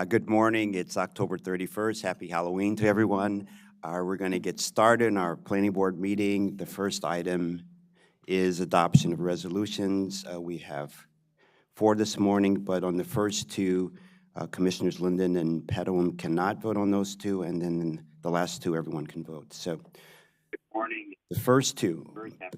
Good morning. It's October 31st. Happy Halloween to everyone. We're going to get started in our planning board meeting. The first item is adoption of resolutions. We have 4 this morning, but on the first 2, Commissioners Linden and Pedalum cannot vote on those 2, and then the last 2, everyone can vote. So, good morning. The first 2,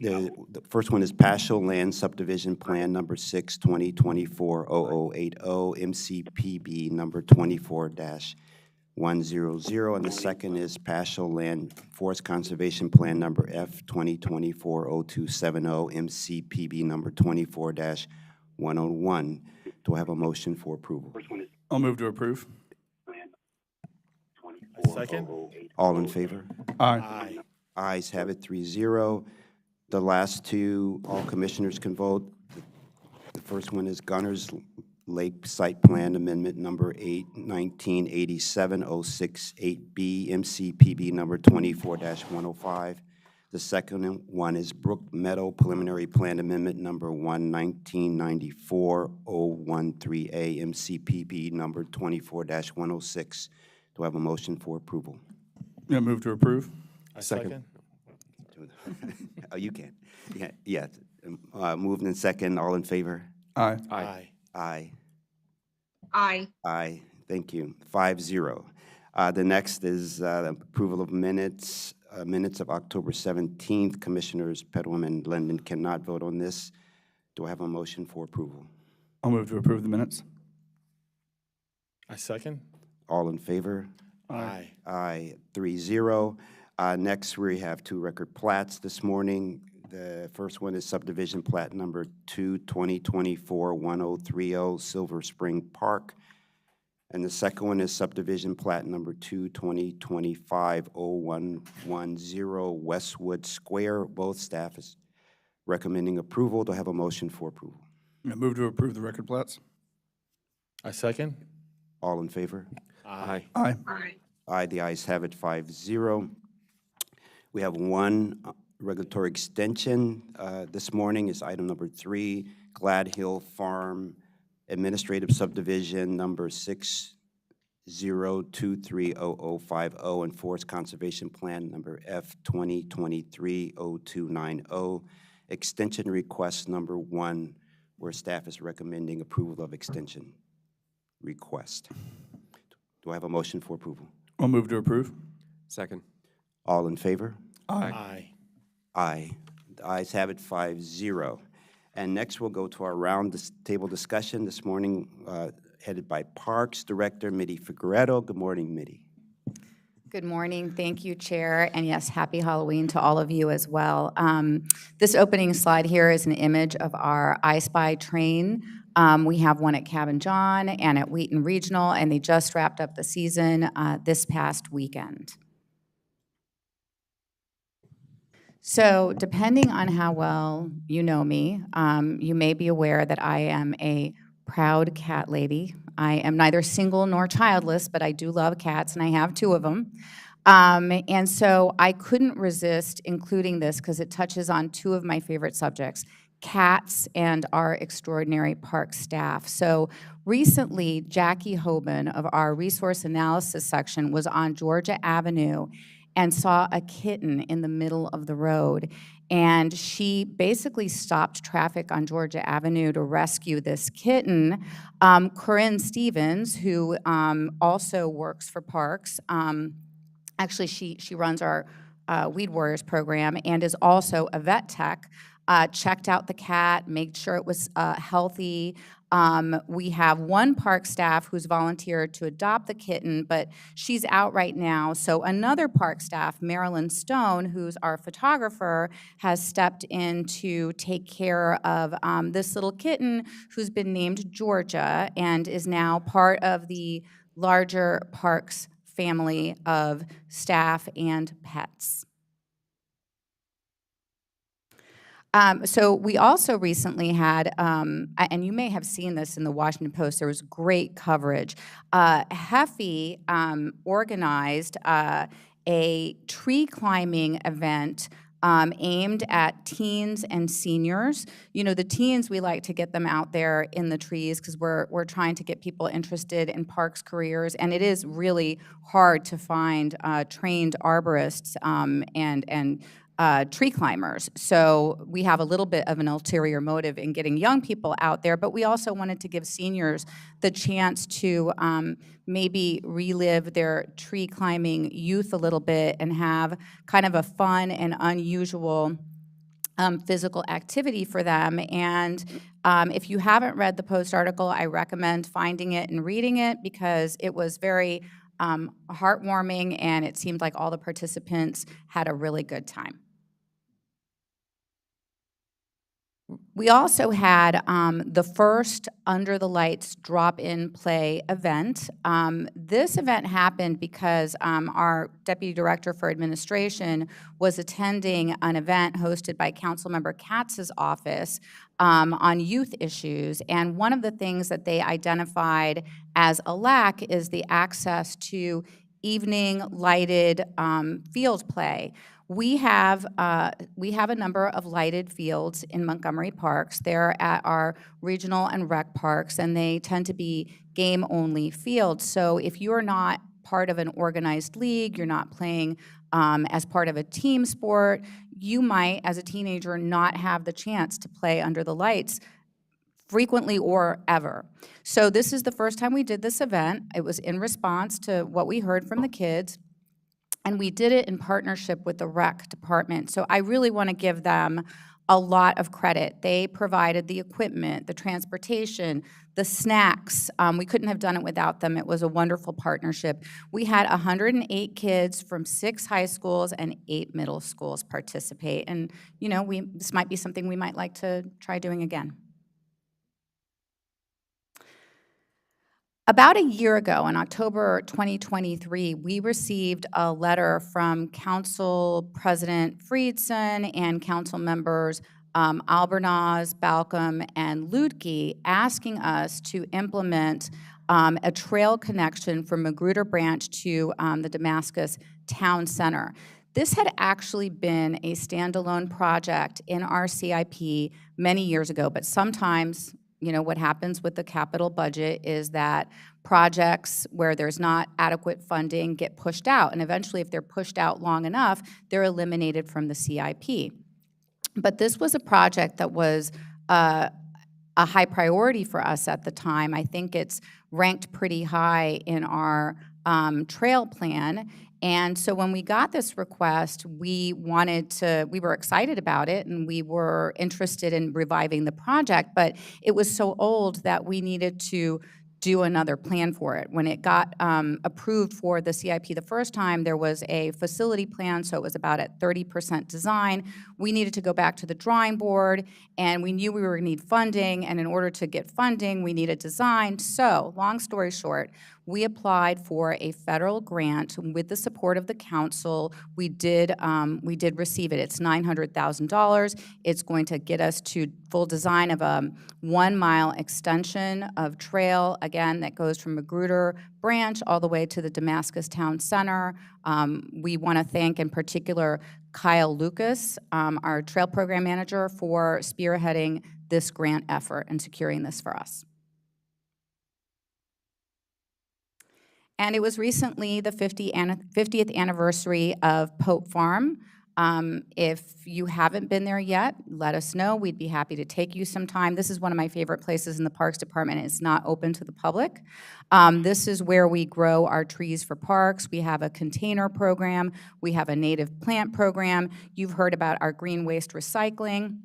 the first one is Paschal Land Subdivision Plan number 6, 2024-0080, MCPB number 24-100, and the second is Paschal Land Forest Conservation Plan number F, 2024-0270, MCPB number 24-101. Do I have a motion for approval? I'll move to approve. Second. All in favor? Aye. Ayes have it, 3-0. The last 2, all commissioners can vote. The first one is Gunners Lake Site Plan Amendment number 8, 1987-068B, MCPB number 24-105. The second one is Brook Meadow Preliminary Plan Amendment number 1, 1994-013A, MCPB number 24-106. Do I have a motion for approval? Yeah, move to approve. I second. Oh, you can. Yeah. Moved in second. All in favor? Aye. Aye. Aye. Aye. Aye. Thank you. 5-0. The next is approval of minutes. Minutes of October 17th. Commissioners Pedalum and Linden cannot vote on this. Do I have a motion for approval? I'll move to approve the minutes. I second. All in favor? Aye. Aye. 3-0. Next, we have 2 record plats this morning. The first one is subdivision plat number 2, 2024-1030, Silver Spring Park. And the second one is subdivision plat number 2, 2025-0110, Westwood Square. Both staff is recommending approval. Do I have a motion for approval? Yeah, move to approve the record plats. I second. All in favor? Aye. Aye. Aye. Aye, the ayes have it, 5-0. We have 1 regulatory extension this morning. Is item number 3, Glad Hill Farm Administrative Subdivision number 60230050 and Forest Conservation Plan number F 2023-0290. Extension request number 1, where staff is recommending approval of extension request. Do I have a motion for approval? I'll move to approve. Second. All in favor? Aye. Aye. The ayes have it, 5-0. And next, we'll go to our round table discussion this morning, headed by Parks Director Mitty Figueredo. Good morning, Mitty. Good morning. Thank you, Chair. And yes, happy Halloween to all of you as well. This opening slide here is an image of our I Spy train. We have one at Cabin John and at Wheaton Regional, and they just wrapped up the season this past weekend. So depending on how well you know me, you may be aware that I am a proud cat lady. I am neither single nor childless, but I do love cats, and I have 2 of them. And so I couldn't resist including this because it touches on 2 of my favorite subjects, cats and our extraordinary park staff. So recently, Jackie Hoban of our resource analysis section was on Georgia Avenue and saw a kitten in the middle of the road. And she basically stopped traffic on Georgia Avenue to rescue this kitten. Corinne Stevens, who also works for Parks, actually she runs our Weed Warriors program and is also a vet tech, checked out the cat, made sure it was healthy. We have 1 park staff who's volunteered to adopt the kitten, but she's out right now. So another park staff, Marilyn Stone, who's our photographer, has stepped in to take care of this little kitten who's been named Georgia and is now part of the larger Parks family of staff and pets. So we also recently had, and you may have seen this in the Washington Post, there was great coverage. Heffy organized a tree climbing event aimed at teens and seniors. You know, the teens, we like to get them out there in the trees because we're trying to get people interested in parks careers, and it is really hard to find trained arborists and tree climbers. So we have a little bit of an ulterior motive in getting young people out there, but we also wanted to give seniors the chance to maybe relive their tree climbing youth a little bit and have kind of a fun and unusual physical activity for them. And if you haven't read the Post article, I recommend finding it and reading it because it was very heartwarming, and it seemed like all the participants had a really good time. We also had the first Under the Lights drop-in play event. This event happened because our Deputy Director for Administration was attending an event hosted by Councilmember Katz's office on youth issues, and one of the things that they identified as a lack is the access to evening lighted field play. We have a number of lighted fields in Montgomery parks. They're at our regional and rec parks, and they tend to be game-only fields. So if you're not part of an organized league, you're not playing as part of a team sport, you might, as a teenager, not have the chance to play under the lights frequently or ever. So this is the first time we did this event. It was in response to what we heard from the kids, and we did it in partnership with the rec department. So I really want to give them a lot of credit. They provided the equipment, the transportation, the snacks. We couldn't have done it without them. It was a wonderful partnership. We had 108 kids from 6 high schools and 8 middle schools participate. And, you know, this might be something we might like to try doing again. About a year ago, in October 2023, we received a letter from Council President Friedson and Council members Albornoz, Balcom, and Ludke asking us to implement a trail connection from Magruder Branch to the Damascus Town Center. This had actually been a standalone project in our CIP many years ago, but sometimes, you know, what happens with the capital budget is that projects where there's not adequate funding get pushed out, and eventually if they're pushed out long enough, they're eliminated from the CIP. But this was a project that was a high priority for us at the time. I think it's ranked pretty high in our trail plan. And so when we got this request, we were excited about it, and we were interested in reviving the project, but it was so old that we needed to do another plan for it. When it got approved for the CIP the first time, there was a facility plan, so it was about at 30% design. We needed to go back to the drawing board, and we knew we were going to need funding, and in order to get funding, we needed design. So, long story short, we applied for a federal grant with the support of the council. We did receive it. It's $900,000. It's going to get us to full design of a 1-mile extension of trail, again, that goes from Magruder Branch all the way to the Damascus Town Center. We want to thank in particular Kyle Lucas, our trail program manager, for spearheading this grant effort and securing this for us. And it was recently the 50th anniversary of Pope Farm. If you haven't been there yet, let us know. We'd be happy to take you sometime. This is one of my favorite places in the Parks Department. It's not open to the public. This is where we grow our trees for parks. We have a container program. We have a native plant program. You've heard about our green waste recycling.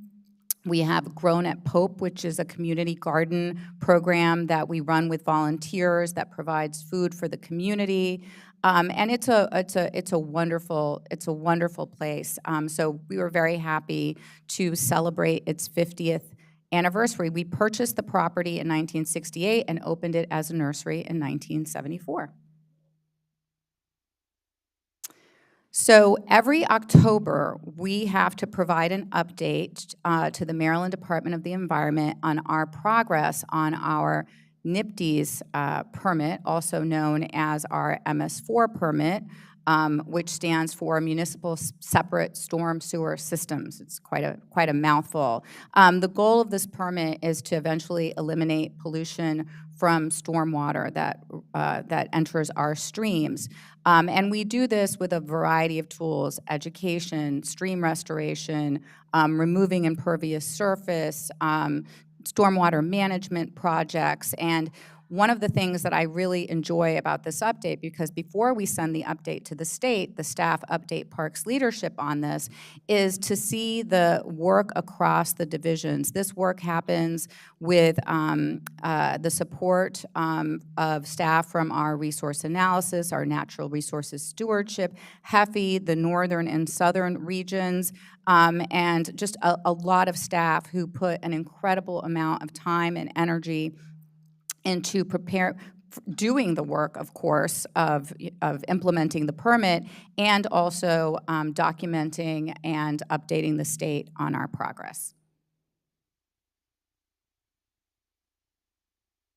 We have Grown at Pope, which is a community garden program that we run with volunteers that provides food for the community, and it's a wonderful place. So we were very happy to celebrate its 50th anniversary. We purchased the property in 1968 and opened it as a nursery in 1974. So every October, we have to provide an update to the Maryland Department of the Environment on our progress on our NPDES permit, also known as our MS4 permit. which stands for Municipal Separate Storm Sewer Systems. It's quite a mouthful. The goal of this permit is to eventually eliminate pollution from stormwater that enters our streams. And we do this with a variety of tools: education, stream restoration, removing impervious surface, stormwater management projects. And one of the things that I really enjoy about this update, because before we send the update to the state, the staff update Parks leadership on this, is to see the work across the divisions. This work happens with the support of staff from our resource analysis, our natural resources stewardship, HEFI, the northern and southern regions, and just a lot of staff who put an incredible amount of time and energy into doing the work, of course, of implementing the permit, and also documenting and updating the state on our progress.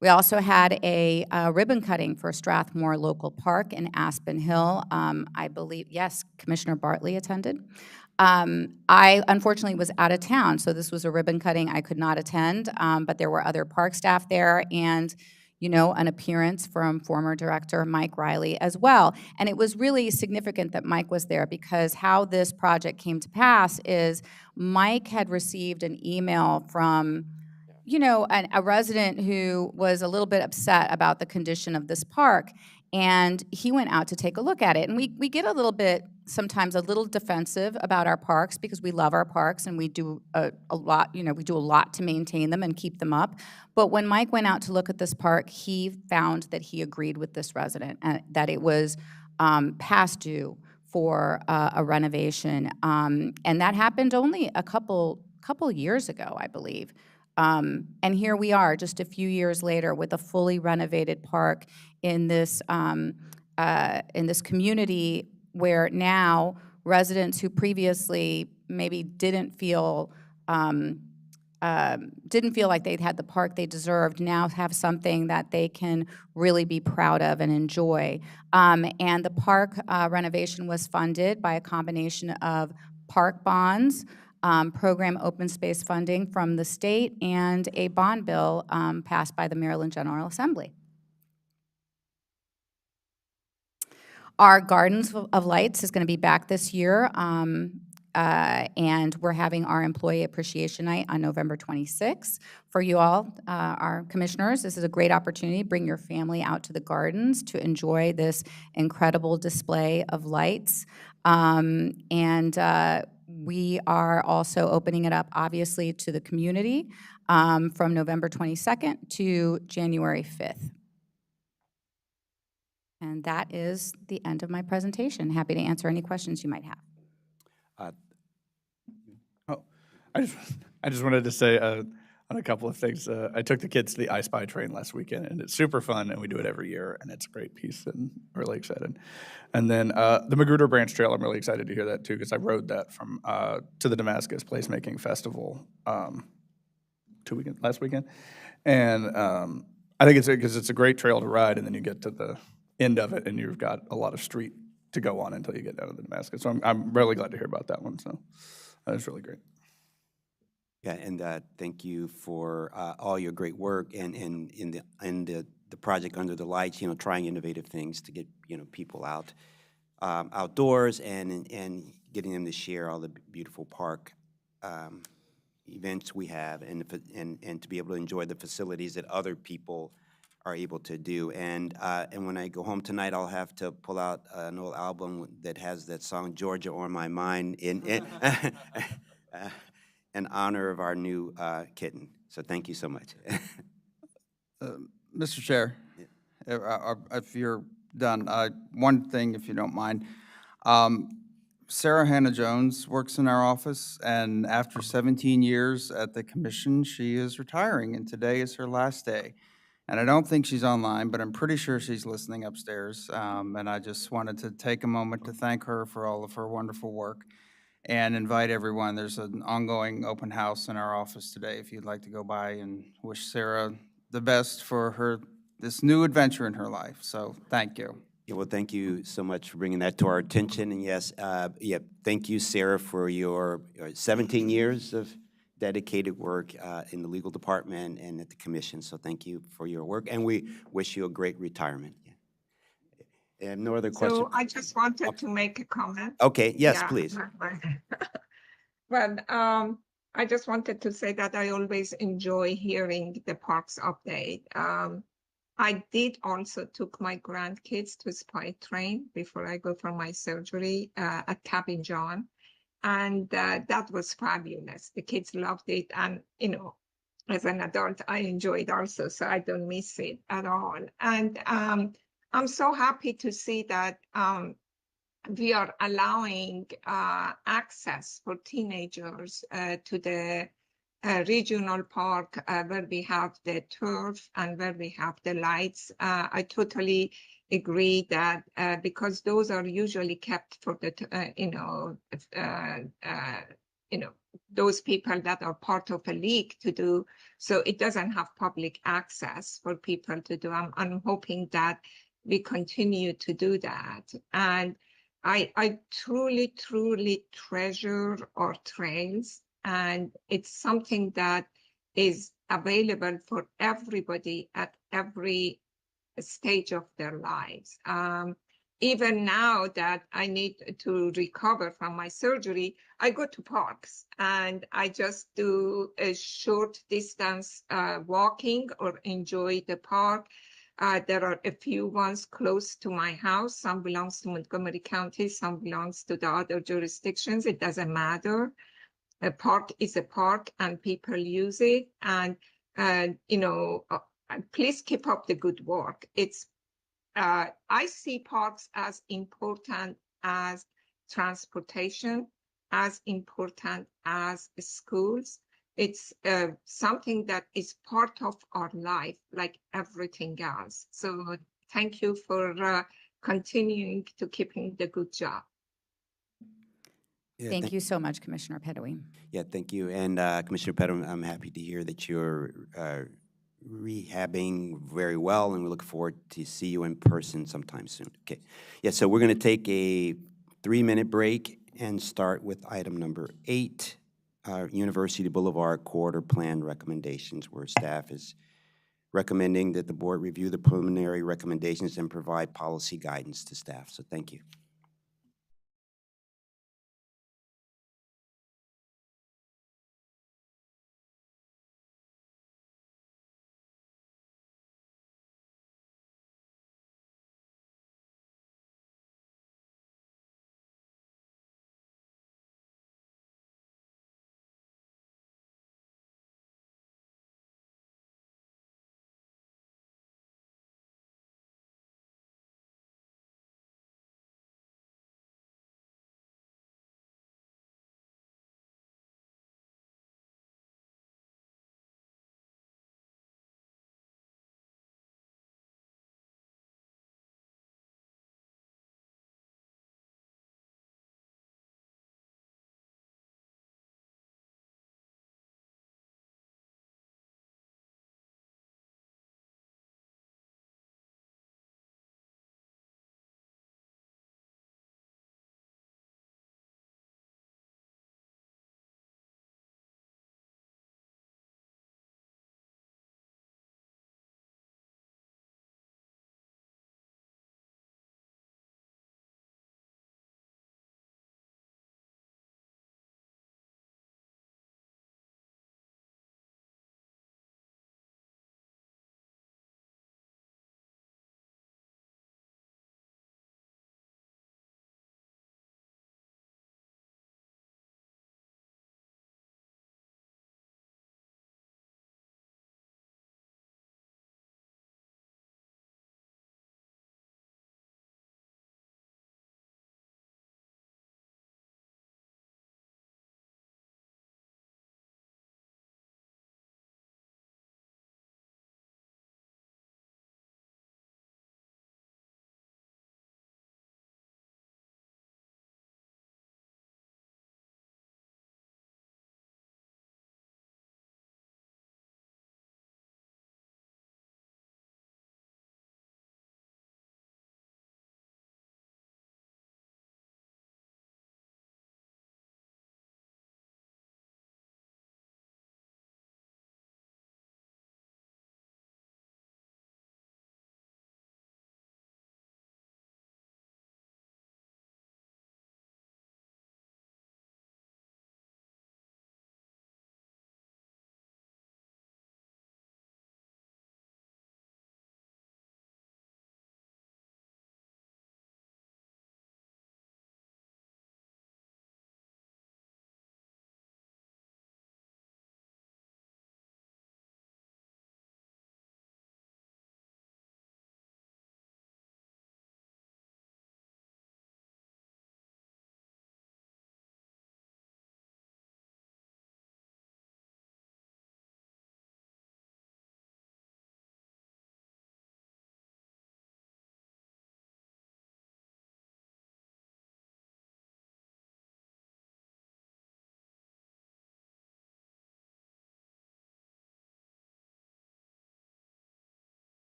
We also had a ribbon cutting for Strathmore Local Park in Aspen Hill. I believe, yes, Commissioner Bartley attended. I unfortunately was out of town, so this was a ribbon cutting I could not attend, but there were other park staff there, and an appearance from former director Mike Riley as well. And it was really significant that Mike was there, because how this project came to pass is Mike had received an email from a resident who was a little bit upset about the condition of this park, and he went out to take a look at it. And we get sometimes a little defensive about our parks, because we love our parks and we do a lot, we do a lot to maintain them and keep them up. But when Mike went out to look at this park, he found that he agreed with this resident, and that it was past due for a renovation. And that happened only a couple years ago, I believe. And here we are, just a few years later, with a fully renovated park in this community, where now residents who previously maybe didn't feel like they'd had the park they deserved now have something that they can really be proud of and enjoy. And the park renovation was funded by a combination of park bonds, program open space funding from the state, and a bond bill passed by the Maryland General Assembly. Our Gardens of Lights is going to be back this year, and we're having our Employee Appreciation Night on November 26th. For you all, our commissioners, this is a great opportunity. Bring your family out to the gardens to enjoy this incredible display of lights. We are also opening it up, obviously, to the community from November 22nd to January 5th. And that is the end of my presentation. Happy to answer any questions you might have. I just wanted to say on a couple of things. I took the kids to the I Spy train last weekend, and it's super fun, and we do it every year, and it's a great piece, and I'm really excited. And then the Magruder Branch Trail, I'm really excited to hear that too, because I rode that from to the Damascus Placemaking Festival last weekend, and I think it's a great trail to ride, and then you get to the end of it, and you've got a lot of street to go on until you get down to the Damascus. So I'm really glad to hear about that one. So that was really great. Yeah, and thank you for all your great work and in the project Under the Lights. Trying innovative things to get people out outdoors and getting them to share all the beautiful park events we have, and to be able to enjoy the facilities that other people are able to do. And when I go home tonight, I'll have to pull out an old album that has that song "Georgia on My Mind" in honor of our new kitten. So thank you so much. Mr. Chair, if you're done, one thing, if you don't mind. Sarah Hannah Jones works in our office, and after 17 years at the commission, she is retiring, and today is her last day. And I don't think she's online, but I'm pretty sure she's listening upstairs. And I just wanted to take a moment to thank her for all of her wonderful work and invite everyone. There's an ongoing open house in our office today if you'd like to go by and wish Sarah the best for this new adventure in her life. So thank you. Yeah, well, thank you so much for bringing that to our attention. And yes, thank you, Sarah, for your 17 years of dedicated work in the legal department and at the commission. So thank you for your work, and we wish you a great retirement. Yeah. And no other questions? So I just wanted to make a comment. Okay, yes, Yeah. please. But I just wanted to say that I always enjoy hearing the parks update. I did also took my grandkids to spy train before I go for my surgery at Cabin John. And that was fabulous. The kids loved it. And, as an adult, I enjoyed also, so I don't miss it at all. And I'm so happy to see that we are allowing access for teenagers to the regional park where we have the turf and where we have the lights. I totally agree that because those are usually kept for the, those people that are part of a league to do. So it doesn't have public access for people to do. I'm hoping that we continue to do that. And I truly, truly treasure our trails, and it's something that is available for everybody at every stage of their lives. Even now that I need to recover from my surgery, I go to parks and I just do a short distance walking or enjoy the park. There are a few ones close to my house. Some belongs to Montgomery County, some belongs to the other jurisdictions. It doesn't matter. A park is a park and people use it. And, please keep up the good work. I see parks as important as transportation, as important as schools. It's something that is part of our life, like everything else. So thank you for continuing to keeping the good job. Yeah, Thank you so much, Commissioner Pettaway. Yeah, thank you. And Commissioner Pettit, I'm happy to hear that you're rehabbing very well, and we look forward to see you in person sometime soon. Okay. Yeah, so we're going to take a 3-minute break and start with item number 8, University Boulevard Corridor Plan recommendations, where staff is recommending that the board review the preliminary recommendations and provide policy guidance to staff. So thank you.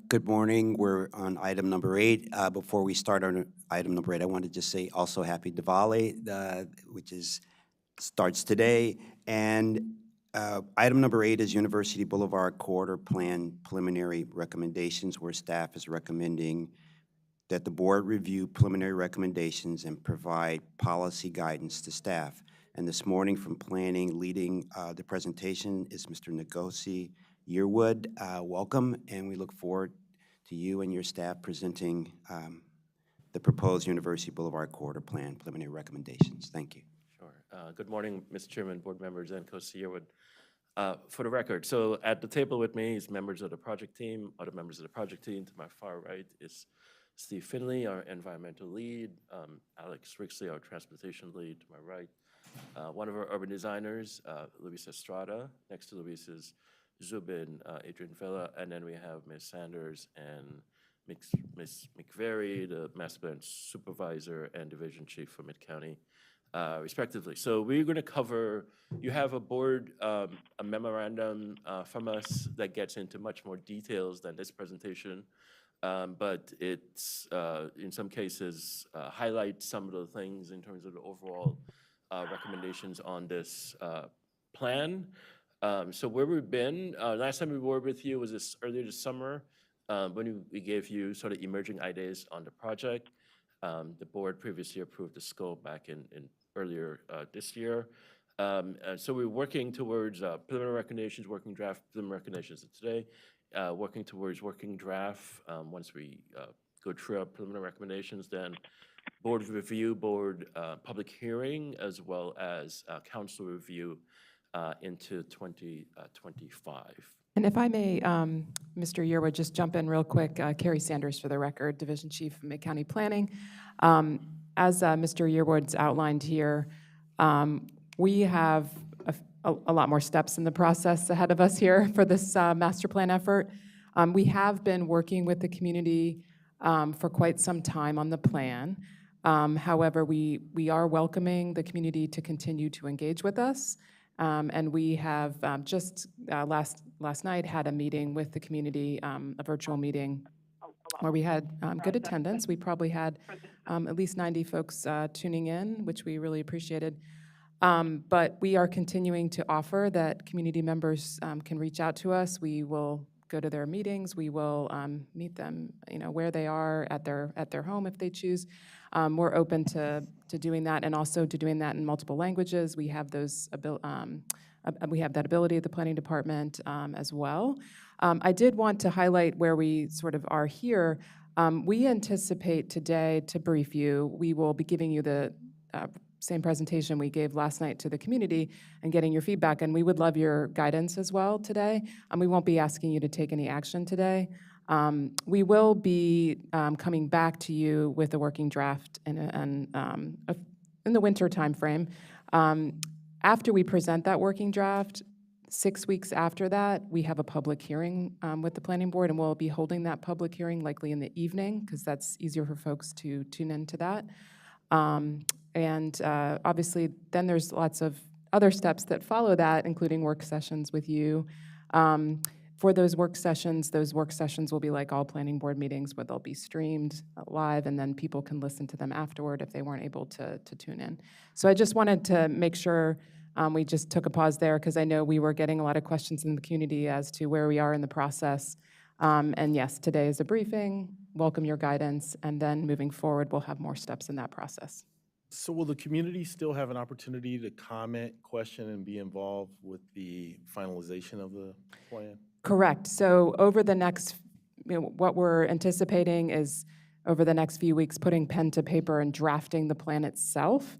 Good morning. We're on item number 8. Before we start on item number 8, I want to just say also happy Diwali, which starts today. And item number 8 is University Boulevard Corridor Plan preliminary recommendations, where staff is recommending that the board review preliminary recommendations and provide policy guidance to staff. And this morning from planning, leading the presentation is Mr. Ngozi Yearwood. Welcome, and we look forward to you and your staff presenting the proposed University Boulevard Corridor Plan preliminary recommendations. Thank you. Sure. Good morning, Mr. Chairman, board members, and Ngozi Yearwood. For the record, so at the table with me is members of the project team. Other members of the project team to my far right is Steve Finley, our environmental lead, Alex Rixley, our transportation lead to my right, one of our urban designers, Luis Estrada. Next to Luis is Zubin, Adrian Villa, and then we have Ms. Sanders and Ms. McVeary, the master plan supervisor and division chief for Mid-County, respectively. So we're going to cover, you have a board, a memorandum from us that gets into much more details than this presentation, but it's, in some cases, highlights some of the things in terms of the overall recommendations on this plan. So where we've been, last time we were with you was earlier this summer, when we gave you sort of emerging ideas on the project. The board previously approved the scope back in earlier this year. So we're working towards preliminary recommendations, working draft preliminary recommendations today, working towards working draft. Once we go through our preliminary recommendations, then board review, board public hearing, as well as council review into 2025. And if I may, Mr. Yearwood, just jump in real quick. Carrie Sanders for the record, Division Chief of Mid-County Planning. As Mr. Yearwood's outlined here, we have a lot more steps in the process ahead of us here for this master plan effort. We have been working with the community for quite some time on the plan. However, we are welcoming the community to continue to engage with us. And we have just last night had a meeting with the community, a virtual meeting, where we had good attendance. We probably had at least 90 folks tuning in, which we really appreciated. But we are continuing to offer that community members can reach out to us. We will go to their meetings. We will meet them, where they are at their home if they choose. We're open to doing that, and also to doing that in multiple languages. We have we have that ability at the planning department as well. I did want to highlight where we sort of are here. We anticipate today to brief you. We will be giving you the same presentation we gave last night to the community and getting your feedback, and we would love your guidance as well today. We won't be asking you to take any action today. We will be coming back to you with a working draft in the winter timeframe. After we present that working draft, 6 weeks after that, we have a public hearing with the planning board, and we'll be holding that public hearing likely in the evening, because that's easier for folks to tune into that. And obviously, then there's lots of other steps that follow that, including work sessions with you. For those work sessions will be like all planning board meetings, where they'll be streamed live, and then people can listen to them afterward if they weren't able to tune in. So I just wanted to make sure we just took a pause there, because I know we were getting a lot of questions in the community as to where we are in the process. And yes, today is a briefing. Welcome your guidance, and then moving forward, we'll have more steps in that process. So will the community still have an opportunity to comment, question, and be involved with the finalization of the plan? Correct. So over the next, what we're anticipating is over the next few weeks, putting pen to paper and drafting the plan itself.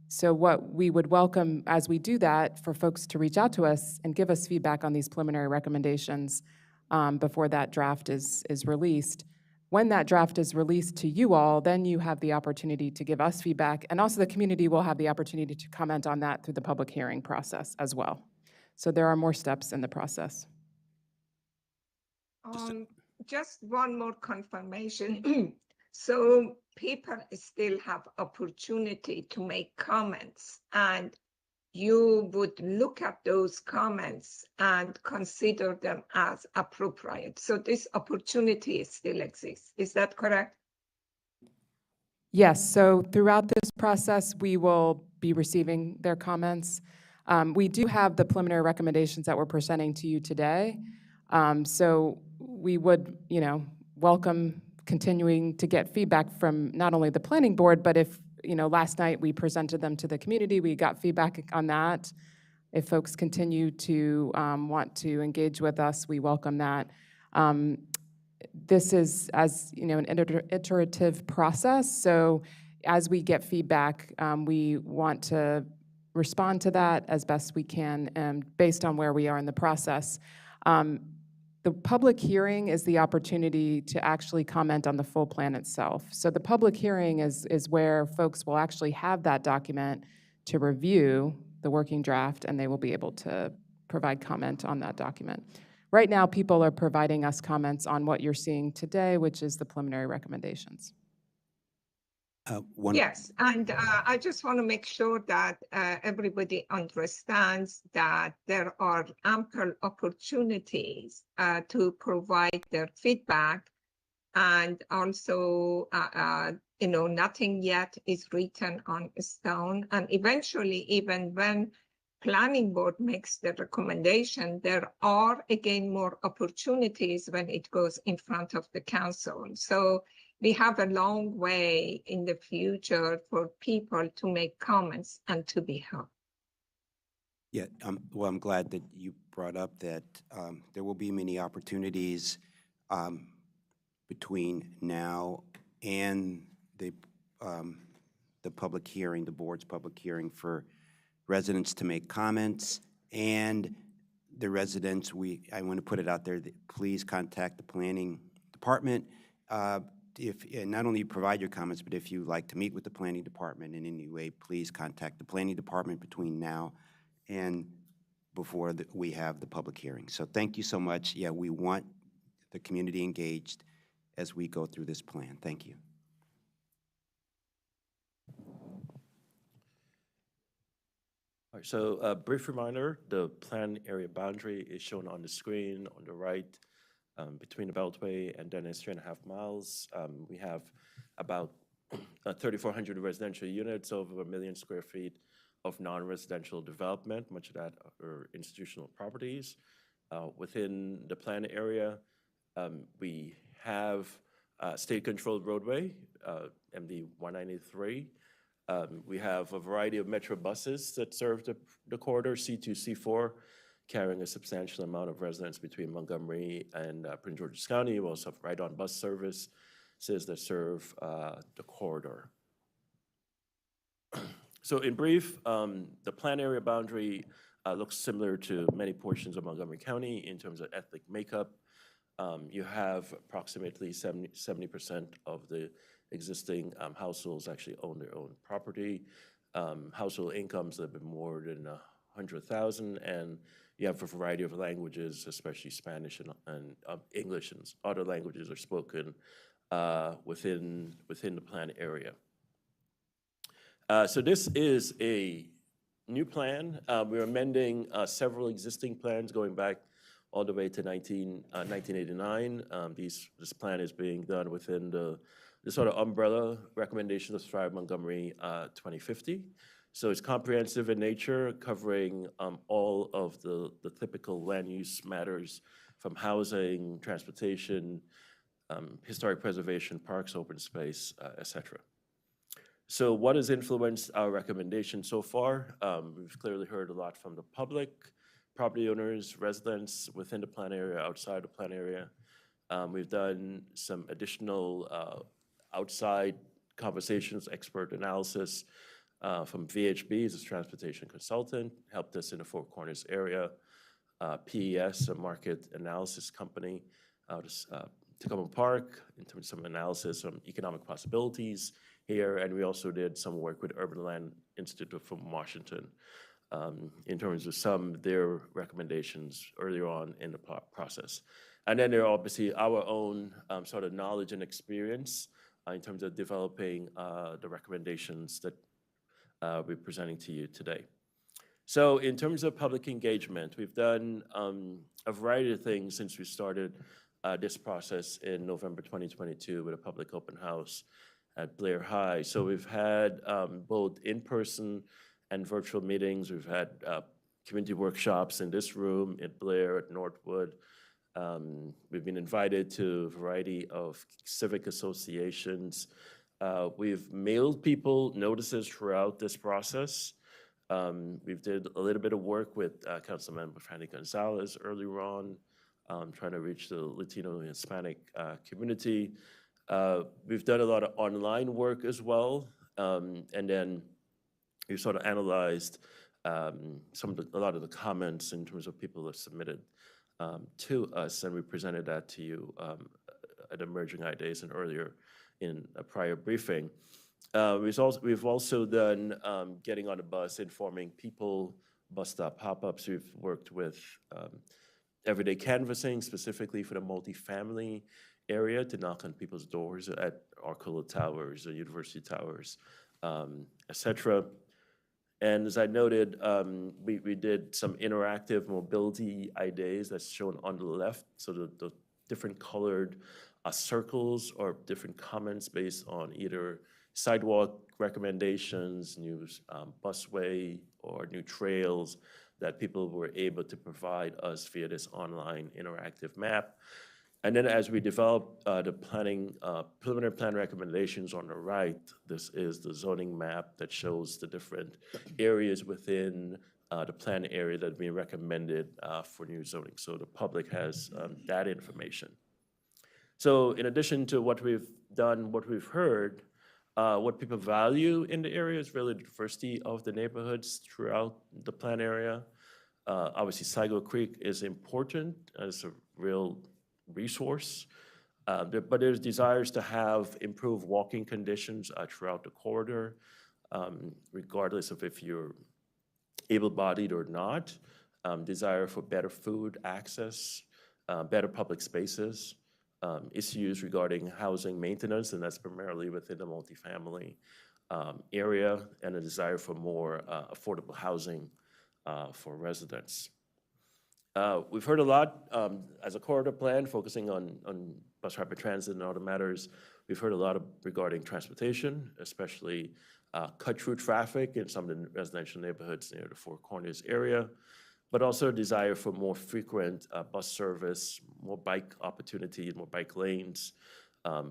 So what we would welcome as we do that, for folks to reach out to us and give us feedback on these preliminary recommendations before that draft is released. When that draft is released to you all, then you have the opportunity to give us feedback, and also the community will have the opportunity to comment on that through the public hearing process as well. So there are more steps in the process. Just one more confirmation. So people still have opportunity to make comments, and you would look at those comments and consider them as appropriate. So this opportunity still exists. Is that correct? Yes, so throughout this process, we will be receiving their comments. We do have the preliminary recommendations that we're presenting to you today. So we would, welcome continuing to get feedback from not only the planning board, but if, last night we presented them to the community, we got feedback on that. If folks continue to want to engage with us, we welcome that. This is, as you know, an iterative process. So as we get feedback, we want to respond to that as best we can, based on where we are in the process. The public hearing is the opportunity to actually comment on the full plan itself. So the public hearing is where folks will actually have that document to review the working draft, and they will be able to provide comment on that document. Right now, people are providing us comments on what you're seeing today, which is the preliminary recommendations. Yes, and I just want to make sure that everybody understands that there are ample opportunities to provide their feedback, and also, nothing yet is written on stone. And eventually, even when planning board makes the recommendation, there are again more opportunities when it goes in front of the council. So we have a long way in the future for people to make comments and to be heard. Yeah, well, I'm glad that you brought up that there will be many opportunities between now and the public hearing, the board's public hearing, for residents to make comments, and the residents, I want to put it out there that please contact the planning department. And not only provide your comments, but if you like to meet with the planning department in any way, please contact the planning department between now and before we have the public hearing. So thank you so much. Yeah, we want the community engaged as we go through this plan. Thank you. All right, so a brief reminder, the plan area boundary is shown on the screen on the right. Between the Beltway and Dennis, 3.5 miles. We have about 3,400 residential units, over 1 million square feet of non-residential development, much of that are institutional properties. Within the plan area, we have state-controlled roadway, MD 193. We have a variety of metro buses that serve the corridor, C2, C4, carrying a substantial amount of residents between Montgomery and Prince George's County. We also have ride-on bus services that serve the corridor. So in brief, the plan area boundary looks similar to many portions of Montgomery County in terms of ethnic makeup. You have approximately 70% of the existing households actually own their own property. Household incomes that have been more than 100,000, and you have a variety of languages, especially Spanish and English, and other languages are spoken within the plan area. So this is a new plan. We're amending several existing plans going back all the way to 1989. This plan is being done within the sort of umbrella recommendations of Thrive Montgomery 2050. So it's comprehensive in nature, covering all of the typical land use matters, from housing, transportation, historic preservation, parks, open space, et cetera. So what has influenced our recommendation so far? We've clearly heard a lot from the public, property owners, residents within the plan area, outside the plan area. We've done some additional outside conversations, expert analysis from VHB, as a transportation consultant, helped us in the Four Corners area. PES, a market analysis company out of Tacoma Park, in terms of some analysis on economic possibilities here. And we also did some work with Urban Land Institute from Washington in terms of some of their recommendations earlier on in the process. And then there are obviously our own sort of knowledge and experience in terms of developing the recommendations that we're presenting to you today. So in terms of public engagement, we've done a variety of things since we started this process in November 2022 with a public open house at Blair High. So we've had both in-person and virtual meetings. We've had community workshops in this room, at Blair, at Northwood. We've been invited to a variety of civic associations. We've mailed people notices throughout this process. We've did a little bit of work with Councilmember Fanny Gonzalez earlier on, trying to reach the Latino and Hispanic community. We've done a lot of online work as well, and then we've sort of analyzed a lot of the comments in terms of people that submitted to us, and we presented that to you at Emerging Ideas and earlier in a prior briefing. We've also done getting on a bus, informing people, bus stop pop-ups. We've worked with everyday canvassing, specifically for the multifamily area, to knock on people's doors at Arcola Towers, or University Towers, et cetera. And as I noted, we did some interactive mobility ideas that's shown on the left. So the different colored circles or different comments based on either sidewalk recommendations, new busway, or new trails that people were able to provide us via this online interactive map. And then as we develop the preliminary plan recommendations on the right, this is the zoning map that shows the different areas within the plan area that we recommended for new zoning. So the public has that information. So in addition to what we've done, what we've heard, what people value in the area is really the diversity of the neighborhoods throughout the plan area. Obviously, Sligo Creek is important as a real resource, but there's desires to have improved walking conditions throughout the corridor, regardless of if you're able-bodied or not. Desire for better food access, better public spaces, issues regarding housing maintenance, and that's primarily within the multifamily area, and a desire for more affordable housing for residents. We've heard a lot as a corridor plan focusing on bus rapid transit and other matters. We've heard a lot regarding transportation, especially cut-through traffic in some of the residential neighborhoods near the Four Corners area, but also a desire for more frequent bus service, more bike opportunity, more bike lanes,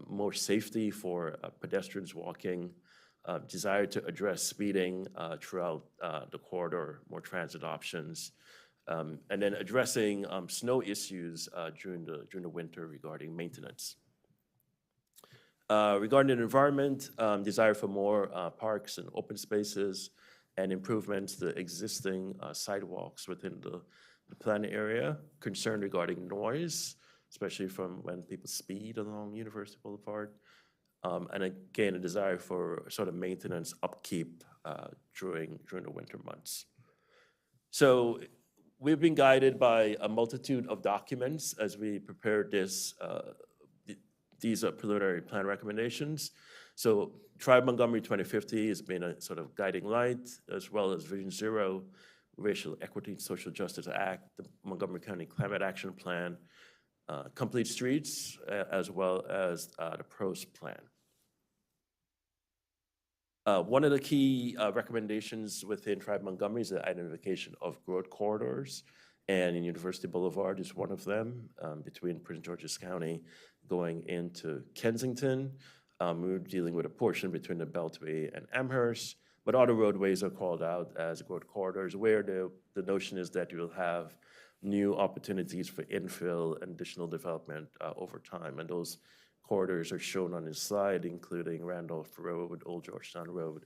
more safety for pedestrians walking, desire to address speeding throughout the corridor, more transit options, and then addressing snow issues during the winter regarding maintenance. Regarding the environment, desire for more parks and open spaces and improvements to existing sidewalks within the plan area, concern regarding noise, especially from when people speed along University Boulevard, and again, a desire for sort of maintenance upkeep during the winter months. So we've been guided by a multitude of documents as we prepare these preliminary plan recommendations. So Tribe Montgomery 2050 has been a sort of guiding light, as well as Vision Zero, Racial Equity and Social Justice Act, the Montgomery County Climate Action Plan, Complete Streets, as well as the PROS Plan. One of the key recommendations within Tribe Montgomery is the identification of growth corridors, and in University Boulevard is one of them, between Prince George's County going into Kensington. We're dealing with a portion between the Beltway and Amherst, but other roadways are called out as growth corridors, where the notion is that you will have new opportunities for infill and additional development over time, and those corridors are shown on this slide, including Randolph Road, Old Georgetown Road,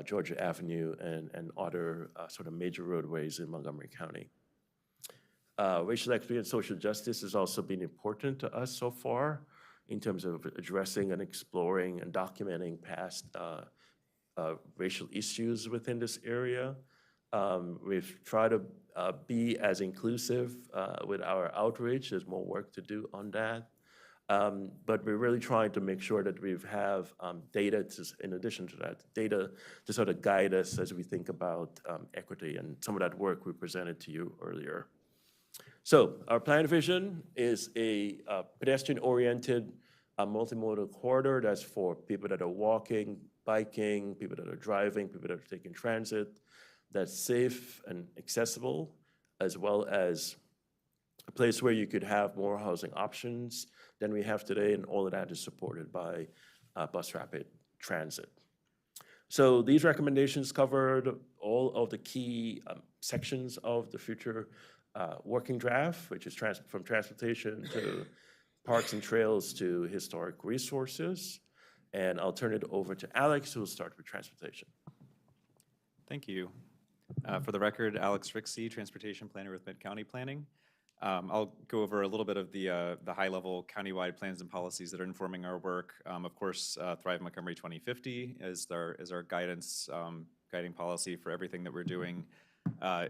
Georgia Avenue, and other sort of major roadways in Montgomery County. Racial equity and social justice has also been important to us so far in terms of addressing and exploring and documenting past racial issues within this area. We've tried to be as inclusive with our outreach. There's more work to do on that. But we're really trying to make sure that we have data in addition to that, data to sort of guide us as we think about equity, and some of that work we presented to you earlier. So our plan vision is a pedestrian-oriented multimodal corridor that's for people that are walking, biking, people that are driving, people that are taking transit, that's safe and accessible, as well as a place where you could have more housing options than we have today, and all of that is supported by bus rapid transit. So these recommendations covered all of the key sections of the future working draft, which is from transportation to parks and trails to historic resources. And I'll turn it over to Alex, who will start with transportation. Thank you. For the record, Alex Rixey, Transportation Planner with Mid-County Planning. I'll go over a little bit of the high-level countywide plans and policies that are informing our work. Of course, Thrive Montgomery 2050 is our guidance, guiding policy for everything that we're doing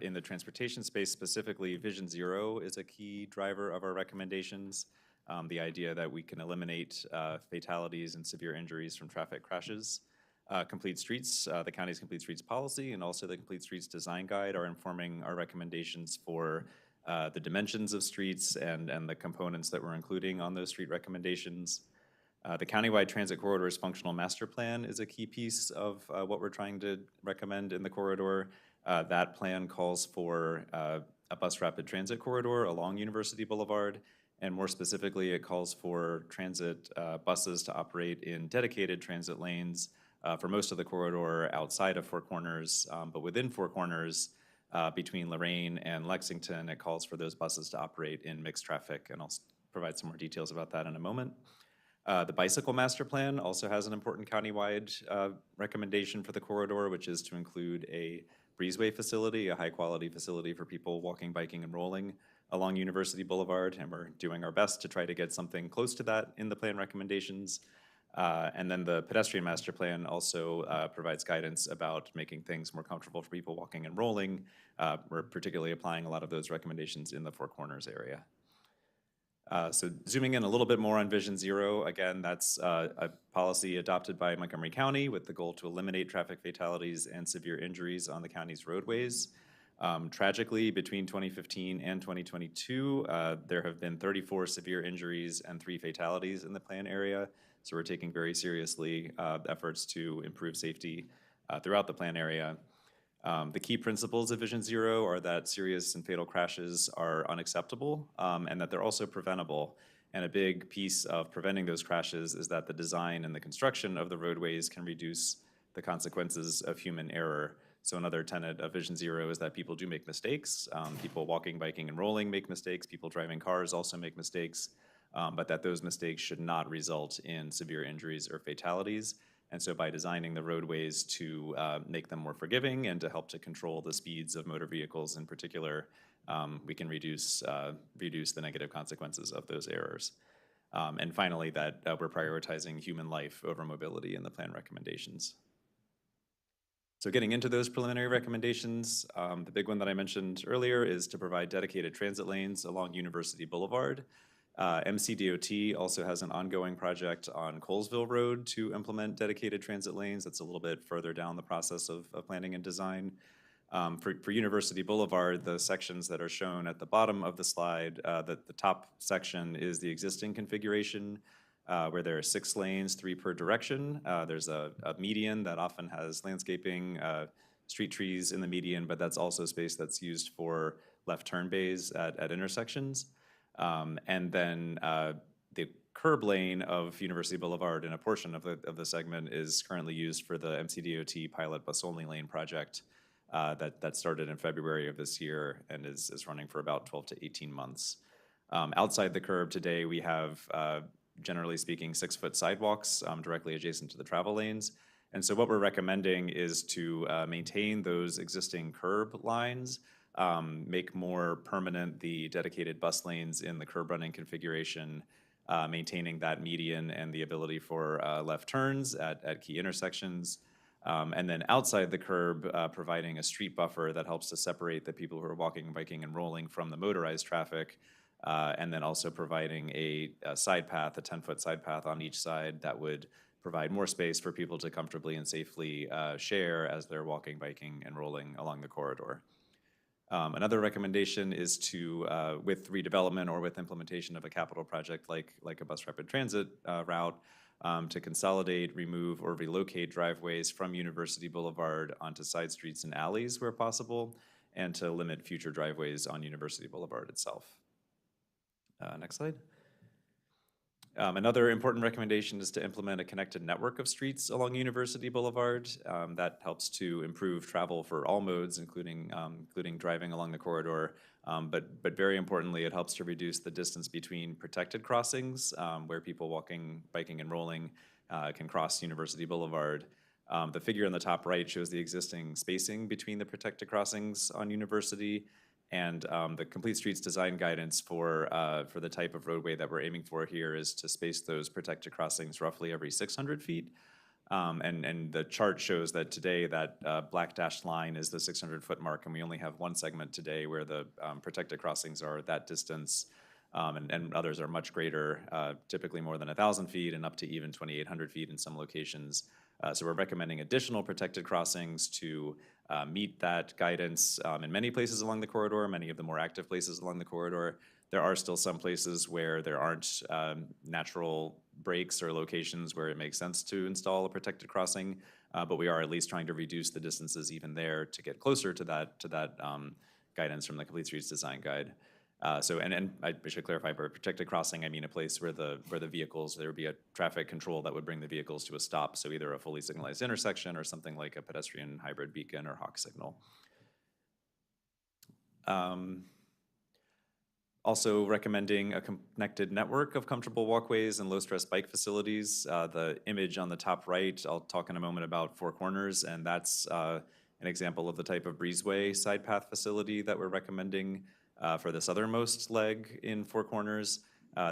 in the transportation space. Specifically, Vision Zero is a key driver of our recommendations. The idea that we can eliminate fatalities and severe injuries from traffic crashes. Complete Streets, the county's Complete Streets policy, and also the Complete Streets Design Guide are informing our recommendations for the dimensions of streets and the components that we're including on those street recommendations. The Countywide Transit Corridor's Functional Master Plan is a key piece of what we're trying to recommend in the corridor. That plan calls for a bus rapid transit corridor along University Boulevard, and more specifically, it calls for transit buses to operate in dedicated transit lanes for most of the corridor outside of Four Corners, but within Four Corners, between Lorraine and Lexington, it calls for those buses to operate in mixed traffic, and I'll provide some more details about that in a moment. The Bicycle Master Plan also has an important countywide recommendation for the corridor, which is to include a breezeway facility, a high-quality facility for people walking, biking, and rolling along University Boulevard, and we're doing our best to try to get something close to that in the plan recommendations. And then the Pedestrian Master Plan also provides guidance about making things more comfortable for people walking and rolling. We're particularly applying a lot of those recommendations in the Four Corners area. So zooming in a little bit more on Vision Zero, again, that's a policy adopted by Montgomery County with the goal to eliminate traffic fatalities and severe injuries on the county's roadways. Tragically, between 2015 and 2022, there have been 34 severe injuries and 3 fatalities in the plan area. So we're taking very seriously efforts to improve safety throughout the plan area. The key principles of Vision Zero are that serious and fatal crashes are unacceptable and that they're also preventable. And a big piece of preventing those crashes is that the design and the construction of the roadways can reduce the consequences of human error. So another tenet of Vision Zero is that people do make mistakes. People walking, biking, and rolling make mistakes. People driving cars also make mistakes. But that those mistakes should not result in severe injuries or fatalities. And so by designing the roadways to make them more forgiving and to help to control the speeds of motor vehicles in particular, we can reduce the negative consequences of those errors. And finally, that we're prioritizing human life over mobility in the plan recommendations. So getting into those preliminary recommendations, the big one that I mentioned earlier is to provide dedicated transit lanes along University Boulevard. MCDOT also has an ongoing project on Colesville Road to implement dedicated transit lanes. That's a little bit further down the process of planning and design. For University Boulevard, the sections that are shown at the bottom of the slide, the top section is the existing configuration where there are 6 lanes, 3 per direction. There's a median that often has landscaping, street trees in the median, but that's also space that's used for left turn bays at intersections. And then the curb lane of University Boulevard and a portion of the segment is currently used for the MCDOT pilot bus-only lane project that started in February of this year and is running for about 12 to 18 months. Outside the curb today, we have, generally speaking, 6-foot sidewalks directly adjacent to the travel lanes. And so what we're recommending is to maintain those existing curb lines, make more permanent the dedicated bus lanes in the curb running configuration, maintaining that median and the ability for left turns at key intersections, and then outside the curb, providing a street buffer that helps to separate the people who are walking, biking, and rolling from the motorized traffic, and then also providing a side path, a 10-foot side path on each side that would provide more space for people to comfortably and safely share as they're walking, biking, and rolling along the corridor. Another recommendation is to, with redevelopment or with implementation of a capital project like a bus rapid transit route, to consolidate, remove, or relocate driveways from University Boulevard onto side streets and alleys where possible, and to limit future driveways on University Boulevard itself. Next slide. Another important recommendation is to implement a connected network of streets along University Boulevard. That helps to improve travel for all modes, including driving along the corridor. But very importantly, it helps to reduce the distance between protected crossings, where people walking, biking, and rolling can cross University Boulevard. The figure on the top right shows the existing spacing between the protected crossings on University. And the Complete Streets design guidance for the type of roadway that we're aiming for here is to space those protected crossings roughly every 600 feet. And the chart shows that today that black dashed line is the 600-foot mark, and we only have one segment today where the protected crossings are that distance, and others are much greater, typically more than 1,000 feet and up to even 2,800 feet in some locations. So we're recommending additional protected crossings to meet that guidance in many places along the corridor, many of the more active places along the corridor. There are still some places where there aren't natural breaks or locations where it makes sense to install a protected crossing, but we are at least trying to reduce the distances even there to get closer to that guidance from the Complete Streets Design Guide. And I should clarify, by protected crossing, I mean a place where the vehicles, there would be a traffic control that would bring the vehicles to a stop, so either a fully signalized intersection or something like a pedestrian hybrid beacon or hawk signal. Also recommending a connected network of comfortable walkways and low-stress bike facilities. The image on the top right, I'll talk in a moment about Four Corners, and that's an example of the type of breezeway side path facility that we're recommending for the southernmost leg in Four Corners.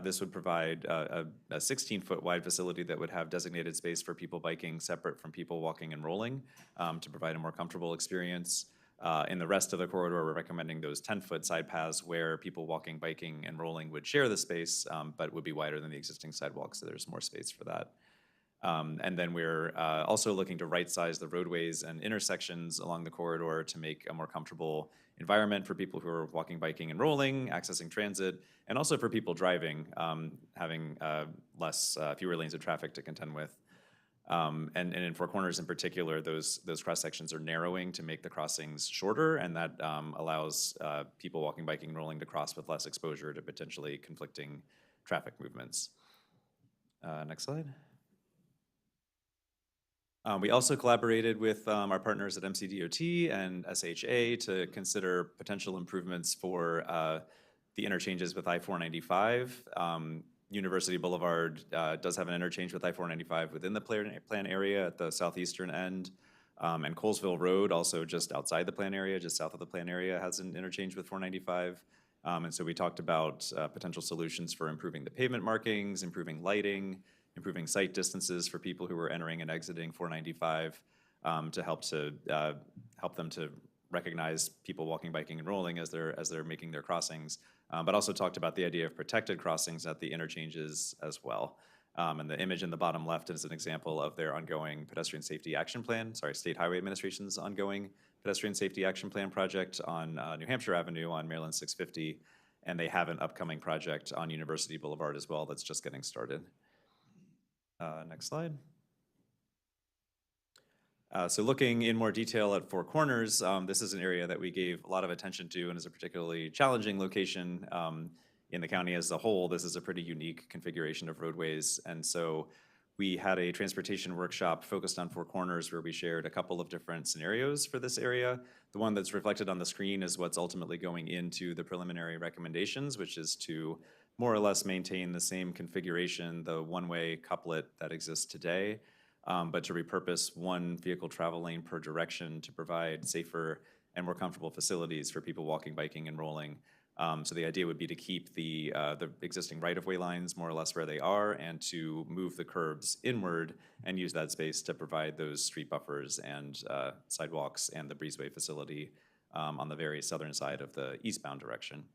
This would provide a 16-foot wide facility that would have designated space for people biking separate from people walking and rolling to provide a more comfortable experience. In the rest of the corridor, we're recommending those 10-foot side paths where people walking, biking, and rolling would share the space, but would be wider than the existing sidewalk, so there's more space for that. And then we're also looking to right-size the roadways and intersections along the corridor to make a more comfortable environment for people who are walking, biking, and rolling, accessing transit, and also for people driving, having fewer lanes of traffic to contend with. And in Four Corners in particular, those cross-sections are narrowing to make the crossings shorter, and that allows people walking, biking, and rolling to cross with less exposure to potentially conflicting traffic movements. Next slide. We also collaborated with our partners at MCDOT and SHA to consider potential improvements for the interchanges with I-495. University Boulevard does have an interchange with I-495 within the plan area at the southeastern end. And Colesville Road, also just outside the plan area, just south of the plan area, has an interchange with 495. And so we talked about potential solutions for improving the pavement markings, improving lighting, improving sight distances for people who are entering and exiting 495 to help them to recognize people walking, biking, and rolling as they're making their crossings, but also talked about the idea of protected crossings at the interchanges as well. And the image in the bottom left is an example of their ongoing pedestrian safety action plan, State Highway Administration's ongoing pedestrian safety action plan project on New Hampshire Avenue on Maryland 650, and they have an upcoming project on University Boulevard as well that's just getting started. Next slide. So looking in more detail at Four Corners, this is an area that we gave a lot of attention to and is a particularly challenging location in the county as a whole. This is a pretty unique configuration of roadways, and so we had a transportation workshop focused on Four Corners where we shared a couple of different scenarios for this area. The one that's reflected on the screen is what's ultimately going into the preliminary recommendations, which is to more or less maintain the same configuration, the one-way couplet that exists today, but to repurpose one vehicle travel lane per direction to provide safer and more comfortable facilities for people walking, biking, and rolling. So the idea would be to keep the existing right-of-way lines more or less where they are and to move the curbs inward and use that space to provide those street buffers and sidewalks and the breezeway facility on the very southern side of the eastbound direction.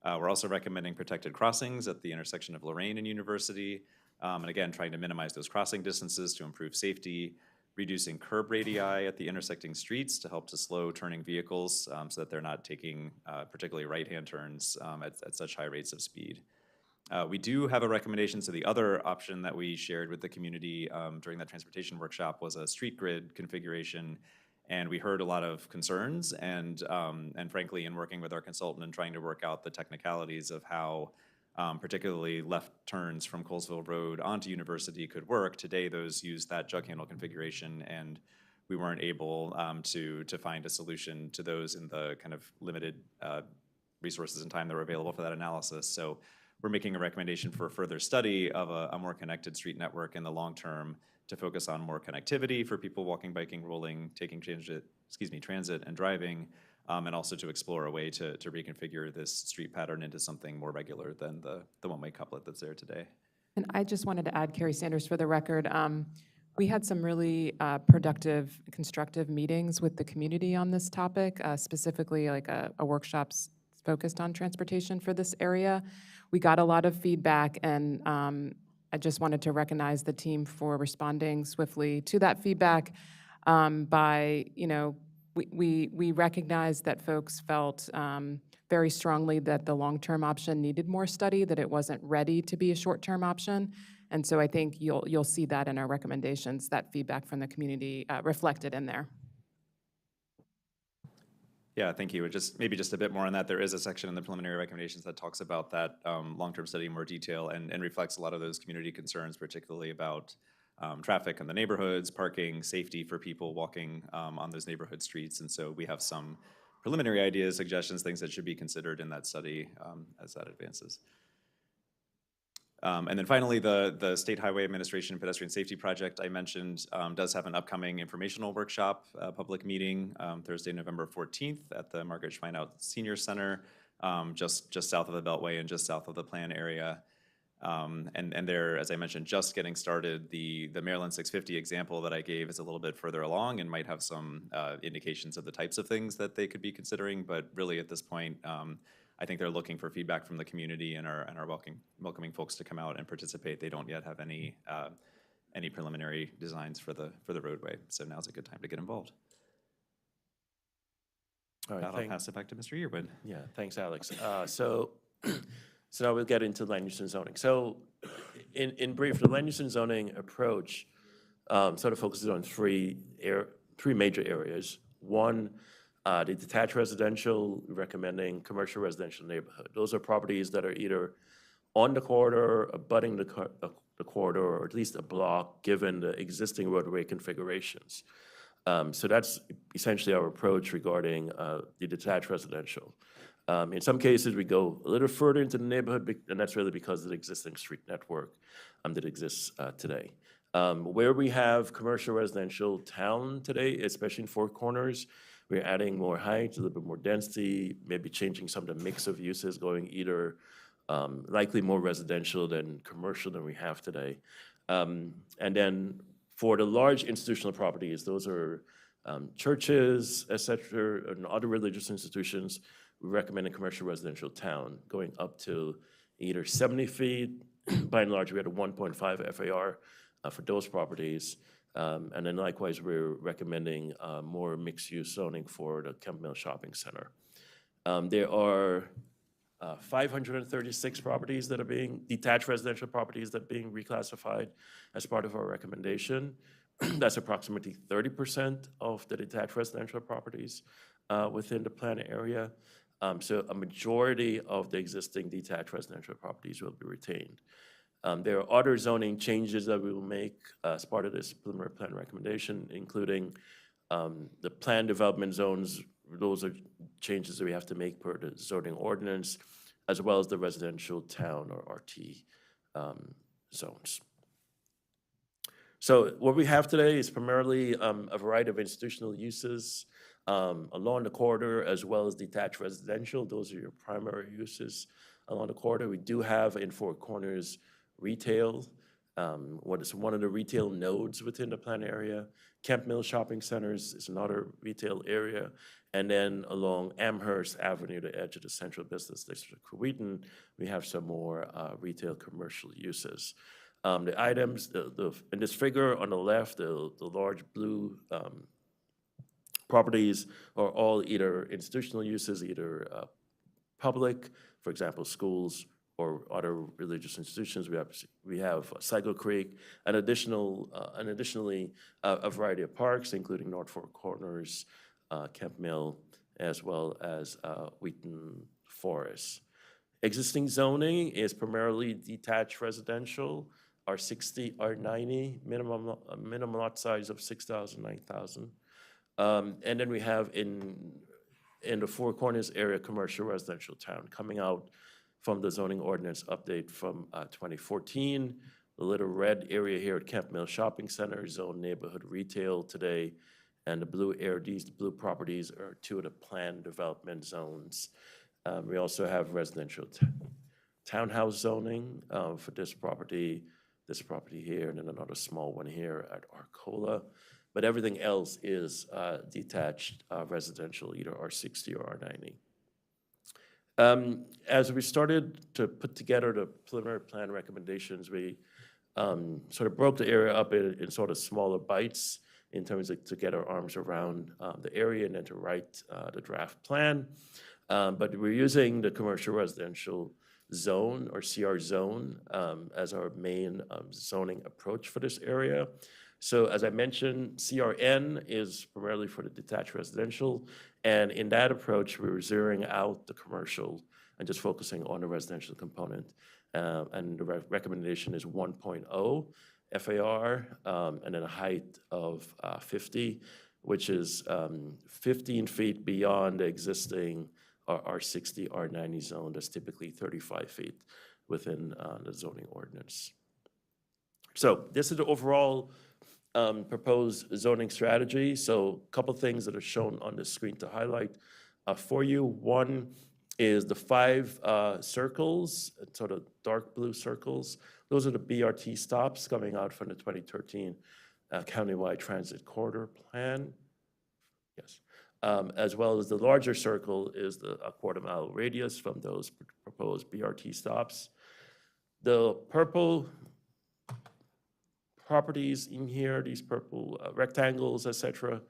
We're also recommending protected crossings at the intersection of Lorraine and University. And again, trying to minimize those crossing distances to improve safety, reducing curb radii at the intersecting streets to help to slow turning vehicles so that they're not taking particularly right-hand turns at such high rates of speed. We do have a recommendation, so the other option that we shared with the community during that transportation workshop was a street grid configuration, and we heard a lot of concerns, and frankly, in working with our consultant and trying to work out the technicalities of how particularly left turns from Colesville Road onto University could work. Today, those use that jug handle configuration, and we weren't able to find a solution to those in the kind of limited resources and time that were available for that analysis. So we're making a recommendation for further study of a more connected street network in the long term to focus on more connectivity for people walking, biking, rolling, taking transit and driving, and also to explore a way to reconfigure this street pattern into something more regular than the one-way couplet that's there today. And I just wanted to add, Carrie Sanders, for the record, we had some really productive, constructive meetings with the community on this topic, specifically like a workshops focused on transportation for this area. We got a lot of feedback, and I just wanted to recognize the team for responding swiftly to that feedback by, we recognized that folks felt very strongly that the long-term option needed more study, that it wasn't ready to be a short-term option. And so I think you'll see that in our recommendations, that feedback from the community reflected in there. Yeah, thank you. Maybe just a bit more on that. There is a section in the preliminary recommendations that talks about that long-term study in more detail and reflects a lot of those community concerns, particularly about traffic in the neighborhoods, parking, safety for people walking on those neighborhood streets. And so we have some preliminary ideas, suggestions, things that should be considered in that study as that advances. And then finally, the State Highway Administration Pedestrian Safety Project I mentioned does have an upcoming informational workshop, public meeting, Thursday, November 14th at the Margaret Schweinout Senior Center, just south of the Beltway and just south of the plan area. And they're, as I mentioned, just getting started. The Maryland 650 example that I gave is a little bit further along and might have some indications of the types of things that they could be considering, but really at this point, I think they're looking for feedback from the community and are welcoming folks to come out and participate. They don't yet have any preliminary designs for the roadway, so now's a good time to get involved. All right, I'll pass it back to Mr. Yearwood. Yeah, thanks, Alex. So now we'll get into land use and zoning. So in brief, the land use and zoning approach sort of focuses on three major areas. One, the detached residential, recommending commercial residential neighborhood. Those are properties that are either on the corridor, abutting the corridor, or at least a block, given the existing roadway configurations. So that's essentially our approach regarding the detached residential. In some cases, we go a little further into the neighborhood, and that's really because of the existing street network that exists today. Where we have commercial residential town today, especially in Four Corners, we're adding more height, a little bit more density, maybe changing some of the mix of uses, going either likely more residential than commercial than we have today. And then for the large institutional properties, those are churches, et cetera, and other religious institutions, we recommend a commercial residential town going up to either 70 feet. By and large, we had a 1.5 FAR for those properties. And then likewise, we're recommending more mixed-use zoning for the Kemp Mill Shopping Center. There are 536 properties that are being, detached residential properties that are being reclassified as part of our recommendation. That's approximately 30% of the detached residential properties within the plan area. So a majority of the existing detached residential properties will be retained. There are other zoning changes that we will make as part of this preliminary plan recommendation, including the plan development zones. Those are changes that we have to make per the zoning ordinance, as well as the residential town or RT zones. So what we have today is primarily a variety of institutional uses along the corridor, as well as detached residential. Those are your primary uses along the corridor. We do have in Four Corners retail, what is one of the retail nodes within the plan area. Kemp Mill Shopping Centers is another retail area. And then along Amherst Avenue, the edge of the central business district of Wheaton, we have some more retail commercial uses. The items, in this figure on the left, the large blue properties are all either institutional uses, either public, for example, schools or other religious institutions. We have Cycle Creek, and additionally a variety of parks, including North Four Corners, Kemp Mill, as well as Wheaton Forest. Existing zoning is primarily detached residential, R60, R90, minimum lot size of 6,000, 9,000. And then we have in the Four Corners area, commercial residential town, coming out from the zoning ordinance update from 2014. The little red area here at Kemp Mill Shopping Center is zone neighborhood retail today. And the blue area, these blue properties are two of the planned development zones. We also have residential townhouse zoning for this property here, and then another small one here at Arcola. But everything else is detached residential, either R60 or R90. As we started to put together the preliminary plan recommendations, we sort of broke the area up in sort of smaller bites in terms of to get our arms around the area and then to write the draft plan. But we're using the commercial residential zone or CR zone as our main zoning approach for this area. So as I mentioned, CRN is primarily for the detached residential. And in that approach, we're zeroing out the commercial and just focusing on the residential component. And the recommendation is 1.0 FAR and then a height of 50, which is 15 feet beyond the existing R60, R90 zone that's typically 35 feet within the zoning ordinance. So this is the overall proposed zoning strategy. So a couple things that are shown on the screen to highlight for you. One is the 5 circles, sort of dark blue circles. Those are the BRT stops coming out from the 2013 Countywide Transit Corridor Plan. Yes. As well as the larger circle is the quarter-mile radius from those proposed BRT stops. The purple properties in here, these purple rectangles, et cetera,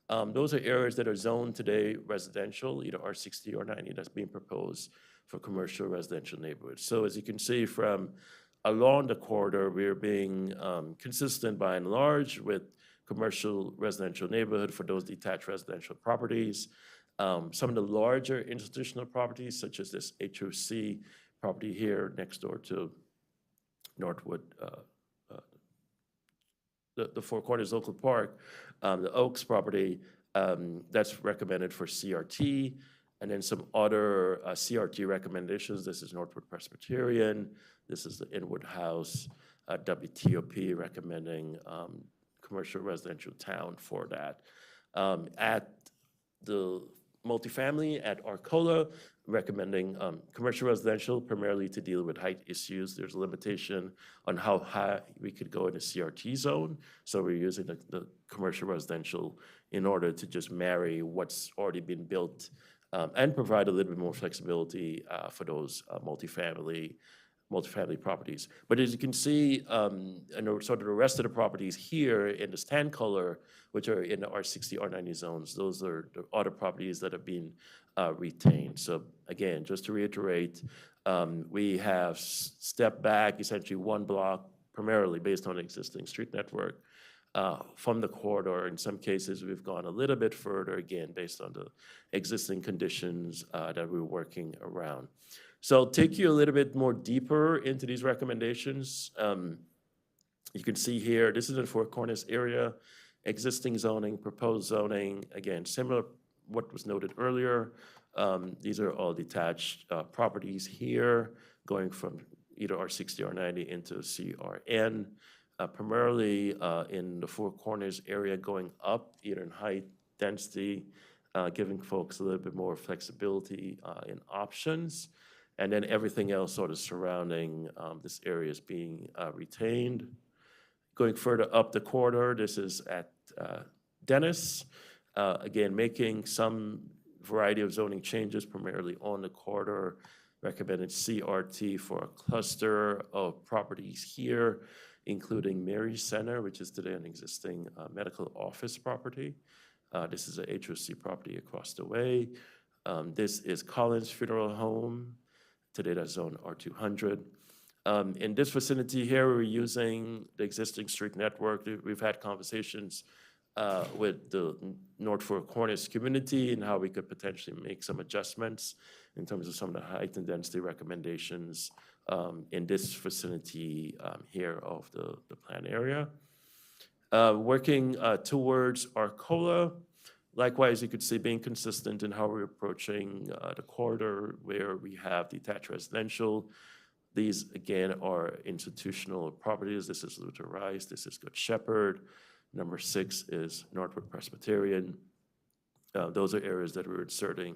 those are areas that are zoned today residential, either R60 or 90, that's being proposed for commercial residential neighborhoods. So as you can see from along the corridor, we're being consistent by and large with commercial residential neighborhood for those detached residential properties. Some of the larger institutional properties, such as this HOC property here next door to Northwood, the Four Corners Local Park, the Oaks property, that's recommended for CRT, and then some other CRT recommendations. This is Northwood Presbyterian, this is the Inwood House, WTOP recommending commercial residential town for that. At the multifamily at Arcola, recommending commercial residential primarily to deal with height issues. There's a limitation on how high we could go in a CRT zone. So we're using the commercial residential in order to just marry what's already been built and provide a little bit more flexibility for those multifamily properties. But as you can see, and sort of the rest of the properties here in the tan color, which are in the R60, R90 zones, those are the other properties that have been retained. So again, just to reiterate, we have stepped back essentially 1 block, primarily based on existing street network, from the corridor. In some cases, we've gone a little bit further, again, based on the existing conditions that we're working around. So I'll take you a little bit more deeper into these recommendations. You can see here, this is in Four Corners area, existing zoning, proposed zoning, again, similar what was noted earlier. These are all detached properties here, going from either R60 or 90 into CRN, primarily in the Four Corners area, going up either in height, density, giving folks a little bit more flexibility in options. And then everything else sort of surrounding this area is being retained. Going further up the corridor, this is at Dennis. Again, making some variety of zoning changes, primarily on the corridor, recommended CRT for a cluster of properties here, including Mary Center, which is today an existing medical office property. This is a HOC property across the way. This is Collins Funeral Home, today that's zone R200. In this vicinity here, we're using the existing street network. We've had conversations with the North Four Corners community and how we could potentially make some adjustments in terms of some of the height and density recommendations in this vicinity here of the plan area. Working towards Arcola, likewise, you could see being consistent in how we're approaching the corridor where we have detached residential. These, again, are institutional properties. This is Luther Rice, this is Good Shepherd. Number 6 is Northwood Presbyterian. Those are areas that we're inserting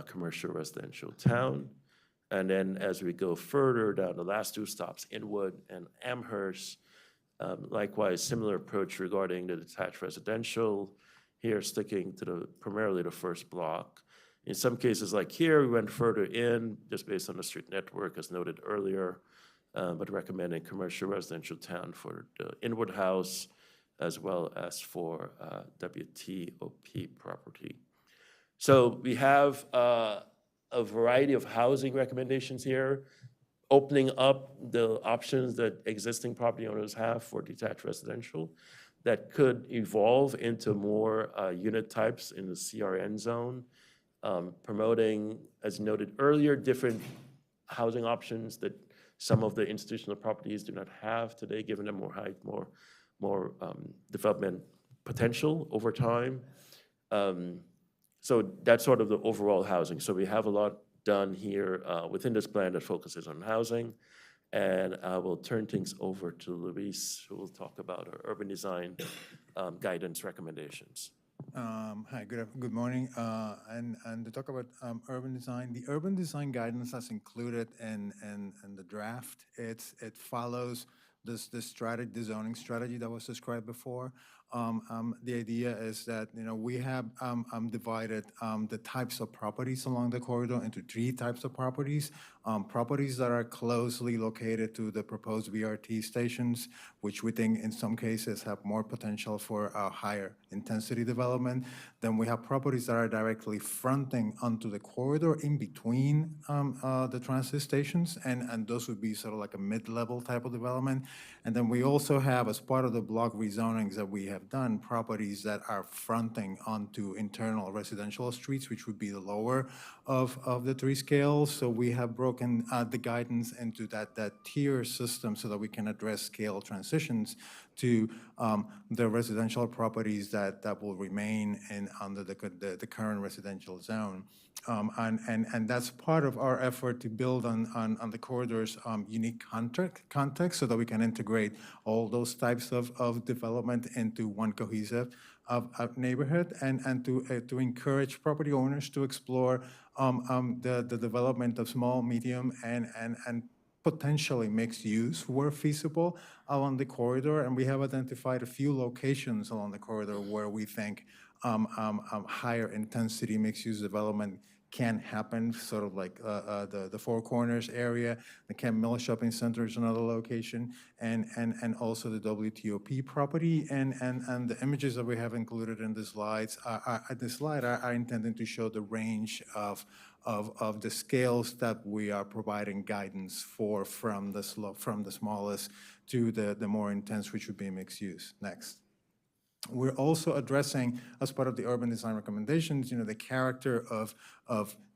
commercial residential town. And then as we go further down, the last 2 stops, Inwood and Amherst, likewise, similar approach regarding the detached residential. Here, sticking to primarily the first block. In some cases like here, we went further in just based on the street network as noted earlier, but recommending commercial residential town for the Inwood House as well as for WTOP property. So we have a variety of housing recommendations here, opening up the options that existing property owners have for detached residential that could evolve into more unit types in the CRN zone, promoting, as noted earlier, different housing options that some of the institutional properties do not have today, giving them more height, more development potential over time. So that's sort of the overall housing. So we have a lot done here within this plan that focuses on housing. And I will turn things over to Luis, who will talk about our urban design guidance recommendations. Hi, good morning. And to talk about urban design, the urban design guidance that's included in the draft, it follows the zoning strategy that was described before. The idea is that, we have divided the types of properties along the corridor into 3 types of properties. Properties that are closely located to the proposed VRT stations, which we think in some cases have more potential for a higher intensity development. Then we have properties that are directly fronting onto the corridor in between the transit stations, and those would be sort of like a mid-level type of development. And then we also have, as part of the block rezonings that we have done, properties that are fronting onto internal residential streets, which would be the lower of the 3 scales. So we have broken the guidance into that tier system so that we can address scale transitions to the residential properties that will remain under the current residential zone. And that's part of our effort to build on the corridor's unique context so that we can integrate all those types of development into one cohesive neighborhood, and to encourage property owners to explore the development of small, medium, and potentially mixed use where feasible along the corridor. And we have identified a few locations along the corridor where we think higher intensity mixed use development can happen, sort of like the Four Corners area, the Camp Mill Shopping Center is another location, and also the WTOP property. And the images that we have included in the slides are intended to show the range of the scales that we are providing guidance for, from the smallest to the more intense, which would be mixed use. Next. We're also addressing, as part of the urban design recommendations, the character of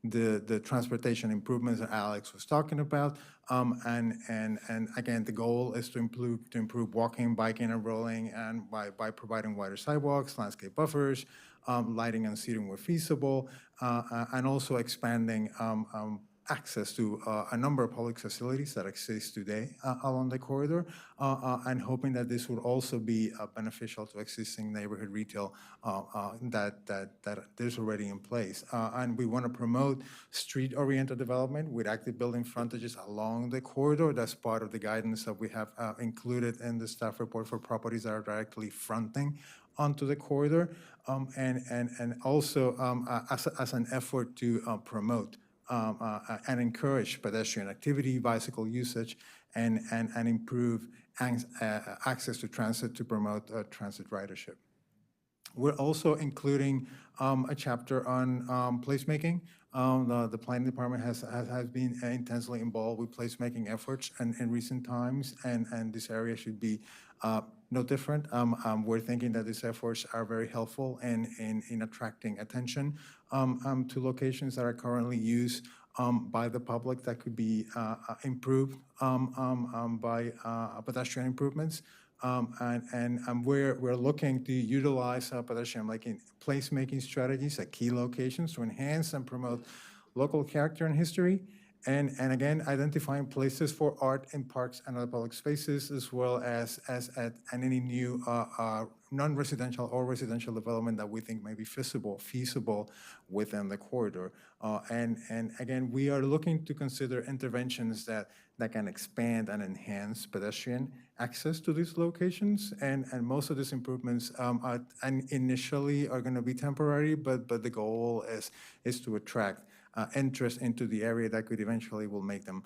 the transportation improvements that Alex was talking about. And again, the goal is to improve walking, biking, and rolling, and by providing wider sidewalks, landscape buffers, lighting and seating where feasible, and also expanding access to a number of public facilities that exist today along the corridor, and hoping that this would also be beneficial to existing neighborhood retail that is already in place. And we want to promote street-oriented development with active building frontages along the corridor. That's part of the guidance that we have included in the staff report for properties that are directly fronting onto the corridor, and also as an effort to promote and encourage pedestrian activity, bicycle usage, and improve access to transit to promote transit ridership. We're also including a chapter on placemaking. The planning department has been intensely involved with placemaking efforts in recent times, and this area should be no different. We're thinking that these efforts are very helpful in attracting attention to locations that are currently used by the public that could be improved by pedestrian improvements. And we're looking to utilize pedestrian placemaking strategies at key locations to enhance and promote local character and history. And again, identifying places for art in parks and other public spaces, as well as any new non-residential or residential development that we think may be feasible within the corridor. And again, we are looking to consider interventions that can expand and enhance pedestrian access to these locations. And most of these improvements initially are going to be temporary, but the goal is to attract interest into the area that could eventually will make them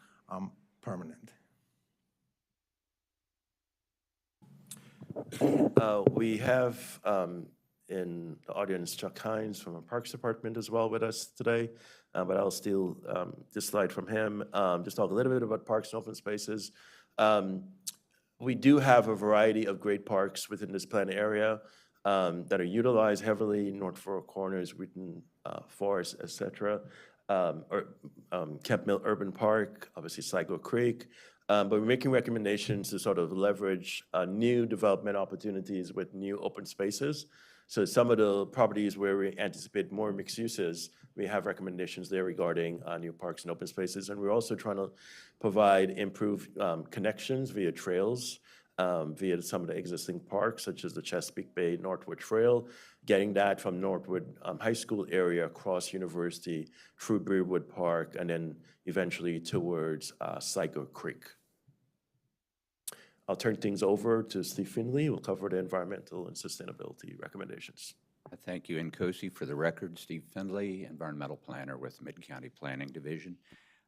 permanent. We have in the audience Chuck Hines from our Parks Department as well with us today, but I'll steal this slide from him. Just talk a little bit about parks and open spaces. We do have a variety of great parks within this planned area that are utilized heavily: North Four Corners, Wheaton Forest, etc. Kemp Mill Urban Park, obviously Sligo Creek, but we're making recommendations to sort of leverage new development opportunities with new open spaces. So some of the properties where we anticipate more mixed uses, we have recommendations there regarding new parks and open spaces. And we're also trying to provide improved connections via trails, via some of the existing parks, such as the Chesapeake Bay Northwood Trail, getting that from Northwood High School area across University through Brewood Park, and then eventually towards Sligo Creek. I'll turn things over to Steve Finley, who will cover the environmental and sustainability recommendations. Thank you, NCOSI. For the record, Steve Finley, environmental planner with Mid-County Planning Division.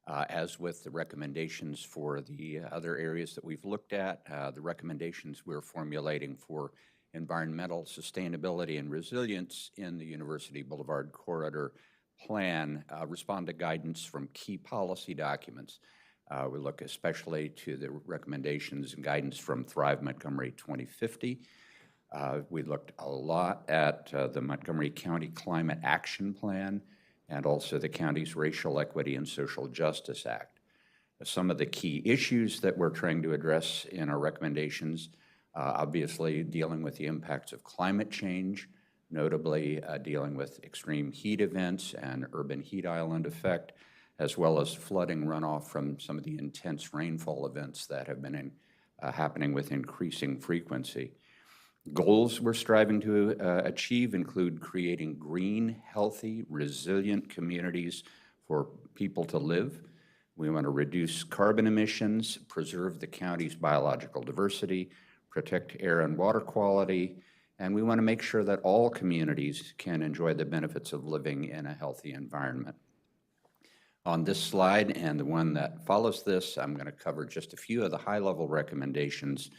As with the recommendations for the other areas that we've looked at, the recommendations we're formulating for environmental sustainability and resilience in the University Boulevard Corridor Plan respond to guidance from key policy documents. We look especially to the recommendations and guidance from Thrive Montgomery 2050. We looked a lot at the Montgomery County Climate Action Plan and also the county's Racial Equity and Social Justice Act. Some of the key issues that we're trying to address in our recommendations, obviously dealing with the impacts of climate change, notably dealing with extreme heat events and urban heat island effect, as well as flooding runoff from some of the intense rainfall events that have been happening with increasing frequency. Goals we're striving to achieve include creating green, healthy, resilient communities for people to live. We want to reduce carbon emissions, preserve the county's biological diversity, protect air and water quality, and we want to make sure that all communities can enjoy the benefits of living in a healthy environment. On this slide and the one that follows this, I'm going to cover just a few of the high-level recommendations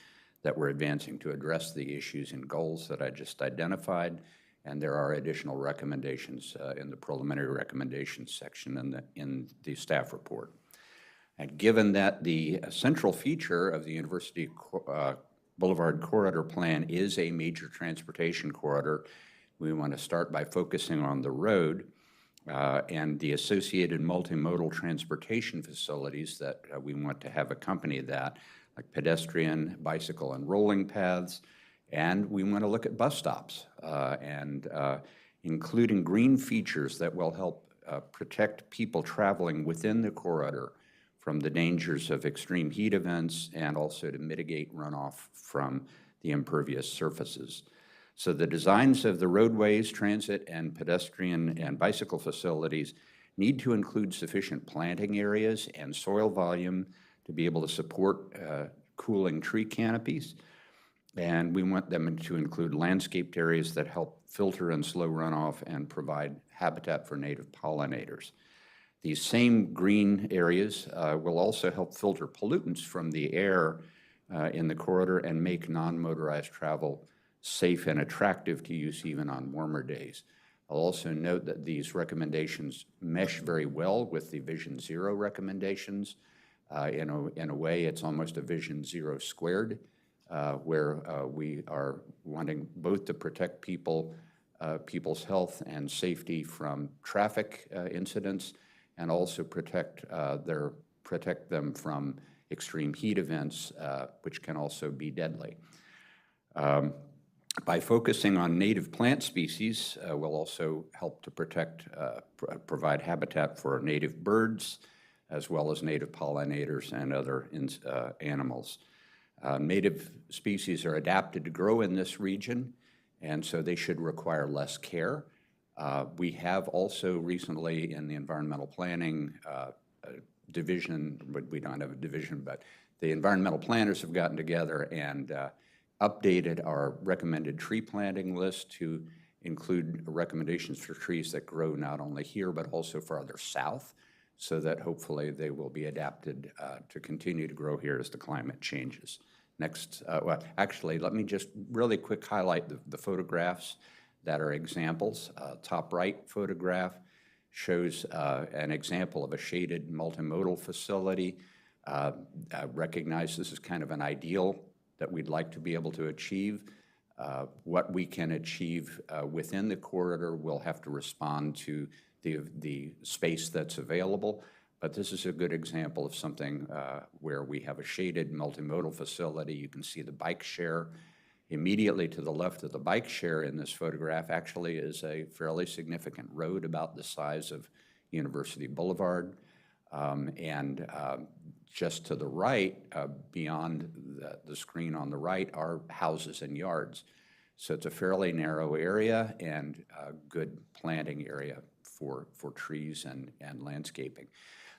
that we're advancing to address the issues and goals that I just identified, and there are additional recommendations in the preliminary recommendations section in the staff report. And given that the central feature of the University Boulevard Corridor Plan is a major transportation corridor, we want to start by focusing on the road and the associated multimodal transportation facilities that we want to have accompany that, like pedestrian, bicycle, and rolling paths. And we want to look at bus stops and including green features that will help protect people traveling within the corridor from the dangers of extreme heat events and also to mitigate runoff from the impervious surfaces. So the designs of the roadways, transit, and pedestrian and bicycle facilities need to include sufficient planting areas and soil volume to be able to support cooling tree canopies. And we want them to include landscaped areas that help filter and slow runoff and provide habitat for native pollinators. These same green areas will also help filter pollutants from the air in the corridor and make non-motorized travel safe and attractive to use even on warmer days. I'll also note that these recommendations mesh very well with the Vision Zero recommendations. In a way, it's almost a Vision Zero squared, where we are wanting both to protect people's health and safety from traffic incidents, and also protect them from extreme heat events, which can also be deadly. By focusing on native plant species, we'll also help to provide habitat for native birds, as well as native pollinators and other animals. Native species are adapted to grow in this region, and so they should require less care. We have also recently in the environmental planning division, but we don't have a division, but the environmental planners have gotten together and updated our recommended tree planting list to include recommendations for trees that grow not only here, but also farther south, so that hopefully they will be adapted to continue to grow here as the climate changes. Next, well, actually, let me just really quick highlight the photographs that are examples. Top right photograph shows an example of a shaded multimodal facility. Recognize this is kind of an ideal that we'd like to be able to achieve. What we can achieve within the corridor will have to respond to the space that's available, but this is a good example of something where we have a shaded multimodal facility. You can see the bike share. Immediately to the left of the bike share in this photograph actually is a fairly significant road about the size of University Boulevard. Just to the right, beyond the screen on the right, are houses and yards. So it's a fairly narrow area and a good planting area for trees and landscaping.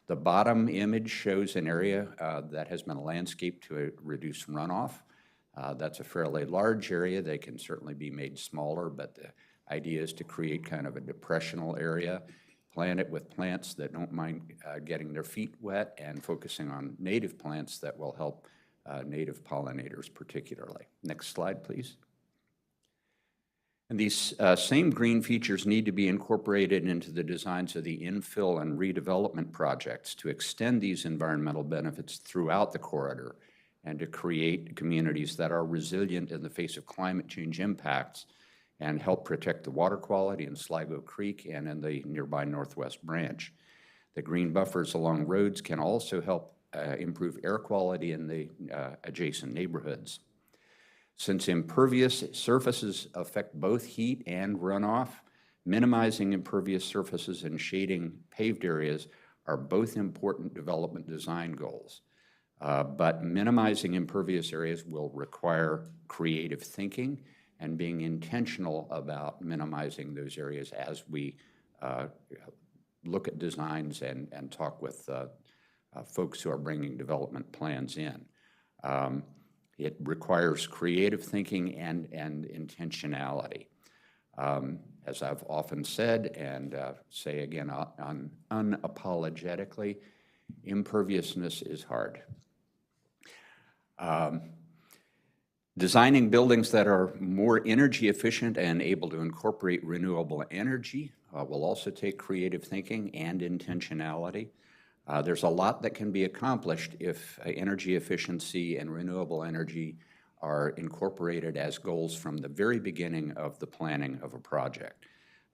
The bottom image shows an area that has been landscaped to reduce runoff. That's a fairly large area. They can certainly be made smaller, but the idea is to create kind of a depressional area, plant it with plants that don't mind getting their feet wet, and focusing on native plants that will help native pollinators particularly. Next slide, please. And these same green features need to be incorporated into the designs of the infill and redevelopment projects to extend these environmental benefits throughout the corridor and to create communities that are resilient in the face of climate change impacts and help protect the water quality in Sligo Creek and in the nearby Northwest Branch. The green buffers along roads can also help improve air quality in the adjacent neighborhoods. Since impervious surfaces affect both heat and runoff, minimizing impervious surfaces and shading paved areas are both important development design goals. But minimizing impervious areas will require creative thinking and being intentional about minimizing those areas as we look at designs and talk with folks who are bringing development plans in. It requires creative thinking and intentionality. As I've often said, and say again unapologetically, imperviousness is hard. Designing buildings that are more energy efficient and able to incorporate renewable energy will also take creative thinking and intentionality. There's a lot that can be accomplished if energy efficiency and renewable energy are incorporated as goals from the very beginning of the planning of a project.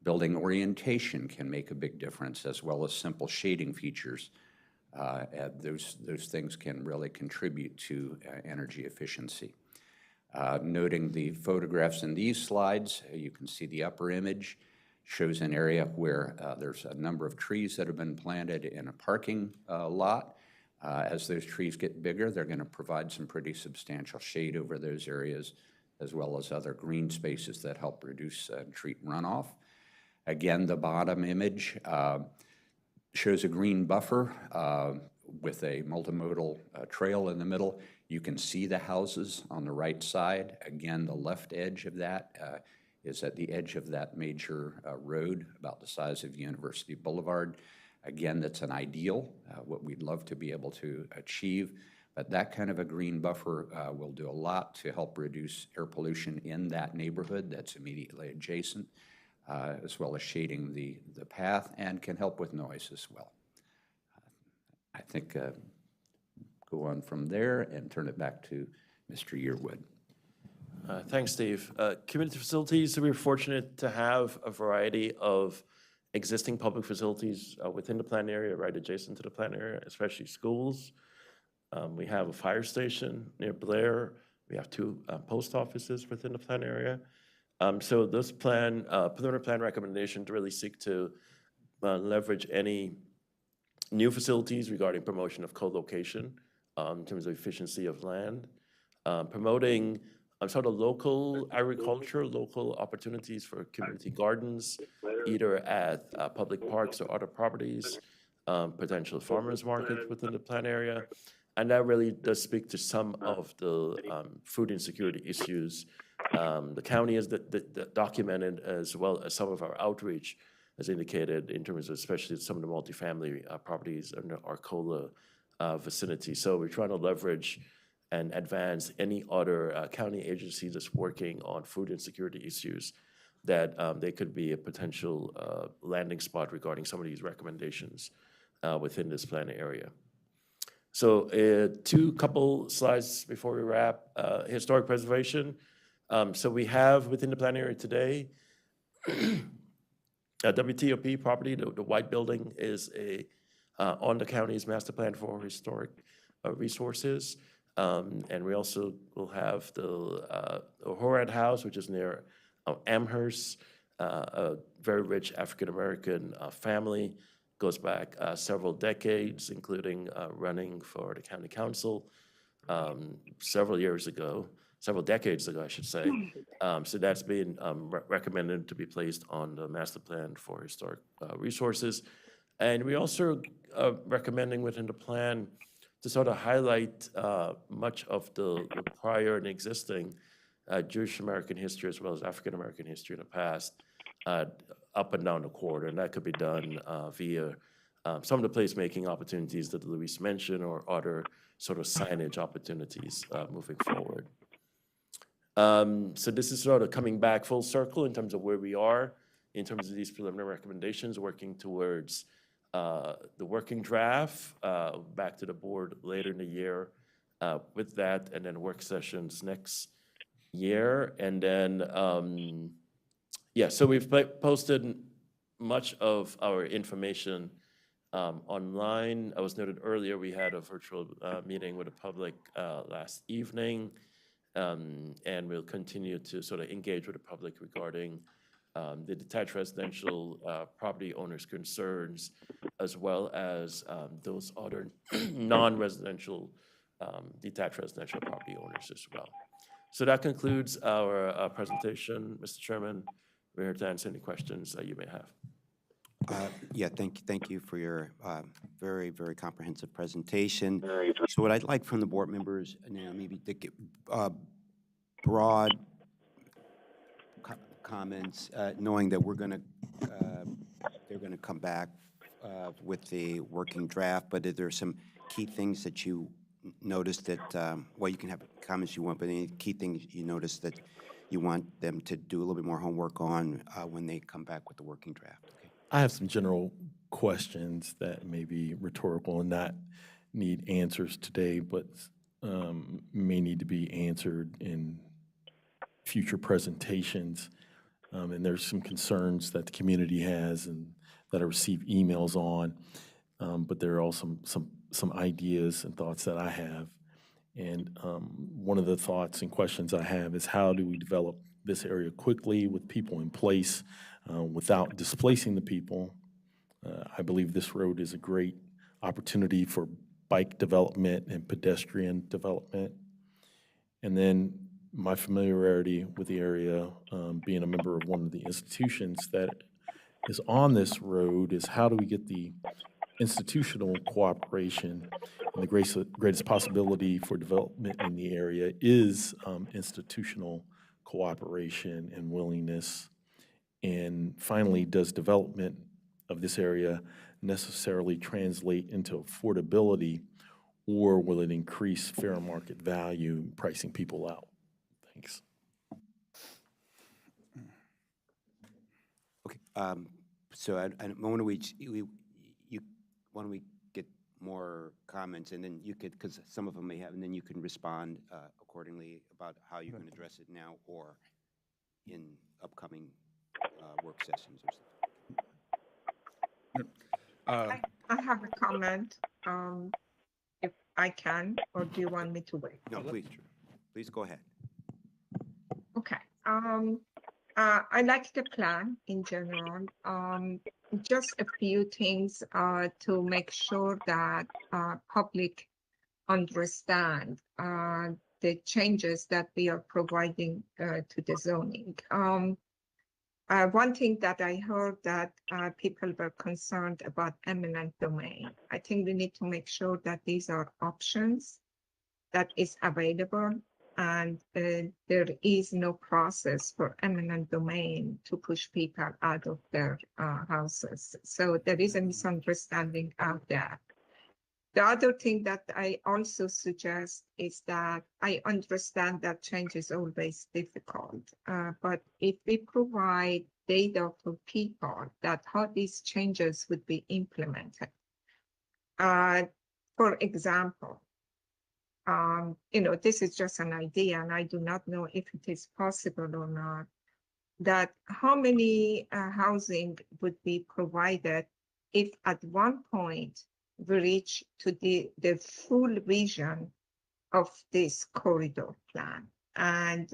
Building orientation can make a big difference, as well as simple shading features. Those things can really contribute to energy efficiency. Noting the photographs in these slides, you can see the upper image Shows an area where there's a number of trees that have been planted in a parking lot. As those trees get bigger, they're going to provide some pretty substantial shade over those areas, as well as other green spaces that help reduce and treat runoff. Again, the bottom image shows a green buffer with a multimodal trail in the middle. You can see the houses on the right side. Again, the left edge of that is at the edge of that major road, about the size of University Boulevard. Again, that's an ideal, what we'd love to be able to achieve, but that kind of a green buffer will do a lot to help reduce air pollution in that neighborhood that's immediately adjacent, as well as shading the path, and can help with noise as well. I think go on from there and turn it back to Mr. Yearwood. Thanks, Steve. Community facilities, we're fortunate to have a variety of existing public facilities within the planned area, right adjacent to the planned area, especially schools. We have a fire station near Blair. We have 2 post offices within the planned area. So this preliminary plan recommendations really seek to leverage any new facilities regarding promotion of co-location in terms of efficiency of land, promoting sort of local agriculture, local opportunities for community gardens, either at public parks or other properties, potential farmers markets within the plan area. And that really does speak to some of the food insecurity issues the county has documented, as well as some of our outreach has indicated in terms of especially some of the multifamily properties in the Arcola vicinity. So we're trying to leverage and advance any other county agency that's working on food insecurity issues, that they could be a potential landing spot regarding some of these recommendations within this plan area. So 2 couple slides before we wrap. Historic preservation. So we have within the plan area today, a WTOP property, the white building is on the county's master plan for historic resources. And we also will have the Horad House, which is near Amherst, a very rich African-American family, goes back several decades, including running for the county council several decades ago, I should say. So that's been recommended to be placed on the master plan for historic resources. And we also are recommending within the plan to sort of highlight much of the prior and existing Jewish American history, as well as African American history in the past, up and down the corridor. And that could be done via some of the placemaking opportunities that Luis mentioned, or other sort of signage opportunities moving forward. So this is sort of coming back full circle in terms of where we are in terms of these preliminary recommendations, working towards the working draft back to the board later in the year with that, and then work sessions next year. And then, yeah, so we've posted much of our information online. I was noted earlier, we had a virtual meeting with the public last evening, and we'll continue to sort of engage with the public regarding the detached residential property owners' concerns, as well as those other non-residential detached residential property owners as well. So that concludes our presentation, Mr. Chairman. We're here to answer any questions that you may have. Yeah, thank you for your very, very comprehensive presentation. So what I'd like from the board members now, maybe to get broad comments, knowing that they're gonna come back with the working draft, but if there are some key things that you noticed that, well, you can have comments you want, but any key things you noticed that you want them to do a little bit more homework on when they come back with the working draft. Okay. I have some general questions that may be rhetorical and not need answers today, but may need to be answered in future presentations. And there's some concerns that the community has and that I receive emails on, but there are also some ideas and thoughts that I have. And one of the thoughts and questions I have is, how do we develop this area quickly with people in place without displacing the people. I believe this road is a great opportunity for bike development and pedestrian development. And then my familiarity with the area, being a member of one of the institutions that is on this road, is how do we get the institutional cooperation, and the greatest possibility for development in the area is institutional cooperation and willingness. And finally, does development of this area necessarily translate into affordability, or will it increase fair market value, pricing people out? Thanks. Okay, so why don't we get more comments, and then you could, because some of them may have, and then you can respond accordingly about how you're going to address it now or in upcoming work sessions or something. I have a comment, if I can, or do you want me to wait? No, please go ahead. Okay. I like the plan in general. Just a few things to make sure that public understand the changes that we are providing to the zoning. One thing that I heard that people were concerned about eminent domain. I think we need to make sure that these are options that is available, and there is no process for eminent domain to push people out of their houses. So there is a misunderstanding out there. The other thing that I also suggest is that I understand that change is always difficult, but if we provide data for people that how these changes would be implemented. For example, this is just an idea, and I do not know if it is possible or not, that how many housing would be provided if at one point we reach to the full vision of this corridor plan, and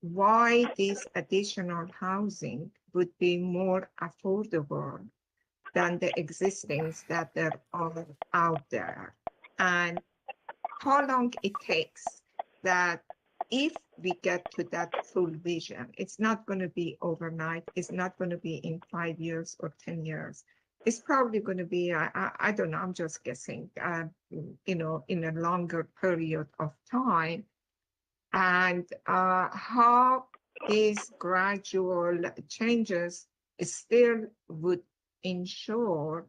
why this additional housing would be more affordable than the existings that are out there, and how long it takes that if we get to that full vision. It's not going to be overnight. It's not going to be in 5 years or 10 years. It's probably going to be, I don't know, I'm just guessing, in a longer period of time. And how these gradual changes still would ensure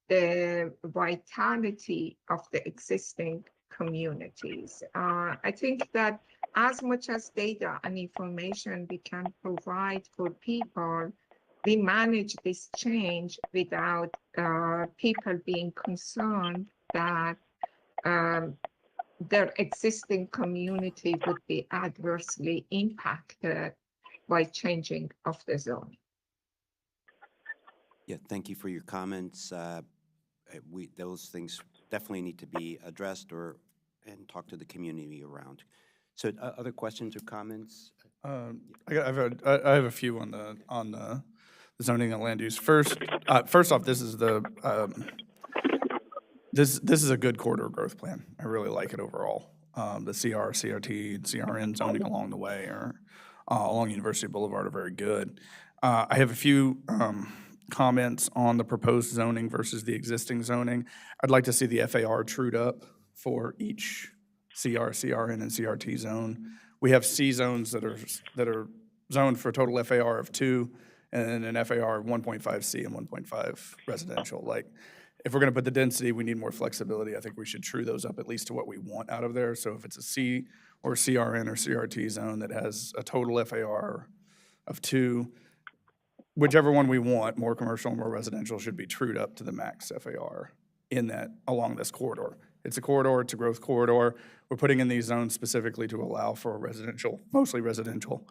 the vitality of the existing communities. I think that as much as data and information we can provide for people, we manage this change without people being concerned that their existing community would be adversely impacted by changing of the zone. Yeah, thank you for your comments. Those things definitely need to be addressed and talk to the community around. So other questions or comments? I have a few on the zoning and land use. First off, this is this is a good corridor growth plan. I really like it overall. The CR, CRT, CRN zoning along the way or along University Boulevard are very good. I have a few comments on the proposed zoning versus the existing zoning. I'd like to see the FAR trued up for each CR, CRN, and CRT zone. We have C zones that are zoned for a total FAR of 2 and an FAR of 1.5 C and 1.5 residential. Like, if we're going to put the density, we need more flexibility. I think we should true those up at least to what we want out of there. So if it's a C or CRN or CRT zone that has a total FAR of 2, whichever one we want, more commercial, more residential, should be trued up to the max FAR in that along this corridor. It's a corridor, it's a growth corridor. We're putting in these zones specifically to allow for residential, mostly residential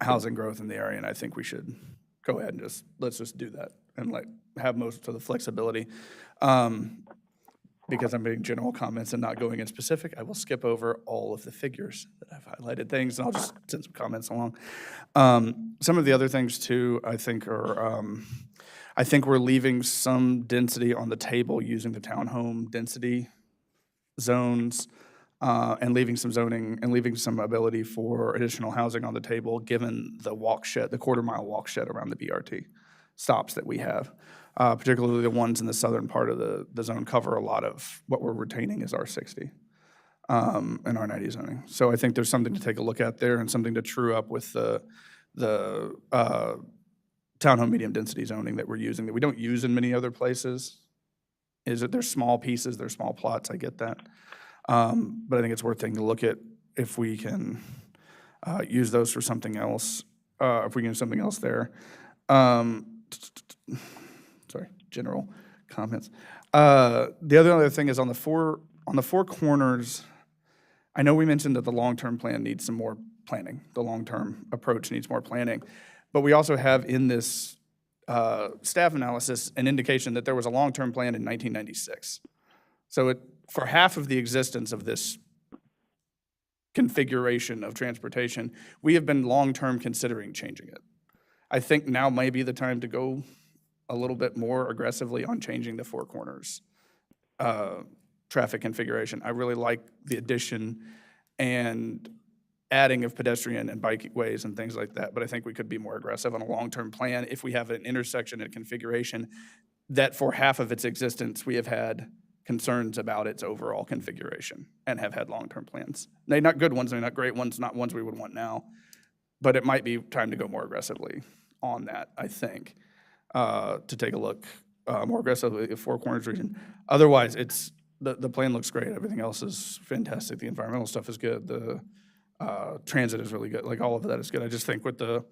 housing growth in the area, and I think we should go ahead and let's just do that and have most of the flexibility. because I'm making general comments and not going in specific, I will skip over all of the figures that I've highlighted things, and I'll just send some comments along. Some of the other things too, I think are, I think we're leaving some density on the table using the townhome density zones, and leaving some zoning and leaving some ability for additional housing on the table, given the walk shed, the quarter-mile walk shed around the BRT stops that we have. Particularly the ones in the southern part of the zone cover a lot of what we're retaining is R60 and R90 zoning. So I think there's something to take a look at there and something to true up with the townhome medium density zoning that we're using that we don't use in many other places. Is that there's small pieces, there's small plots, I get that. But I think it's worth taking a look at if we can use those for something else, if we can do something else there. Sorry, general comments. The other thing is on the four corners, I know we mentioned that the long-term plan needs some more planning. The long-term approach needs more planning. But we also have in this staff analysis an indication that there was a long-term plan in 1996. So for half of the existence of this configuration of transportation, we have been long-term considering changing it. I think now may be the time to go a little bit more aggressively on changing the four corners traffic configuration. I really like the addition and adding of pedestrian and bike ways and things like that, but I think we could be more aggressive on a long-term plan if we have an intersection and configuration that for half of its existence, we have had concerns about its overall configuration and have had long-term plans. They're not good ones, they're not great ones, not ones we would want now, but it might be time to go more aggressively on that, I think, to take a look more aggressively at the Four Corners region. Otherwise, the plan looks great. Everything else is fantastic. The environmental stuff is good. The transit is really good. Like all of that is good. I just think with the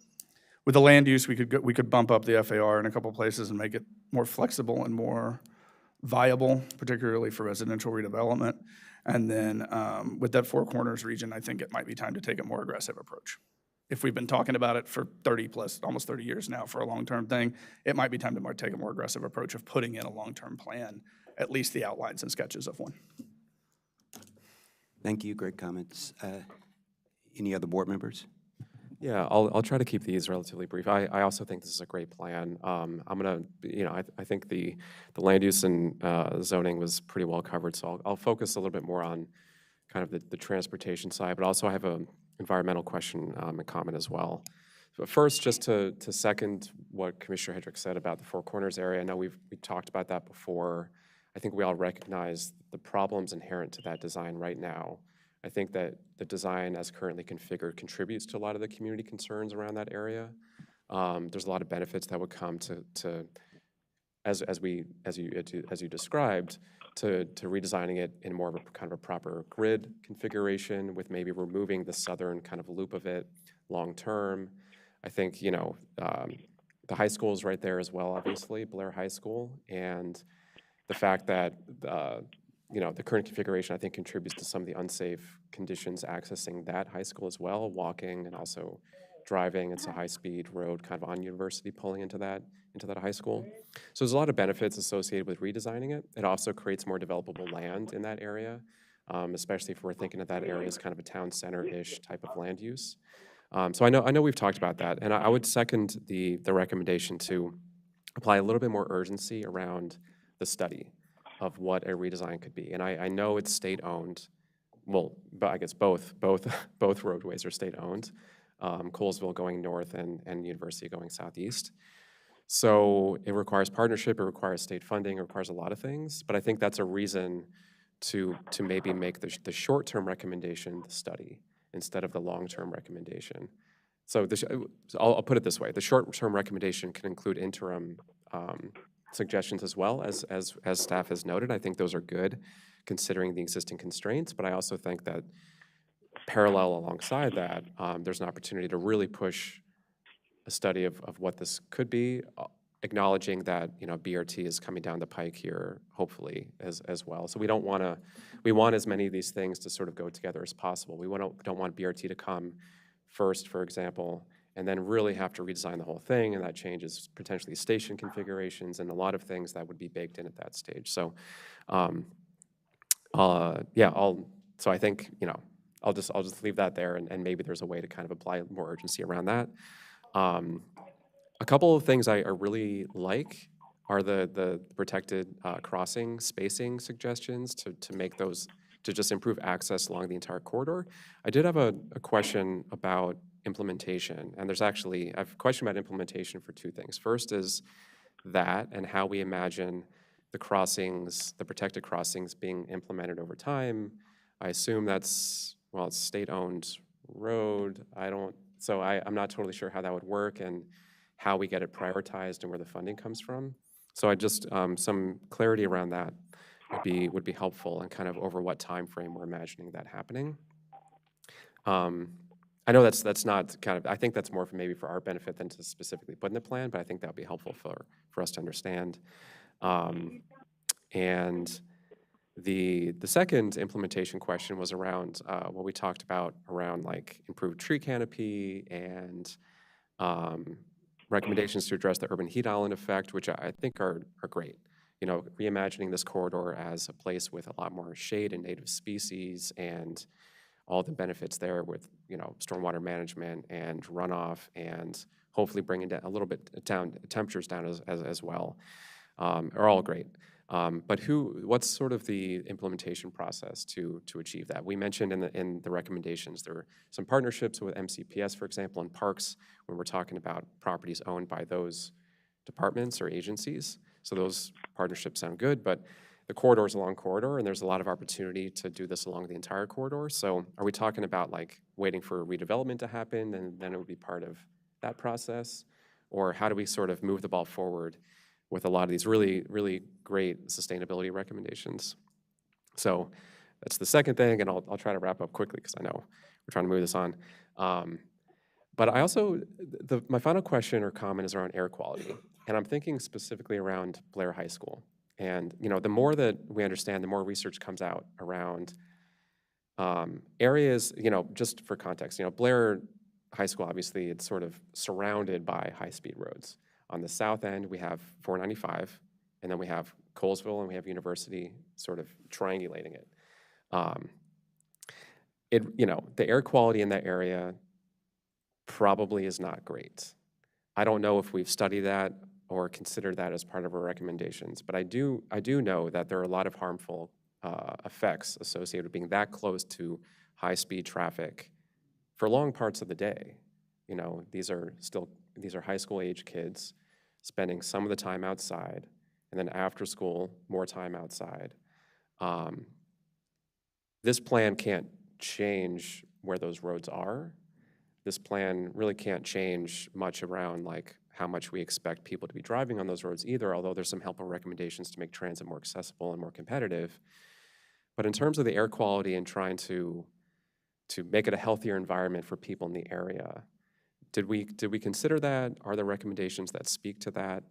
land use, we could bump up the FAR in a couple places and make it more flexible and more viable, particularly for residential redevelopment. And then with that Four Corners region, I think it might be time to take a more aggressive approach. If we've been talking about it for almost 30 years now for a long-term thing, it might be time to take a more aggressive approach of putting in a long-term plan, at least the outlines and sketches of one. Thank you, great comments. Any other board members? Yeah, I'll try to keep these relatively brief. I also think this is a great plan. I'm gonna, I think the land use and zoning was pretty well covered, so I'll focus a little bit more on kind of the transportation side, but also I have a environmental question in comment as well. But first, just to second what Commissioner Hendricks said about the Four Corners area, I know we talked about that before. I think we all recognize the problems inherent to that design right now. I think that the design as currently configured contributes to a lot of the community concerns around that area. There's a lot of benefits that would come to as you described, to redesigning it in more of a kind of a proper grid configuration with maybe removing the southern kind of loop of it long term. I think, the high school is right there as well, obviously, Blair High School, and the fact that the current configuration, I think, contributes to some of the unsafe conditions accessing that high school as well, walking and also driving. It's a high-speed road kind of on University pulling into that high school. So there's a lot of benefits associated with redesigning it. It also creates more developable land in that area, especially if we're thinking of that area as kind of a town center-ish type of land use. So I know we've talked about that, and I would second the recommendation to apply a little bit more urgency around the study of what a redesign could be. And I know it's state-owned. Well, but I guess both roadways are state-owned. Colesville going north and University going southeast. So it requires partnership, it requires state funding, it requires a lot of things. But I think that's a reason to maybe make the short-term recommendation the study instead of the long-term recommendation. So I'll put it this way: the short-term recommendation can include interim suggestions as well, as staff has noted. I think those are good, considering the existing constraints. But I also think that parallel alongside that, there's an opportunity to really push a study of what this could be, acknowledging that BRT is coming down the pike here, hopefully as well. So we want as many of these things to sort of go together as possible. We don't want BRT to come first, for example, and then really have to redesign the whole thing, and that changes potentially station configurations and a lot of things that would be baked in at that stage. So Yeah, so I think, I'll just leave that there, and maybe there's a way to kind of apply more urgency around that. Um, A couple of things I really like are the protected crossing spacing suggestions to make those, to just improve access along the entire corridor. I did have a question about implementation, and I have a question about implementation for two things. First is that and how we imagine the crossings, the protected crossings being implemented over time. I assume it's state-owned road. I'm not totally sure how that would work and how we get it prioritized and where the funding comes from. So some clarity around that would be helpful, and kind of over what time frame we're imagining that happening. I know that's not kind of, I think that's more for maybe for our benefit than to specifically put in the plan, but I think that would be helpful for us to understand. And the second implementation question was around what we talked about around like improved tree canopy and recommendations to address the urban heat island effect, which I think are great. Reimagining this corridor as a place with a lot more shade and native species and all the benefits there with, stormwater management and runoff, and hopefully bringing down a little bit temperatures down as well, are all great. But what's sort of the implementation process to achieve that? We mentioned in the recommendations, there are some partnerships with MCPS, for example, and parks, when we're talking about properties owned by those departments or agencies. So those partnerships sound good, but the corridor is a long corridor, and there's a lot of opportunity to do this along the entire corridor. So are we talking about like waiting for redevelopment to happen, and then it would be part of that process? Or how do we sort of move the ball forward with a lot of these really, really great sustainability recommendations? So that's the second thing, and I'll try to wrap up quickly because I know we're trying to move this on. But I also, my final question or comment is around air quality, and I'm thinking specifically around Blair High School. And the more that we understand, the more research comes out around areas, just for context, Blair High School, obviously, it's sort of surrounded by high-speed roads. On the south end, we have 495, and then we have Colesville, and we have University sort of triangulating it. The air quality in that area probably is not great. I don't know if we've studied that or considered that as part of our recommendations, but I do know that there are a lot of harmful effects associated with being that close to high-speed traffic for long parts of the day. These are high school age kids spending some of the time outside, and then after school, more time outside. This plan can't change where those roads are. This plan really can't change much around like how much we expect people to be driving on those roads either, although there's some helpful recommendations to make transit more accessible and more competitive. But in terms of the air quality and trying to make it a healthier environment for people in the area, did we consider that? Are there recommendations that speak to that?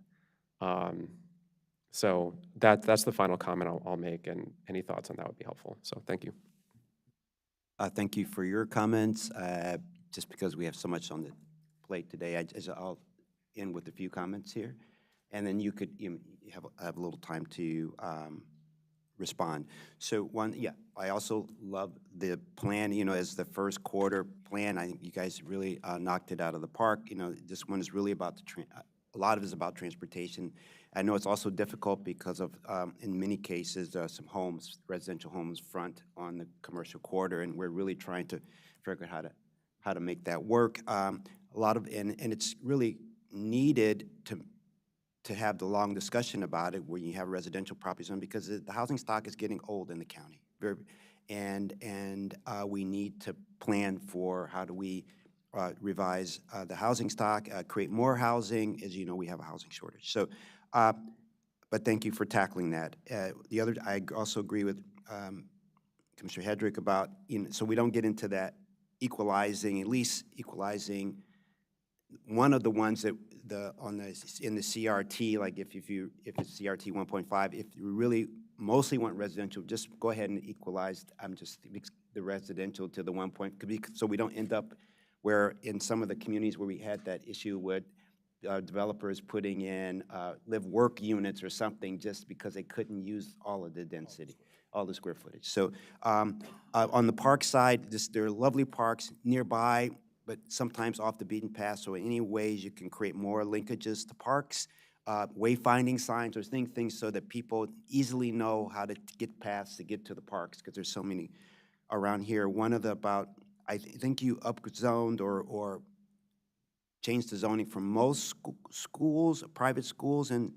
So that's the final comment I'll make, and any thoughts on that would be helpful. So thank you. Thank you for your comments. Just because we have so much on the plate today, I'll end with a few comments here, and then you could have a little time to respond. So I also love the plan, as the first quarter plan. I think you guys really knocked it out of the park. This one is really about a lot of it is about transportation. I know it's also difficult because of, in many cases, there are some residential homes front on the commercial corridor, and we're really trying to figure out how to make that work. And it's really needed to have the long discussion about it when you have residential property zone, because the housing stock is getting old in the county. And we need to plan for how do we revise the housing stock, create more housing. As you know, we have a housing shortage. So, but thank you for tackling that. I also agree with Commissioner Hedrick about, so we don't get into that equalizing one of the ones that in the CRT, like if it's CRT 1.5, if you really mostly want residential, just go ahead and equalize. The residential to the 1 point, so we don't end up where in some of the communities where we had that issue with developers putting in live-work units or something just because they couldn't use all of the density. all the square footage. So on the park side, there are lovely parks nearby, but sometimes off the beaten path. So any ways you can create more linkages to parks, wayfinding signs or things so that people easily know how to get paths to get to the parks, because there's so many around here. One of the I think you upzoned or changed the zoning for most schools, private schools and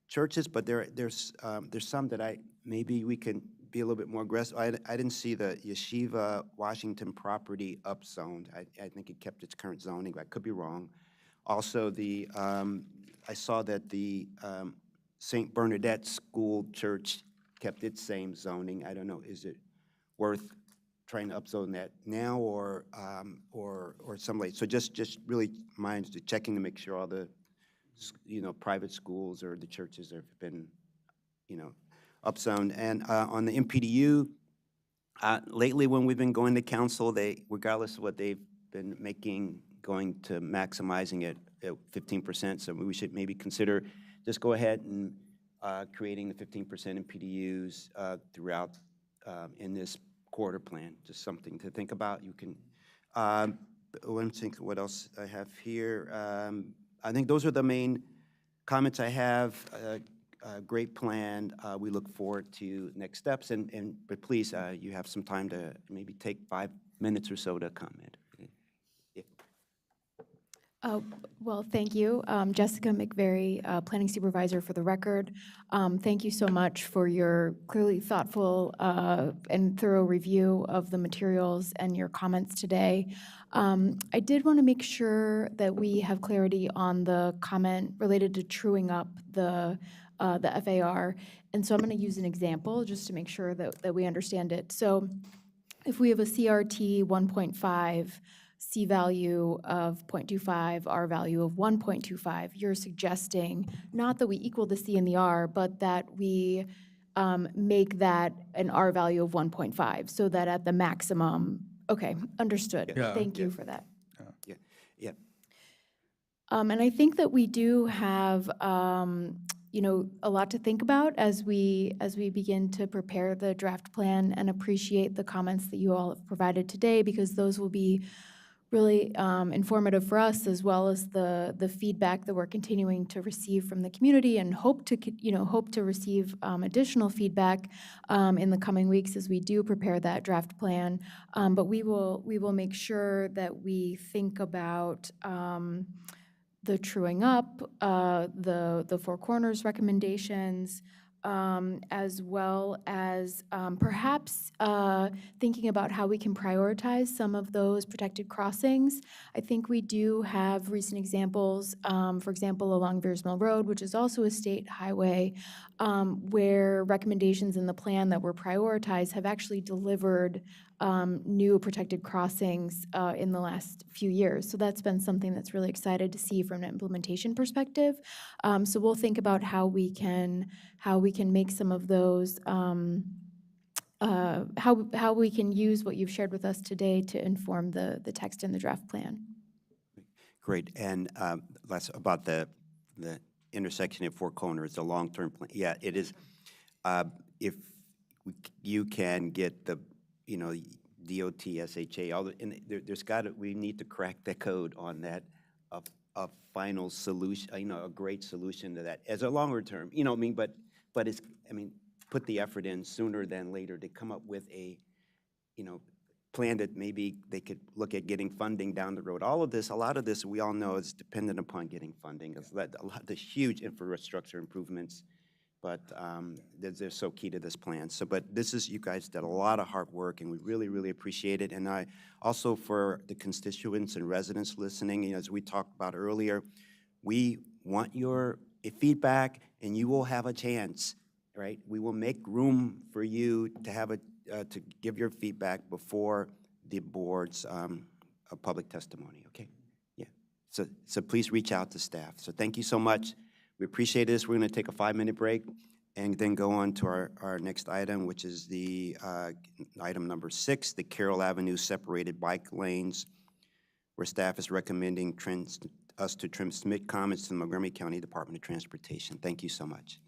churches, but there's some that maybe we can be a little bit more aggressive. I didn't see the Yeshiva Washington property upzoned. I think it kept its current zoning, but I could be wrong. Also, I saw that the St. Bernadette School Church kept its same zoning. I don't know, is it worth trying to upzone that now or some late? So just really mind checking to make sure all the private schools or the churches have been upzoned. And on the MPDU, lately when we've been going to council, regardless of what they've been going to maximizing it at 15%. So we should maybe consider just go ahead and creating the 15% MPDUs throughout in this quarter plan. Just something to think about. You can. Let me think what else I have here. I think those are the main comments I have. Great plan. We look forward to next steps. But please, you have some time to maybe take 5 minutes or so to comment. Well, thank you. Jessica McVeary, Planning Supervisor for the record. Thank you so much for your clearly thoughtful and thorough review of the materials and your comments today. I did want to make sure that we have clarity on the comment related to truing up the FAR. And so I'm going to use an example just to make sure that we understand it. So if we have a CRT 1.5, C value of 0.25, R value of 1.25, you're suggesting not that we equal the C and the R, but that we make that an R value of 1.5, so that at the maximum, okay, understood. Yeah. Thank you for that. Yeah. And I think that we do have a lot to think about as we begin to prepare the draft plan, and appreciate the comments that you all have provided today, because those will be really informative for us, as well as the feedback that we're continuing to receive from the community, and hope to receive additional feedback in the coming weeks as we do prepare that draft plan. But we will make sure that we think about the truing up, the Four Corners recommendations, as well as perhaps thinking about how we can prioritize some of those protected crossings. I think we do have recent examples, for example, along Veers Mill Road, which is also a state highway, where recommendations in the plan that were prioritized have actually delivered new protected crossings in the last few years. So that's been something that's really excited to see from an implementation perspective. So we'll think about how we can make some of those, how we can use what you've shared with us today to inform the text in the draft plan. Great. And last about the intersection at Four Corners, the long-term plan. Yeah, it is. If you can get the DOT, SHA, all the, and we need to crack the code on that, a final solution, a great solution to that as a longer term, but it's, put the effort in sooner than later to come up with a, plan that maybe they could look at getting funding down the road. A lot of this, we all know is dependent upon getting funding. It's the huge infrastructure improvements, but they're so key to this plan. So, but you guys did a lot of hard work, and we really, really appreciate it. And I also, for the constituents and residents listening, as we talked about earlier, we want your feedback, and you will have a chance, right? We will make room for you to have to give your feedback before the board's public testimony. Okay? Yeah. So please reach out to staff. So thank you so much. We appreciate this. We're going to take a 5-minute break and then go on to our next item, which is the item number 6, the Carroll Avenue separated bike lanes, where staff is recommending us to transmit comments to the Montgomery County Department of Transportation. Thank you so much.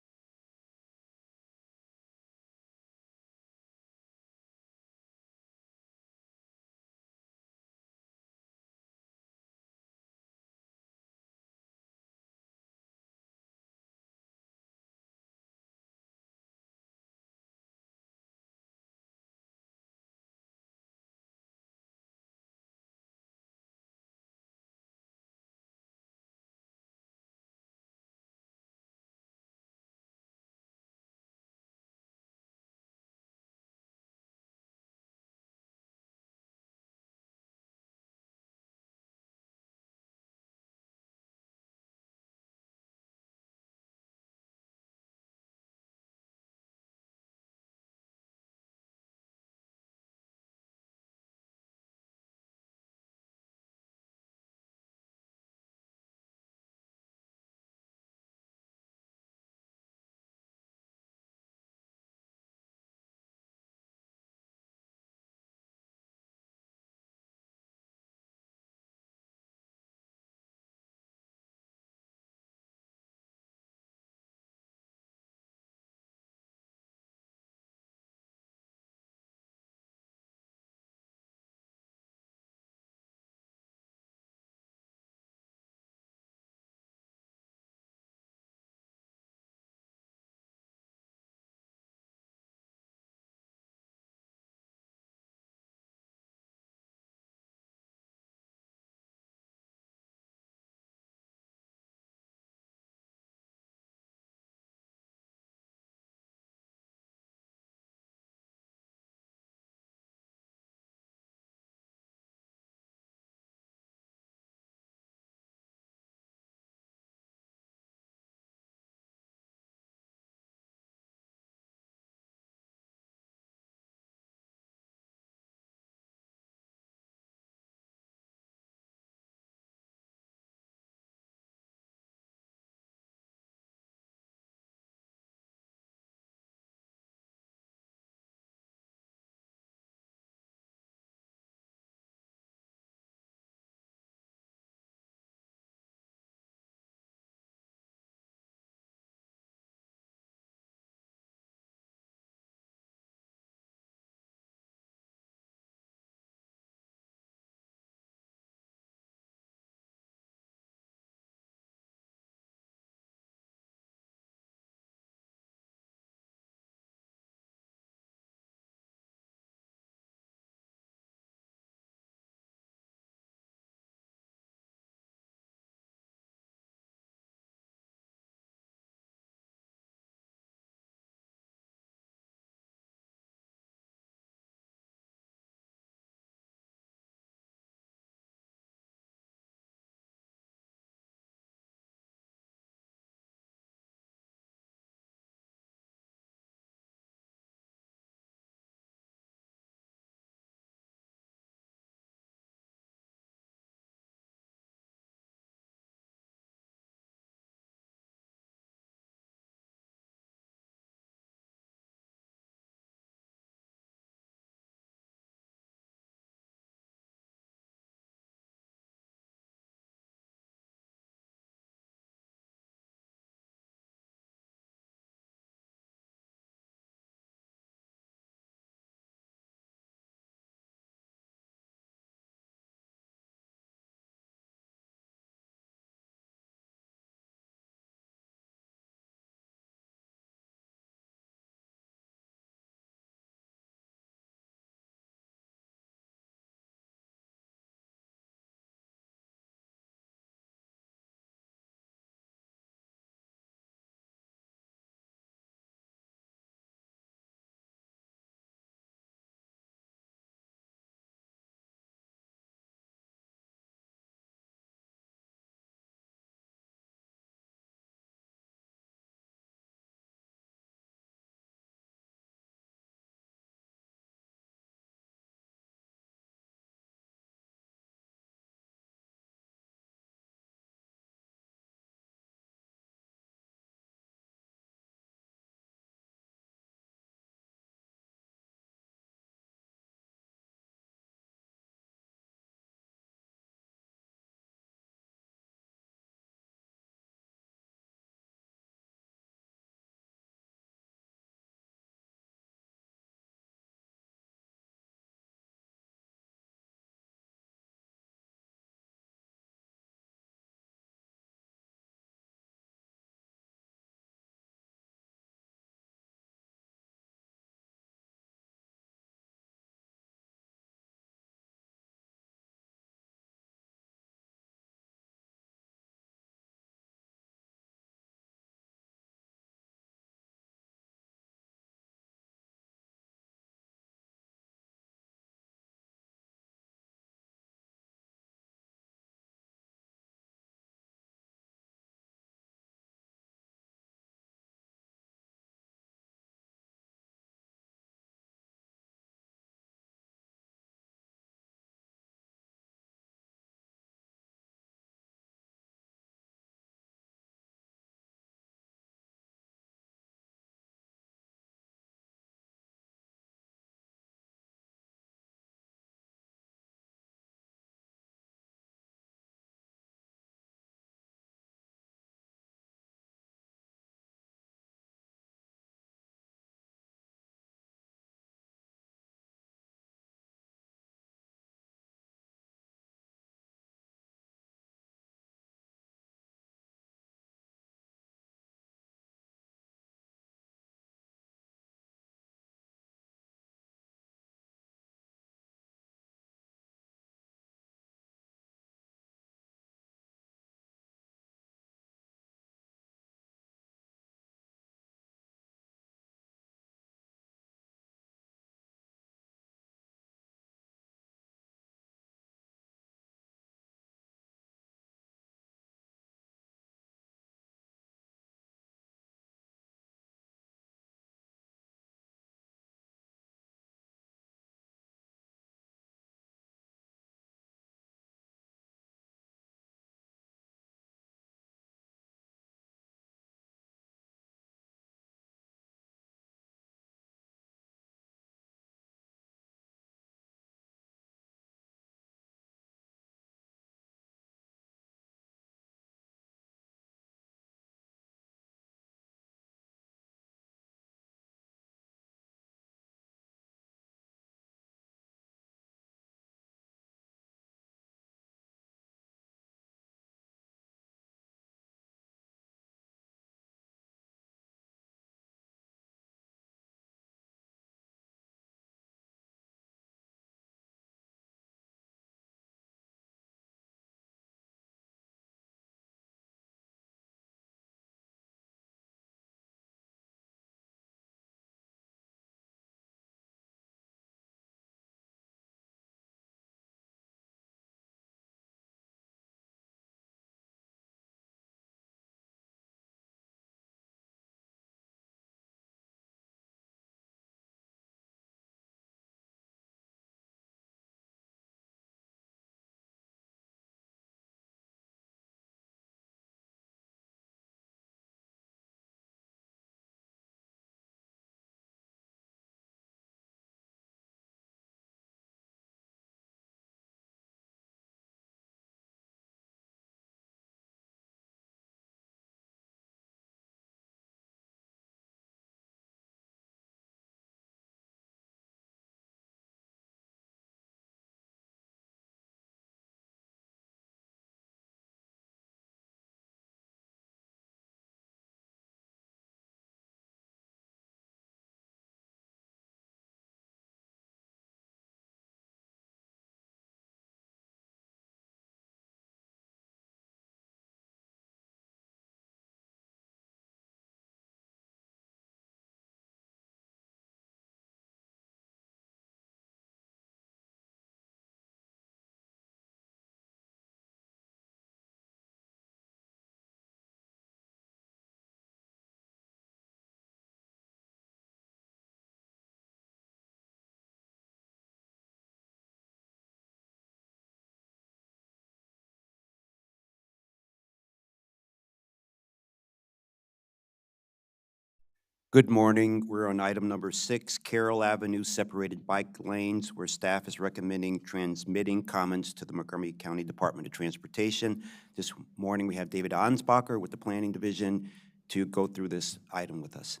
Good morning. We're on item number 6, Carroll Avenue separated bike lanes, where staff is recommending transmitting comments to the Montgomery County Department of Transportation. This morning, we have David Ansbacher with the Planning Division to go through this item with us.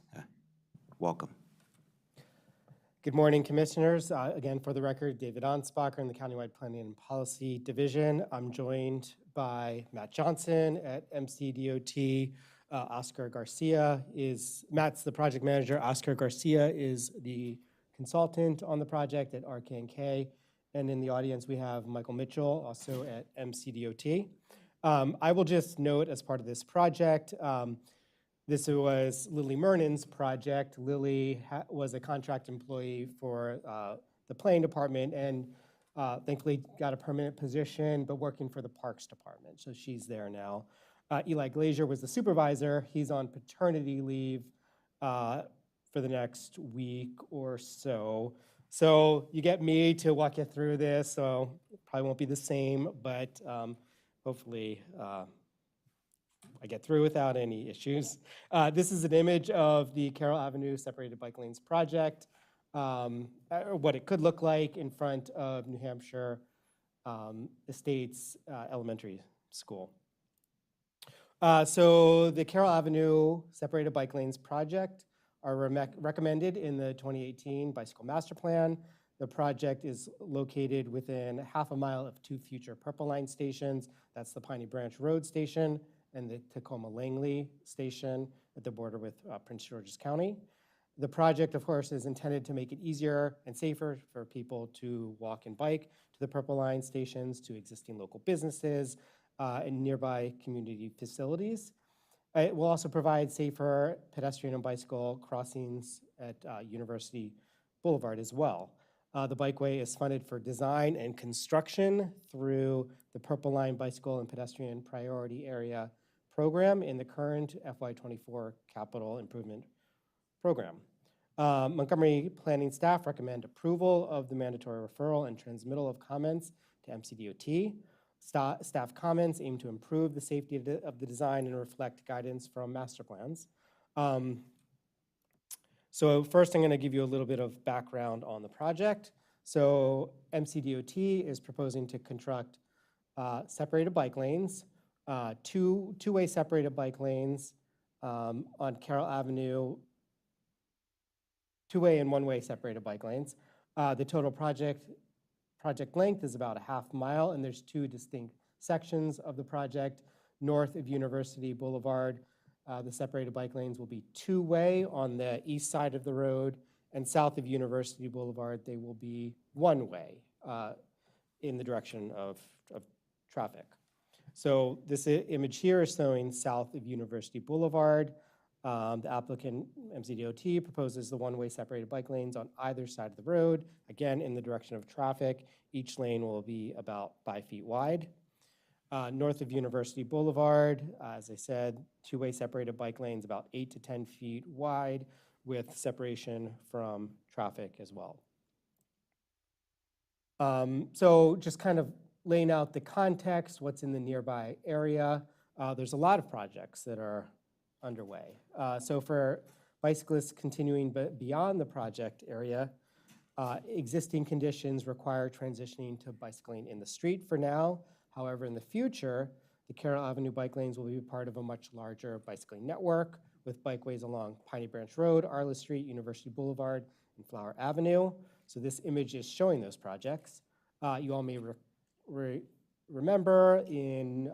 Welcome. Good morning, Commissioners. Again, for the record, David Ansbacher in the Countywide Planning and Policy Division. I'm joined by Matt Johnson at MCDOT. Oscar Garcia Matt's the project manager. Oscar Garcia is the consultant on the project at RK&K. And in the audience, we have Michael Mitchell, also at MCDOT. I will just note as part of this project, this was Lily Mernan's project. Lily was a contract employee for the planning department and thankfully got a permanent position, but working for the Parks Department. So she's there now. Eli Glazier was the supervisor. He's on paternity leave for the next week or so. So you get me to walk you through this, so it probably won't be the same, but hopefully I get through without any issues. This is an image of the Carroll Avenue Separated Bike Lanes project, what it could look like in front of New Hampshire Estates Elementary School. So the Carroll Avenue Separated Bike Lanes project are recommended in the 2018 Bicycle Master Plan. The project is located within half a mile of 2 future Purple Line stations. That's the Piney Branch Road Station and the Tacoma-Langley Station at the border with Prince George's County. The project, of course, is intended to make it easier and safer for people to walk and bike to the Purple Line stations, to existing local businesses, and nearby community facilities. It will also provide safer pedestrian and bicycle crossings at University Boulevard as well. The bikeway is funded for design and construction through the Purple Line Bicycle and Pedestrian Priority Area program in the current FY24 Capital Improvement Program. Montgomery planning staff recommend approval of the mandatory referral and transmittal of comments to MCDOT. Staff comments aim to improve the safety of the design and reflect guidance from master plans. So first, I'm going to give you a little bit of background on the project. So MCDOT is proposing to construct separated bike lanes, two-way separated bike lanes on Carroll Avenue, two-way and one-way separated bike lanes. The total project length is about a half mile, and there's 2 distinct sections of the project. North of University Boulevard, the separated bike lanes will be two-way on the east side of the road, and south of University Boulevard, they will be one-way in the direction of traffic. So this image here is showing south of University Boulevard. The applicant, MCDOT, proposes the one-way separated bike lanes on either side of the road, again, in the direction of traffic. Each lane will be about 5 feet wide. North of University Boulevard, as I said, two-way separated bike lanes about 8 to 10 feet wide with separation from traffic as well. So just kind of laying out the context, what's in the nearby area. There's a lot of projects that are underway. So for bicyclists continuing beyond the project area, existing conditions require transitioning to bicycling in the street for now. However, in the future, the Carroll Avenue bike lanes will be part of a much larger bicycling network with bikeways along Piney Branch Road, Arliss Street, University Boulevard, and Flower Avenue. So this image is showing those projects. You all may remember in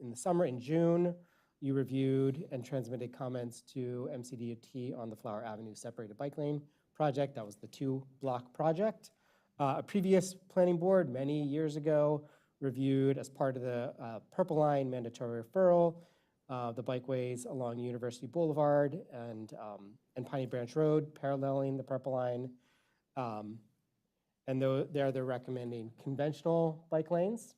the summer, in June, you reviewed and transmitted comments to MCDOT on the Flower Avenue separated bike lane project. That was the 2-block project. A previous planning board many years ago reviewed as part of the Purple Line mandatory referral, the bikeways along University Boulevard and Piney Branch Road, paralleling the Purple Line. And they're recommending conventional bike lanes.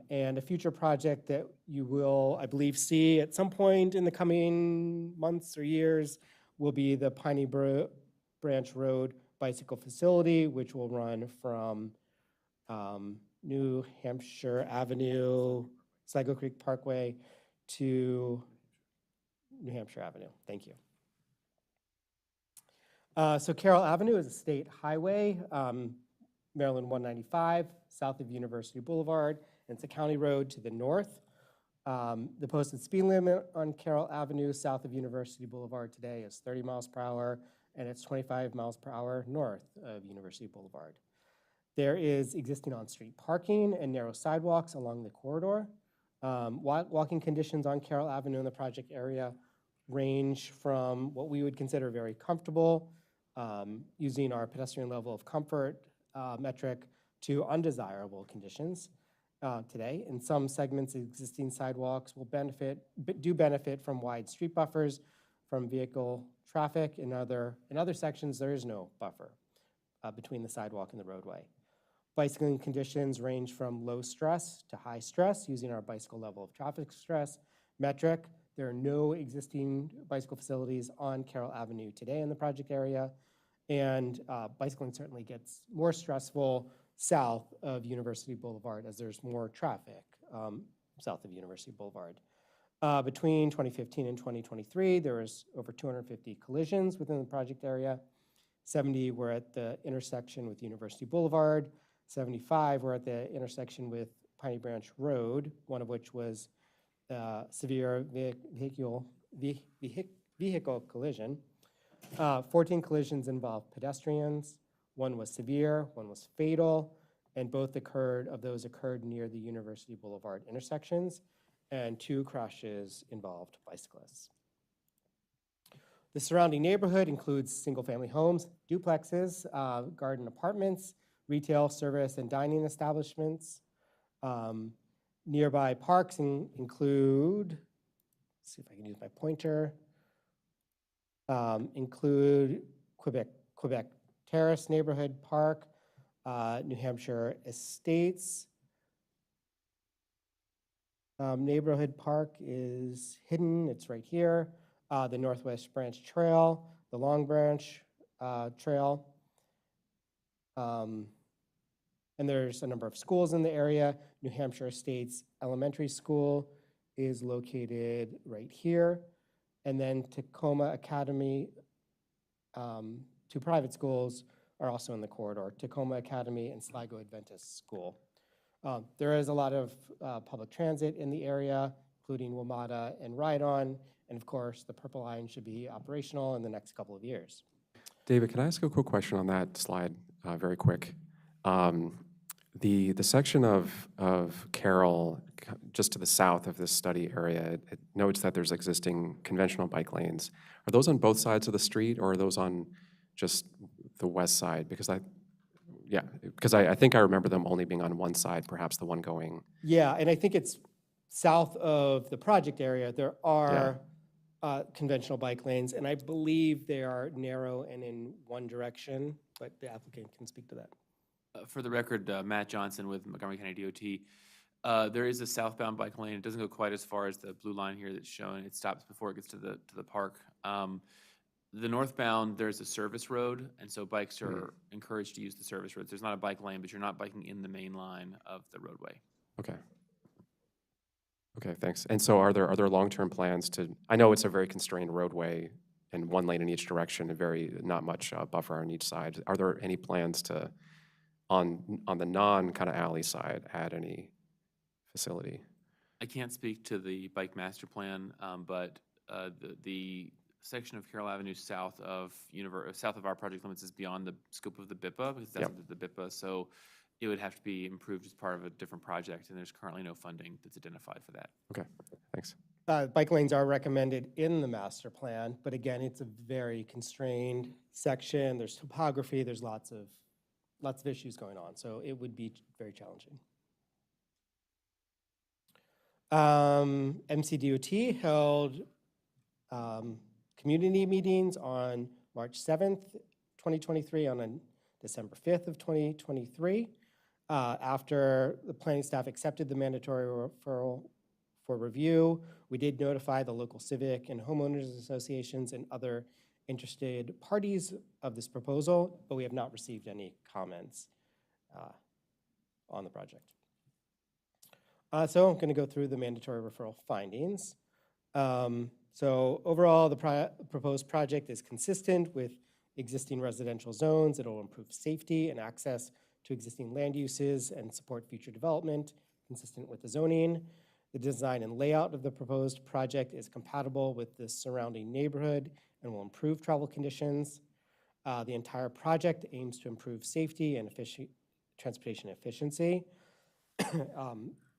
And a future project that you will, I believe, see at some point in the coming months or years will be the Piney Branch Road bicycle facility, which will run from New Hampshire Avenue, Sligo Creek Parkway to New Hampshire Avenue. Thank you. So Carroll Avenue is a state highway, Maryland 195, south of University Boulevard, and it's a county road to the north. The posted speed limit on Carroll Avenue, south of University Boulevard today is 30 miles per hour, and it's 25 miles per hour north of University Boulevard. There is existing on-street parking and narrow sidewalks along the corridor. Walking conditions on Carroll Avenue in the project area range from what we would consider very comfortable, using our pedestrian level of comfort metric, to undesirable conditions today. In some segments, existing sidewalks will do benefit from wide street buffers from vehicle traffic. In other sections, there is no buffer between the sidewalk and the roadway. Bicycling conditions range from low stress to high stress using our bicycle level of traffic stress metric. There are no existing bicycle facilities on Carroll Avenue today in the project area, and bicycling certainly gets more stressful south of University Boulevard as there's more traffic south of University Boulevard. Between 2015 and 2023, there was over 250 collisions within the project area. 70 were at the intersection with University Boulevard. 75 were at the intersection with Piney Branch Road, one of which was severe vehicle collision. 14 collisions involved pedestrians. One was severe, one was fatal, and both of those occurred near the University Boulevard intersections, and 2 crashes involved bicyclists. The surrounding neighborhood includes single-family homes, duplexes, garden apartments, retail, service, and dining establishments. Nearby parks include, let's see if I can use my pointer, include Quebec Terrace Neighborhood Park, New Hampshire Estates Neighborhood Park is hidden, it's right here. The Northwest Branch Trail, the Long Branch Trail. And there's a number of schools in the area. New Hampshire Estates Elementary School is located right here. And then Tacoma Academy, 2 private schools are also in the corridor, Tacoma Academy and Sligo Adventist School. There is a lot of public transit in the area, including WMATA and Ride-On, and of course, the Purple Line should be operational in the next couple of years. David, can I ask a quick question on that slide, very quick? The section of Carroll, just to the south of this study area, it notes that there's existing conventional bike lanes. Are those on both sides of the street, or are those on just the west side? Because I think I remember them only being on one side, perhaps the one going. Yeah, and I think it's south of the project area. There are conventional bike lanes, and I believe they are narrow and in one direction, but the applicant can speak to that. For the record, Matt Johnson with Montgomery County DOT. There is a southbound bike lane. It doesn't go quite as far as the blue line here that's shown. It stops before it gets to the park. The northbound, there's a service road, and so bikes are encouraged to use the service roads. There's not a bike lane, but you're not biking in the main line of the roadway. Okay. Okay, thanks. And so are there long-term plans to, I know it's a very constrained roadway and one lane in each direction, and not much buffer on each side. Are there any plans to, on the non-kind of alley side, add any facility? I can't speak to the bike master plan, but the section of Carroll Avenue south of our project limits is beyond the scope of the BIPA, because that's the BIPA. So it would have to be improved as part of a different project, and there's currently no funding that's identified for that. Okay, thanks. Bike lanes are recommended in the master plan, but again, it's a very constrained section. There's topography, there's lots of issues going on, so it would be very challenging. MCDOT held community meetings on March 7th, 2023, on December 5th of 2023. After the planning staff accepted the mandatory referral for review, we did notify the local civic and homeowners associations and other interested parties of this proposal, but we have not received any comments on the project. So I'm going to go through the mandatory referral findings. So overall, the proposed project is consistent with existing residential zones. It'll improve safety and access to existing land uses and support future development consistent with the zoning. The design and layout of the proposed project is compatible with the surrounding neighborhood and will improve travel conditions. The entire project aims to improve safety and transportation efficiency.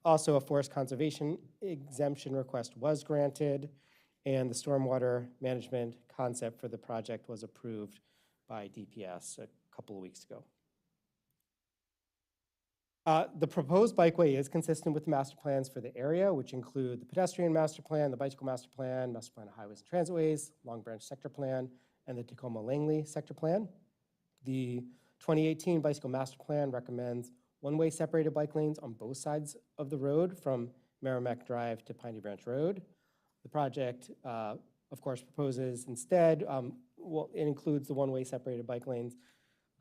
Also, a forest conservation exemption request was granted, and the stormwater management concept for the project was approved by DPS a couple of weeks ago. The proposed bikeway is consistent with the master plans for the area, which include the pedestrian master plan, the bicycle master plan of highways and transitways, Long Branch sector plan, and the Tacoma-Langley sector plan. The 2018 bicycle master plan recommends one-way separated bike lanes on both sides of the road from Merrimack Drive to Piney Branch Road. The project, of course, proposes instead, it includes the one-way separated bike lanes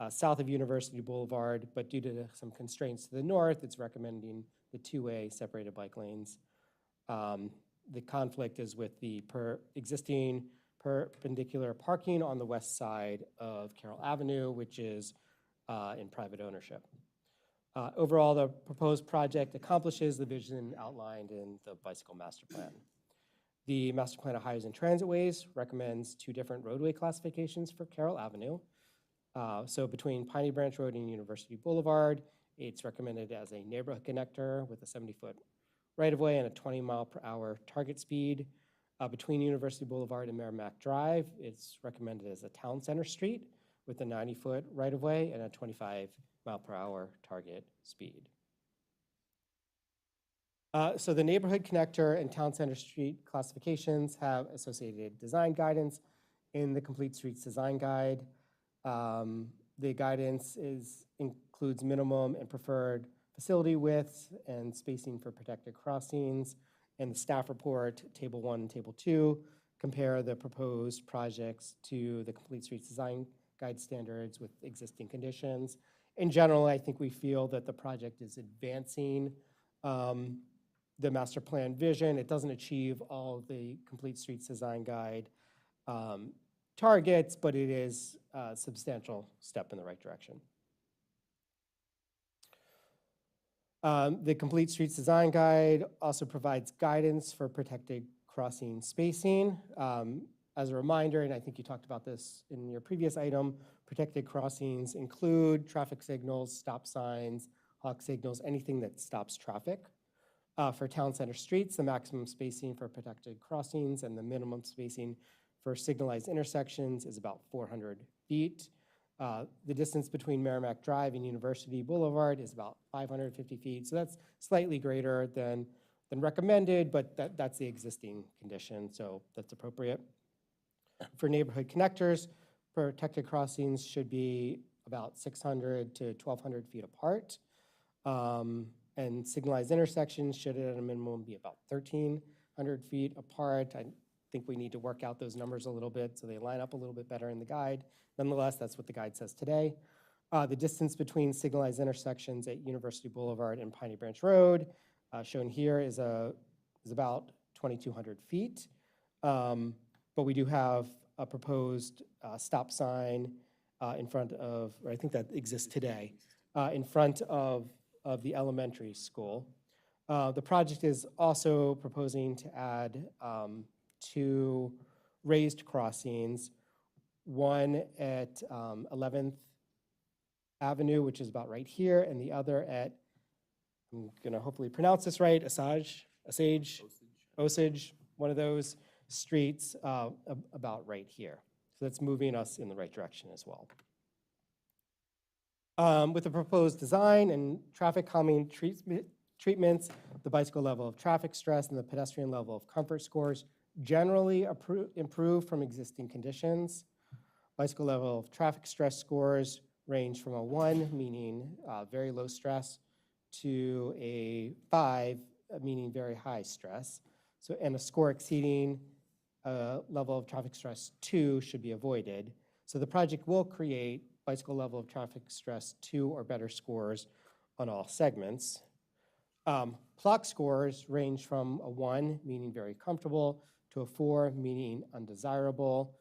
south of University Boulevard, but due to some constraints to the north, it's recommending the two-way separated bike lanes. The conflict is with the existing perpendicular parking on the west side of Carroll Avenue, which is in private ownership. Overall, the proposed project accomplishes the vision outlined in the bicycle master plan. The master plan of highways and transitways recommends two different roadway classifications for Carroll Avenue. So between Piney Branch Road and University Boulevard, it's recommended as a neighborhood connector with a 70-foot right-of-way and a 20-mile-per-hour target speed. Between University Boulevard and Merrimack Drive, it's recommended as a town center street with a 90-foot right-of-way and a 25-mile-per-hour target speed. So the neighborhood connector and town center street classifications have associated design guidance in the Complete Streets Design Guide. The guidance includes minimum and preferred facility widths and spacing for protected crossings. And the staff report, Table 1 and Table 2, compare the proposed projects to the Complete Streets Design Guide standards with existing conditions. In general, I think we feel that the project is advancing the master plan vision. It doesn't achieve all the Complete Streets Design Guide targets, but it is a substantial step in the right direction. The Complete Streets Design Guide also provides guidance for protected crossing spacing. As a reminder, and I think you talked about this in your previous item, protected crossings include traffic signals, stop signs, hawk signals, anything that stops traffic. For town center streets, the maximum spacing for protected crossings and the minimum spacing for signalized intersections is about 400 feet. The distance between Merrimack Drive and University Boulevard is about 550 feet. So that's slightly greater than recommended, but that's the existing condition, so that's appropriate. For neighborhood connectors, protected crossings should be about 600 to 1,200 feet apart. And signalized intersections should at a minimum be about 1,300 feet apart. I think we need to work out those numbers a little bit so they line up a little bit better in the guide. Nonetheless, that's what the guide says today. The distance between signalized intersections at University Boulevard and Piney Branch Road, shown here, is about 2,200 feet. But we do have a proposed stop sign in front of, or I think that exists today, in front of the elementary school. The project is also proposing to add 2 raised crossings, one at 11th Avenue, which is about right here, and the other at, I'm going to hopefully pronounce this right, Osage, one of those streets about right here. So that's moving us in the right direction as well. With the proposed design and traffic calming treatments, the bicycle level of traffic stress and the pedestrian level of comfort scores generally improve from existing conditions. Bicycle level of traffic stress scores range from a 1, meaning very low stress, to a 5, meaning very high stress. So, and a score exceeding a level of traffic stress 2 should be avoided. So the project will create bicycle level of traffic stress 2 or better scores on all segments. Clock scores range from a 1, meaning very comfortable, to a 4, meaning undesirable.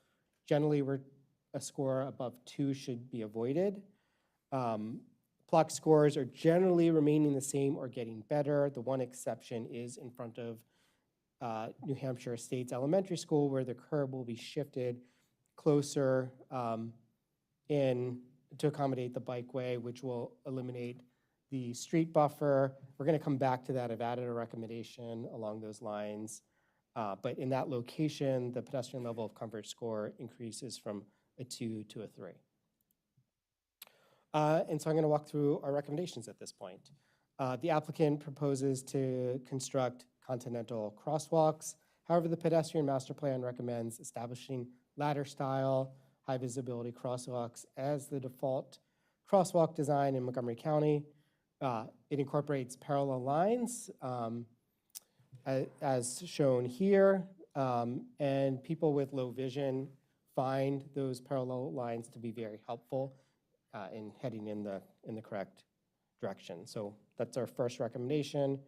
Generally, we're a score above 2 should be avoided. Pluck scores are generally remaining the same or getting better. The one exception is in front of New Hampshire Estates Elementary School, where the curb will be shifted closer in to accommodate the bikeway, which will eliminate the street buffer. We're going to come back to that. I've added a recommendation along those lines. But in that location, the pedestrian level of comfort score increases from a 2 to a 3. And so I'm going to walk through our recommendations at this point. The applicant proposes to construct continental crosswalks. However, the pedestrian master plan recommends establishing ladder-style, high-visibility crosswalks as the default crosswalk design in Montgomery County. It incorporates parallel lines, as shown here, and people with low vision find those parallel lines to be very helpful in heading in the correct direction. So that's our first recommendation.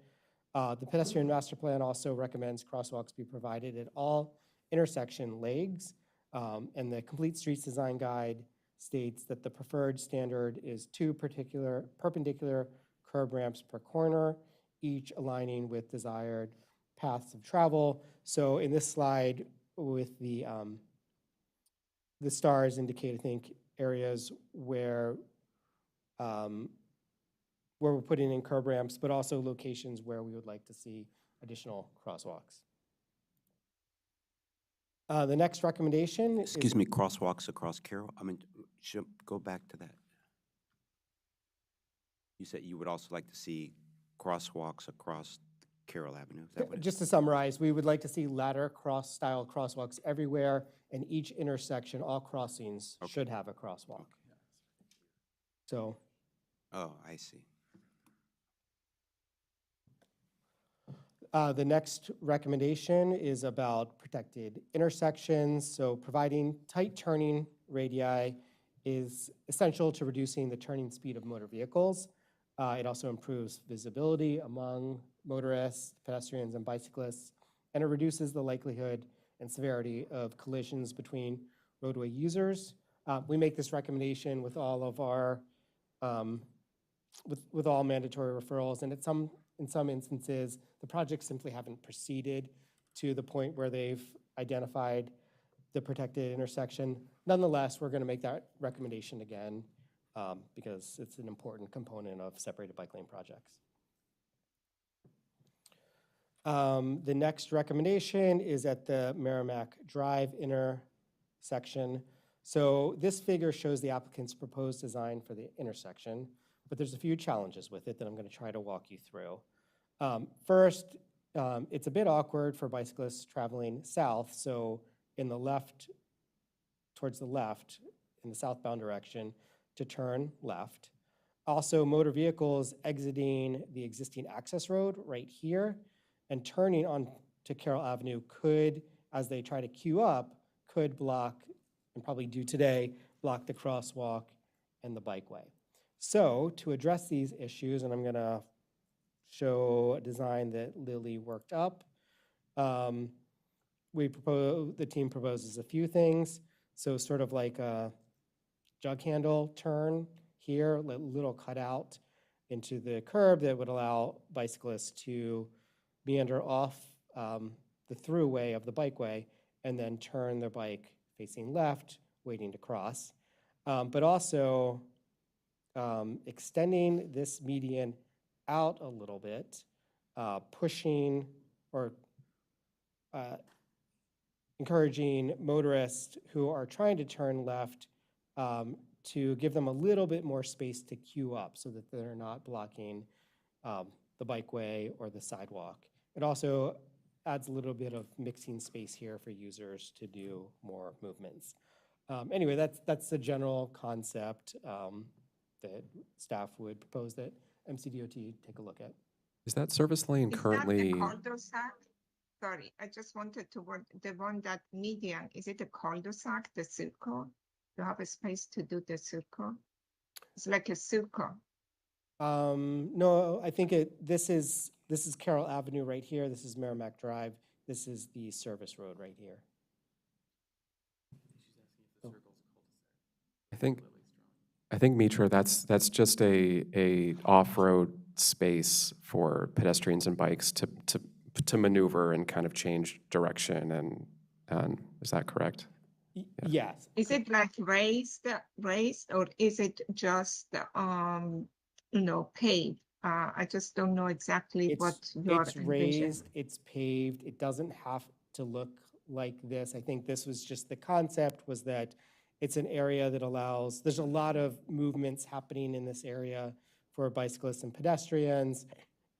The pedestrian master plan also recommends crosswalks be provided at all intersection legs, and the complete streets design guide states that the preferred standard is 2 perpendicular curb ramps per corner, each aligning with desired paths of travel. So in this slide, with the stars indicate, I think, areas where we're putting in curb ramps, but also locations where we would like to see additional crosswalks. The next recommendation is... Excuse me, crosswalks across Carroll? Go back to that. You said you would also like to see crosswalks across Carroll Avenue. Is that what Just to summarize, we would like to see ladder style crosswalks everywhere, and each intersection, all crossings should have a crosswalk. So. Oh, I see. The next recommendation is about protected intersections. So providing tight turning radii is essential to reducing the turning speed of motor vehicles. It also improves visibility among motorists, pedestrians, and bicyclists, and it reduces the likelihood and severity of collisions between roadway users. We make this recommendation with all of our, with all mandatory referrals, and in some instances, the projects simply haven't proceeded to the point where they've identified the protected intersection. Nonetheless, we're going to make that recommendation again because it's an important component of separated bike lane projects. The next recommendation is at the Merrimack Drive intersection. So this figure shows the applicant's proposed design for the intersection, but there's a few challenges with it that I'm going to try to walk you through. First, it's a bit awkward for bicyclists traveling south, so in the left, towards the left, in the southbound direction, to turn left. Also, motor vehicles exiting the existing access road right here and turning on to Carroll Avenue could, as they try to queue up, could block, and probably do today, block the crosswalk and the bikeway. So to address these issues, and I'm going to show a design that Lily worked up, the team proposes a few things. So sort of like a jug handle turn here, a little cutout into the curb that would allow bicyclists to meander off the throughway of the bikeway and then turn their bike facing left, waiting to cross. But also extending this median out a little bit, pushing or encouraging motorists who are trying to turn left to give them a little bit more space to queue up so that they're not blocking the bikeway or the sidewalk. It also adds a little bit of mixing space here for users to do more movements. Anyway, that's the general concept that staff would propose that MCDOT take a look at. Is that service lane currently? Is that the cul-de-sac? Sorry, I just wanted to work, the one that median, is it a cul-de-sac, the circle? You have a space to do the circle? It's like a circle. No, I think this is Carroll Avenue right here. This is Merrimack Drive. This is the service road right here. think, Mitra, that's just a off-road space for pedestrians and bikes to maneuver and kind of change direction, and is that correct? Yes. Is it like raised, or is it just, paved? I just don't know exactly what your It's envision. raised, it's paved, it doesn't have to look like this. I think this was just the concept was that it's an area that allows, there's a lot of movements happening in this area for bicyclists and pedestrians.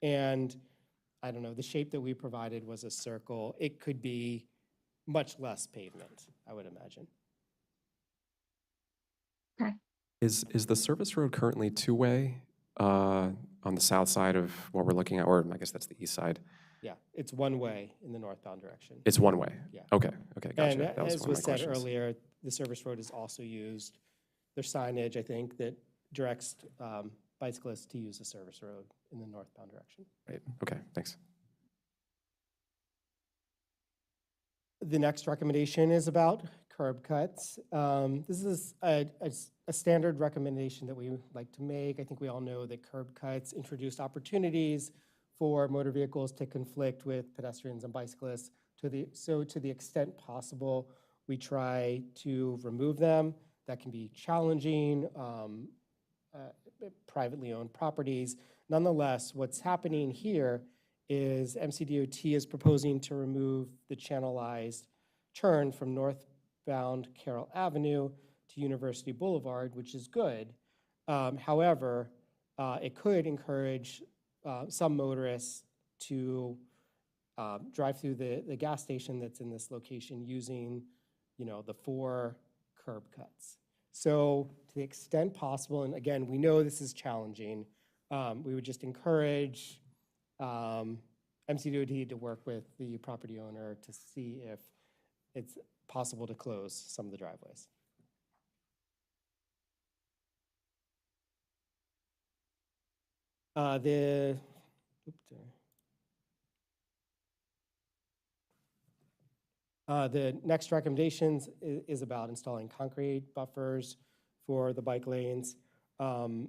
And I don't know, the shape that we provided was a circle. It could be much less pavement, I would imagine. Okay. Is the service road currently two-way on the south side of what we're looking at, or I guess that's the east side? Yeah, it's one way in the northbound direction. It's one way? Yeah. Okay, gotcha. And That was as one of was my said questions. earlier, the service road is also used, there's signage, I think, that directs bicyclists to use the service road in the northbound direction. Right, okay, thanks. The next recommendation is about curb cuts. This is a standard recommendation that we like to make. I think we all know that curb cuts introduce opportunities for motor vehicles to conflict with pedestrians and bicyclists. So to the extent possible, we try to remove them. That can be challenging, privately owned properties. Nonetheless, what's happening here is MCDOT is proposing to remove the channelized turn from northbound Carroll Avenue to University Boulevard, which is good. However, it could encourage some motorists to drive through the gas station that's in this location using, the 4 curb cuts. So to the extent possible, and again, we know this is challenging, we would just encourage MCDOT to work with the property owner to see if it's possible to close some of the driveways. The next recommendations is about installing concrete buffers for the bike lanes. On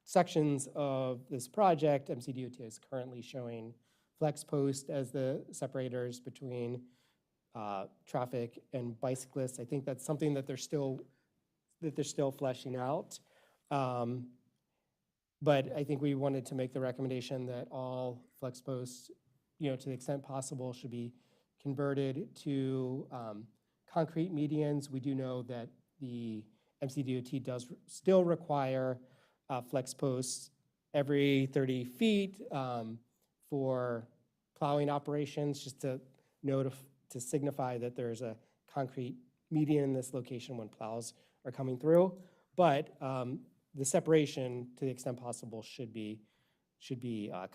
sections of this project, MCDOT is currently showing flex post as the separators between traffic and bicyclists. I think that's something that they're still fleshing out. But I think we wanted to make the recommendation that all flex posts, to the extent possible, should be converted to concrete medians. We do know that the MCDOT does still require flex posts every 30 feet for plowing operations, just to signify that there's a concrete median in this location when plows are coming through. But the separation, to the extent possible, should be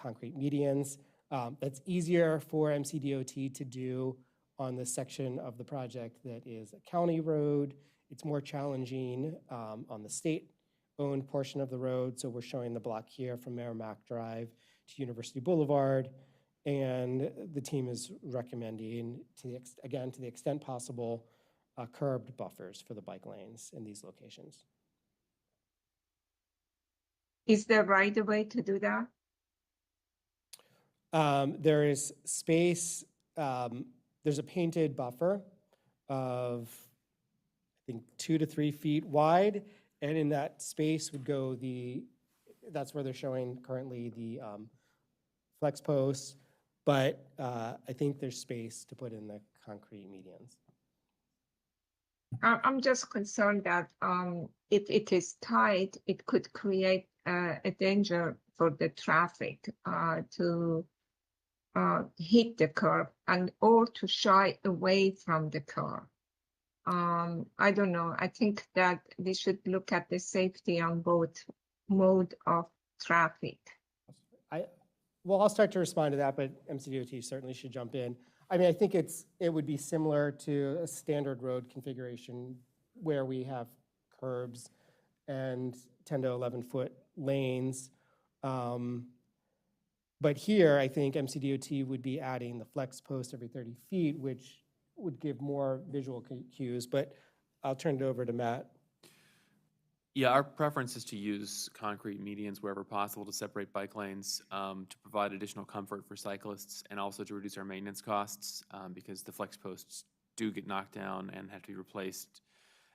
concrete medians. That's easier for MCDOT to do on the section of the project that is a county road. It's more challenging on the state-owned portion of the road. So we're showing the block here from Merrimack Drive to University Boulevard. And the team is recommending, to the extent possible, curbed buffers for the bike lanes in these locations. Is there right way to do that? There is space, there's a painted buffer of, I think, 2 to 3 feet wide, and in that space would go that's where they're showing currently the flex posts, but I think there's space to put in the concrete medians. I'm just concerned that if it is tight, it could create a danger for the traffic to hit the curb or to shy away from the curb. I don't know. I think that we should look at the safety on both mode of traffic. I'll start to respond to that, but MCDOT certainly should jump in. I mean, I think it would be similar to a standard road configuration where we have curbs and 10 to 11-foot lanes. But here, I think MCDOT would be adding the flex post every 30 feet, which would give more visual cues. But I'll turn it over to Matt. Yeah, our preference is to use concrete medians wherever possible to separate bike lanes, to provide additional comfort for cyclists and also to reduce our maintenance costs, because the flex posts do get knocked down and have to be replaced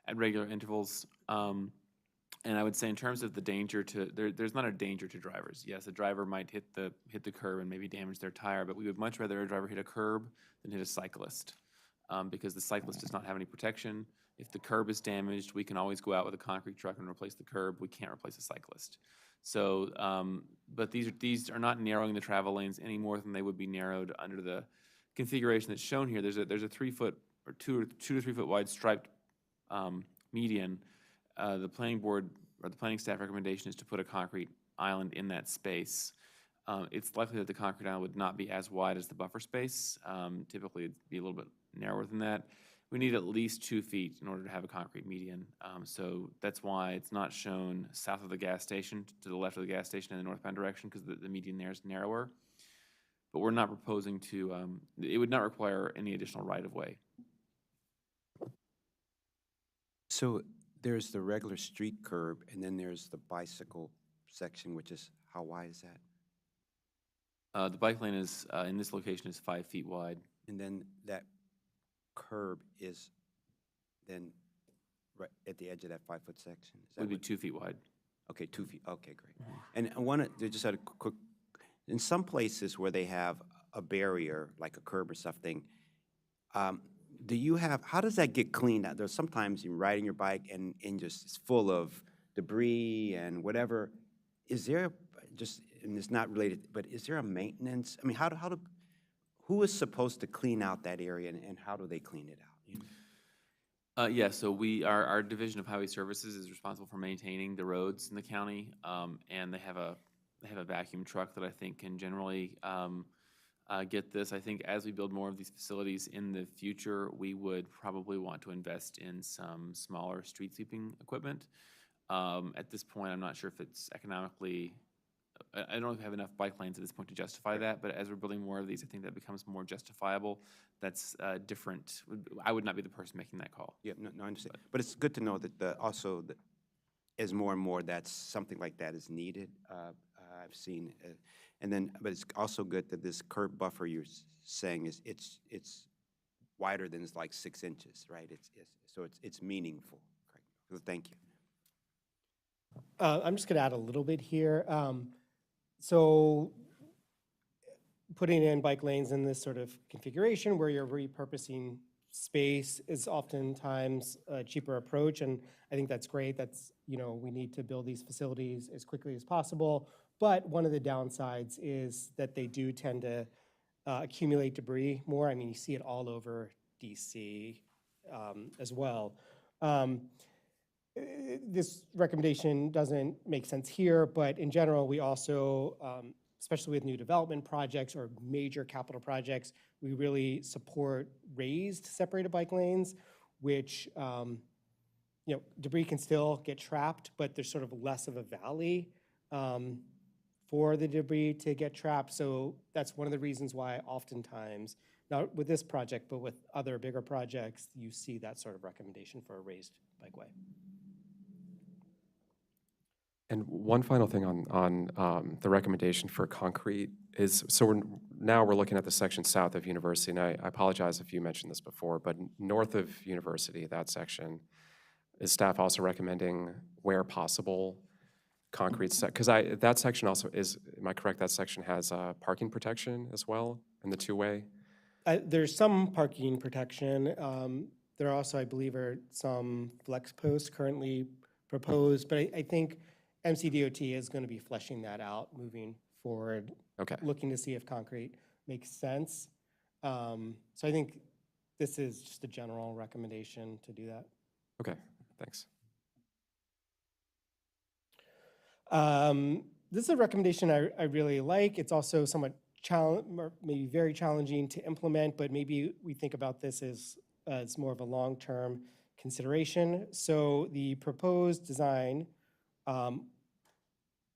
at regular intervals. And I would say in terms of the danger there's not a danger to drivers. Yes, a driver might hit the curb and maybe damage their tire, but we would much rather a driver hit a curb than hit a cyclist, because the cyclist does not have any protection. If the curb is damaged, we can always go out with a concrete truck and replace the curb. We can't replace a cyclist. So, but these are not narrowing the travel lanes any more than they would be narrowed under the configuration that's shown here. There's a 3 foot or 2 to 3 foot wide striped median. The planning board or the planning staff recommendation is to put a concrete island in that space. It's likely that the concrete island would not be as wide as the buffer space. Typically, it'd be a little bit narrower than that. We need at least 2 feet in order to have a concrete median. So that's why it's not shown south of the gas station, to the left of the gas station in the northbound direction, because the median there is narrower. But we're not proposing to, it would not require any additional right-of-way. So there's the regular street curb, and then there's the bicycle section, which is, how wide is that? The bike lane is, in this location, is 5 feet wide. And then that curb is then right at the edge of that 5 foot section? Is that Would be what- 2 feet wide. Okay, 2 feet, okay, great. And I wanted to just had a quick, in some places where they have a barrier, like a curb or something, do you have, how does that get cleaned out? There's sometimes you're riding your bike and just it's full of debris and whatever. Is there just, and it's not related, but is there a maintenance? I mean, who is supposed to clean out that area and how do they clean it out? You know? Yeah, so our Division of Highway Services is responsible for maintaining the roads in the county, and they have a vacuum truck that I think can generally get this. I think as we build more of these facilities in the future, we would probably want to invest in some smaller street sweeping equipment. At this point, I'm not sure if it's economically, I don't know if we have enough bike lanes at this point to justify that, but as we're building more of these, I think that becomes more justifiable. That's different. I would not be the person making that call. Yeah, no, I understand. But it's good to know that also that as more and more that's something like that is needed. I've seen, and then, but it's also good that this curb buffer you're saying is it's wider than it's like 6 inches, right? So it's meaningful. Correct. So thank you. I'm just going to add a little bit here. So putting in bike lanes in this sort of configuration where you're repurposing space is oftentimes a cheaper approach, and I think that's great. That's, we need to build these facilities as quickly as possible, but one of the downsides is that they do tend to accumulate debris more. I mean, you see it all over DC as well. This recommendation doesn't make sense here, but in general, we also, especially with new development projects or major capital projects, we really support raised separated bike lanes, which, debris can still get trapped, but there's sort of less of a valley for the debris to get trapped. So that's one of the reasons why oftentimes, not with this project, but with other bigger projects, you see that sort of recommendation for a raised bikeway. And one final thing on the recommendation for concrete is, so we're looking at the section south of University, and I apologize if you mentioned this before, but north of University, that section, is staff also recommending where possible concrete, because that section also is, am I correct, that section has parking protection as well in the two-way? There's some parking protection. There also, I believe, are some flex posts currently proposed, but I think MCDOT is going to be fleshing that out moving forward. Okay. Looking to see if concrete makes sense. So I think this is just a general recommendation to do that. Okay, thanks. This is a recommendation I really like. It's also somewhat maybe very challenging to implement, but maybe we think about this as more of a long-term consideration. So the proposed design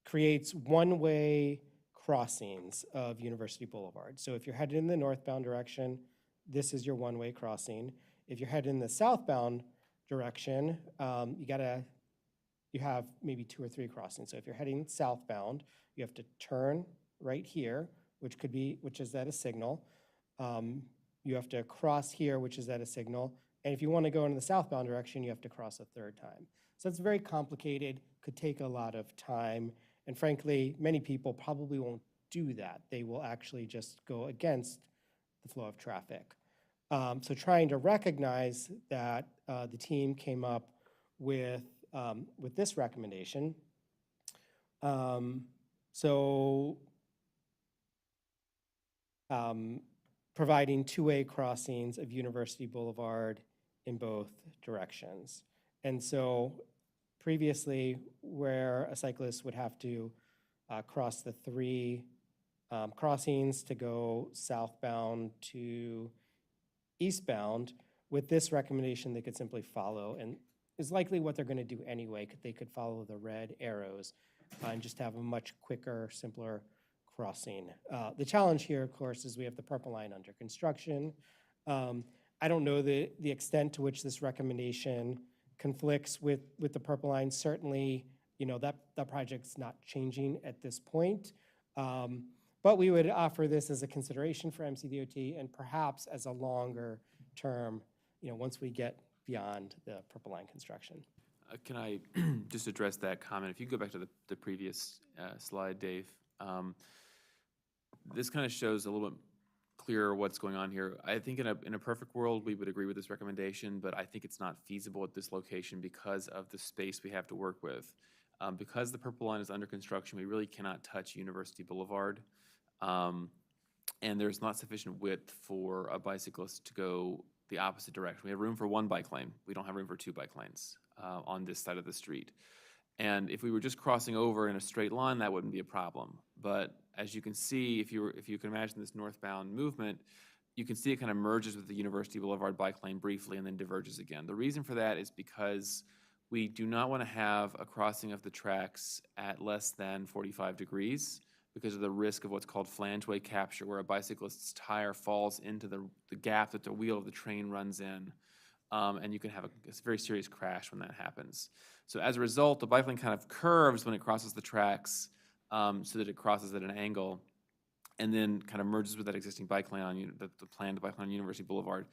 creates one-way crossings of University Boulevard. So if you're headed in the northbound direction, this is your one-way crossing. If you're headed in the southbound direction, you have maybe 2 or 3 crossings. So if you're heading southbound, you have to turn right here, which is at a signal. You have to cross here, which is at a signal. And if you want to go in the southbound direction, you have to cross a 3rd time. So it's very complicated, could take a lot of time. And frankly, many people probably won't do that. They will actually just go against the flow of traffic. So trying to recognize that, the team came up with this recommendation. Providing 2-way crossings of University Boulevard in both directions. And so previously, where a cyclist would have to cross the 3 crossings to go southbound to eastbound, with this recommendation, they could simply follow, and is likely what they're going to do anyway. They could follow the red arrows and just have a much quicker, simpler crossing. The challenge here, of course, is we have the purple line under construction. I don't know the extent to which this recommendation conflicts with the purple line. Certainly, that project's not changing at this point. But we would offer this as a consideration for MCDOT and perhaps as a longer term, once we get beyond the purple line construction. Can I just address that comment? If you go back to the previous slide, Dave, this kind of shows a little bit clearer what's going on here. I think in a perfect world, we would agree with this recommendation, but I think it's not feasible at this location because of the space we have to work with. Because the purple line is under construction, we really cannot touch University Boulevard. And there's not sufficient width for a bicyclist to go the opposite direction. We have room for 1 bike lane. We don't have room for 2 bike lanes on this side of the street. And if we were just crossing over in a straight line, that wouldn't be a problem. But as you can see, if you can imagine this northbound movement, you can see it kind of merges with the University Boulevard bike lane briefly and then diverges again. The reason for that is because we do not want to have a crossing of the tracks at less than 45 degrees because of the risk of what's called flangeway capture, where a bicyclist's tire falls into the gap that the wheel of the train runs in. And you can have a very serious crash when that happens. So as a result, the bike lane kind of curves when it crosses the tracks so that it crosses at an angle and then kind of merges with that existing bike lane on the planned bike lane on University Boulevard.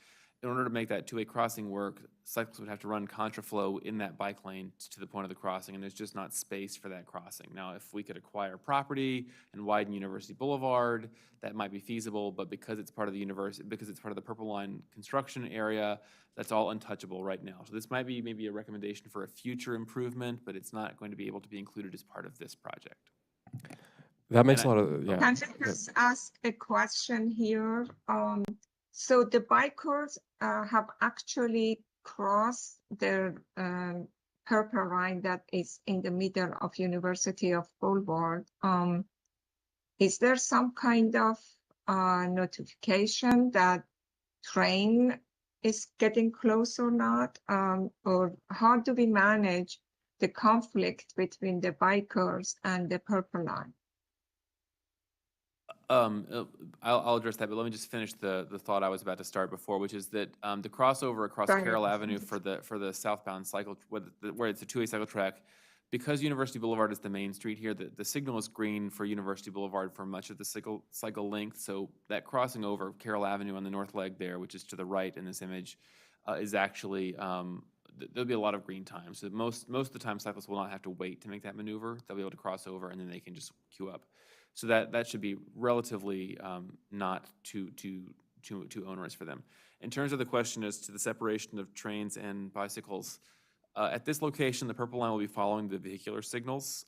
In order to make that 2-way crossing work, cyclists would have to run contraflow in that bike lane to the point of the crossing, and there's just not space for that crossing. Now, if we could acquire property and widen University Boulevard, that might be feasible, but because it's part of the Purple Line construction area, that's all untouchable right now. So this might be maybe a recommendation for a future improvement, but it's not going to be able to be included as part of this project. That makes a lot of, yeah. Can I just ask a question here? So the bikers have actually crossed the purple line that is in the middle of University of Boulevard. Is there some kind of notification that train is getting close or not? Or how do we manage the conflict between the bikers and the purple line? I'll address that, but let me just finish the thought I was about to start before, which is that the crossover across Carroll Avenue for the southbound cycle, where it's a 2-way cycle track, because University Boulevard is the main street here, the signal is green for University Boulevard for much of the cycle length. So that crossing over Carroll Avenue on the north leg there, which is to the right in this image, is actually there'll be a lot of green time. So most of the time, cyclists will not have to wait to make that maneuver. They'll be able to cross over, and then they can just queue up. So that should be relatively not too onerous for them. In terms of the question as to the separation of trains and bicycles, at this location, the purple line will be following the vehicular signals.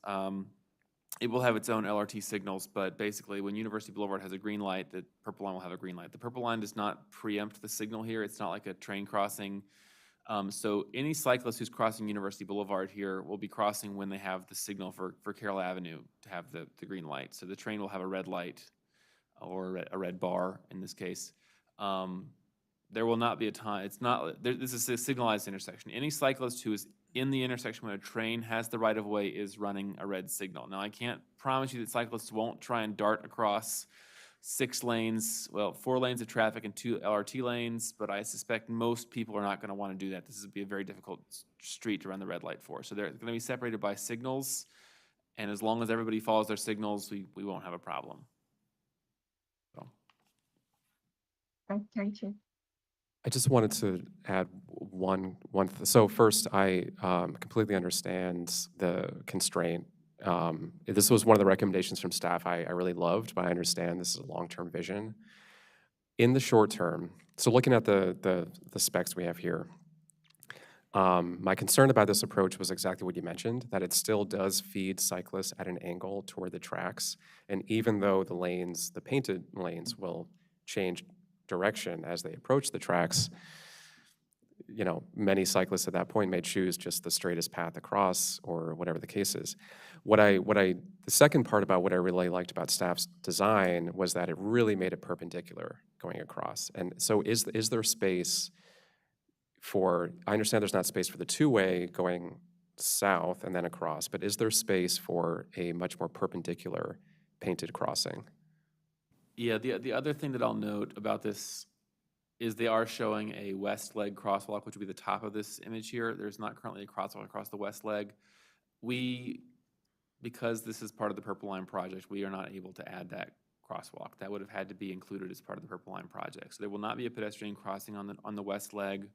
It will have its own LRT signals, but basically when University Boulevard has a green light, the purple line will have a green light. The purple line does not preempt the signal here. It's not like a train crossing. So any cyclist who's crossing University Boulevard here will be crossing when they have the signal for Carroll Avenue to have the green light. So the train will have a red light or a red bar in this case. There will not be a time, this is a signalized intersection. Any cyclist who is in the intersection when a train has the right of way is running a red signal. Now I can't promise you that cyclists won't try and dart across 6 lanes, well, 4 lanes of traffic and 2 LRT lanes, but I suspect most people are not going to want to do that. This would be a very difficult street to run the red light for. So they're going to be separated by signals, and as long as everybody follows their signals, we won't have a problem. So. Thank you. I just wanted to add so first, I completely understand the constraint. This was one of the recommendations from staff I really loved, but I understand this is a long-term vision. In the short term, so looking at the specs we have here, my concern about this approach was exactly what you mentioned, that it still does feed cyclists at an angle toward the tracks. And even though the lanes, the painted lanes, will change direction as they approach the tracks, you know, many cyclists at that point may choose just the straightest path across or whatever the case is. The second part about what I really liked about staff's design was that it really made it perpendicular going across. And so is there space for, I understand there's not space for the two-way going south and then across, but is there space for a much more perpendicular painted crossing? Yeah, the other thing that I'll note about this is they are showing a west leg crosswalk, which would be the top of this image here. There's not currently a crosswalk across the west leg. Because this is part of the Purple Line project, we are not able to add that crosswalk. That would have had to be included as part of the Purple Line project. So there will not be a pedestrian crossing on the west leg.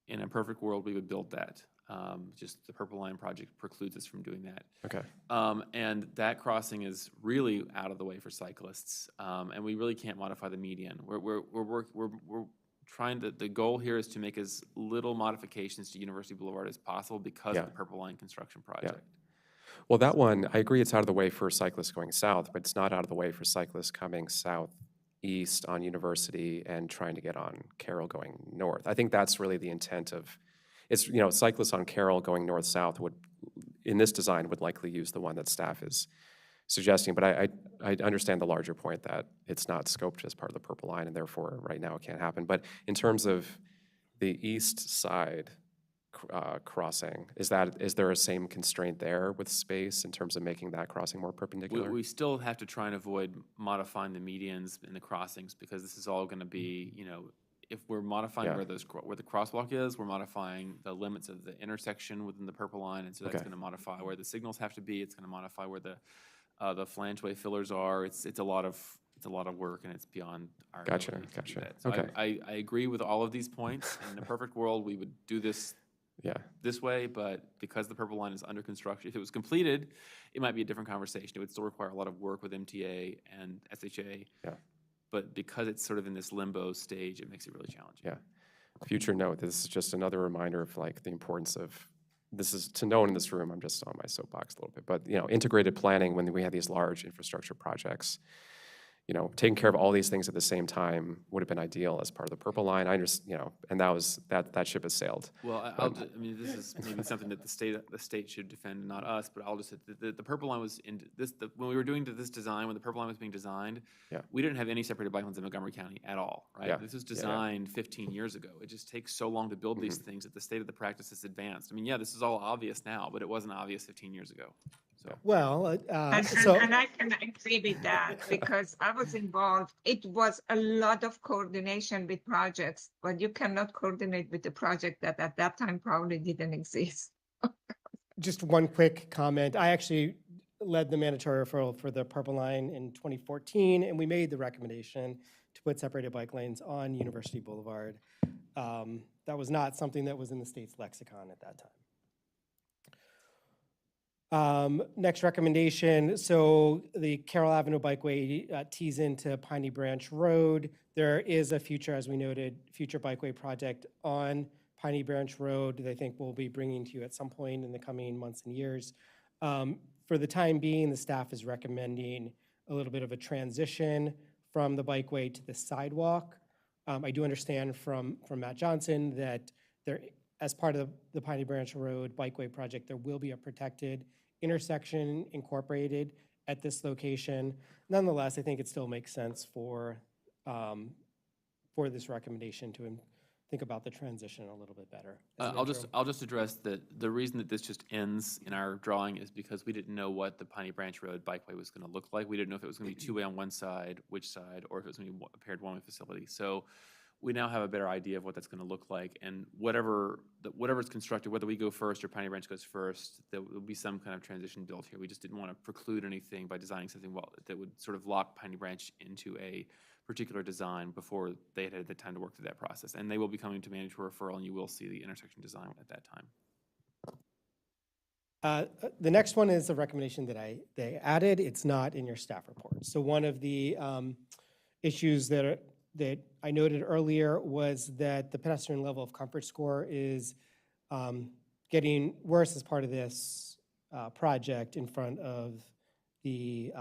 In a perfect world, we would build that. Just the Purple Line project precludes us from doing that. Okay. And that crossing is really out of the way for cyclists, and we really can't modify the median. We're trying to. The goal here is to make as little modifications to University Boulevard as possible because of the Purple Line construction project. Yeah. Well, that one, I agree it's out of the way for cyclists going south, but it's not out of the way for cyclists coming southeast on University and trying to get on Carroll going north. I think that's really the intent of, it's, you know, cyclists on Carroll going north-south would, in this design, would likely use the one that staff is suggesting, but I understand the larger point that it's not scoped as part of the Purple Line, and therefore, right now, it can't happen. But in terms of the east side crossing, is there a same constraint there with space in terms of making that crossing more perpendicular? We still have to try and avoid modifying the medians in the crossings because this is all going to be, you know, if we're modifying where the crosswalk is, we're modifying the limits of the intersection within the Purple Line, and so that's going to modify where the signals have to be. It's going to modify where the flangeway fillers are. It's a lot of work, and it's beyond our ability to do that. So Okay. I agree with all of these points. In a perfect world, we would do this this way, but because the Purple Line is under construction, if it was completed, it might be a different conversation. It would still require a lot of work with MTA and SHA. Yeah. But because it's sort of in this limbo stage, it makes it really challenging. Yeah. Future note, this is just another reminder of like the importance of, this is to no one in this room, I'm just on my soapbox a little bit, but you know, integrated planning when we have these large infrastructure projects, you know, taking care of all these things at the same time would have been ideal as part of the Purple Line. I understand, you know, and that ship has sailed. Well, I mean, this is maybe something that the state should defend, not us. But I'll just say the Purple Line was in this. When we were doing this design, when the Purple Line was being designed, we didn't have any separated bike lanes in Montgomery County at all. Right? Yeah. This was designed 15 years ago. It just takes so long to build these things that the state of the practice has advanced. I mean, yeah, this is all obvious now, but it wasn't obvious 15 years ago. So. Well, And I can agree with that because I was involved. It was a lot of coordination with projects, but you cannot coordinate with the project that at that time probably didn't exist. just one quick comment. I actually led the mandatory referral for the Purple Line in 2014, and we made the recommendation to put separated bike lanes on University Boulevard. That was not something that was in the state's lexicon at that time. Next recommendation, so the Carroll Avenue Bikeway tees into Piney Branch Road. There is a future, as we noted, future bikeway project on Piney Branch Road that I think we'll be bringing to you at some point in the coming months and years. For the time being, the staff is recommending a little bit of a transition from the bikeway to the sidewalk. I do understand from Matt Johnson that there, as part of the Piney Branch Road Bikeway project, there will be a protected intersection incorporated at this location. Nonetheless, I think it still makes sense for this recommendation think about the transition a little bit better. as an I'll intro. just address that the reason that this just ends in our drawing is because we didn't know what the Piney Branch Road bikeway was going to look like. We didn't know if it was going to be two-way on one side, which side, or if it was going to be a paired one-way facility. So we now have a better idea of what that's going to look like, and whatever's constructed, whether we go first or Piney Branch goes first, there will be some kind of transition built here. We just didn't want to preclude anything by designing something that would sort of lock Piney Branch into a particular design before they had the time to work through that process. And they will be coming to mandatory referral, and you will see the intersection design at that time. The next one is a recommendation that they added. It's not in your staff report. So one of the issues that I noted earlier was that the pedestrian level of comfort score is getting worse as part of this project in front of the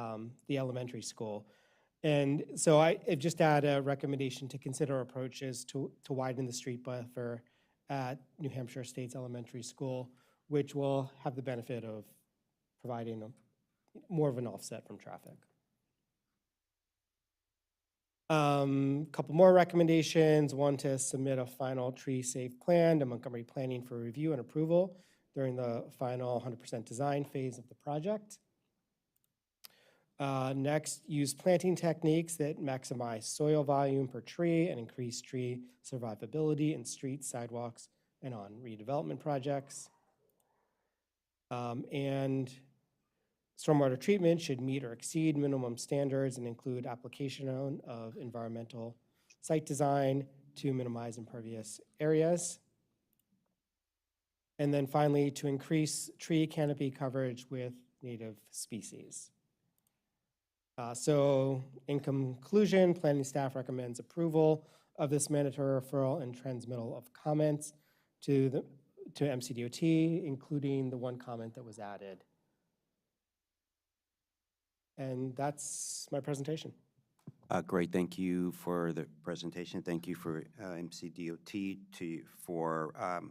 elementary school. And so I've just add a recommendation to consider approaches to widen the street buffer at New Hampshire State's elementary school, which will have the benefit of providing more of an offset from traffic. Couple more recommendations. One, to submit a final tree safe plan to Montgomery Planning for review and approval during the final 100% design phase of the project. Next, use planting techniques that maximize soil volume per tree and increase tree survivability in streets, sidewalks, and on redevelopment projects. And stormwater treatment should meet or exceed minimum standards and include application of environmental site design to minimize impervious areas. And then finally, to increase tree canopy coverage with native species. So in conclusion, planning staff recommends approval of this mandatory referral and transmittal of comments to MCDOT, including the one comment that was added. And that's my presentation. Great, thank you for the presentation. Thank you for MCDOT for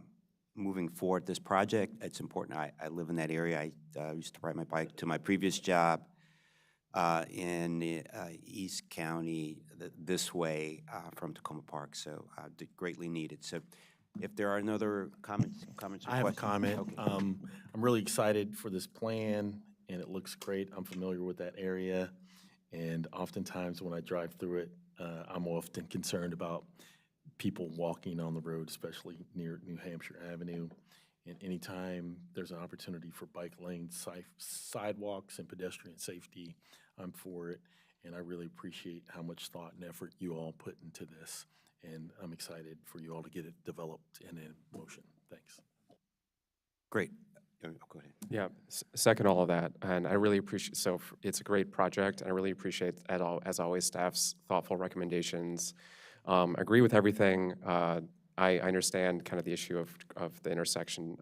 moving forward this project. It's important. I live in that area. I used to ride my bike to my previous job in East County this way from Tacoma Park, so greatly needed. So if there are no other comments or questions. I have a comment. Okay. I'm really excited for this plan, and it looks great. I'm familiar with that area, and oftentimes when I drive through it, I'm often concerned about people walking on the road, especially near New Hampshire Avenue. And anytime there's an opportunity for bike lanes, sidewalks, and pedestrian safety, I'm for it. And I really appreciate how much thought and effort you all put into this. And I'm excited for you all to get it developed and in motion. Thanks. Great. Go ahead. Yeah, second all of that, and I really appreciate, it's a great project, and I really appreciate, as always, staff's thoughtful recommendations. Agree with everything. I understand kind of the issue of the intersection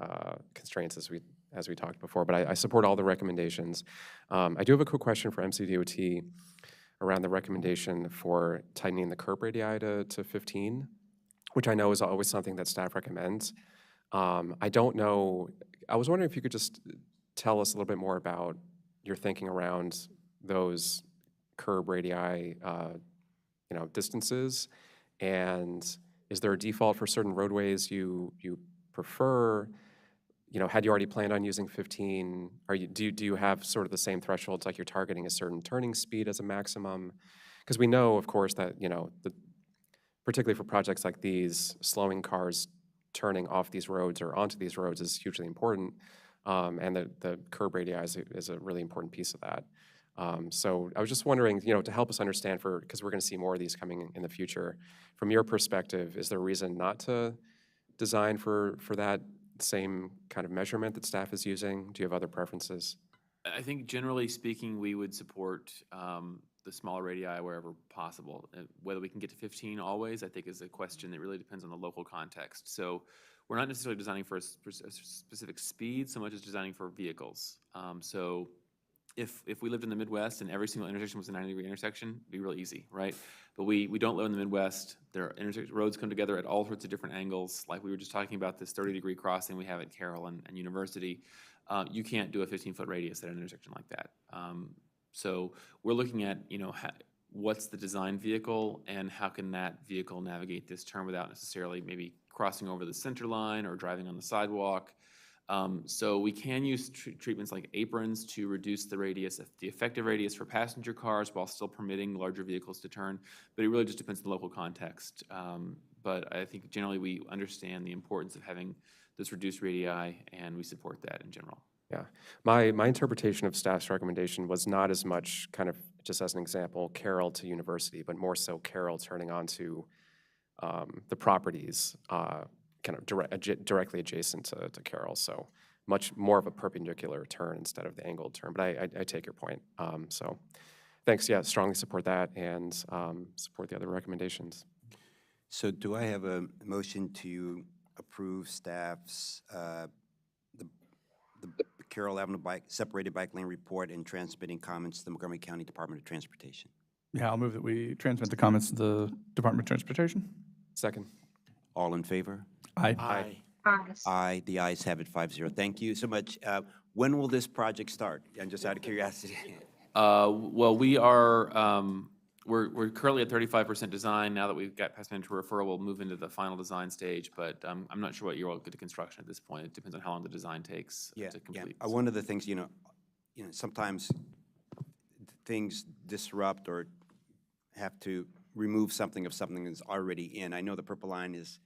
constraints as we talked before, but I support all the recommendations. I do have a quick question for MCDOT around the recommendation for tightening the curb radii to 15, which I know is always something that staff recommends. I don't know, I was wondering if you could just tell us a little bit more about your thinking around those curb radii, distances, and is there a default for certain roadways you prefer? Had you already planned on using 15? Do you have sort of the same thresholds, like you're targeting a certain turning speed as a maximum? Because we know, of course, that particularly for projects like these, slowing cars turning off these roads or onto these roads is hugely important, and the curb radii is a really important piece of that. So I was just wondering, to help us understand, because we're going to see more of these coming in the future, from your perspective, is there a reason not to design for that same kind of measurement that staff is using? Do you have other preferences? I think generally speaking, we would support the smaller radii wherever possible. Whether we can get to 15 always, I think, is a question that really depends on the local context. So we're not necessarily designing for a specific speed so much as designing for vehicles. So if we lived in the Midwest and every single intersection was a 90-degree intersection, it'd be real easy, right? But we don't live in the Midwest. Roads come together at all sorts of different angles. Like we were just talking about this 30-degree crossing we have at Carroll and University. You can't do a 15-foot radius at an intersection like that. So we're looking at, what's the design vehicle and how can that vehicle navigate this turn without necessarily maybe crossing over the center line or driving on the sidewalk. So we can use treatments like aprons to reduce the radius, the effective radius for passenger cars while still permitting larger vehicles to turn, but it really just depends on the local context. But I think generally we understand the importance of having this reduced radii, and we support that in general. Yeah, my interpretation of staff's recommendation was not as much kind of, just as an example, Carroll to University, but more so Carroll turning onto the properties kind of directly adjacent to Carroll. So much more of a perpendicular turn instead of the angled turn. But I take your point. So thanks. Yeah, strongly support that and support the other recommendations. So do I have a motion to approve staff's the Carroll Avenue separated bike lane report and transmitting comments to the Montgomery County Department of Transportation? Yeah, I'll move that we transmit the comments to the Department of Transportation. Second. All in favor? Aye. Aye. Ayes. Aye. The ayes have it 5-0. Thank you so much. When will this project start? And just out of curiosity. Well, we are, we're currently at 35% design. Now that we've got passed into referral, we'll move into the final design stage, but I'm not sure what year we'll get to construction at this point. It depends on how long the design takes to complete. One of the things, sometimes things disrupt or have to remove something of something that's already in. I know the Purple Line is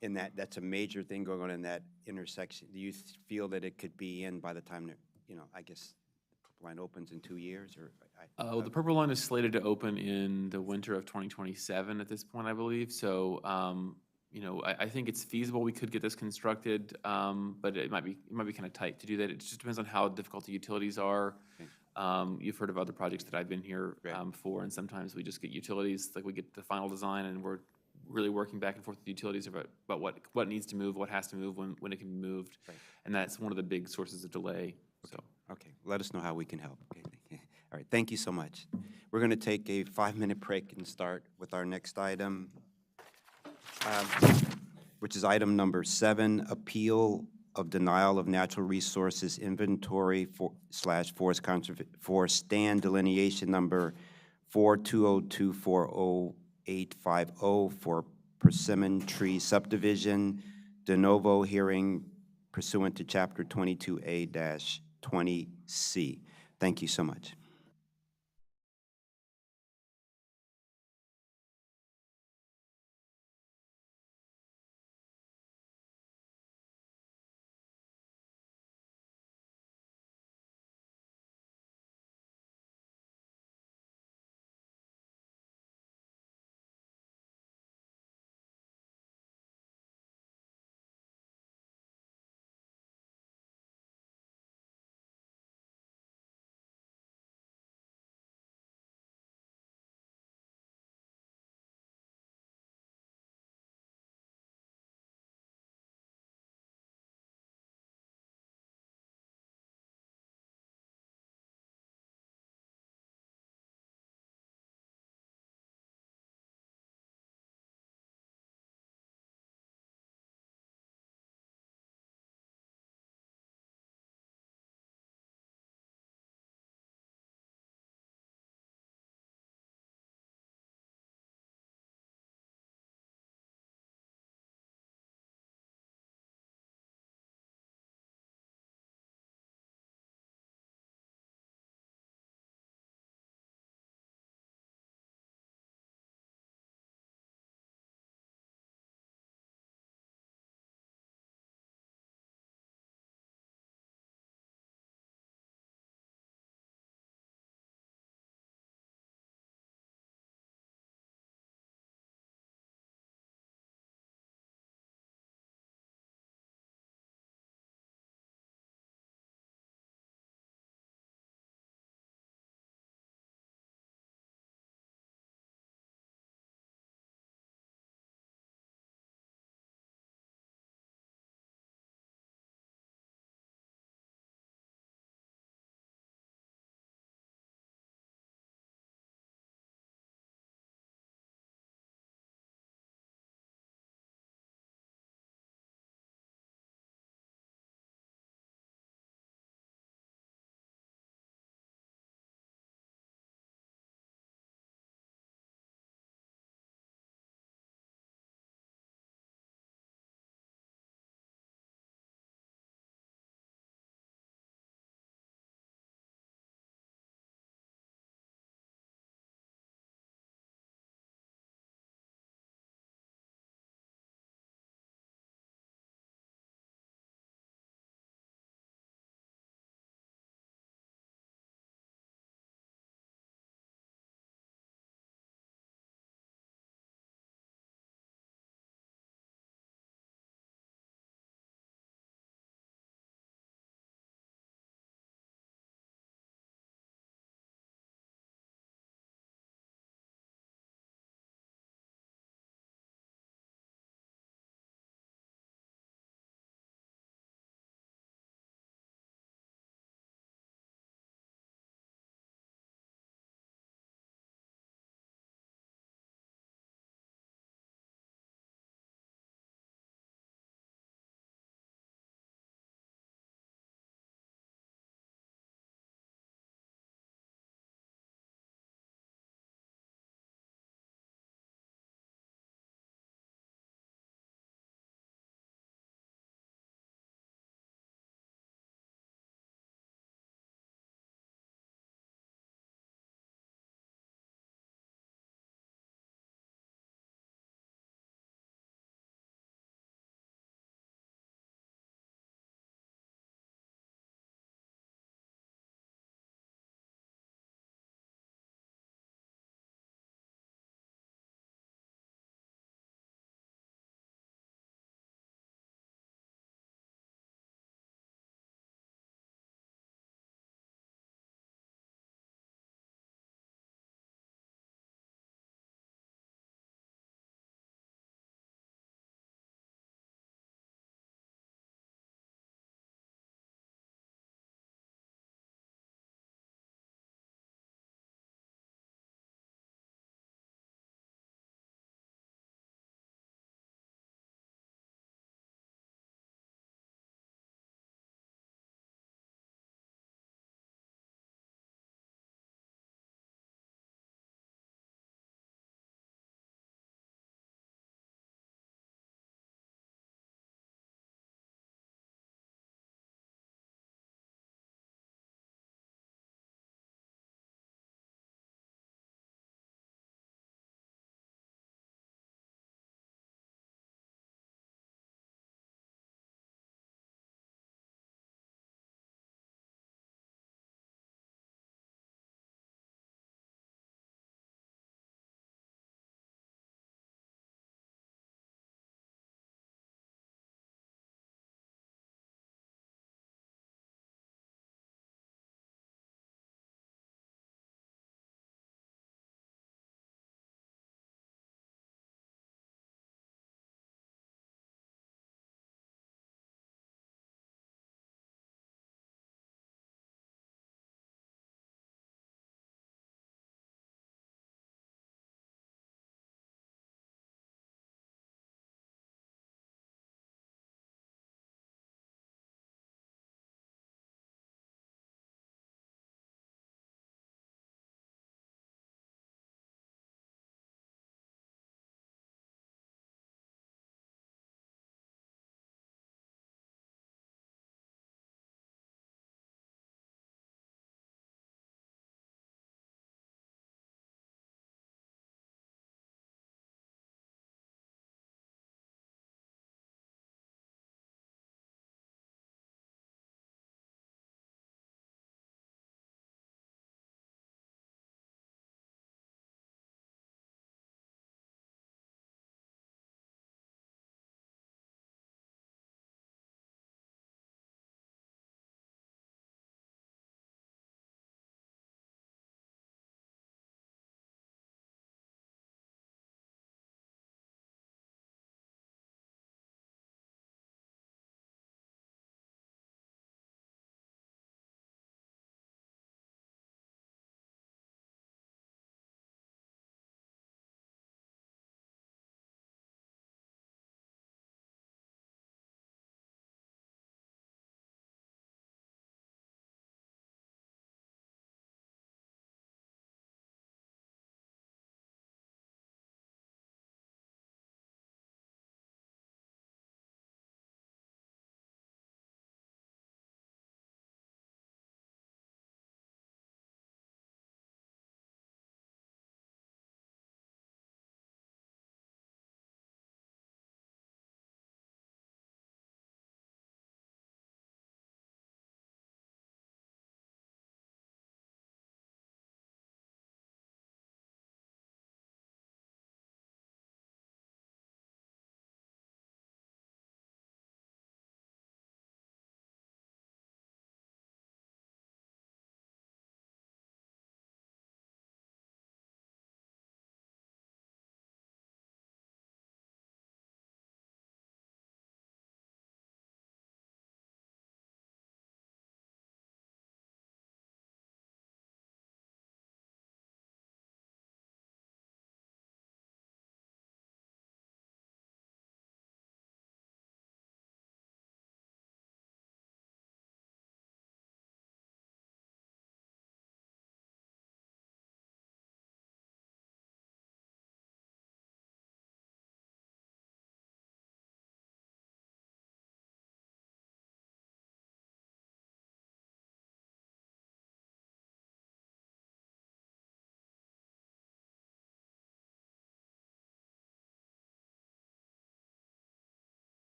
in that's a major thing going on in that intersection. Do you feel that it could be in by the time that, I guess the Purple Line opens in 2 years or? The Purple Line is slated to open in the winter of 2027 at this point, I believe. So, I think it's feasible we could get this constructed, but it might be kind of tight to do that. It just depends on how difficult the utilities are. You've heard of other projects that I've been here for, and sometimes we just get utilities, like we get the final design, and we're really working back and forth with utilities about what needs to move, what has to move, when it can be moved, and that's one of the big sources of delay. So. Okay, let us know how we can help. Okay. All right, thank you so much. We're going to take a 5-minute break and start with our next item, which is item number 7, appeal of denial of natural resources inventory for stand delineation number 420240850 for Persimmon Tree Subdivision, de novo hearing pursuant to Chapter 22A-20C. Thank you so much.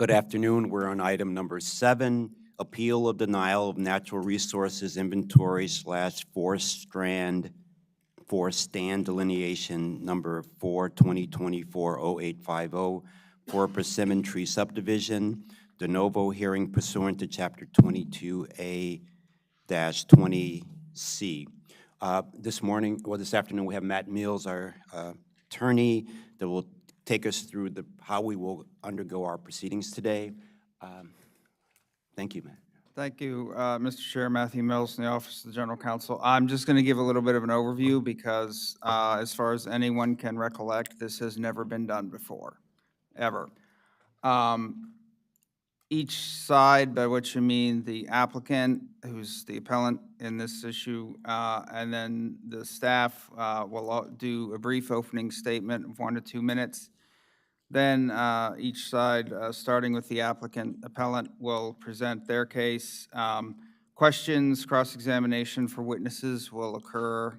Good afternoon. We're on item number 7, appeal of denial of natural resources inventory / forest stand delineation number 4/2024-0850 for Persimmon Tree subdivision. De novo hearing pursuant to Chapter 22A-20C. This afternoon, we have Matt Mills, our attorney, that will take us through how we will undergo our proceedings today. Thank you, Matt. Thank you, Mr. Chair. Matthew Mills in the Office of the General Counsel. I'm just going to give a little bit of an overview because as far as anyone can recollect, this has never been done before, ever. Each side, by which I mean the applicant, who's the appellant in this issue, and then the staff will do a brief opening statement of 1 to 2 minutes. Then each side, starting with the appellant, will present their case. Questions, cross-examination for witnesses will occur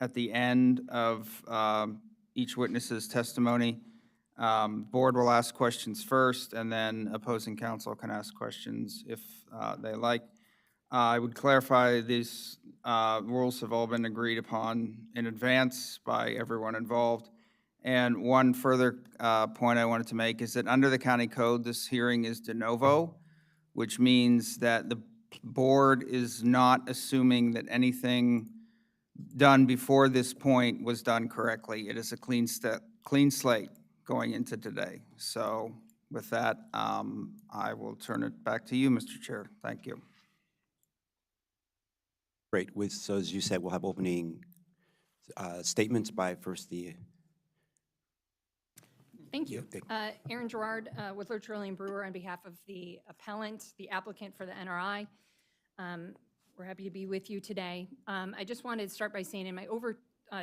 at the end of each witness's testimony. Board will ask questions first, and then opposing counsel can ask questions if they like. I would clarify these rules have all been agreed upon in advance by everyone involved. And one further point I wanted to make is that under the county code, this hearing is de novo, which means that the board is not assuming that anything done before this point was done correctly. It is a clean slate going into today. So with that, I will turn it back to you, Mr. Chair. Thank you. Great. So as you said, we'll have opening statements by first the... Thank you. Aaron Gerard with Lurch Early and Brewer on behalf of the appellant, the applicant for the NRI. We're happy to be with you today. I just wanted to start by saying in my over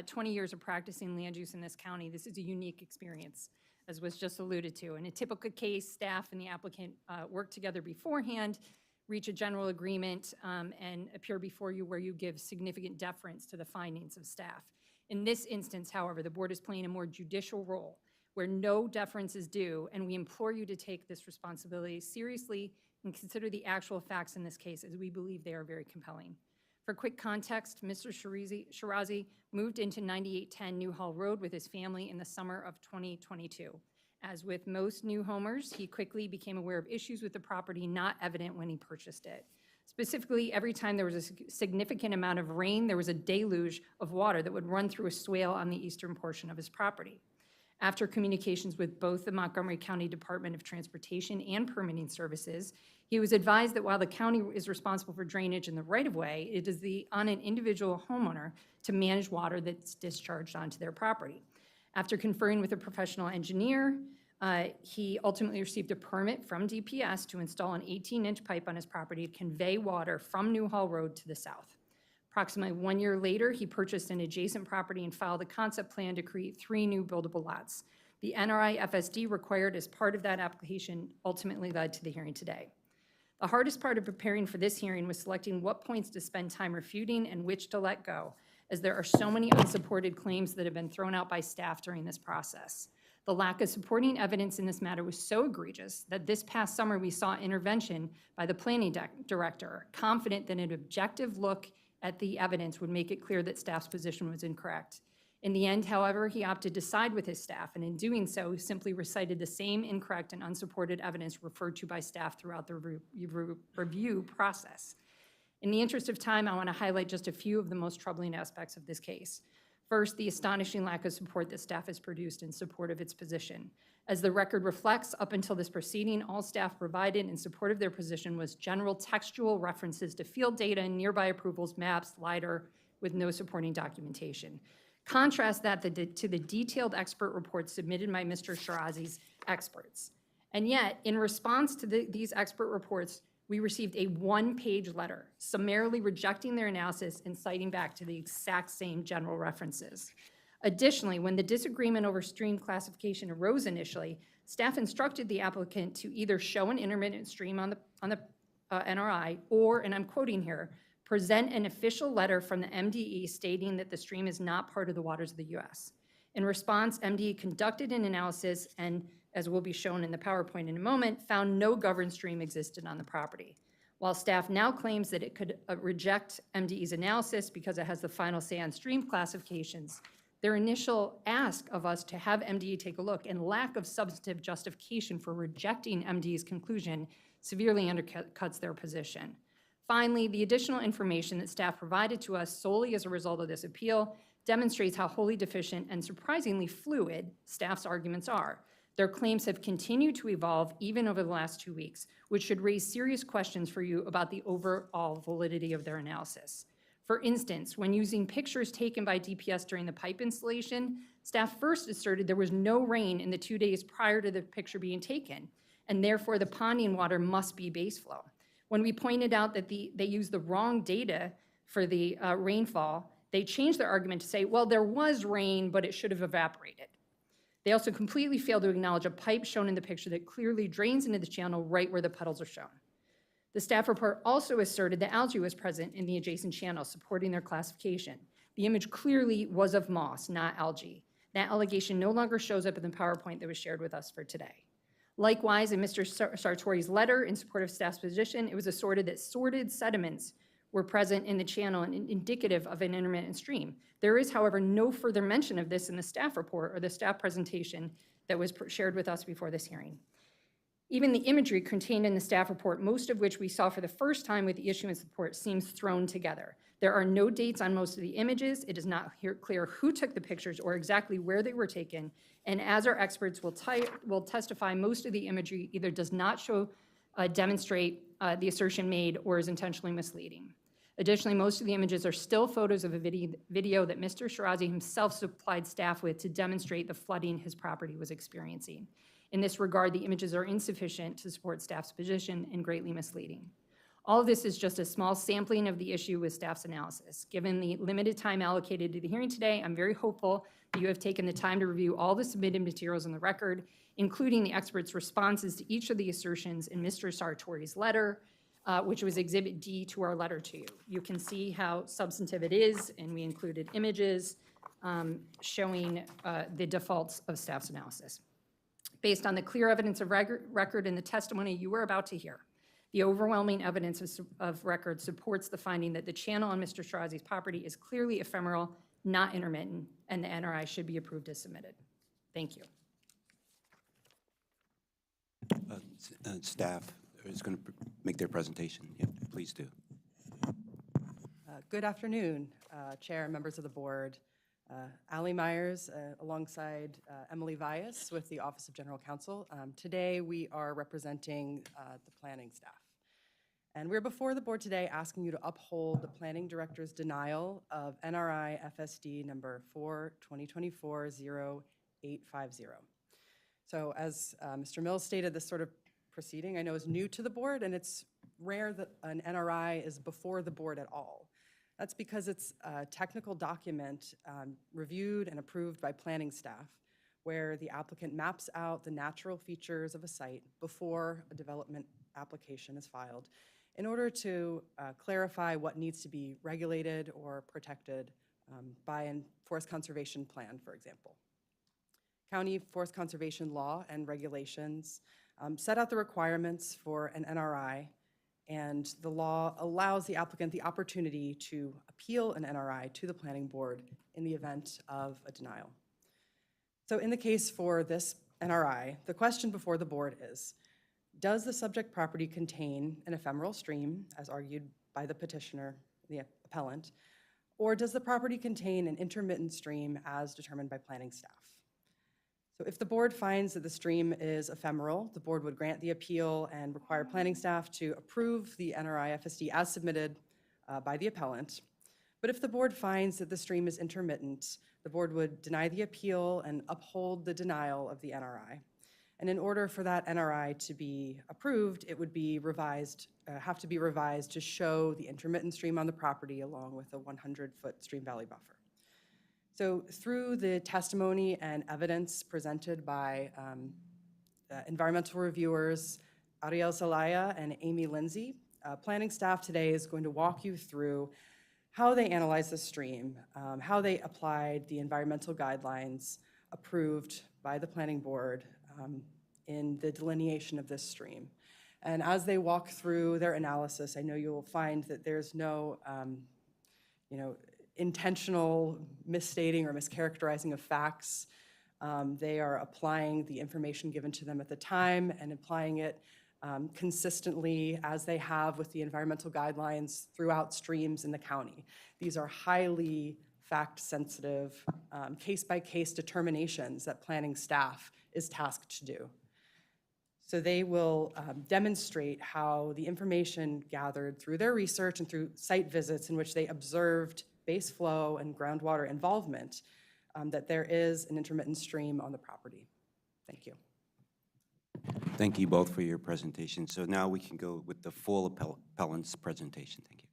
20 years of practicing land use in this county, this is a unique experience, as was just alluded to. In a typical case, staff and the applicant work together beforehand, reach a general agreement, and appear before you where you give significant deference to the findings of staff. In this instance, however, the board is playing a more judicial role where no deference is due, and we implore you to take this responsibility seriously and consider the actual facts in this case, as we believe they are very compelling. For quick context, Mr. Shirazi moved into 9810 Newhall Road with his family in the summer of 2022. As with most new homers, he quickly became aware of issues with the property not evident when he purchased it. Specifically, every time there was a significant amount of rain, there was a deluge of water that would run through a swale on the eastern portion of his property. After communications with both the Montgomery County Department of Transportation and Permitting Services, he was advised that while the county is responsible for drainage in the right-of-way, it is on an individual homeowner to manage water that's discharged onto their property. After conferring with a professional engineer, he ultimately received a permit from DPS to install an 18-inch pipe on his property to convey water from Newhall Road to the south. Approximately 1 year later, he purchased an adjacent property and filed a concept plan to create 3 new buildable lots. The NRI FSD required as part of that application ultimately led to the hearing today. The hardest part of preparing for this hearing was selecting what points to spend time refuting and which to let go, as there are so many unsupported claims that have been thrown out by staff during this process. The lack of supporting evidence in this matter was so egregious that this past summer we saw intervention by the planning director, confident that an objective look at the evidence would make it clear that staff's position was incorrect. In the end, however, he opted to side with his staff, and in doing so, he simply recited the same incorrect and unsupported evidence referred to by staff throughout the review process. In the interest of time, I want to highlight just a few of the most troubling aspects of this case. First, the astonishing lack of support that staff has produced in support of its position. As the record reflects, up until this proceeding, all staff provided in support of their position was general textual references to field data and nearby approvals, maps, LiDAR, with no supporting documentation. Contrast that to the detailed expert reports submitted by Mr. Shirazi's experts. And yet, in response to these expert reports, we received a 1-page letter summarily rejecting their analysis and citing back to the exact same general references. Additionally, when the disagreement over stream classification arose initially, staff instructed the applicant to either show an intermittent stream on the NRI or, and I'm quoting here, present an official letter from the MDE stating that the stream is not part of the waters of the U.S. In response, MDE conducted an analysis and as will be shown in the PowerPoint in a moment, found no governed stream existed on the property. While staff now claims that it could reject MDE's analysis because it has the final say on stream classifications, their initial ask of us to have MDE take a look and lack of substantive justification for rejecting MDE's conclusion severely undercuts their position. Finally, the additional information that staff provided to us solely as a result of this appeal demonstrates how wholly deficient and surprisingly fluid staff's arguments are. Their claims have continued to evolve even over the last 2 weeks, which should raise serious questions for you about the overall validity of their analysis. For instance, when using pictures taken by DPS during the pipe installation, staff first asserted there was no rain in the 2 days prior to the picture being taken, and therefore the ponding water must be base flow. When we pointed out that they used the wrong data for the rainfall, they changed their argument to say, well, there was rain, but it should have evaporated. They also completely failed to acknowledge a pipe shown in the picture that clearly drains into the channel right where the puddles are shown. The staff report also asserted that algae was present in the adjacent channel, supporting their classification. The image clearly was of moss, not algae. That allegation no longer shows up in the PowerPoint that was shared with us for today. Likewise, in Mr. Sartori's letter in support of staff's position, it was asserted that sorted sediments were present in the channel and indicative of an intermittent stream. There is, however, no further mention of this in the staff report or the staff presentation that was shared with us before this hearing. Even the imagery contained in the staff report, most of which we saw for the first time with the issuance report, seems thrown together. There are no dates on most of the images. It is not clear who took the pictures or exactly where they were taken. And as our experts will testify, most of the imagery either does not demonstrate the assertion made or is intentionally misleading. Additionally, most of the images are still photos of a video that Mr. Shirazi himself supplied staff with to demonstrate the flooding his property was experiencing. In this regard, the images are insufficient to support staff's position and greatly misleading. All of this is just a small sampling of the issue with staff's analysis. Given the limited time allocated to the hearing today, I'm very hopeful that you have taken the time to review all the submitted materials in the record, including the experts' responses to each of the assertions in Mr. Sartori's letter, which was Exhibit D to our letter to you. You can see how substantive it is, and we included images showing the defaults of staff's analysis. Based on the clear evidence of record in the testimony you were about to hear, the overwhelming evidence of record supports the finding that the channel on Mr. Shirazi's property is clearly ephemeral, not intermittent, and the NRI should be approved as submitted. Thank you. Staff is going to make their presentation. Yep, please do. Good afternoon, Chair and members of the board. Ali Myers alongside Emily Vias with the Office of General Counsel. Today we are representing the planning staff. And we're before the board today asking you to uphold the planning director's denial of NRI FSD number 4-2024-0850. So as Mr. Mills stated, this sort of proceeding I know is new to the board, and it's rare that an NRI is before the board at all. That's because it's a technical document reviewed and approved by planning staff, where the applicant maps out the natural features of a site before a development application is filed in order to clarify what needs to be regulated or protected by a forest conservation plan, for example. County forest conservation law and regulations set out the requirements for an NRI, and the law allows the applicant the opportunity to appeal an NRI to the planning board in the event of a denial. So in the case for this NRI, the question before the board is, does the subject property contain an ephemeral stream, as argued by the petitioner, the appellant, or does the property contain an intermittent stream as determined by planning staff? So if the board finds that the stream is ephemeral, the board would grant the appeal and require planning staff to approve the NRI FSD as submitted by the appellant. But if the board finds that the stream is intermittent, the board would deny the appeal and uphold the denial of the NRI. And in order for that NRI to be approved, it would be revised, have to be revised to show the intermittent stream on the property along with a 100-foot stream valley buffer. So through the testimony and evidence presented by environmental reviewers Ariel Zelaya and Amy Lindsay, planning staff today is going to walk you through how they analyzed the stream, how they applied the environmental guidelines approved by the planning board, in the delineation of this stream. And as they walk through their analysis, I know you'll find that there's no, intentional misstating or mischaracterizing of facts. They are applying the information given to them at the time and applying it consistently as they have with the environmental guidelines throughout streams in the county. These are highly fact-sensitive, case-by-case determinations that planning staff is tasked to do. So they will demonstrate how the information gathered through their research and through site visits in which they observed base flow and groundwater involvement, that there is an intermittent stream on the property. Thank you. Thank you both for your presentation. So now we can go with the full appellant's presentation. Thank you.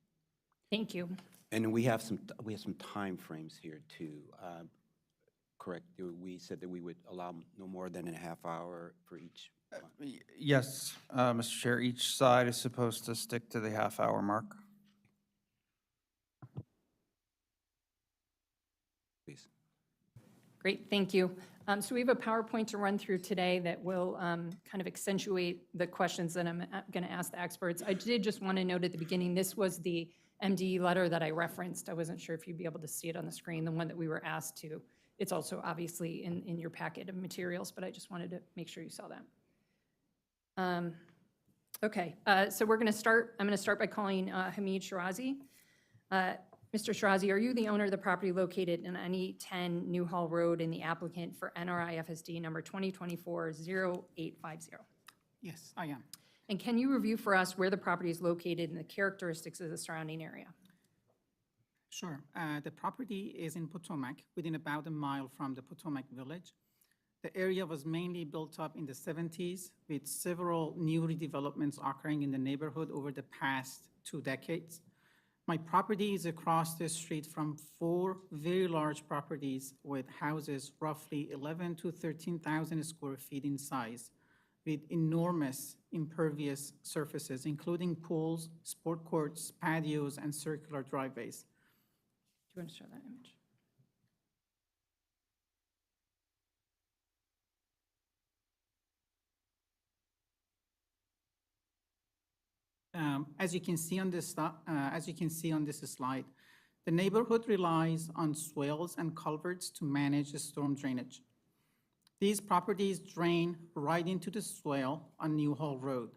Thank you. And we have some time frames here too. Correct? We said that we would allow no more than a half hour for each. Yes, Mr. Chair, each side is supposed to stick to the half-hour mark. Please. Great, thank you. So we have a PowerPoint to run through today that will kind of accentuate the questions that I'm going to ask the experts. I did just want to note at the beginning, this was the MDE letter that I referenced. I wasn't sure if you'd be able to see it on the screen, the one that we were asked to. It's also obviously in your packet of materials, but I just wanted to make sure you saw that. Okay, so we're going to start. I'm going to start by calling Hamid Shirazi. Mr. Shirazi, are you the owner of the property located in NE 10 Newhall Road and the applicant for NRI FSD number 2024-0850? Yes, I am. And can you review for us where the property is located and the characteristics of the surrounding area? Sure. The property is in Potomac, within about a mile from the Potomac Village. The area was mainly built up in the 70s, with several new redevelopments occurring in the neighborhood over the past 2 decades. My property is across the street from 4 very large properties with houses roughly 11 to 13,000 square feet in size, with enormous impervious surfaces, including pools, sport courts, patios, and circular driveways. Do you want to show that image? As you can see on this slide, the neighborhood relies on swales and culverts to manage the storm drainage. These properties drain right into the swale on Newhall Road.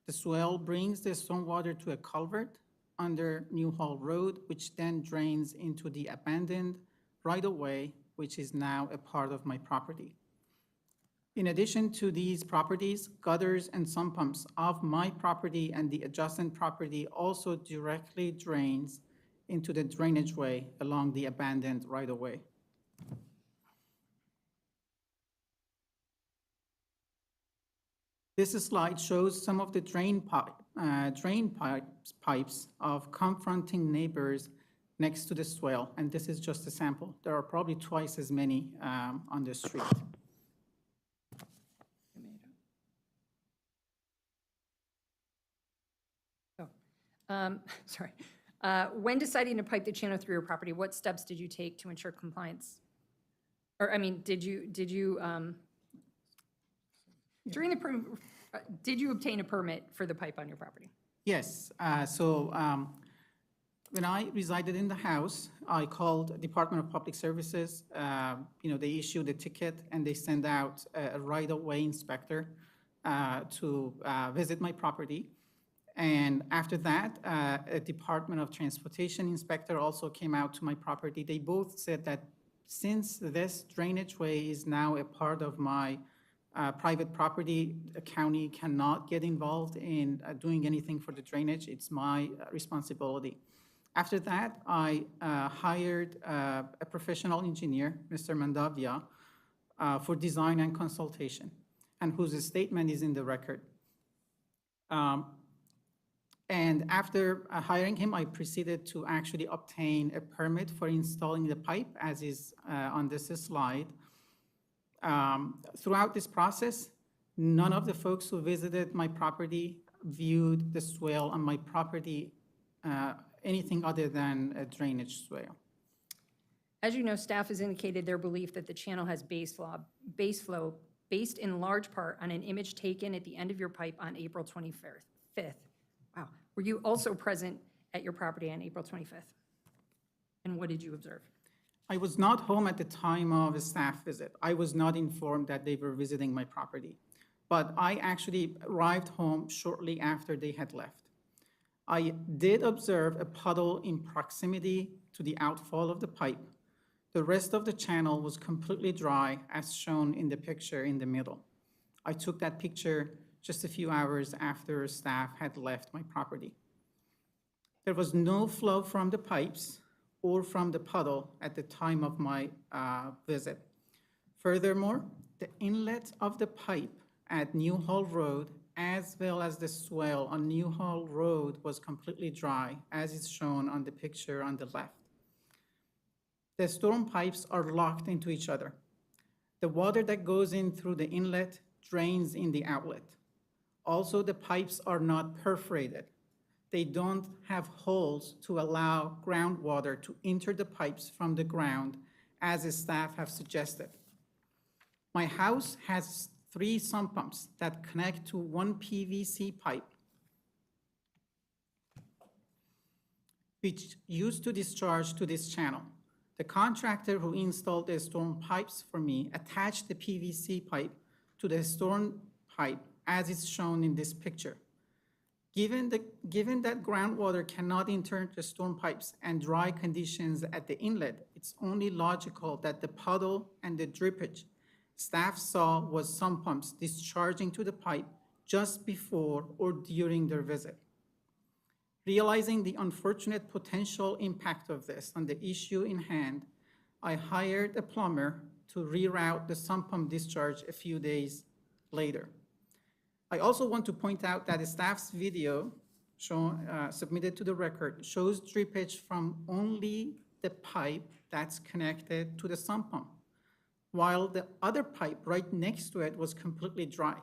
The swale brings the stormwater to a culvert under Newhall Road, which then drains into the abandoned right-of-way, which is now a part of my property. In addition to these properties, gutters and sump pumps of my property and the adjacent property also directly drains into the drainage way along the abandoned right-of-way. This slide shows some of the drain pipes of confronting neighbors next to the swale, and this is just a sample. There are probably twice as many on the street. Sorry. When deciding to pipe the channel through your property, what steps did you take to ensure compliance? Or, I mean, did you during the did you obtain a permit for the pipe on your property? Yes. When I resided in the house, I called Department of Public Services. They issued a ticket and they send out a right-of-way inspector to visit my property. And after that, a Department of Transportation inspector also came out to my property. They both said that since this drainage way is now a part of my private property, the county cannot get involved in doing anything for the drainage. It's my responsibility. After that, I hired a professional engineer, Mr. Mandavia, for design and consultation, and whose statement is in the record. And after hiring him, I proceeded to actually obtain a permit for installing the pipe, as is on this slide. Throughout this process, none of the folks who visited my property viewed the swale on my property anything other than a drainage swale. As you know, staff has indicated their belief that the channel has base flow based in large part on an image taken at the end of your pipe on April 25th. Wow. Were you also present at your property on April 25th? And what did you observe? I was not home at the time of a staff visit. I was not informed that they were visiting my property. But I actually arrived home shortly after they had left. I did observe a puddle in proximity to the outfall of the pipe. The rest of the channel was completely dry, as shown in the picture in the middle. I took that picture just a few hours after staff had left my property. There was no flow from the pipes or from the puddle at the time of my visit. Furthermore, the inlet of the pipe at Newhall Road, as well as the swell on Newhall Road, was completely dry, as is shown on the picture on the left. The storm pipes are locked into each other. The water that goes in through the inlet drains in the outlet. Also, the pipes are not perforated. They don't have holes to allow groundwater to enter the pipes from the ground, as the staff have suggested. My house has 3 sump pumps that connect to one PVC pipe, which used to discharge to this channel. The contractor who installed the storm pipes for me attached the PVC pipe to the storm pipe, as is shown in this picture. Given that groundwater cannot enter the storm pipes and dry conditions at the inlet, it's only logical that the puddle and the drippage staff saw was sump pumps discharging to the pipe just before or during their visit. Realizing the unfortunate potential impact of this on the issue in hand, I hired a plumber to reroute the sump pump discharge a few days later. I also want to point out that the staff's video submitted to the record shows drippage from only the pipe that's connected to the sump pump, while the other pipe right next to it was completely dry.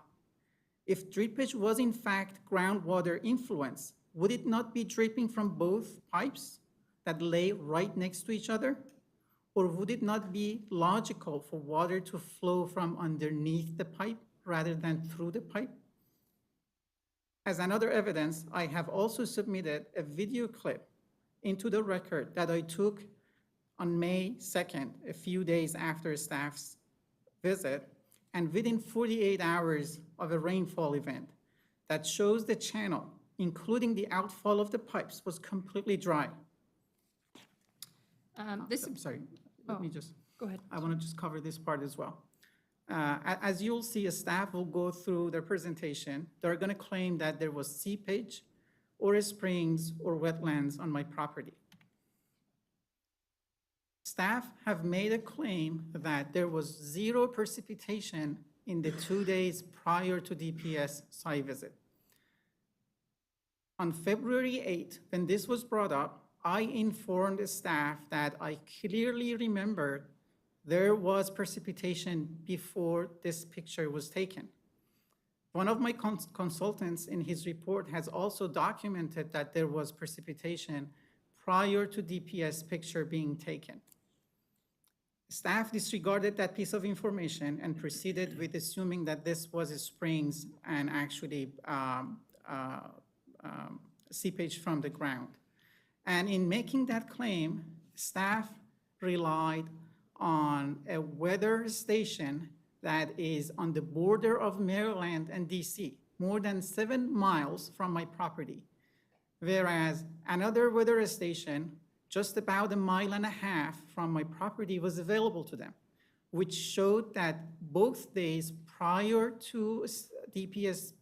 If drippage was in fact groundwater influence, would it not be dripping from both pipes that lay right next to each other? Or would it not be logical for water to flow from underneath the pipe rather than through the pipe? As another evidence, I have also submitted a video clip into the record that I took on May 2nd, a few days after staff's visit, and within 48 hours of a rainfall event that shows the channel, including the outfall of the pipes, was completely dry. I'm sorry, let me just, go ahead. I want to just cover this part as well. As you'll see, a staff will go through their presentation. They're going to claim that there was seepage or springs or wetlands on my property. Staff have made a claim that there was 0 precipitation in the 2 days prior to DPS site visit. On February 8th, when this was brought up, I informed the staff that I clearly remembered there was precipitation before this picture was taken. One of my consultants in his report has also documented that there was precipitation prior to DPS picture being taken. Staff disregarded that piece of information and proceeded with assuming that this was a springs and actually seepage from the ground. And in making that claim, staff relied on a weather station that is on the border of Maryland and DC, more than 7 miles from my property, whereas another weather station just about 1.5 miles from my property was available to them, which showed that both days prior to DPS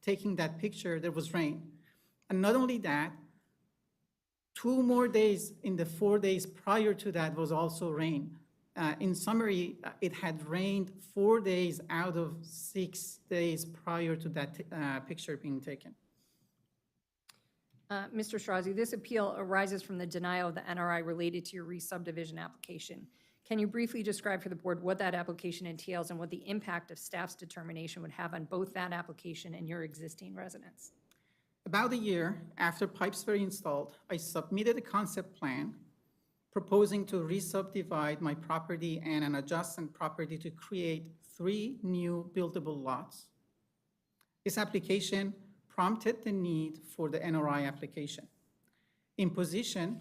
taking that picture, there was rain. And not only that, 2 more days in the 4 days prior to that was also rain. In summary, it had rained 4 days out of 6 days prior to that picture being taken. Mr. Strazi, this appeal arises from the denial of the NRI related to your re-subdivision application. Can you briefly describe for the board what that application entails and what the impact of staff's determination would have on both that application and your existing residents? About a year after pipes were installed, I submitted a concept plan proposing to re-subdivide my property and an adjacent property to create 3 new buildable lots. This application prompted the need for the NRI application. Imposition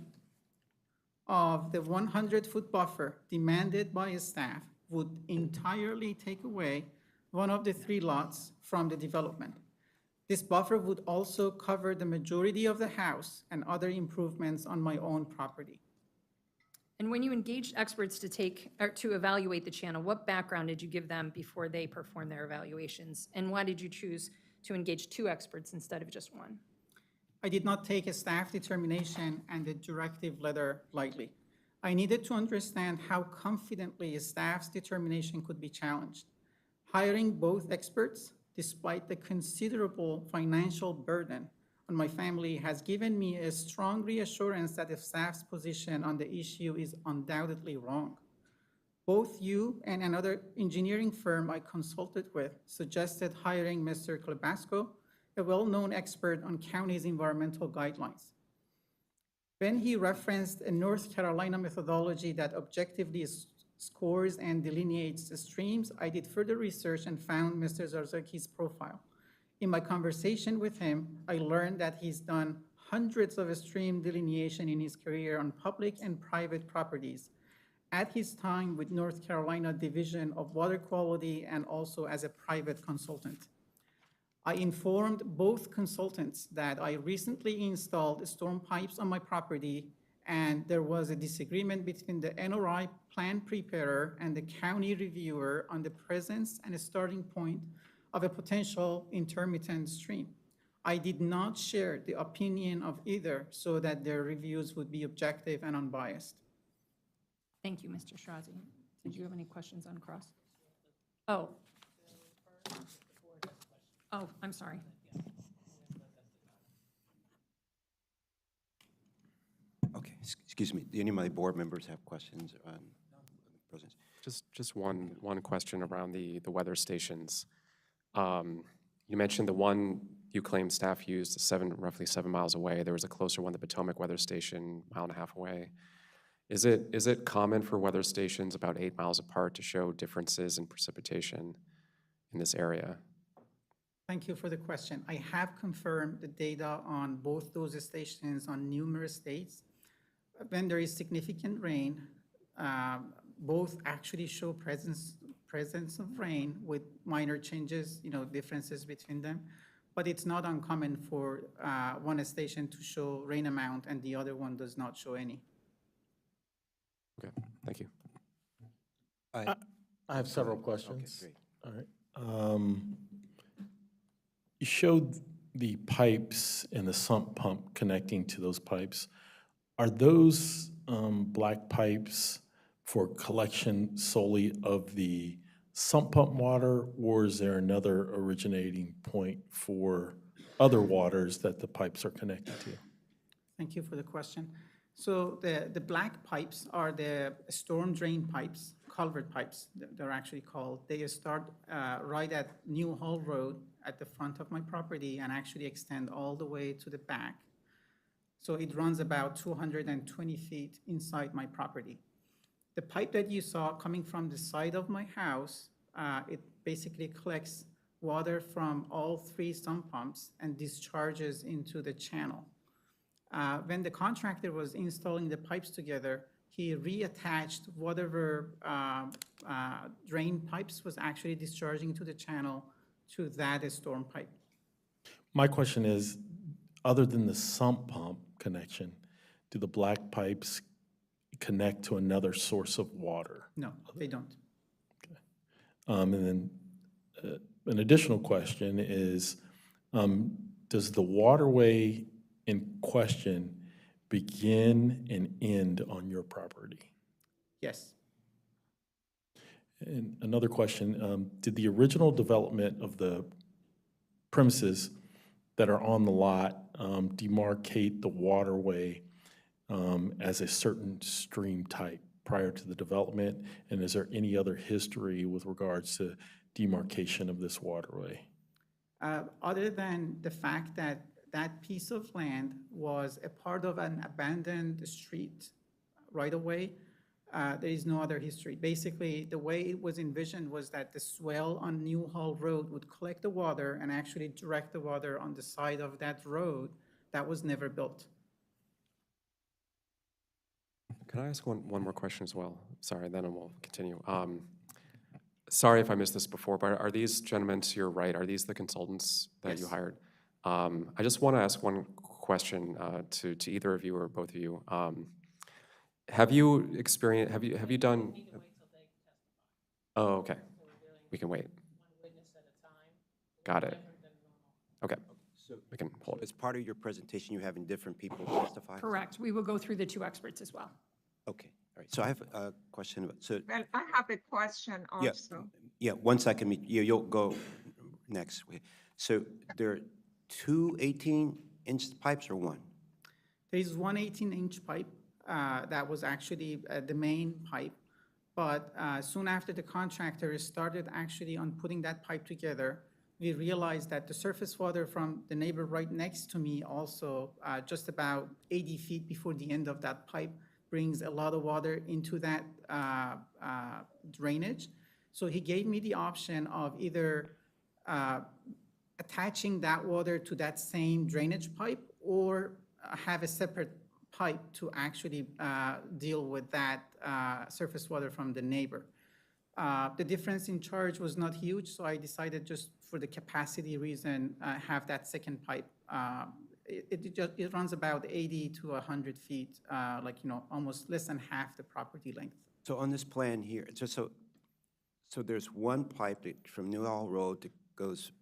of the 100-foot buffer demanded by staff would entirely take away one of the 3 lots from the development. This buffer would also cover the majority of the house and other improvements on my own property. And when you engaged experts to evaluate the channel, what background did you give them before they performed their evaluations? And why did you choose to engage 2 experts instead of just 1? I did not take a staff determination and the directive letter lightly. I needed to understand how confidently a staff's determination could be challenged. Hiring both experts, despite the considerable financial burden on my family, has given me a strong reassurance that the staff's position on the issue is undoubtedly wrong. Both you and another engineering firm I consulted with suggested hiring Mr. Klebasco, a well-known expert on county's environmental guidelines. When he referenced a North Carolina methodology that objectively scores and delineates the streams, I did further research and found Mr. Zarzaki's profile. In my conversation with him, I learned that he's done hundreds of stream delineation in his career on public and private properties at his time with North Carolina Division of Water Quality and also as a private consultant. I informed both consultants that I recently installed storm pipes on my property, and there was a disagreement between the NRI plan preparer and the county reviewer on the presence and a starting point of a potential intermittent stream. I did not share the opinion of either so that their reviews would be objective and unbiased. Thank you, Mr. Shirazi. Did you have any questions on cross? Oh. Oh, I'm sorry. Okay, excuse me. Do any of my board members have questions on the presence? Just one question around the weather stations. You mentioned the one you claim staff used roughly 7 miles away. There was a closer one, the Potomac weather station, 1.5 miles away. Is it common for weather stations about 8 miles apart to show differences in precipitation in this area? Thank you for the question. I have confirmed the data on both those stations on numerous dates. When there is significant rain, both actually show presence of rain with minor changes, differences between them. But it's not uncommon for one station to show rain amount and the other one does not show any. Okay, thank you. I have several questions. Okay, great. All right. You showed the pipes and the sump pump connecting to those pipes. Are those black pipes for collection solely of the sump pump water, or is there another originating point for other waters that the pipes are connected to? Thank you for the question. So the black pipes are the storm drain pipes, culvert pipes, they're actually called. They start right at New Hall Road at the front of my property and actually extend all the way to the back. So it runs about 220 feet inside my property. The pipe that you saw coming from the side of my house, it basically collects water from all 3 sump pumps and discharges into the channel. When the contractor was installing the pipes together, he reattached whatever drain pipes was actually discharging to the channel to that storm pipe. My question is, other than the sump pump connection, do the black pipes connect to another source of water? No, they don't. Okay. And then an additional question is, does the waterway in question begin and end on your property? Yes. And another question, did the original development of the premises that are on the lot demarcate the waterway as a certain stream type prior to the development? And is there any other history with regards to demarcation of this waterway? Other than the fact that that piece of land was a part of an abandoned street right-of-way. There is no other history. Basically, the way it was envisioned was that the swell on Newhall Road would collect the water and actually direct the water on the side of that road. That was never built. Can I ask one more question as well? Sorry, then we'll continue. Sorry if I missed this before, but are these gentlemen to your right, are these the consultants that you Yes. hired? I just want to ask one question to either of you or both of you. Have you experienced, have you done? Oh, okay. We can wait. Got it. Okay. So We can hold it. as part of your presentation, you're having different people testify? Correct. We will go through the two experts as well. Okay, all right. So I have a question about, so, Well, I have a question yeah, also. yeah, 1 second, you'll go next. So there are two 18-inch pipes or one? There is one 18-inch pipe that was actually the main pipe, but soon after the contractor started actually on putting that pipe together, we realized that the surface water from the neighbor right next to me also, just about 80 feet before the end of that pipe, brings a lot of water into that drainage. So he gave me the option of either attaching that water to that same drainage pipe or have a separate pipe to actually deal with that surface water from the neighbor. The difference in charge was not huge, so I decided just for the capacity reason, have that second pipe. It runs about 80 to 100 feet, almost less than half the property length. So on this plan here, so there's one pipe that from Newhall Road that goes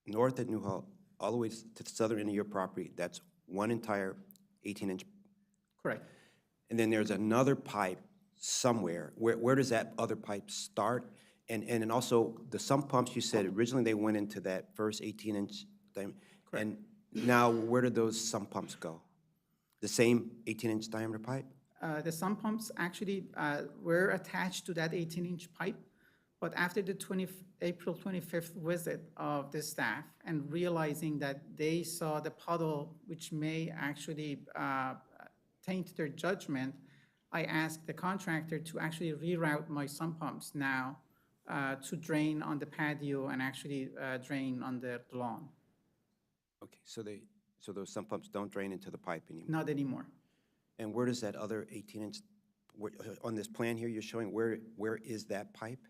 north at Newhall, all the way to the southern end of your property. That's one entire 18-inch. Correct. And then there's another pipe somewhere. Where does that other pipe start? And also, the sump pumps, you said originally they went into that first 18-inch diameter. And now, where did those sump pumps go? The same 18-inch diameter pipe? The sump pumps actually were attached to that 18-inch pipe, but after the April 25th visit of the staff and realizing that they saw the puddle, which may actually taint their judgment, I asked the contractor to actually reroute my sump pumps now to drain on the patio and actually drain on the lawn. Okay, so those sump pumps don't drain into the pipe anymore? Not anymore. And where does that other 18-inch, on this plan here you're showing, where is that pipe?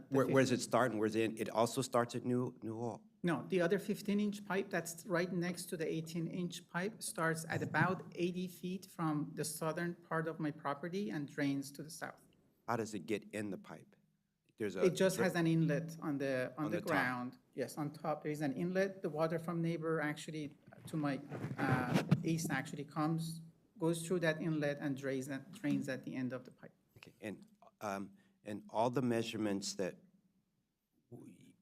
Where does it start and where's it end? It also starts at Newhall? No, the other 15-inch pipe that's right next to the 18-inch pipe starts at about 80 feet from the southern part of my property and drains to the south. How does it get in the pipe? It just has an inlet on the top. ground. Yes, on top there is an inlet. The water from neighbor actually to my east actually goes through that inlet and drains at the end of the pipe. Okay, and all the measurements that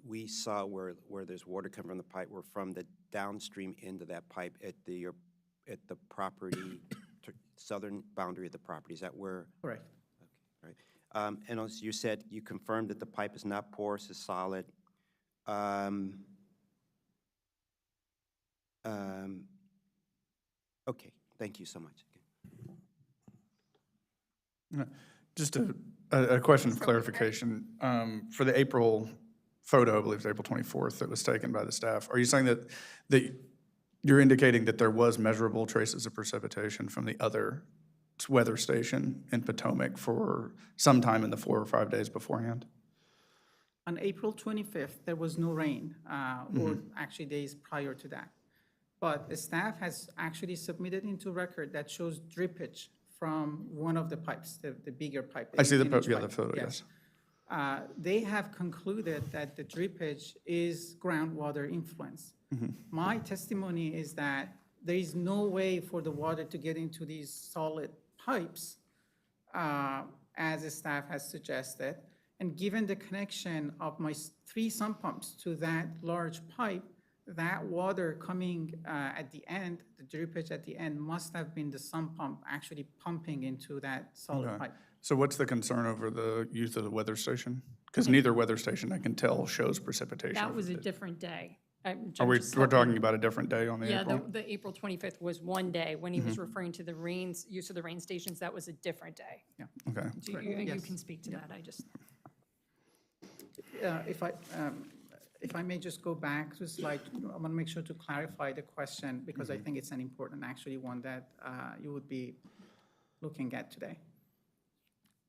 we saw where there's water coming from the pipe were from the downstream end of that pipe at the property, southern boundary of the property. Is that where? Correct. Okay, all right. And as you said, you confirmed that the pipe is not porous, it's solid. Okay, thank you so much. Just a question of clarification. For the April photo, I believe it's April 24th, that was taken by the staff, are you saying that you're indicating that there was measurable traces of precipitation from the other weather station in Potomac for some time in the 4 or 5 days beforehand? On April 25th, there was no rain, or actually days prior to that. But the staff has actually submitted into record that shows drippage from one of the pipes, the bigger pipe. I see the 18-inch pipe. photo, yes. They have concluded that the drippage is groundwater influence. My testimony is that there is no way for the water to get into these solid pipes, as the staff has suggested. And given the connection of my 3 sump pumps to that large pipe, that water coming at the end, the drippage at the end, must have been the sump pump actually pumping into that solid pipe. So what's the concern over the use of the weather station? Because neither weather station, I can tell, shows precipitation. That was a different day. We're talking about a different day on the Yeah, April? the April 25th was one day. When he was referring to the rains, use of the rain stations, that was a different day. Yeah. Okay. So you Yes. can speak to that, I just. If I may just go back to a slide, I want to make sure to clarify the question because I think it's an important, actually, one that you would be looking at today.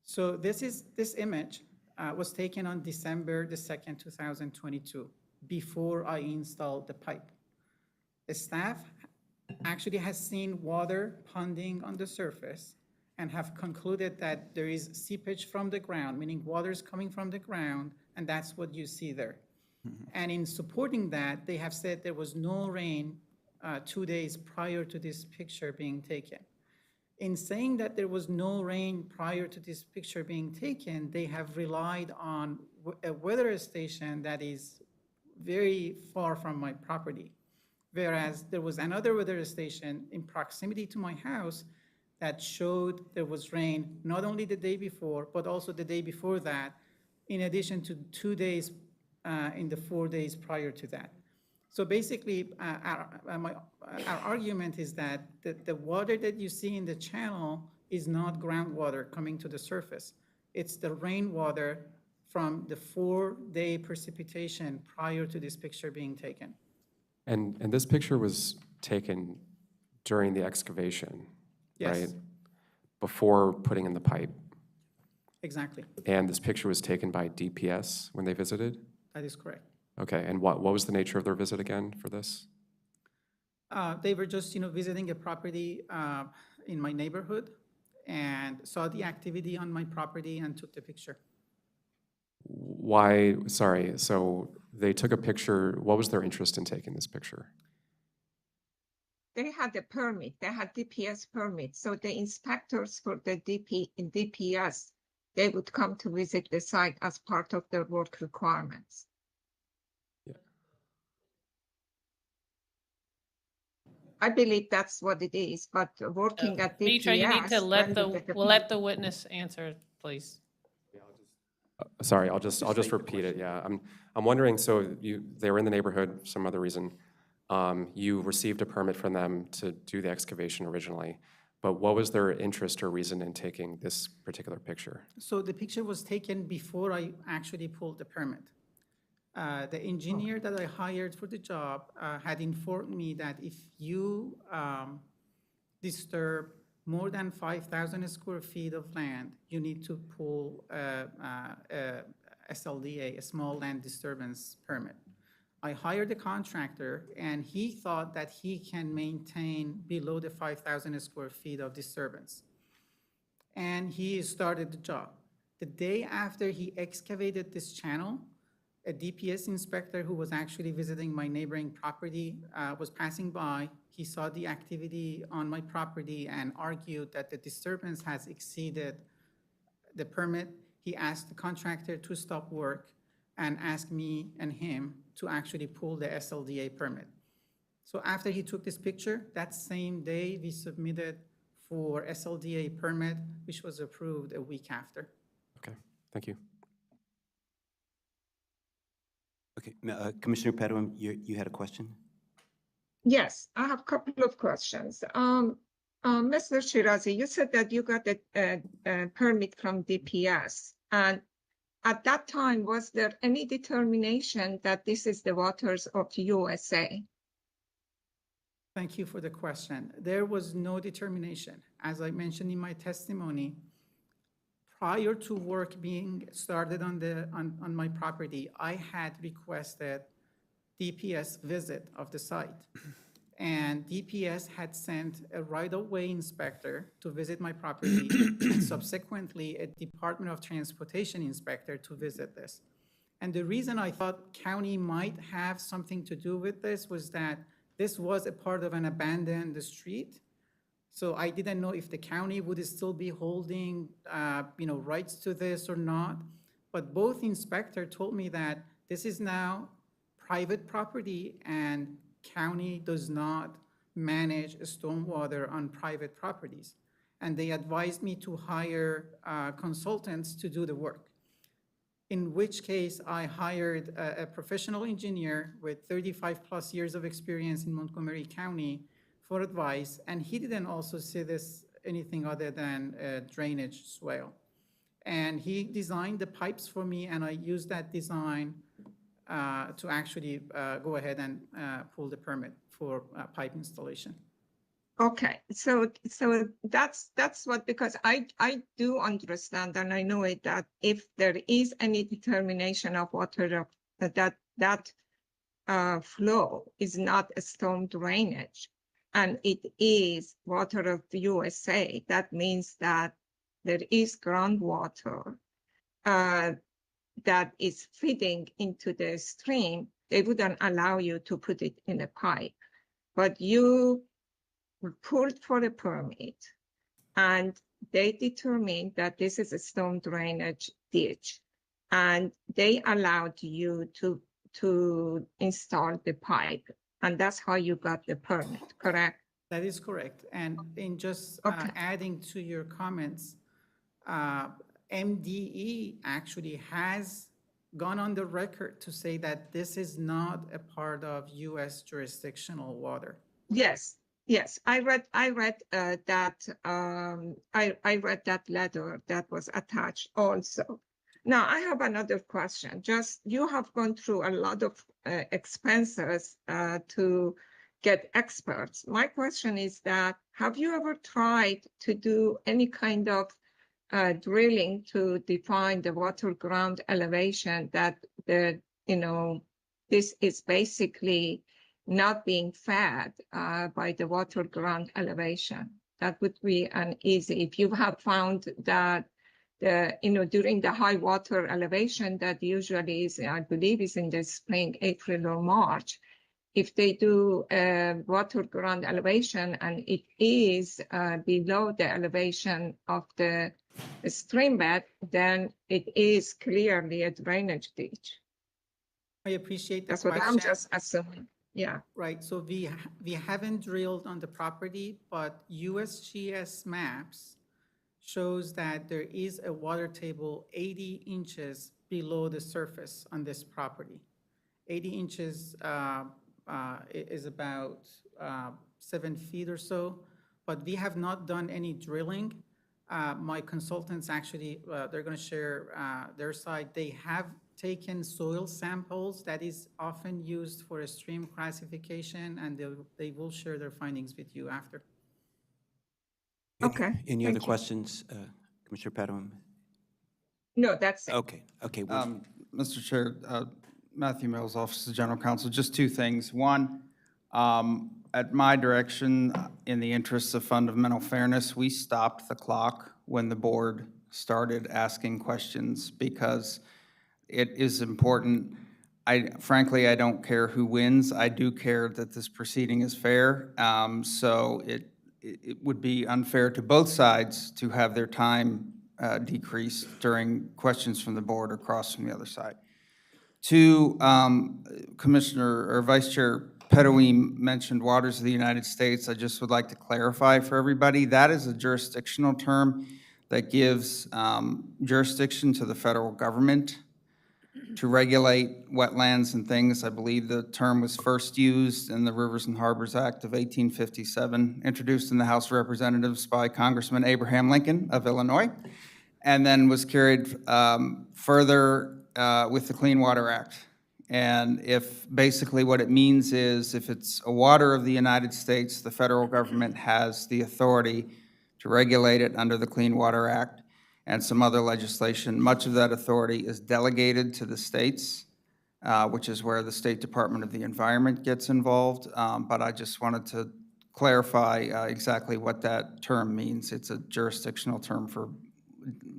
So this image was taken on December the 2nd, 2022, before I installed the pipe. The staff actually has seen water ponding on the surface and have concluded that there is seepage from the ground, meaning water is coming from the ground, and that's what you see there. And in supporting that, they have said there was no rain 2 days prior to this picture being taken. In saying that there was no rain prior to this picture being taken, they have relied on a weather station that is very far from my property. Whereas there was another weather station in proximity to my house that showed there was rain not only the day before, but also the day before that, in addition to 2 days in the 4 days prior to that. So basically, our argument is that the water that you see in the channel is not groundwater coming to the surface. It's the rainwater from the 4-day precipitation prior to this picture being taken. And this picture was taken during the excavation, Yes. right? Before putting in the pipe. Exactly. And this picture was taken by DPS when they visited? That is correct. Okay, and what was the nature of their visit again for this? They were just, visiting a property in my neighborhood and saw the activity on my property and took the picture. Why, sorry, so they took a picture, what was their interest in taking this picture? They had a permit, they had DPS permit, so the inspectors for the DPS, they would come to visit the site as part of their work requirements. I believe that's what it is, but working at DPS. Mitra, you need to let when we let the witness answer, please. Sorry, I'll just repeat it, yeah. I'm wondering, so they were in the neighborhood for some other reason. You received a permit from them to do the excavation originally, but what was their interest or reason in taking this particular picture? So the picture was taken before I actually pulled the permit. The engineer that I hired for the job had informed me that if you disturb more than 5,000 square feet of land, you need to pull SLDA, a small land disturbance permit. I hired a contractor, and he thought that he can maintain below the 5,000 square feet of disturbance. And he started the job. The day after he excavated this channel, a DPS inspector who was actually visiting my neighboring property was passing by. He saw the activity on my property and argued that the disturbance has exceeded the permit. He asked the contractor to stop work and asked me and him to actually pull the SLDA permit. So after he took this picture, that same day we submitted for SLDA permit, which was approved a week after. Okay, thank you. Okay, Commissioner Pedwin, you had a question? Yes, I have a couple of questions. Mr. Shirazi, you said that you got a permit from DPS, and at that time, was there any determination that this is the waters of USA? Thank you for the question. There was no determination. As I mentioned in my testimony, prior to work being started on my property, I had requested DPS visit of the site. And DPS had sent a right-of-way inspector to visit my property, and subsequently a Department of Transportation inspector to visit this. And the reason I thought county might have something to do with this was that this was a part of an abandoned street. So I didn't know if the county would still be holding rights to this or not. But both inspectors told me that this is now private property and county does not manage stormwater on private properties. And they advised me to hire consultants to do the work. in which case I hired a professional engineer with 35+ years of experience in Montgomery County for advice, and he didn't also see this anything other than a drainage swale. And he designed the pipes for me, and I used that design to actually go ahead and pull the permit for pipe installation. Okay, so that's what, because I do understand, and I know it, that if there is any determination of water that flow is not a storm drainage, and it is water of the USA, that means that there is groundwater that is feeding into the stream. They wouldn't allow you to put it in a pipe, but you pulled for a permit, and they determined that this is a storm drainage ditch, and they allowed you to install the pipe, and that's how you got the permit, correct? That is correct. And in just adding to your comments, MDE actually has gone on the record to say that this is not a part of U.S. jurisdictional water. Yes. Yes, I read that. I read that letter that was attached also. Now I have another question. Just, you have gone through a lot of expenses to get experts. My question is that, have you ever tried to do any kind of drilling to define the water ground elevation, that this is basically not being fed by the water ground elevation? That would be an easy, if you have found that during the high water elevation that usually is, I believe, is in the spring, April or March, if they do water ground elevation and it is below the elevation of the stream bed, then it is clearly a drainage ditch. I appreciate the That's question. what I'm just assuming. Yeah. Right, so we haven't drilled on the property, but USGS maps shows that there is a water table 80 inches below the surface on this property. 80 inches is about 7 feet or so, but we have not done any drilling. My consultants actually, they're gonna share their side. They have taken soil samples that is often used for a stream classification, and they will share their findings with you after. Okay. Any other questions, Commissioner Padua? No, that's it. Okay, okay. Mr. Chair, Matthew Mills, Office of General Counsel, just two things. One, at my direction, in the interests of fundamental fairness, we stopped the clock when the board started asking questions, because it is important. Frankly, I don't care who wins. I do care that this proceeding is fair. So it would be unfair to both sides to have their time decreased during questions from the board or cross from the other side. Two, Commissioner or Vice Chair Pedawin mentioned waters of the United States. I just would like to clarify for everybody, that is a jurisdictional term that gives jurisdiction to the federal government to regulate wetlands and things. I believe the term was first used in the Rivers and Harbors Act of 1857, introduced in the House of Representatives by Congressman Abraham Lincoln of Illinois, and then was carried further with the Clean Water Act. And if basically what it means is, if it's a water of the United States, the federal government has the authority to regulate it under the Clean Water Act and some other legislation. Much of that authority is delegated to the states, which is where the State Department of the Environment gets involved. But I just wanted to clarify exactly what that term means. It's a jurisdictional term for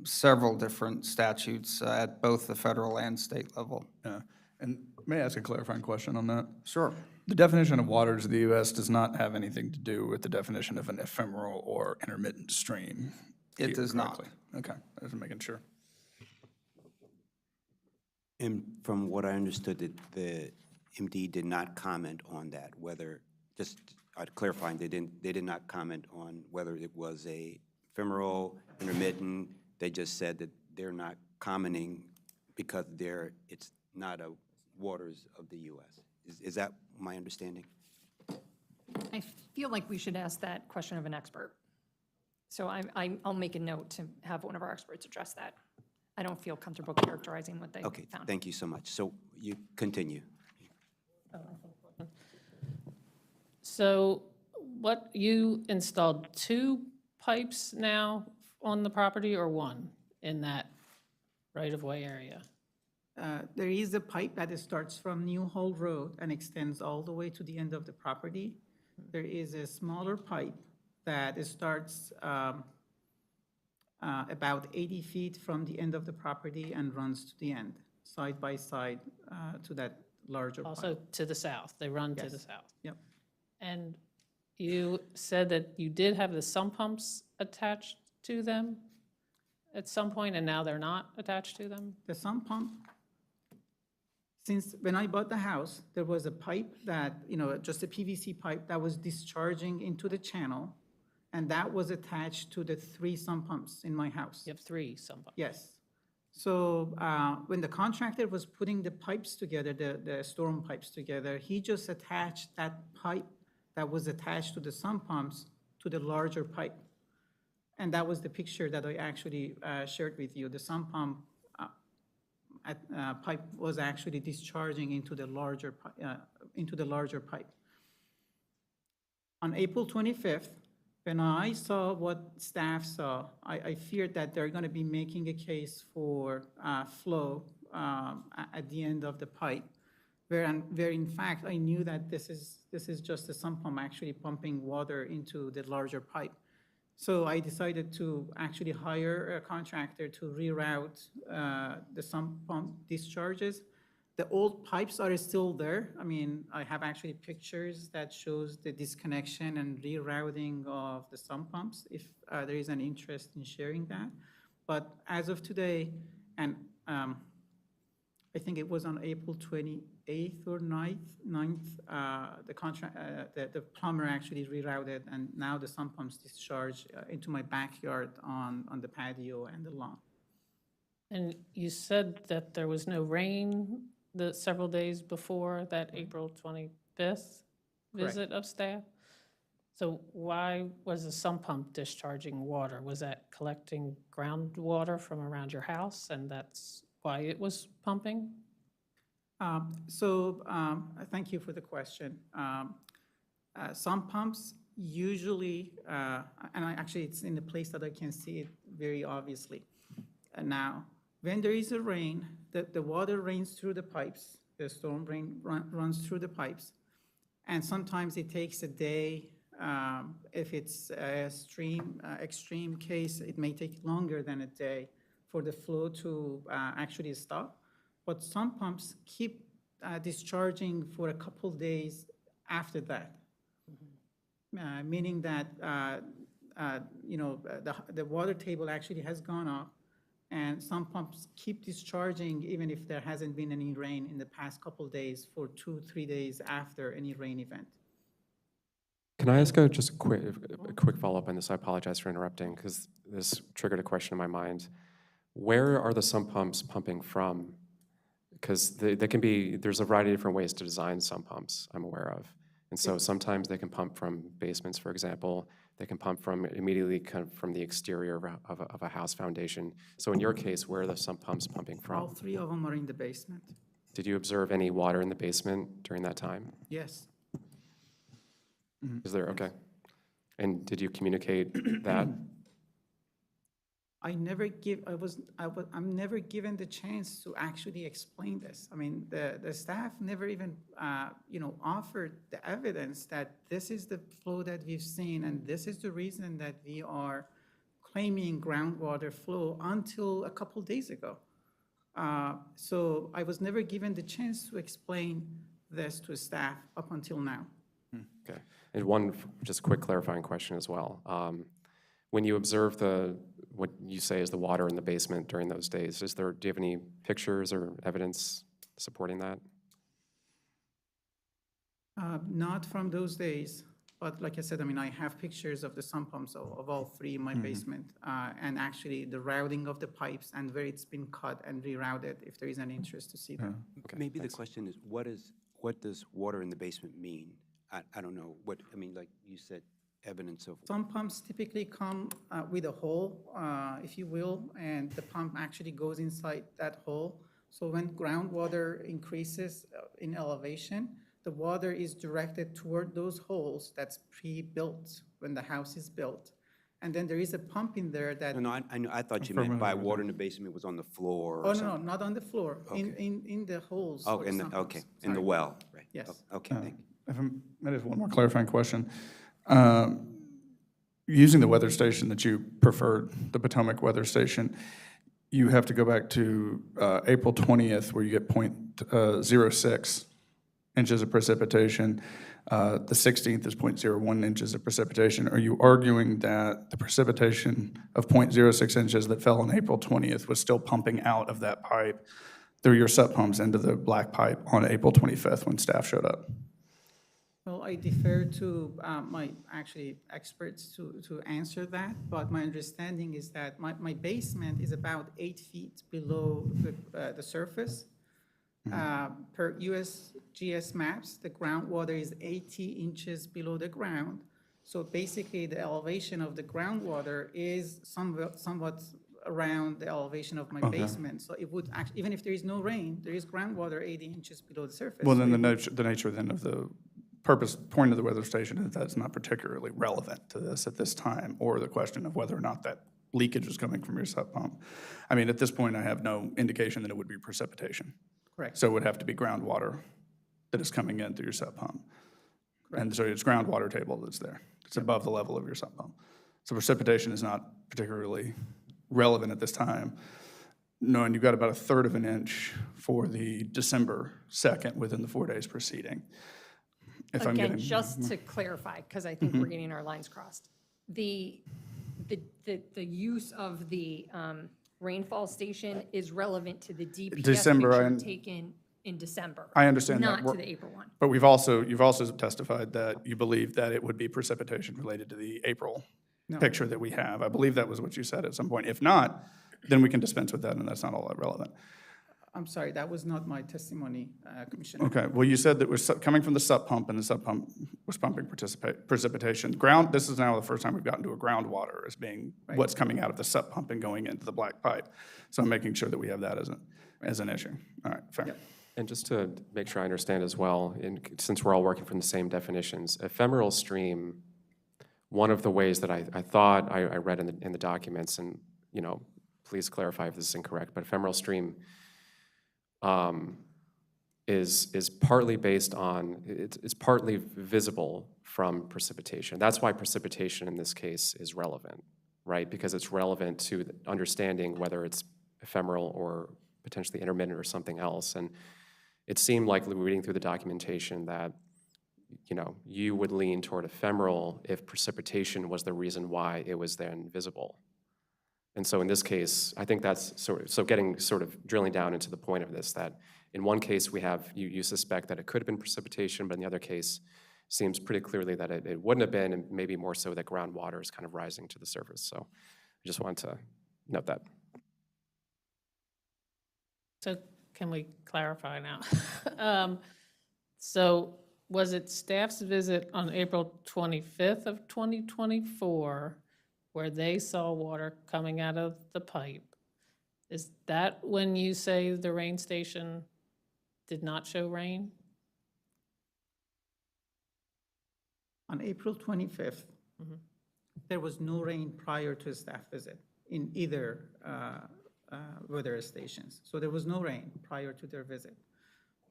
several different statutes at both the federal and state level. Yeah. And may I ask a clarifying question on that? Sure. The definition of waters of the U.S. does not have anything to do with the definition of an ephemeral or intermittent stream. It does not. Okay, I was making sure. And from what I understood, the MD did not comment on that, whether, just clarifying, they did not comment on whether it was a ephemeral, intermittent. They just said that they're not commenting because it's not a waters of the U.S. Is that my understanding? I feel like we should ask that question of an expert. So I'll make a note to have one of our experts address that. I don't feel comfortable characterizing what they Okay, found. thank you so much. So you continue. So what, you installed 2 pipes now on the property or 1 in that right-of-way area? There is a pipe that starts from New Hall Road and extends all the way to the end of the property. There is a smaller pipe that starts about 80 feet from the end of the property and runs to the end, side by side to that larger pipe. Also to the south, they run to the Yes. south. Yep. And you said that you did have the sump pumps attached to them at some point, and now they're not attached to them? The sump pump, since when I bought the house, there was a pipe that, just a PVC pipe that was discharging into the channel, and that was attached to the 3 sump pumps in my house. You have 3 sump pumps? Yes. So when the contractor was putting the pipes together, the storm pipes together, he just attached that pipe that was attached to the sump pumps to the larger pipe. And that was the picture that I actually shared with you. The sump pump pipe was actually discharging into the larger pipe. On April 25th, when I saw what staff saw, I feared that they're going to be making a case for flow at the end of the pipe, where in fact I knew that this is just a sump pump actually pumping water into the larger pipe. So I decided to actually hire a contractor to reroute the sump pump discharges. The old pipes are still there. I mean, I have actually pictures that shows the disconnection and rerouting of the sump pumps, if there is an interest in sharing that. But as of today, and I think it was on April 28th or 9th, the plumber actually rerouted, and now the sump pumps discharge into my backyard on the patio and the lawn. And you said that there was no rain the several days before that April 25th visit of staff? So why was the sump pump discharging water? Was that collecting groundwater from around your house, and that's why it was pumping? Thank you for the question. Sump pumps usually, actually it's in the place that I can see it very obviously. Now, when there is a rain, the water rains through the pipes, the storm rain runs through the pipes, and sometimes it takes a day. If it's a extreme case, it may take longer than a day for the flow to actually stop. But some pumps keep discharging for a couple days after that, meaning that the water table actually has gone up, and some pumps keep discharging even if there hasn't been any rain in the past couple days for 2-3 days after any rain event. Can I ask just a quick follow-up on this? I apologize for interrupting, because this triggered a question in my mind. Where are the sump pumps pumping from? Because there's a variety of different ways to design sump pumps, I'm aware of. And so sometimes they can pump from basements, for example. They can pump from immediately kind of from the exterior of a house foundation. So in your case, where are the sump pumps pumping from? All 3 of them are in the basement. Did you observe any water in the basement during that time? Yes. Is there, okay. And did you communicate that? I'm never given the chance to actually explain this. I mean, the staff never even, offered the evidence that this is the flow that we've seen, and this is the reason that we are claiming groundwater flow until a couple days ago. So I was never given the chance to explain this to staff up until now. Okay. And one just quick clarifying question as well. When you observe what you say is the water in the basement during those days, do you have any pictures or evidence supporting that? Not from those days. But like I said, I mean, I have pictures of the sump pumps of all three in my basement, and actually the routing of the pipes and where it's been cut and rerouted, if there is any interest to see that. Maybe the question is, what does water in the basement mean? I don't know, I mean, like you said, evidence of. Sump pumps typically come with a hole, if you will, and the pump actually goes inside that hole. So when groundwater increases in elevation, the water is directed toward those holes that's pre-built when the house is built. And then there is a pump in there that. No, I thought you meant by water in the basement was on the floor or Oh, something. no, not on the floor, Okay. in the holes. Oh, of in the, sump okay, pumps. in the Sorry. well, right. Yes. Okay, thank you. If I might have one more clarifying question. Using the weather station that you preferred, the Potomac weather station, you have to go back to April 20th where you get 0.06 inches of precipitation. The 16th is 0.01 inches of precipitation. Are you arguing that the precipitation of 0.06 inches that fell on April 20th was still pumping out of that pipe through your sub pumps into the black pipe on April 25th when staff showed up? Well, I defer to my actually experts to answer that, but my understanding is that my basement is about 8 feet below the surface. Per USGS maps, the groundwater is 80 inches below the ground. So basically, the elevation of the groundwater is somewhat around the elevation of my basement. So it would actually, even if there is no rain, there is groundwater 80 inches below the surface. Well, then So the nature then of the point of the weather station is that's not particularly relevant to this at this time, or the question of whether or not that leakage is coming from your sub pump. I mean, at this point, I have no indication that it would be precipitation. Correct. So it would have to be groundwater that is coming in through your sub pump. And so it's groundwater table that's there. It's above the level of your sub pump. So precipitation is not particularly relevant at this time. No, and you've got about 1/3 of an inch for the December 2nd within the 4 days preceding. If I'm Again, getting. just to clarify, because I think we're getting our lines crossed. The use of the rainfall station is relevant to the DPS December, picture and- taken in December. I understand that. Not to the April one. But you've also testified that you believe that it would be precipitation related to the April picture that we have. I believe that was what you said at some point. If not, then we can dispense with that, and that's not all that relevant. I'm sorry, that was not my testimony, Commissioner. Okay, well, you said that it was coming from the sub pump, and the sub pump was pumping precipitation. This is now the first time we've gotten to a groundwater as being what's coming out of the sub pump and going into the black pipe. So I'm making sure that we have that as an issue. All right, fair. And just to make sure I understand as well, since we're all working from the same definitions, ephemeral stream, one of the ways that I thought I read in the documents, and please clarify if this is incorrect, but ephemeral stream is partly based on, it's partly visible from precipitation. That's why precipitation in this case is relevant, right? Because it's relevant to understanding whether it's ephemeral or potentially intermittent or something else. And it seemed like reading through the documentation that you would lean toward ephemeral if precipitation was the reason why it was then visible. And so in this case, I think that's drilling down into the point of this, that in one case you suspect that it could have been precipitation, but in the other case, seems pretty clearly that it wouldn't have been, and maybe more so that groundwater is kind of rising to the surface. So I just wanted to note that. So can we clarify now? So was it staff's visit on April 25th of 2024 where they saw water coming out of the pipe? Is that when you say the rain station did not show rain? On April 25th, there was no rain prior to a staff visit in either weather stations. So there was no rain prior to their visit.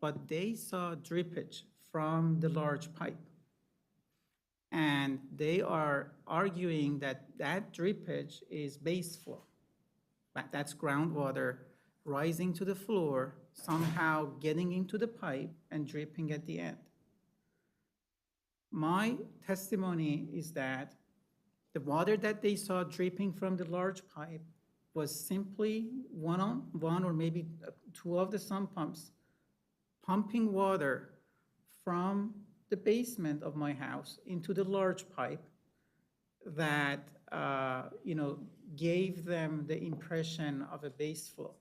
But they saw drippage from the large pipe. And they are arguing that that drippage is base flow. That's groundwater rising to the floor, somehow getting into the pipe and dripping at the end. My testimony is that the water that they saw dripping from the large pipe was simply one or maybe two of the sump pumps pumping water from the basement of my house into the large pipe that, gave them the impression of a base flow.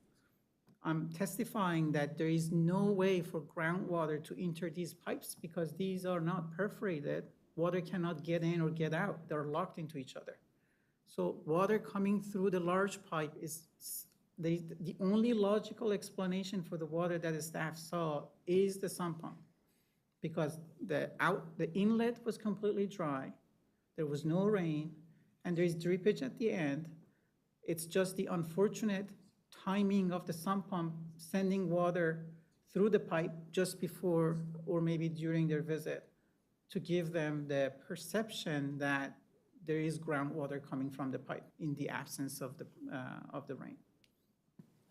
I'm testifying that there is no way for groundwater to enter these pipes because these are not perforated. Water cannot get in or get out. They're locked into each other. So water coming through the large pipe is the only logical explanation for the water that the staff saw is the sump pump, because the inlet was completely dry, there was no rain, and there is drippage at the end. It's just the unfortunate timing of the sump pump sending water through the pipe just before or maybe during their visit to give them the perception that there is groundwater coming from the pipe in the absence of the rain.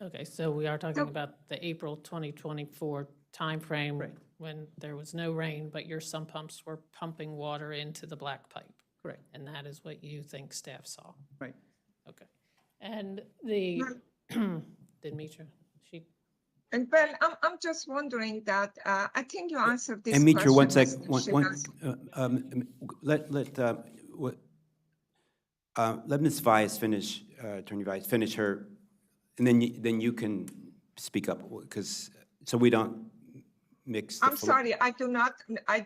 Okay, so we are talking about the April 2024 timeframe Right. when there was no rain, but your sump pumps were pumping water into the black pipe. Correct. And that is what you think staff saw? Right. Okay. And the, Demetra, she, And well, I'm just wondering that, I think you answered this And question. Mitra, one sec, Mr. one, Shiraz. let Ms. Vyas finish, Attorney Vyas, finish her, and then you can speak up, because, so we don't mix. I'm sorry, I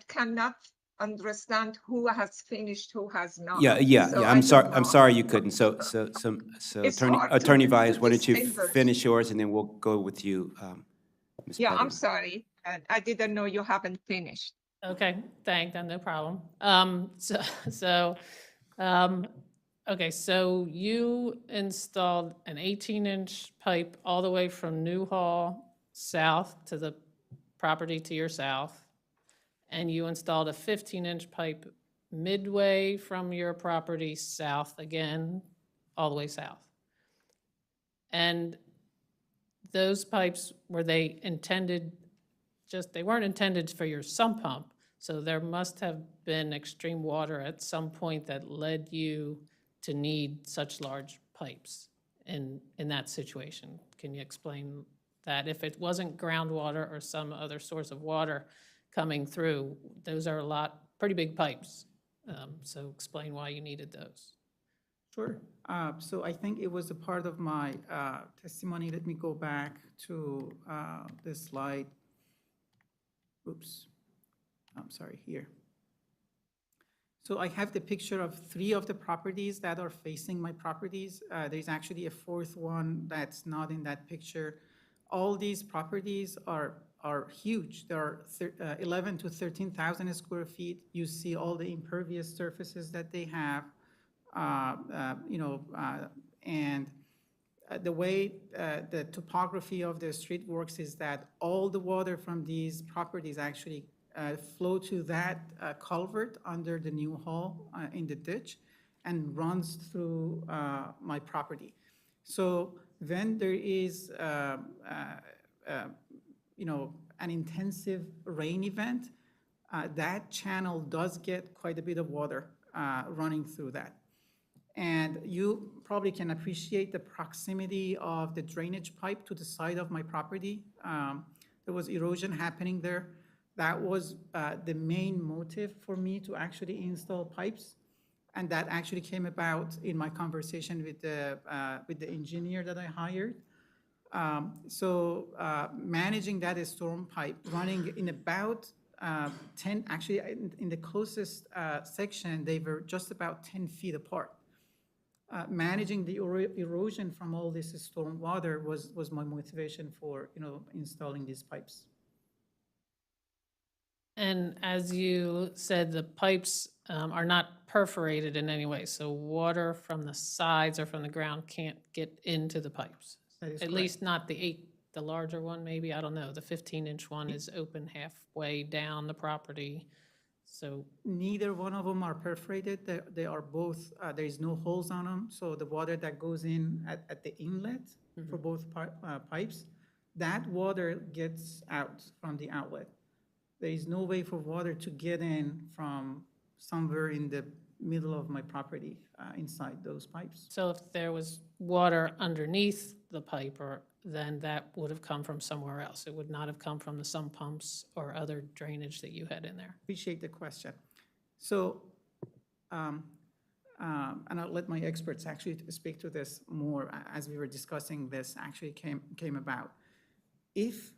cannot understand who has finished, who has not. So I I'm sorry, don't I'm know. sorry you couldn't. So It's hard to Attorney Vyas, why don't you distinguish. finish yours, and then we'll go with you, Ms. Yeah, I'm Padilla. sorry. I didn't know you haven't finished. okay, thank, no problem. Okay, so you installed an 18-inch pipe all the way from Newhall south to the property to your south, and you installed a 15-inch pipe midway from your property south again, all the way south. And those pipes, were they intended, they weren't intended for your sump pump, so there must have been extreme water at some point that led you to need such large pipes in that situation. Can you explain that? If it wasn't groundwater or some other source of water coming through, those are pretty big pipes. So explain why you needed those. Sure. So I think it was a part of my testimony. Let me go back to this slide. Oops. I'm sorry, here. So I have the picture of 3 of the properties that are facing my properties. There's actually a 4th one that's not in that picture. All these properties are huge. There are 11 to 13,000 square feet. You see all the impervious surfaces that they have, and the way the topography of the street works is that all the water from these properties actually flow to that culvert under the new hall in the ditch and runs through my property. So when there is an intensive rain event, that channel does get quite a bit of water running through that. And you probably can appreciate the proximity of the drainage pipe to the side of my property. There was erosion happening there. That was the main motive for me to actually install pipes. And that actually came about in my conversation with the engineer that I hired. Managing that storm pipe running in about 10, actually in the closest section, they were just about 10 feet apart. Managing the erosion from all this storm water was my motivation for installing these pipes. And as you said, the pipes are not perforated in any way, so water from the sides or from the ground can't get into the pipes. That is At correct. least not the larger one, maybe, I don't know. The 15-inch one is open halfway down the property, so. Neither one of them are perforated. They are both, there is no holes on them, so the water that goes in at the inlet for both pipes, that water gets out from the outlet. There is no way for water to get in from somewhere in the middle of my property inside those pipes. So if there was water underneath the pipe or then that would have come from somewhere else. It would not have come from the sump pumps or other drainage that you had in there. Appreciate the question. So, and I'll let my experts actually speak to this more as we were discussing this actually came about. If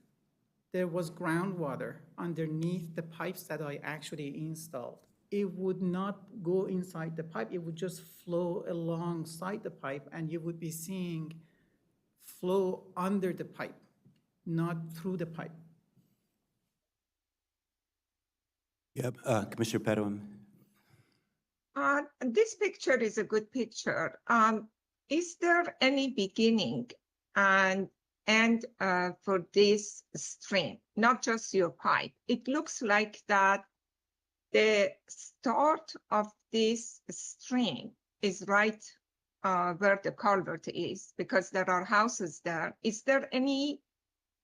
there was groundwater underneath the pipes that I actually installed, it would not go inside the pipe, it would just flow alongside the pipe, and you would be seeing flow under the pipe, not through the pipe. Yep, Commissioner Pedram. This picture is a good picture. Is there any beginning and end for this stream, not just your pipe? It looks like that the start of this stream is right where the culvert is, because there are houses there. Is there any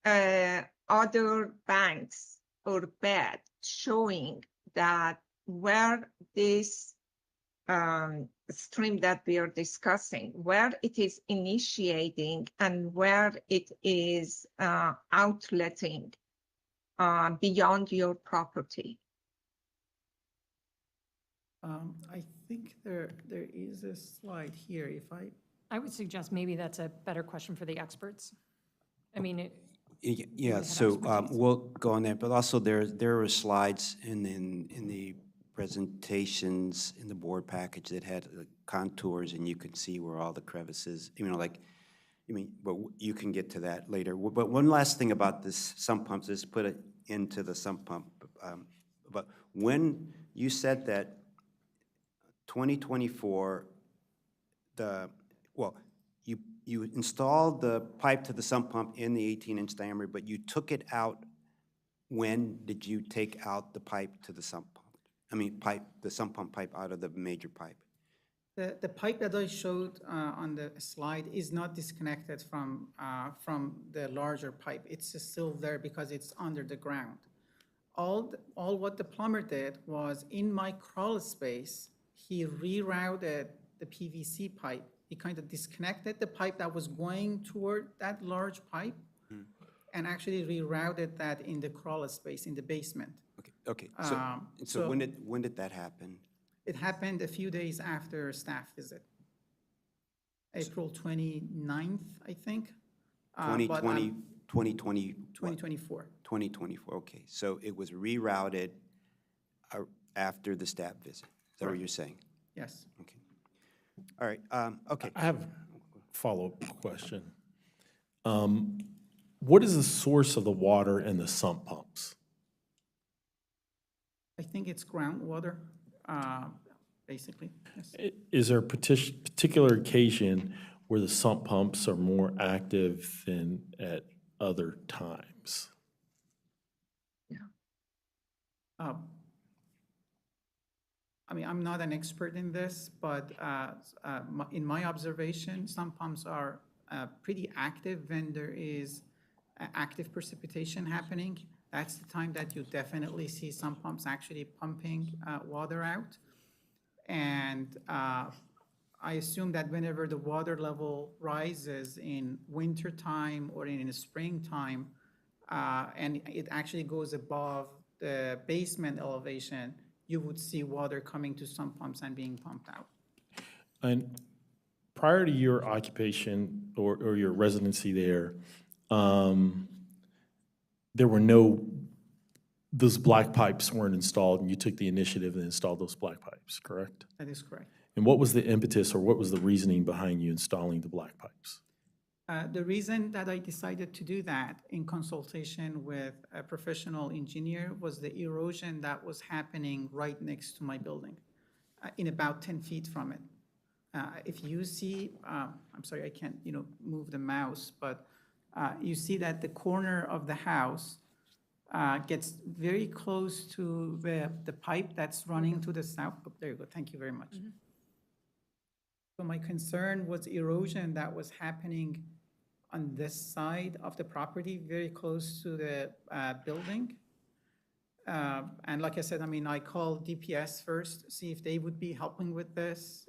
other banks or bed showing that where this stream that we are discussing, where it is initiating and where it is outletting beyond your property? I think there is a slide here. If I would suggest maybe that's a better question for the experts. I mean, Yeah, so we'll go on that, but also there were slides in the presentations in the board package that had contours, and you could see where all the crevices, but you can get to that later. But one last thing about this sump pumps is put it into the sump pump. But when you said that 2024, you installed the pipe to the sump pump in the 18-inch diameter, but you took it out. When did you take out the pipe to the sump pump? The sump pump pipe out of the major pipe. The pipe that I showed on the slide is not disconnected from the larger pipe. It's still there because it's under the ground. All what the plumber did was, in my crawl space, he rerouted the PVC pipe. He kind of disconnected the pipe that was going toward that large pipe and actually rerouted that in the crawl space in the basement. Okay. So when did that happen? It happened a few days after staff visit. April 29th, I think. 2020, 2024. 2024, okay. So it was rerouted after the staff visit. Is that what you're saying? Yes. Okay. All right, okay. I have a follow-up question. What is the source of the water in the sump pumps? I think it's groundwater, basically. Yes. Is there a particular occasion where the sump pumps are more active than at other times? Yeah. I'm not an expert in this, but in my observation, sump pumps are pretty active when there is active precipitation happening. That's the time that you definitely see sump pumps actually pumping water out. And I assume that whenever the water level rises in winter time or in springtime, and it actually goes above the basement elevation, you would see water coming to sump pumps and being pumped out. And prior to your occupation or your residency there, those black pipes weren't installed, and you took the initiative and installed those black pipes, correct? That is correct. And what was the impetus or what was the reasoning behind you installing the black pipes? The reason that I decided to do that in consultation with a professional engineer was the erosion that was happening right next to my building, in about 10 feet from it. If you see, I'm sorry, I can't move the mouse, but you see that the corner of the house gets very close to the pipe that's running to the south. Oh, there you go, thank you very much. Mm-hmm. So my concern was erosion that was happening on this side of the property, very close to the building. And like I said, I called DPS first, see if they would be helping with this.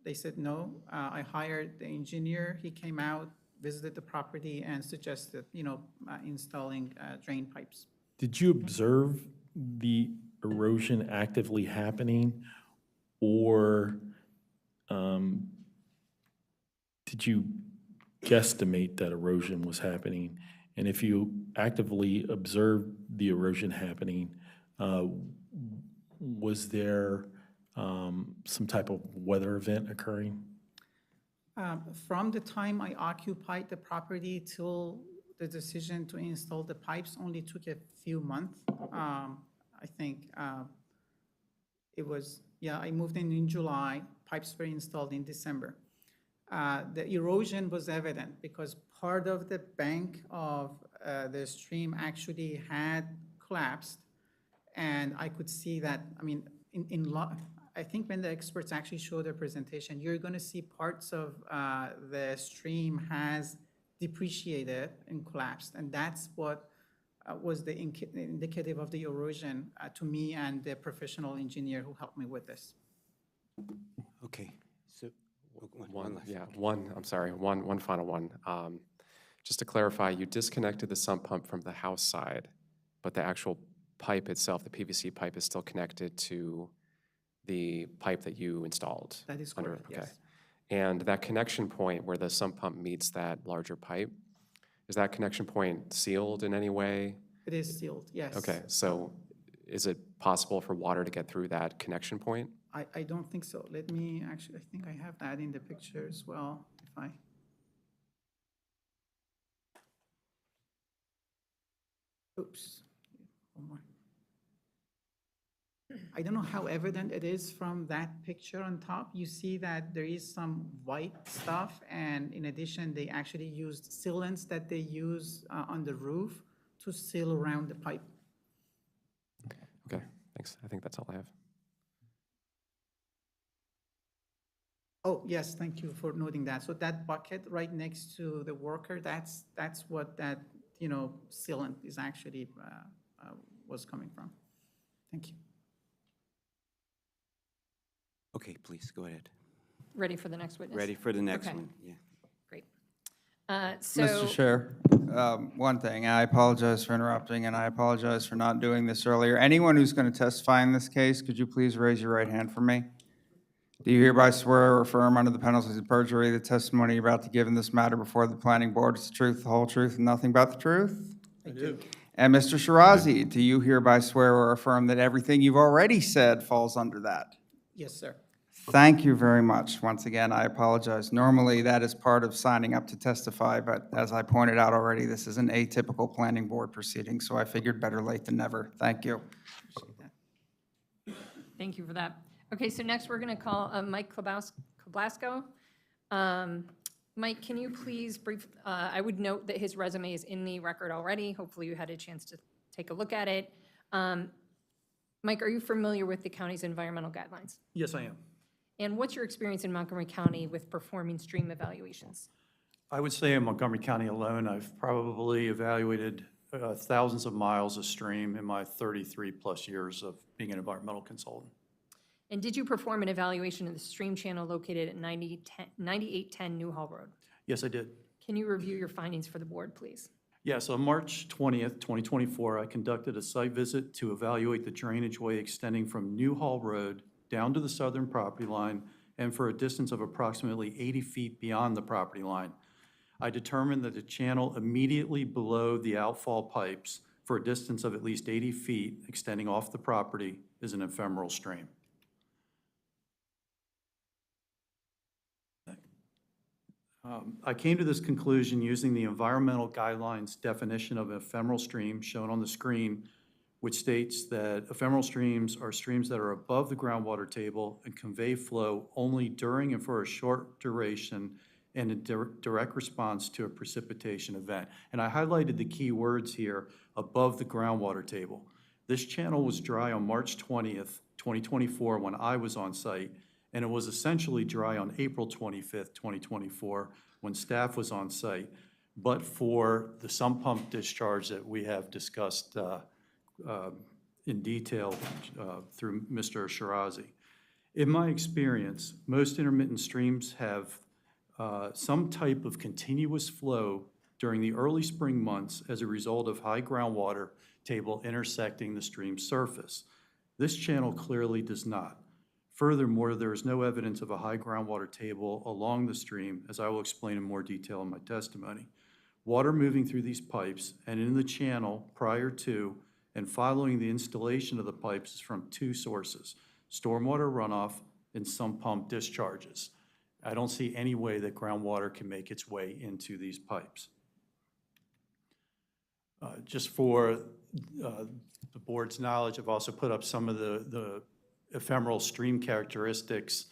They said no. I hired the engineer. He came out, visited the property and suggested, installing drain pipes. Did you observe the erosion actively happening, or did you guesstimate that erosion was happening? And if you actively observed the erosion happening, was there some type of weather event occurring? From the time I occupied the property till the decision to install the pipes only took a few months. I think it was, I moved in July, pipes were installed in December. The erosion was evident because part of the bank of the stream actually had collapsed, and I could see that, I think when the experts actually show their presentation, you're going to see parts of the stream has depreciated and collapsed, and that's what was the indicative of the erosion to me and the professional engineer who helped me with this. Okay, so One final one. Just to clarify, you disconnected the sump pump from the house side, but the actual pipe itself, the PVC pipe, is still connected to the pipe that you installed? That is correct, yes. And that connection point where the sump pump meets that larger pipe, is that connection point sealed in any way? It is sealed, yes. Okay, so is it possible for water to get through that connection point? I don't think so. Let me actually, I think I have that in the picture as well, oops, one more. I don't know how evident it is from that picture on top. You see that there is some white stuff, and in addition, they actually used sealants that they use on the roof to seal around the pipe. Okay, thanks. I think that's all I have. Oh, yes, thank you for noting that. So that bucket right next to the worker, that's what that, sealant is actually was coming from. Thank you. Okay, please, go ahead. Ready for the next witness? Ready for the next Okay. one, yeah. Great. Mr. Chair, one thing, I apologize for interrupting, and I apologize for not doing this earlier. Anyone who's going to testify in this case, could you please raise your right hand for me? Do you hereby swear or affirm under the penalties of perjury the testimony you're about to give in this matter before the planning board is the truth, the whole truth, and nothing but the truth? I do. And Mr. Shirazi, do you hereby swear or affirm that everything you've already said falls under that? Yes, sir. Thank you very much. Once again, I apologize. Normally, that is part of signing up to testify, but as I pointed out already, this is an atypical planning board proceeding, so I figured better late than never. Thank you. Thank you for that. Okay, so next we're going to call Mike Kloblasko. Mike, can you please brief, I would note that his resume is in the record already. Hopefully you had a chance to take a look at it. Mike, are you familiar with the county's environmental guidelines? Yes, I am. And what's your experience in Montgomery County with performing stream evaluations? I would say in Montgomery County alone, I've probably evaluated thousands of miles of stream in my 33-plus years of being an environmental consultant. And did you perform an evaluation of the stream channel located at 9810 Newhall Road? Yes, I did. Can you review your findings for the board, please? Yes, on March 20th, 2024, I conducted a site visit to evaluate the drainage way extending from Newhall Road down to the southern property line and for a distance of approximately 80 feet beyond the property line. I determined that the channel immediately below the outfall pipes for a distance of at least 80 feet extending off the property is an ephemeral stream. I came to this conclusion using the environmental guidelines definition of an ephemeral stream shown on the screen, which states that ephemeral streams are streams that are above the groundwater table and convey flow only during and for a short duration and in direct response to a precipitation event. And I highlighted the key words here, above the groundwater table. This channel was dry on March 20th, 2024 when I was on site, and it was essentially dry on April 25th, 2024 when staff was on site, but for the sump pump discharge that we have discussed in detail through Mr. Shirazi. In my experience, most intermittent streams have some type of continuous flow during the early spring months as a result of high groundwater table intersecting the stream surface. This channel clearly does not. Furthermore, there is no evidence of a high groundwater table along the stream, as I will explain in more detail in my testimony. Water moving through these pipes and in the channel prior to and following the installation of the pipes is from two sources: stormwater runoff and sump pump discharges. I don't see any way that groundwater can make its way into these pipes. Just for the board's knowledge, I've also put up some of the ephemeral stream characteristics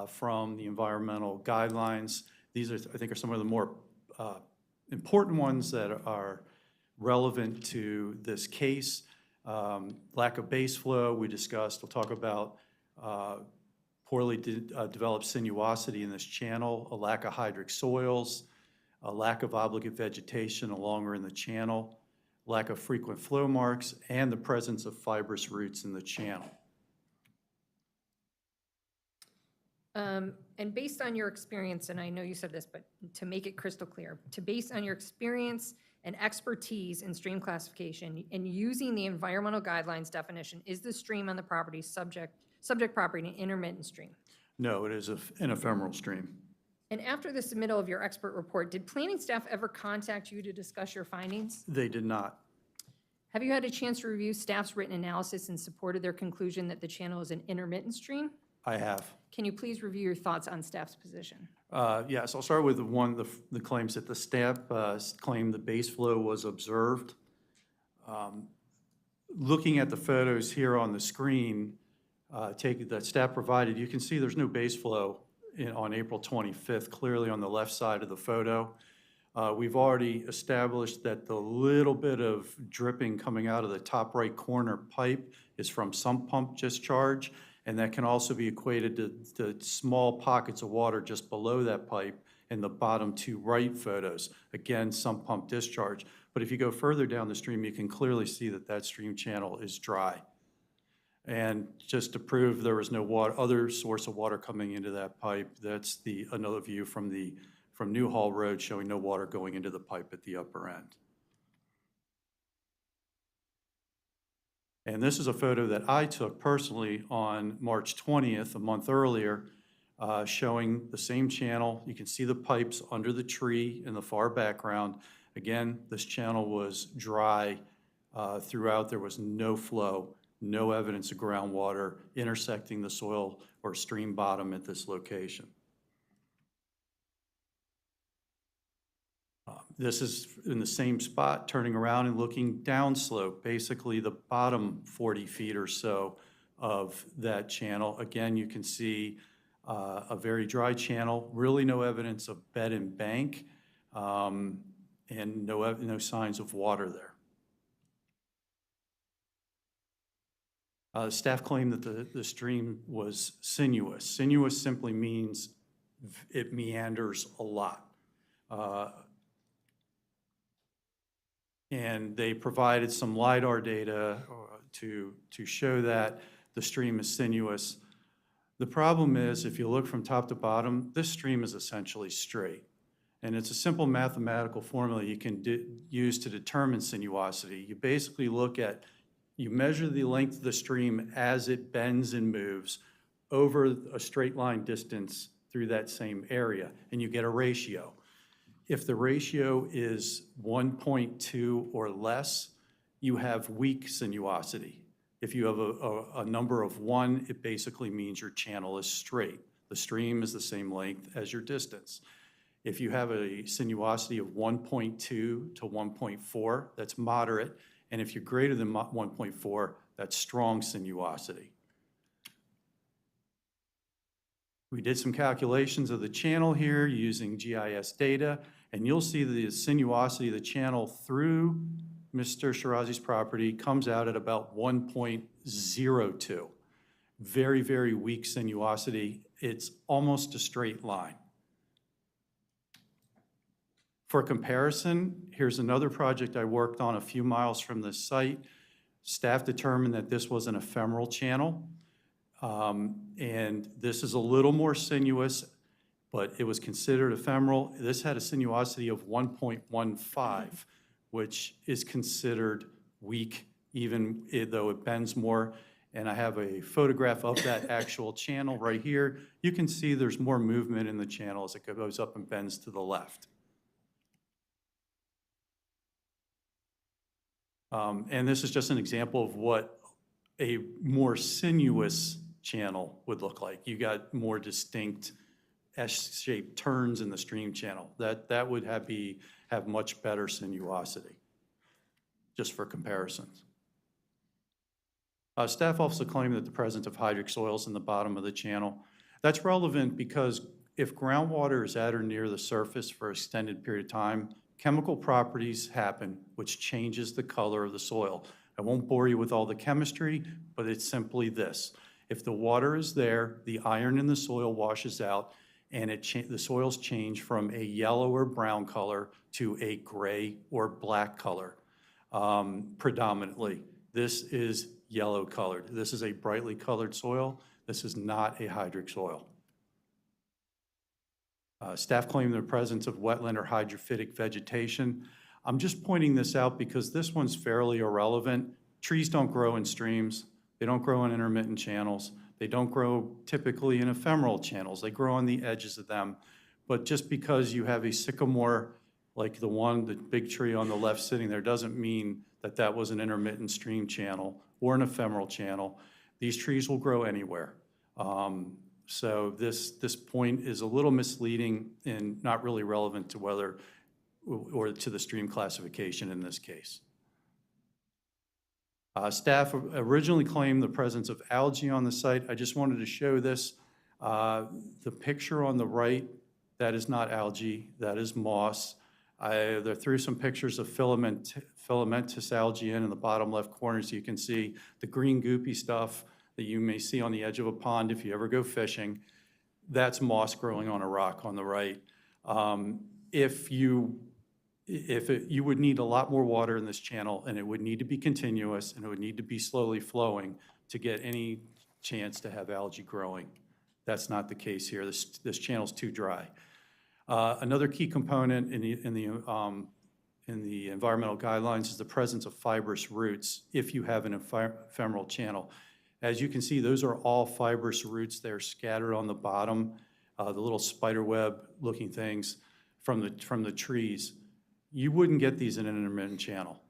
from the environmental guidelines. These I think, are some of the more important ones that are relevant to this case. Lack of base flow, we discussed. We'll talk about poorly developed sinuosity in this channel, a lack of hydric soils, a lack of obligate vegetation along or in the channel, lack of frequent flow marks, and the presence of fibrous roots in the channel. And based on your experience, and I know you said this, but to make it crystal clear, based on your experience and expertise in stream classification and using the environmental guidelines definition, is the stream on the property subject property an intermittent stream? No, it is an ephemeral stream. And after the submittal of your expert report, did planning staff ever contact you to discuss your findings? They did not. Have you had a chance to review staff's written analysis in support of their conclusion that the channel is an intermittent stream? I have. Can you please review your thoughts on staff's position? Yes, I'll start with the claims that the staff claimed the base flow was observed. Looking at the photos here on the screen, that staff provided, you can see there's no base flow on April 25th, clearly on the left side of the photo. We've already established that the little bit of dripping coming out of the top right corner pipe is from sump pump discharge, and that can also be equated to small pockets of water just below that pipe in the bottom two right photos. Again, sump pump discharge. But if you go further down the stream, you can clearly see that that stream channel is dry. And just to prove there was no other source of water coming into that pipe, that's another view from Newhall Road showing no water going into the pipe at the upper end. And this is a photo that I took personally on March 20th, a month earlier, showing the same channel. You can see the pipes under the tree in the far background. Again, this channel was dry throughout. There was no flow, no evidence of groundwater intersecting the soil or stream bottom at this location. This is in the same spot, turning around and looking downslope, basically the bottom 40 feet or so of that channel. Again, you can see a very dry channel, really no evidence of bed and bank, and no signs of water there. Staff claimed that the stream was sinuous. Sinuous simply means it meanders a lot. And they provided some LiDAR data to show that the stream is sinuous. The problem is, if you look from top to bottom, this stream is essentially straight. And it's a simple mathematical formula you can use to determine sinuosity. You basically you measure the length of the stream as it bends and moves over a straight line distance through that same area, and you get a ratio. If the ratio is 1.2 or less, you have weak sinuosity. If you have a number of 1, it basically means your channel is straight. The stream is the same length as your distance. If you have a sinuosity of 1.2 to 1.4, that's moderate. And if you're greater than 1.4, that's strong sinuosity. We did some calculations of the channel here using GIS data, and you'll see the sinuosity of the channel through Mr. Shirazi's property comes out at about 1.02. Very, very weak sinuosity. It's almost a straight line. For comparison, here's another project I worked on a few miles from this site. Staff determined that this was an ephemeral channel, and this is a little more sinuous. but it was considered ephemeral. This had a sinuosity of 1.15, which is considered weak, even though it bends more. And I have a photograph of that actual channel right here. You can see there's more movement in the channel as it goes up and bends to the left. And this is just an example of what a more sinuous channel would look like. You got more distinct S-shaped turns in the stream channel. That would have much better sinuosity, just for comparisons. Staff also claimed that the presence of hydric soils in the bottom of the channel. That's relevant because if groundwater is at or near the surface for an extended period of time, chemical properties happen, which changes the color of the soil. I won't bore you with all the chemistry, but it's simply this. If the water is there, the iron in the soil washes out, and the soils change from a yellow or brown color to a gray or black color, predominantly. This is yellow colored. This is a brightly colored soil. This is not a hydric soil. Staff claim the presence of wetland or hydrophytic vegetation. I'm just pointing this out because this one's fairly irrelevant. Trees don't grow in streams. They don't grow in intermittent channels. They don't grow typically in ephemeral channels. They grow on the edges of them. But just because you have a sycamore like the big tree on the left sitting there, doesn't mean that that was an intermittent stream channel or an ephemeral channel. These trees will grow anywhere. So this point is a little misleading and not really relevant to whether, or to the stream classification in this case. Staff originally claimed the presence of algae on the site. I just wanted to show this. The picture on the right, that is not algae, that is moss. I threw some pictures of filamentous algae in the bottom left corner so you can see the green goopy stuff that you may see on the edge of a pond if you ever go fishing. That's moss growing on a rock on the right. You would need a lot more water in this channel, and it would need to be continuous, and it would need to be slowly flowing to get any chance to have algae growing. That's not the case here. This channel's too dry. Another key component in the environmental guidelines is the presence of fibrous roots if you have an ephemeral channel. As you can see, those are all fibrous roots. They're scattered on the bottom, the little spider web looking things from the trees. You wouldn't get these in an intermittent channel.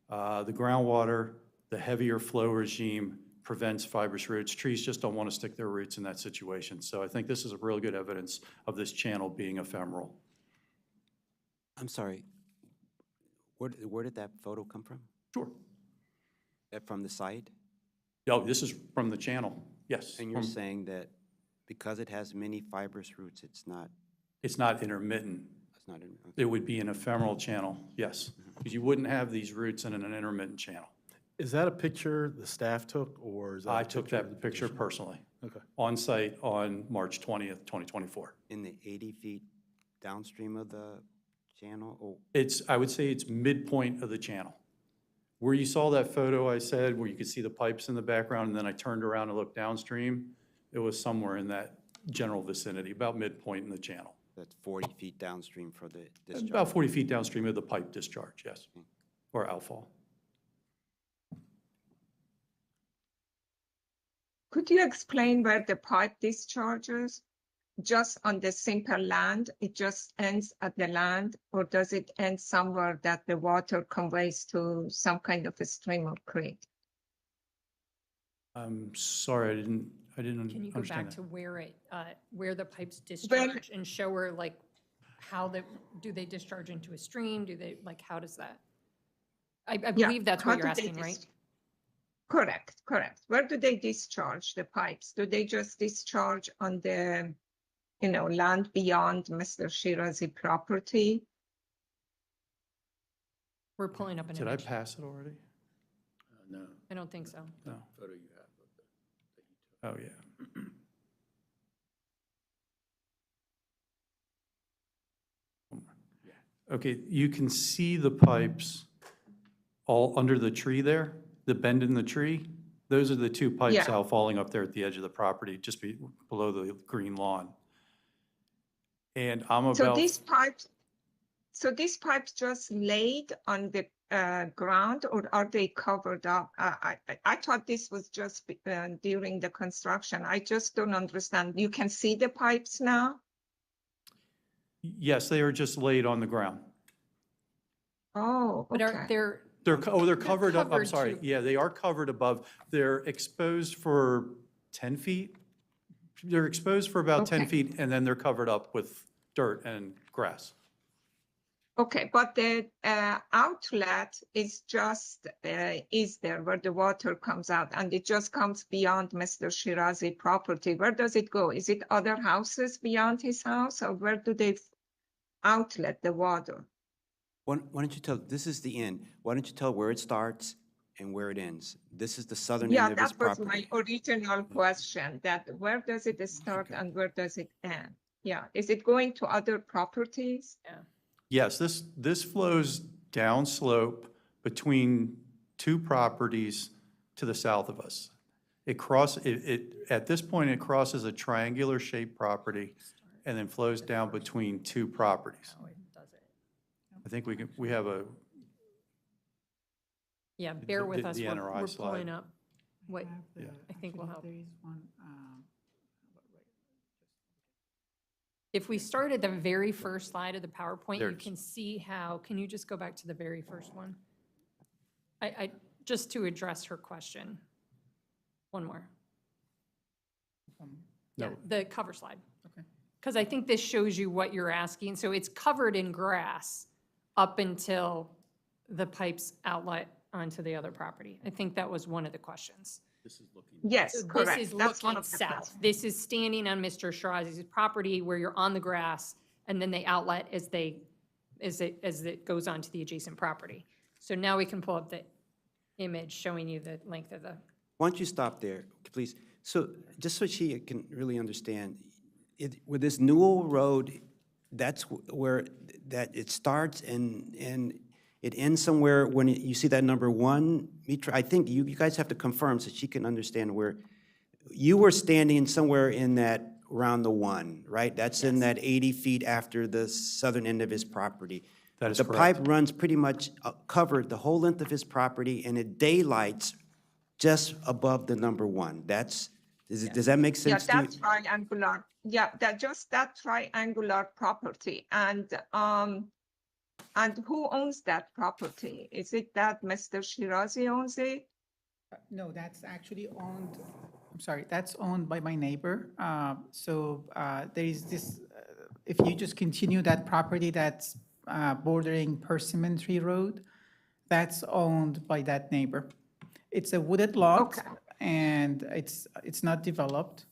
The groundwater, the heavier flow regime prevents fibrous roots. Trees just don't want to stick their roots in that situation. So I think this is a real good evidence of this channel being ephemeral. I'm sorry, where did that photo come from? Sure. From the site? Oh, this is from the channel, yes. And you're saying that because it has many fibrous roots, it's not? It's not intermittent. It's not intermittent. It would be an ephemeral channel, yes. Because you wouldn't have these roots in an intermittent channel. Is that a picture the staff took, or is that? I took that picture personally. Okay. On site on March 20th, 2024. In the 80 feet downstream of the channel? Or? I would say it's midpoint of the channel. Where you saw that photo I said, where you could see the pipes in the background, and then I turned around and looked downstream, it was somewhere in that general vicinity, about midpoint in the channel. That's 40 feet downstream for the discharge? About 40 feet downstream of the pipe discharge, yes, or outfall. Could you explain where the pipe discharges? Just on the simple land, it just ends at the land, or does it end somewhere that the water conveys to some kind of a stream or creek? I'm sorry, I didn't understand. Can you go back that. to where the pipes discharge and show her like how do they discharge into a stream? Do they, like, how does that? I believe that's what you're asking, right? Correct. Where do they discharge the pipes? Do they just discharge on the, land beyond Mr. Shirazi property? We're pulling up an Did image. I pass it already? No. I don't think so. No. Photo you have of Oh, yeah. Okay, you can see the pipes all under the tree there, the bend in the tree. Those are the two pipes out falling up there at the edge of the property, just below the green lawn. And I'm So about, these pipes just laid on the ground, or are they covered up? I thought this was just during the construction. I just don't understand. You can see the pipes now? yes, they are just laid on the ground. Oh, But okay. They're covered up, I'm covered sorry, too. yeah, they are covered above. They're exposed for 10 feet. They're exposed for about 10 Okay. feet, and then they're covered up with dirt and grass. Okay, but the outlet is just, is there where the water comes out, and it just comes beyond Mr. Shirazi property. Where does it go? Is it other houses beyond his house, or where do they outlet the water? Why don't you tell, this is the end. Why don't you tell where it starts and where it ends? This is the southern Yeah, end of his that was property. my original question, that where does it start and where does it end? Yeah, is it going to other properties? Yeah. Yes, this flows downslope between two properties to the south of us. At this point, it crosses a triangular shaped property and then flows down between two properties. I think we have a, Yeah, bear with us, the we're NRI slide. pulling up what I think will help. If we start at the very first slide of the PowerPoint, There you it is. can see how, can you just go back to the very first one? Just to address her question. One more. Yeah, the cover slide. Okay. Because I think this shows you what you're asking. So it's covered in grass up until the pipes outlet onto the other property. I think that was one of the questions. Yes, So correct. this is That's one looking of the south. questions. This is standing on Mr. Shirazi's property where you're on the grass, and then they outlet as it goes onto the adjacent property. So now we can pull up the image showing you the length of the. Why don't you stop there, please? So, just so she can really understand, with this Newell Road, that's where that it starts and it ends somewhere when you see that number 1 meter. I think you guys have to confirm so she can understand where you were standing somewhere in that around the 1, right? That's in that 80 feet after the southern end of his property. That is the correct. pipe runs pretty much covered the whole length of his property, and it daylights just above the number 1. Does that make sense to you? Yeah, that triangular, that triangular property. And who owns that property? Is it that Mr. Shirazi owns it? No, that's actually owned, I'm sorry, that's owned by my neighbor. There is this, if you just continue that property that's bordering Persimmon Road, that's owned by that neighbor. It's a wooded lot, and it's not developed,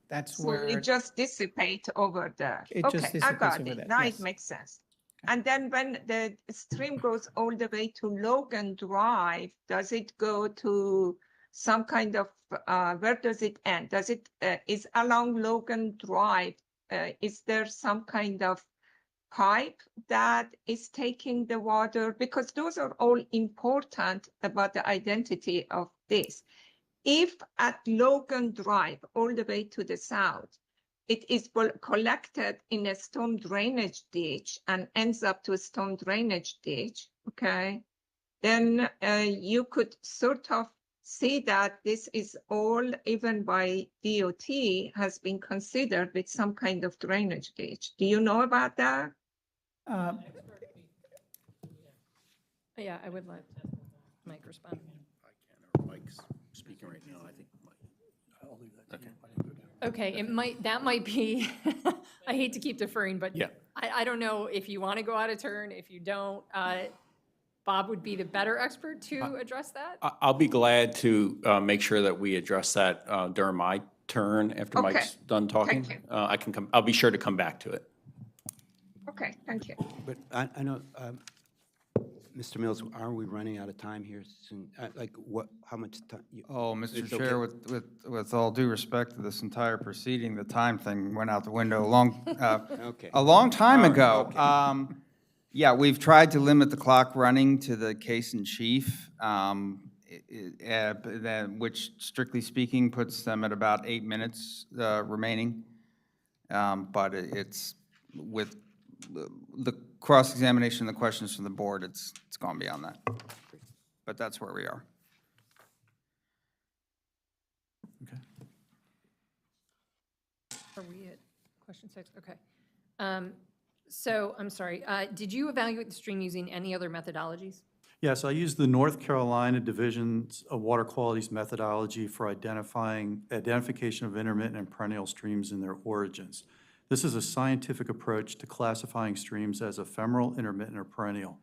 that's So where. it just dissipates over there. It just Okay, I dissipates got over it. there, Now yes. it makes sense. And then when the stream goes all the way to Logan Drive, does it go to some kind of, where does it end? Does it, is along Logan Drive, is there some kind of pipe that is taking the water? Because those are all important about the identity of this. If at Logan Drive, all the way to the south, it is collected in a storm drainage ditch and ends up to a storm drainage ditch, okay, then you could sort of see that this is all, even by DOT, has been considered with some kind of drainage ditch. Do you know about that? Yeah, I would let Mike respond. Mike's speaking right now, I think. Okay, that might be, I hate to keep deferring, but Yeah. I don't know if you want to go out of turn, if you don't. Bob would be the better expert to address that. I'll be glad to make sure that we address that during my turn after Okay. Mike's done talking. Thank you. I'll be sure to come back to it. Okay, thank you. But I know, Mr. Mills, are we running out of time here soon? Like, how much time? Oh, Mr. It's Chair, okay. with all due respect to this entire proceeding, the time thing went out the window Okay. a long time All right, ago. okay. Yeah, we've tried to limit the clock running to the case in chief, which strictly speaking puts them at about 8 minutes remaining. But it's with the cross-examination, the questions from the board, it's gone beyond that. But that's where we are. Are we at question 6? Okay. So, I'm sorry, did you evaluate the stream using any other methodologies? Yes, I used the North Carolina Divisions of Water Quality's methodology for identification of intermittent and perennial streams and their origins. This is a scientific approach to classifying streams as ephemeral, intermittent, or perennial.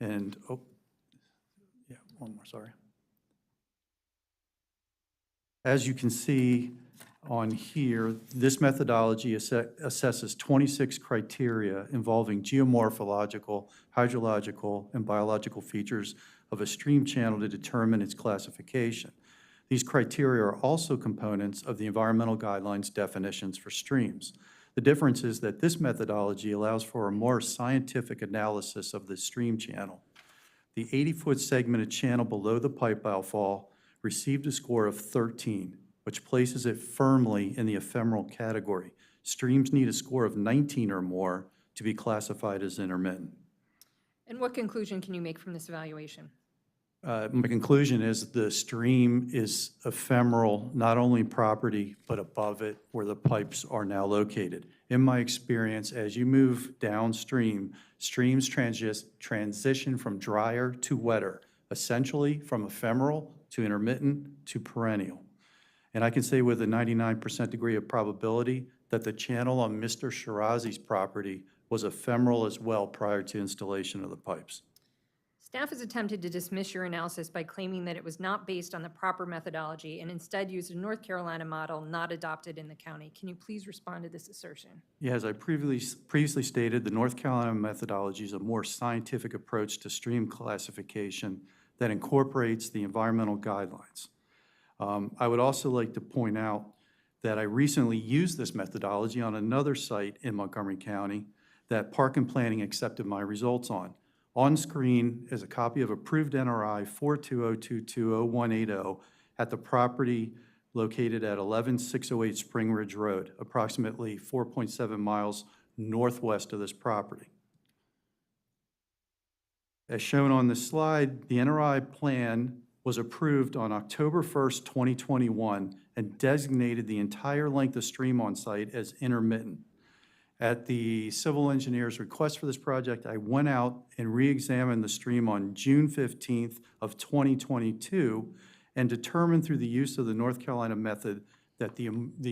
And, one more, sorry. As you can see on here, this methodology assesses 26 criteria involving geomorphological, hydrological, and biological features of a stream channel to determine its classification. These criteria are also components of the environmental guidelines definitions for streams. The difference is that this methodology allows for a more scientific analysis of the stream channel. The 80-foot segmented channel below the pipe outfall received a score of 13, which places it firmly in the ephemeral category. Streams need a score of 19 or more to be classified as intermittent. And what conclusion can you make from this evaluation? My conclusion is the stream is ephemeral, not only property, but above it where the pipes are now located. In my experience, as you move downstream, streams transition from drier to wetter, essentially from ephemeral to intermittent to perennial. And I can say with a 99% degree of probability that the channel on Mr. Shirazi's property was ephemeral as well prior to installation of the pipes. Staff has attempted to dismiss your analysis by claiming that it was not based on the proper methodology and instead used a North Carolina model not adopted in the county. Can you please respond to this assertion? Yeah, as I previously stated, the North Carolina methodology is a more scientific approach to stream classification that incorporates the environmental guidelines. I would also like to point out that I recently used this methodology on another site in Montgomery County that Park and Planning accepted my results on. On screen is a copy of approved NRI 420220180 at the property located at 11608 Spring Ridge Road, approximately 4.7 miles northwest of this property. As shown on this slide, the NRI plan was approved on October 1st, 2021, and designated the entire length of stream on site as intermittent. At the civil engineer's request for this project, I went out and re-examined the stream on June 15th of 2022 and determined through the use of the North Carolina method that the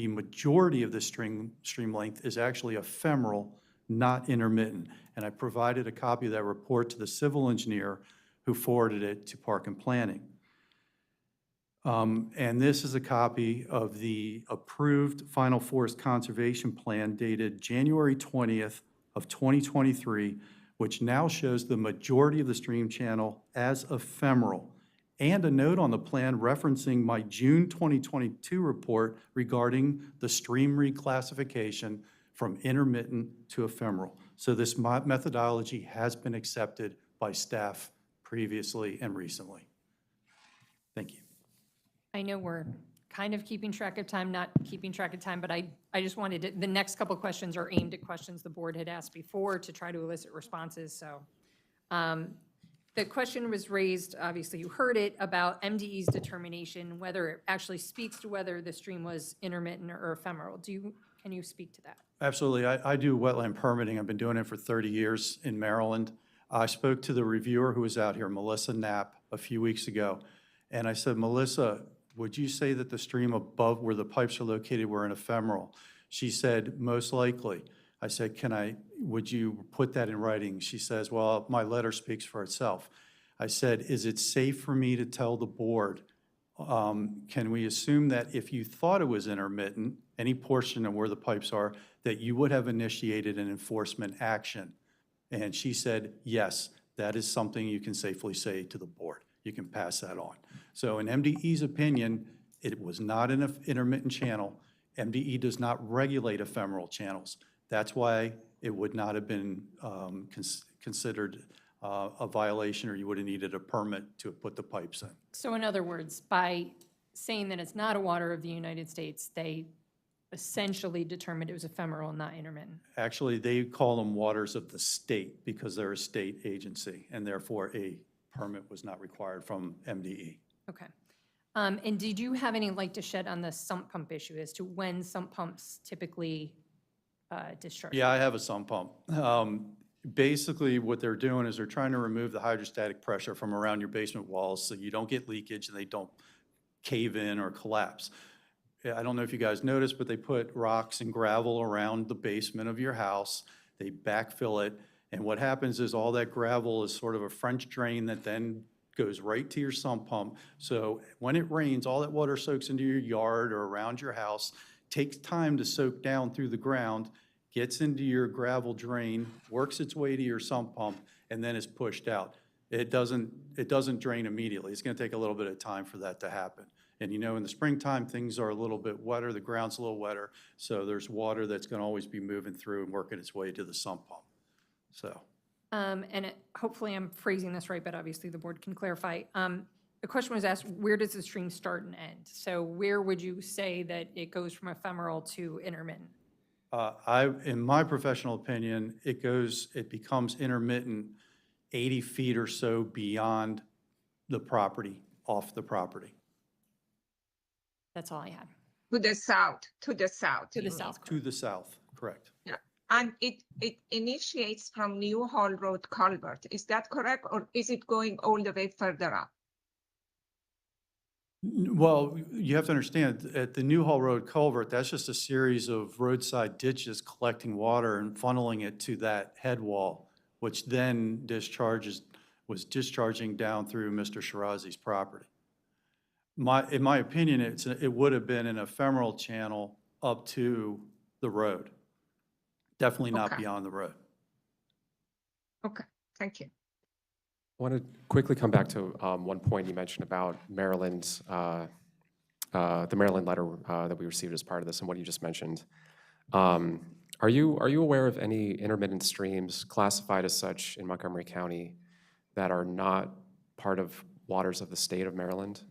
majority of the stream length is actually ephemeral, not intermittent. And I provided a copy of that report to the civil engineer who forwarded it to Park and Planning. And this is a copy of the approved Final Forest Conservation Plan dated January 20th of 2023, which now shows the majority of the stream channel as ephemeral, and a note on the plan referencing my June 2022 report regarding the stream reclassification from intermittent to ephemeral. So this methodology has been accepted by staff previously and recently. Thank you. I know we're kind of keeping track of time, not keeping track of time, but I just wanted to, the next couple questions are aimed at questions the board had asked before to try to elicit responses. So the question was raised, obviously you heard it, about MDE's determination, whether it actually speaks to whether the stream was intermittent or ephemeral. Can you speak to that? Absolutely. I do wetland permitting. I've been doing it for 30 years in Maryland. I spoke to the reviewer who was out here, Melissa Knapp, a few weeks ago. And I said, Melissa, would you say that the stream above where the pipes are located were an ephemeral? She said, most likely. I said, would you put that in writing? She says, well, my letter speaks for itself. I said, is it safe for me to tell the board, can we assume that if you thought it was intermittent, any portion of where the pipes are, that you would have initiated an enforcement action? And she said, yes, that is something you can safely say to the board. You can pass that on. So in MDE's opinion, it was not an intermittent channel. MDE does not regulate ephemeral channels. That's why it would not have been considered a violation, or you would have needed a permit to put the pipes in. So in other words, by saying that it's not a water of the United States, they essentially determined it was ephemeral, not intermittent. Actually, they call them waters of the state because they're a state agency, and therefore a permit was not required from MDE. Okay. And did you have any light to shed on the sump pump issue as to when sump pumps typically discharge? Yeah, I have a sump pump. Basically, what they're doing is they're trying to remove the hydrostatic pressure from around your basement walls so you don't get leakage and they don't cave in or collapse. I don't know if you guys noticed, but they put rocks and gravel around the basement of your house. They backfill it, and what happens is all that gravel is sort of a French drain that then goes right to your sump pump. So when it rains, all that water soaks into your yard or around your house, takes time to soak down through the ground, gets into your gravel drain, works its way to your sump pump, and then is pushed out. It doesn't drain immediately. It's going to take a little bit of time for that to happen. And you know, in the springtime, things are a little bit wetter, the ground's a little wetter, so there's water that's going to always be moving through and working its way to the sump pump. So. Hopefully I'm phrasing this right, but obviously the board can clarify. The question was asked, where does the stream start and end? So where would you say that it goes from ephemeral to intermittent? In my professional opinion, it becomes intermittent 80 feet or so beyond the property, off the property. That's all I had. To the south, to the south. To the you south. To the south, correct. Yeah. And it initiates from New Hall Road culvert. Is that correct? Or is it going all the way further up? Well, you have to understand, at the New Hall Road culvert, that's just a series of roadside ditches collecting water and funneling it to that head wall, which then was discharging down through Mr. Shirazi's property. In my opinion, it would have been an ephemeral channel up to the road. Definitely not beyond the road. Okay, thank you. I want to quickly come back to one point you mentioned about Maryland's, the Maryland letter that we received as part of this and what you just mentioned. Are you aware of any intermittent streams classified as such in Montgomery County that are not part of waters of the state of Maryland?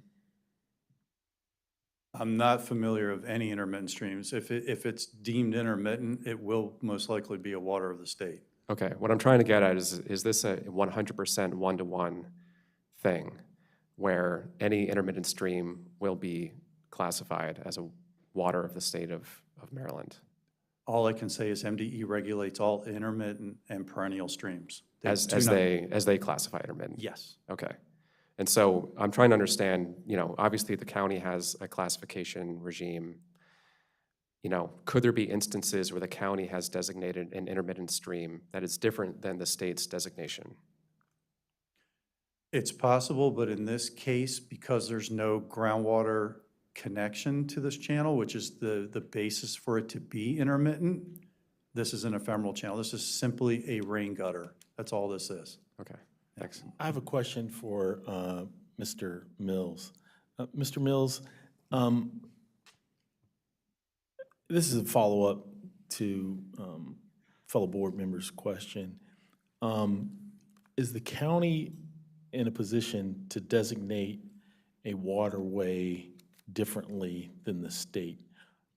I'm not familiar of any intermittent streams. If it's deemed intermittent, it will most likely be a water of the state. Okay, what I'm trying to get at is this a 100% one-to-one thing where any intermittent stream will be classified as a water of the state of Maryland? All I can say is MDE regulates all intermittent and perennial streams. As they classify intermittent? Yes. Okay. And so I'm trying to understand, you know, obviously the county has a classification regime. You know, could there be instances where the county has designated an intermittent stream that is different than the state's designation? It's possible, but in this case, because there's no groundwater connection to this channel, which is the basis for it to be intermittent, this is an ephemeral channel. This is simply a rain gutter. That's all this is. Okay, thanks. I have a question for Mr. Mills. Mr. Mills, this is a follow-up to fellow board members' question. Is the county in a position to designate a waterway differently than the state?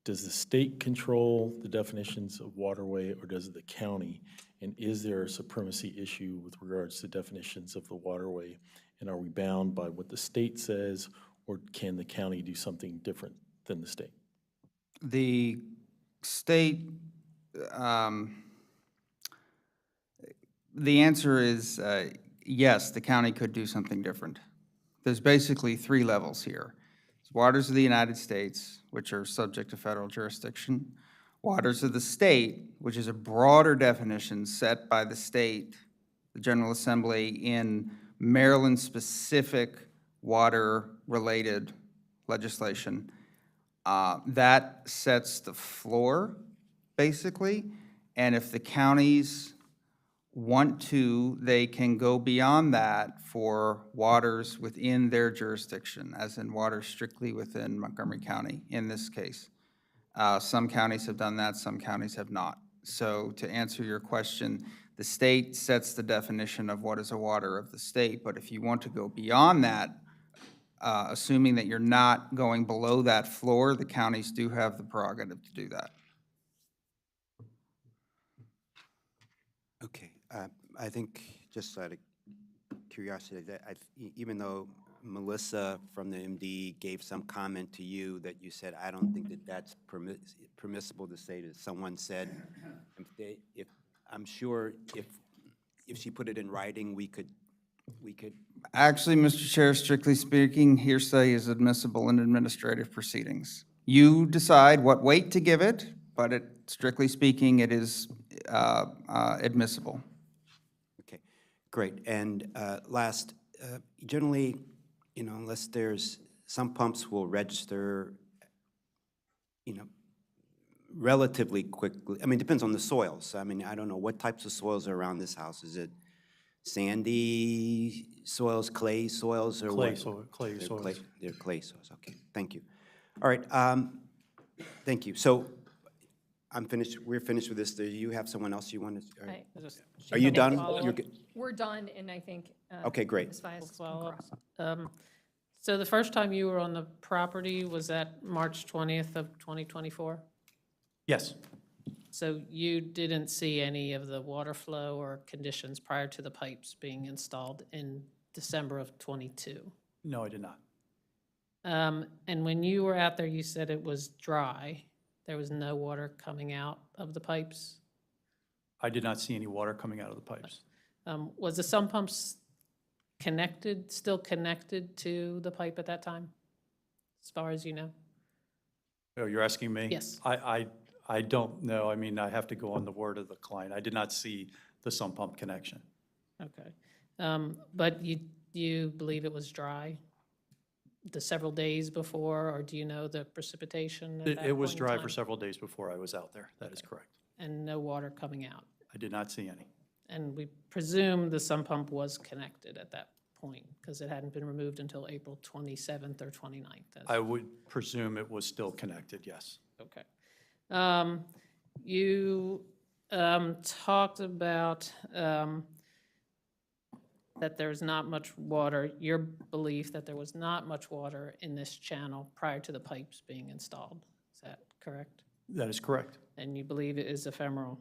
Does the state control the definitions of waterway, or does the county? And is there a supremacy issue with regards to definitions of the waterway? And are we bound by what the state says, or can the county do something different than the state? The state, the answer is yes, the county could do something different. There's basically three levels here. It's waters of the United States, which are subject to federal jurisdiction. Waters of the state, which is a broader definition set by the state, the General Assembly, in Maryland-specific water-related legislation. That sets the floor, basically, and if the counties want to, they can go beyond that for waters within their jurisdiction, as in waters strictly within Montgomery County in this case. Some counties have done that, some counties have not. So to answer your question, the state sets the definition of what is a water of the state, but if you want to go beyond that, assuming that you're not going below that floor, the counties do have the prerogative to do that. Okay, I think, just out of curiosity, that even though Melissa from the MD gave some comment to you that you said, I don't think that that's permissible to say that someone said, I'm sure if she put it in writing, we could. Actually, Mr. Chair, strictly speaking, hearsay is admissible in administrative proceedings. You decide what weight to give it, but strictly speaking, it is admissible. Okay, great. And last, generally, unless there's, some pumps will register, relatively quickly. I mean, it depends on the soils. I mean, I don't know, what types of soils are around this house? Is it sandy soils, clay soils, or Clay what? soils. They're clay soils, okay, thank you. All right, thank you. So I'm finished, we're finished with this. Do you have someone else you want to? Are you done? You're good? We're done, and I think. Okay, great. Ms. Fias can Follow up. cross. So the first time you were on the property was that March 20th of 2024? Yes. So you didn't see any of the water flow or conditions prior to the pipes being installed in December of '22? No, I did not. And when you were out there, you said it was dry. There was no water coming out of the pipes? I did not see any water coming out of the pipes. Was the sump pumps still connected to the pipe at that time, as far as you know? Oh, you're asking me? Yes. I don't know. I mean, I have to go on the word of the client. I did not see the sump pump connection. Okay. But you believe it was dry the several days before, or do you know the precipitation at that It was point in dry time? for several days before I was out there. That is correct. And no water coming out? I did not see any. And we presume the sump pump was connected at that point, because it hadn't been removed until April 27th or 29th. I would presume it was still connected, yes. Okay. You talked about that there's not much water, your belief that there was not much water in this channel prior to the pipes being installed. Is that correct? That is correct. And you believe it is ephemeral.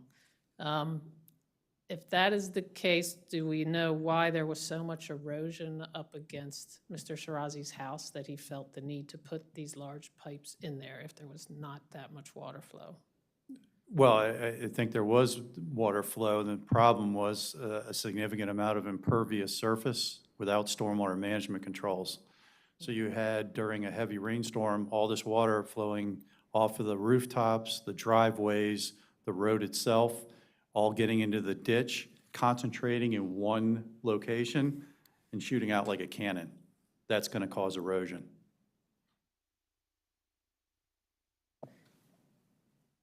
If that is the case, do we know why there was so much erosion up against Mr. Shirazi's house that he felt the need to put these large pipes in there if there was not that much water flow? Well, I think there was water flow. The problem was a significant amount of impervious surface without stormwater management controls. So you had, during a heavy rainstorm, all this water flowing off of the rooftops, the driveways, the road itself, all getting into the ditch, concentrating in one location and shooting out like a cannon. That's going to cause erosion.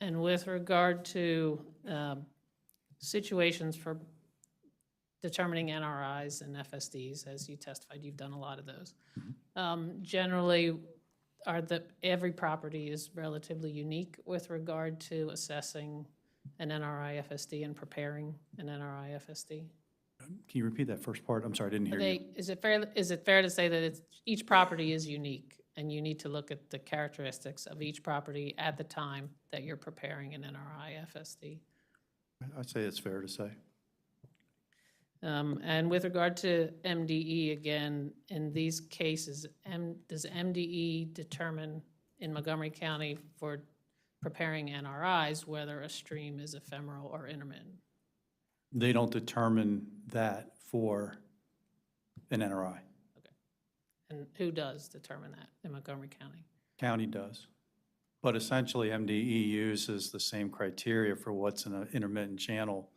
And with regard to situations for determining NRIs and FSDs, as you testified, you've done a lot of those. Generally, every property is relatively unique with regard to assessing an NRI FSD and preparing an NRI FSD? Can you repeat that first part? I'm sorry, I didn't hear you. Is it fair to say that each property is unique, and you need to look at the characteristics of each property at the time that you're preparing an NRI FSD? I'd say it's fair to say. And with regard to MDE, again, in these cases, does MDE determine in Montgomery County for preparing NRIs whether a stream is ephemeral or intermittent? They don't determine that for an NRI. And who does determine that in Montgomery County? County does. But essentially, MDE uses the same criteria for what's in an intermittent channel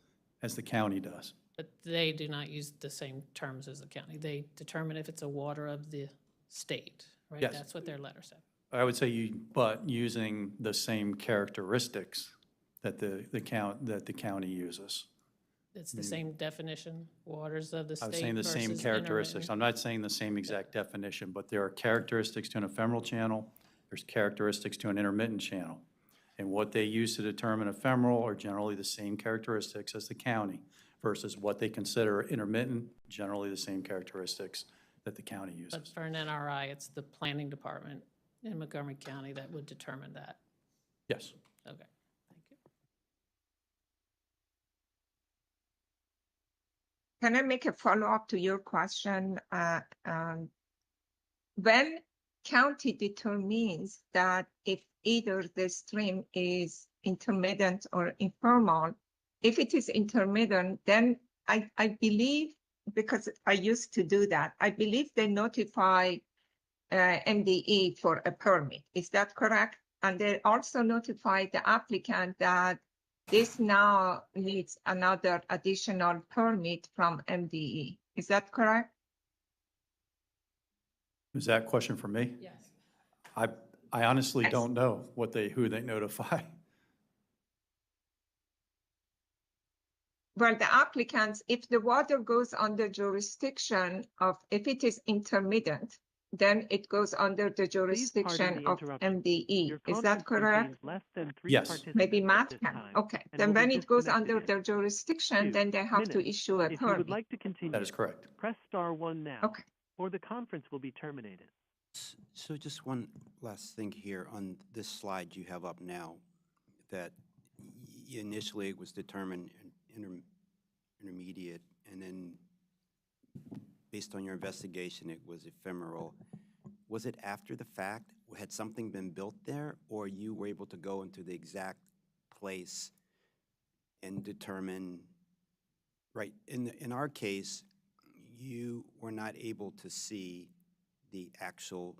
as the county does. But they do not use the same terms as the county. They determine if it's a water of the state, right? Yes. That's what their letter said. I would say but using the same characteristics that the county uses. It's the same definition, waters of the state I was saying the same versus characteristics. intermittent. I'm not saying the same exact definition, but there are characteristics to an ephemeral channel. There's characteristics to an intermittent channel. And what they use to determine ephemeral are generally the same characteristics as the county versus what they consider intermittent, generally the same characteristics that the county uses. But for an NRI, it's the planning department in Montgomery County that would determine that. Yes. Okay, thank you. Can I make a follow-up to your question? When county determines that if either the stream is intermittent or informal, if it is intermittent, then I believe, because I used to do that, I believe they notify MDE for a permit. Is that correct? And they also notify the applicant that this now needs another additional permit from MDE. Is that correct? Is that a question for me? Yes. I honestly Yes. don't know who they notify. Well, the applicants, if the water goes under jurisdiction of, if it is intermittent, then it goes under the jurisdiction of MDE. Is that correct? Yes. Maybe Matt can. Okay, then when it goes under their jurisdiction, then they have to issue a permit. That is correct. Press star 1 now. Okay. Or the conference will be terminated. So just one last thing here on this slide you have up now, that initially it was determined intermediate, and then based on your investigation, it was ephemeral. Was it after the fact? Had something been built there, or you were able to go into the exact place and determine, right, in our case, you were not able to see the actual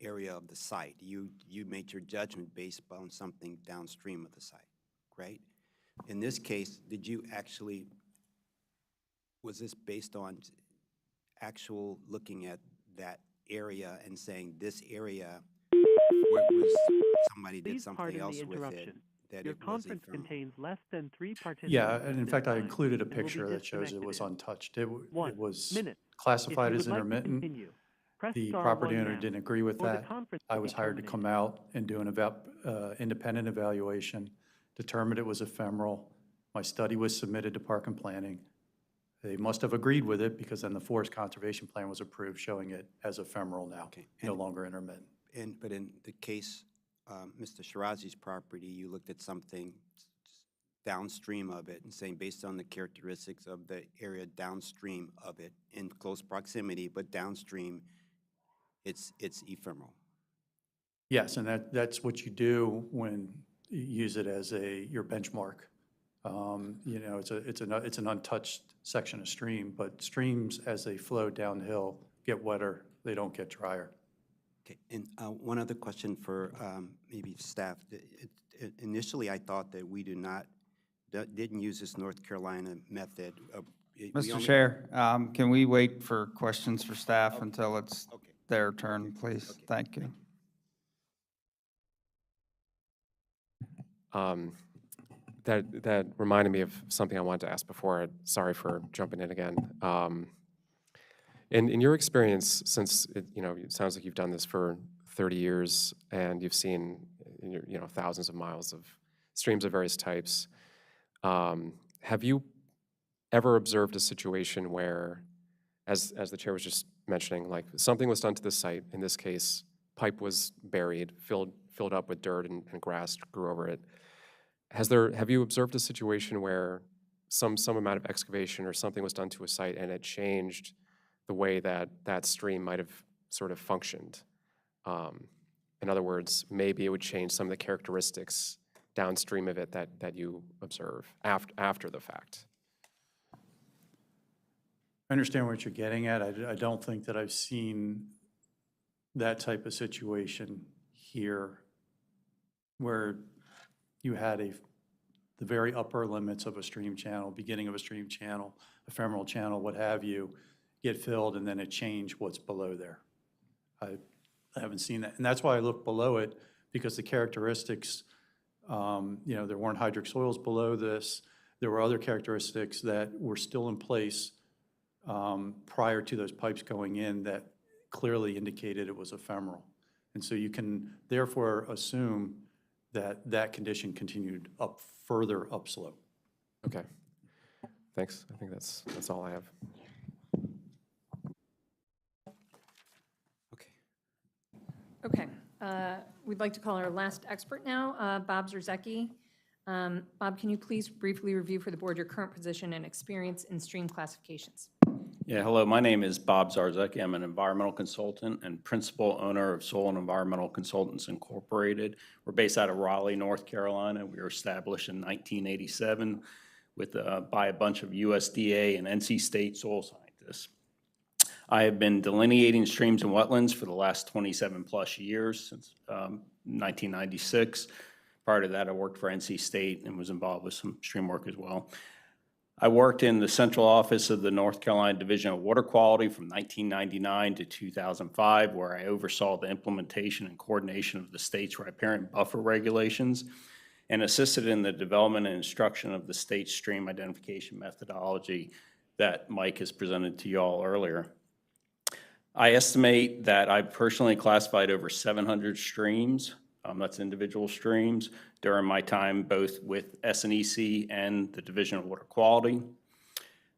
area of the site. You made your judgment based on something downstream of the site, right? In this case, did you actually, was this based on actual looking at that area and saying this area where was somebody did Please something pardon else the with it, interruption. that Your it was conference ephemeral? contains less than 3 participants. Yeah, at and in this fact, I time included a and will be picture that shows it was disconnected in untouched. It was minute. classified If you as would like to intermittent. continue, press The star property 1 owner now, didn't agree with or the that. conference I will be was hired to come terminated. out and do an independent evaluation, determined it was ephemeral. My study was submitted to Park and Planning. They must have agreed with it because then the Forest Conservation Plan was approved, showing it as ephemeral now, Okay. no longer intermittent. But in the case, Mr. Shirazi's property, you looked at something downstream of it and saying based on the characteristics of the area downstream of it in close proximity, but downstream, it's ephemeral. Yes, and that's what you do when you use it as your benchmark. You know, it's an untouched section of stream, but streams, as they flow downhill, get wetter, they don't get drier. Okay, and one other question for maybe staff. Initially, I thought that we didn't use this North Carolina method. Mr. Chair, can we wait for questions for staff until it's their turn, please? Okay. Thank you. That reminded me of something I wanted to ask before. Sorry for jumping in again. In your experience, since it sounds like you've done this for 30 years and you've seen thousands of miles of streams of various types, have you ever observed a situation where, as the chair was just mentioning, like something was done to the site? In this case, pipe was buried, filled up with dirt and grass grew over it. Have you observed a situation where some amount of excavation or something was done to a site and it changed the way that stream might have sort of functioned? In other words, maybe it would change some of the characteristics downstream of it that you observe after the fact. I understand what you're getting at. I don't think that I've seen that type of situation here where you had the very upper limits of a stream channel, beginning of a stream channel, ephemeral channel, what have you, get filled and then it changed what's below there. I haven't seen that. And that's why I look below it, because the characteristics, there weren't hydric soils below this. There were other characteristics that were still in place prior to those pipes going in that clearly indicated it was ephemeral. And so you can therefore assume that that condition continued further upslope. Okay, thanks. I think that's all I have. Okay, we'd like to call our last expert now, Bob Zarzecki. Bob, can you please briefly review for the board your current position and experience in stream classifications? Yeah, hello, my name is Bob Zarzecki. I'm an environmental consultant and principal owner of Soil and Environmental Consultants Incorporated. We're based out of Raleigh, North Carolina. We were established in 1987 by a bunch of USDA and NC State soil scientists. I have been delineating streams and wetlands for the last 27 plus years, since 1996. Prior to that, I worked for NC State and was involved with some stream work as well. I worked in the central office of the North Carolina Division of Water Quality from 1999 to 2005, where I oversaw the implementation and coordination of the state's riparian buffer regulations and assisted in the development and instruction of the state's stream identification methodology that Mike has presented to you all earlier. I estimate that I've personally classified over 700 streams, that's individual streams, during my time both with SNEC and the Division of Water Quality.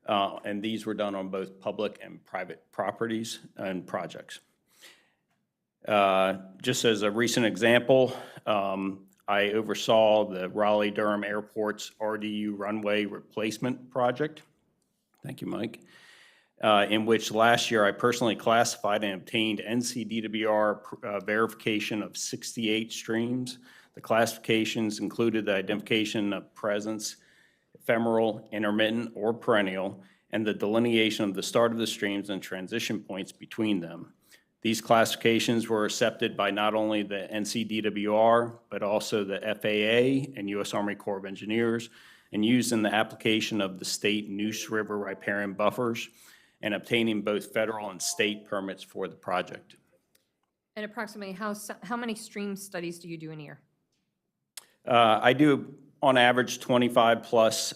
And these were done on both public and private properties and projects. Just as a recent example, I oversaw the Raleigh-Durham Airport's RDU runway replacement project. Thank you, Mike. In which last year I personally classified and obtained NCDWR verification of 68 streams. The classifications included the identification of presence, ephemeral, intermittent, or perennial, and the delineation of the start of the streams and transition points between them. These classifications were accepted by not only the NCDWR, but also the FAA and U.S. Army Corps of Engineers, and used in the application of the state Neuse River riparian buffers, and obtaining both federal and state permits for the project. And approximately how many stream studies do you do in a year? I do, on average, 25 plus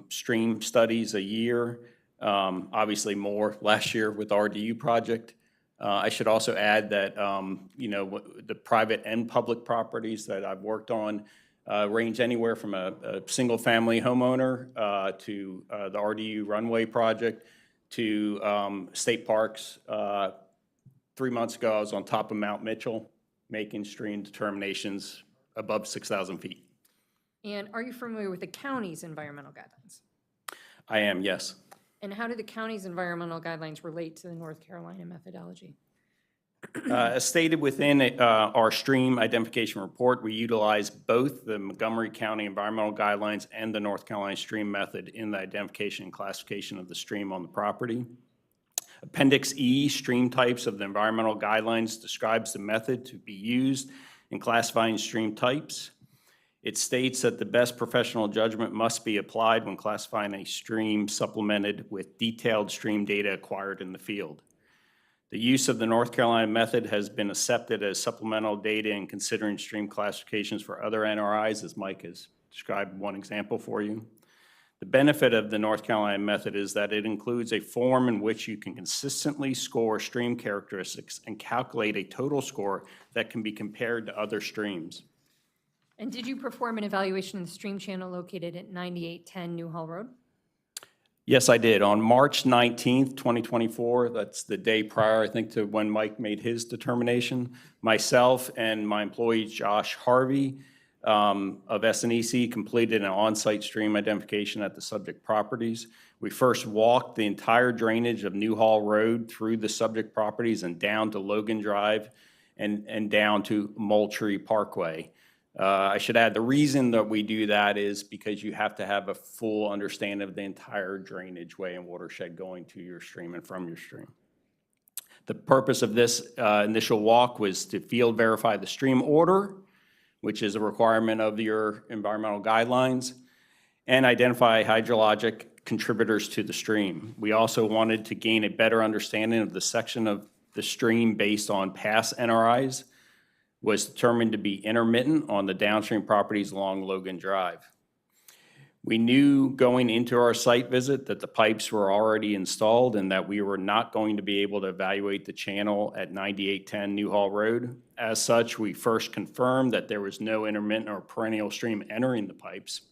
stream studies a year. Obviously more last year with the RDU project. I should also add that the private and public properties that I've worked on range anywhere from a single family homeowner to the RDU runway project, to state parks. 3 months ago, I was on top of Mount Mitchell making stream determinations above 6,000 feet. And are you familiar with the county's environmental guidelines? I am, yes. And how do the county's environmental guidelines relate to the North Carolina methodology? As stated within our stream identification report, we utilize both the Montgomery County environmental guidelines and the North Carolina stream method in the identification and classification of the stream on the property. Appendix E, stream types of the environmental guidelines, describes the method to be used in classifying stream types. It states that the best professional judgment must be applied when classifying a stream, supplemented with detailed stream data acquired in the field. The use of the North Carolina method has been accepted as supplemental data in considering stream classifications for other NRIs, as Mike has described one example for you. The benefit of the North Carolina method is that it includes a form in which you can consistently score stream characteristics and calculate a total score that can be compared to other streams. And did you perform an evaluation of the stream channel located at 9810 New Hall Road? Yes, I did. On March 19th, 2024, that's the day prior, I think, to when Mike made his determination, myself and my employee, Josh Harvey, of SNEC, completed an on-site stream identification at the subject properties. We first walked the entire drainage of New Hall Road through the subject properties and down to Logan Drive and down to Moultrie Parkway. I should add, the reason that we do that is because you have to have a full understanding of the entire drainage way and watershed going to your stream and from your stream. The purpose of this initial walk was to field verify the stream order, which is a requirement of your environmental guidelines, and identify hydrologic contributors to the stream. We also wanted to gain a better understanding of the section of the stream based on past NRIs, was determined to be intermittent on the downstream properties along Logan Drive. We knew going into our site visit that the pipes were already installed and that we were not going to be able to evaluate the channel at 9810 New Hall Road. As such, we first confirmed that there was no intermittent or perennial stream entering the pipes,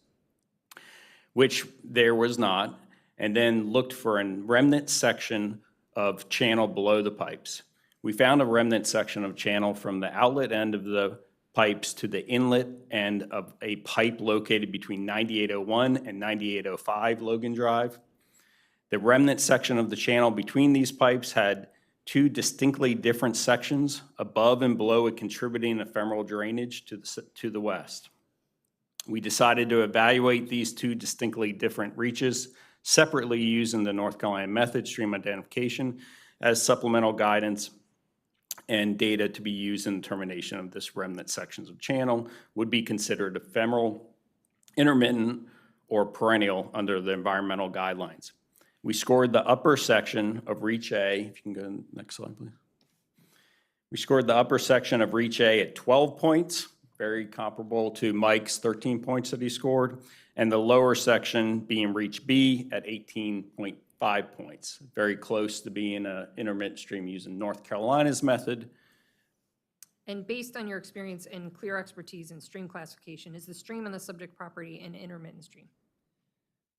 which there was not, and then looked for a remnant section of channel below the pipes. We found a remnant section of channel from the outlet end of the pipes to the inlet end of a pipe located between 9801 and 9805 Logan Drive. The remnant section of the channel between these pipes had two distinctly different sections above and below a contributing ephemeral drainage to the west. We decided to evaluate these two distinctly different reaches separately using the North Carolina method stream identification as supplemental guidance, and data to be used in the determination of this remnant sections of channel would be considered ephemeral, intermittent, or perennial under the environmental guidelines. We scored the upper section of Reach A, if you can go to the next slide, please. We scored the upper section of Reach A at 12 points, very comparable to Mike's 13 points that he scored, and the lower section being Reach B at 18.5 points, very close to being an intermittent stream using North Carolina's method. And based on your experience and clear expertise in stream classification, is the stream on the subject property an intermittent stream?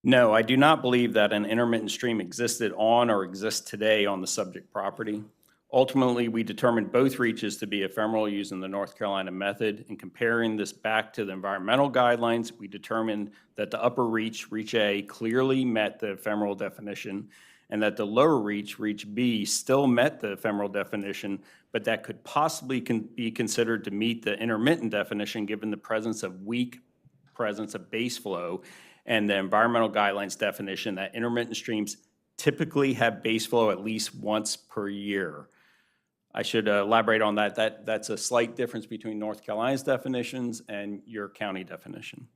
No, I do not believe that an intermittent stream existed on or exists today on the subject property. Ultimately, we determined both reaches to be ephemeral using the North Carolina method, and comparing this back to the environmental guidelines, we determined that the upper reach, Reach A, clearly met the ephemeral definition, and that the lower reach, Reach B, still met the ephemeral definition, but that could possibly be considered to meet the intermittent definition given the presence of weak presence of base flow and the environmental guidelines definition that intermittent streams typically have base flow at least once per year. I should elaborate on that. That's a slight difference between North Carolina's definitions and your county definition.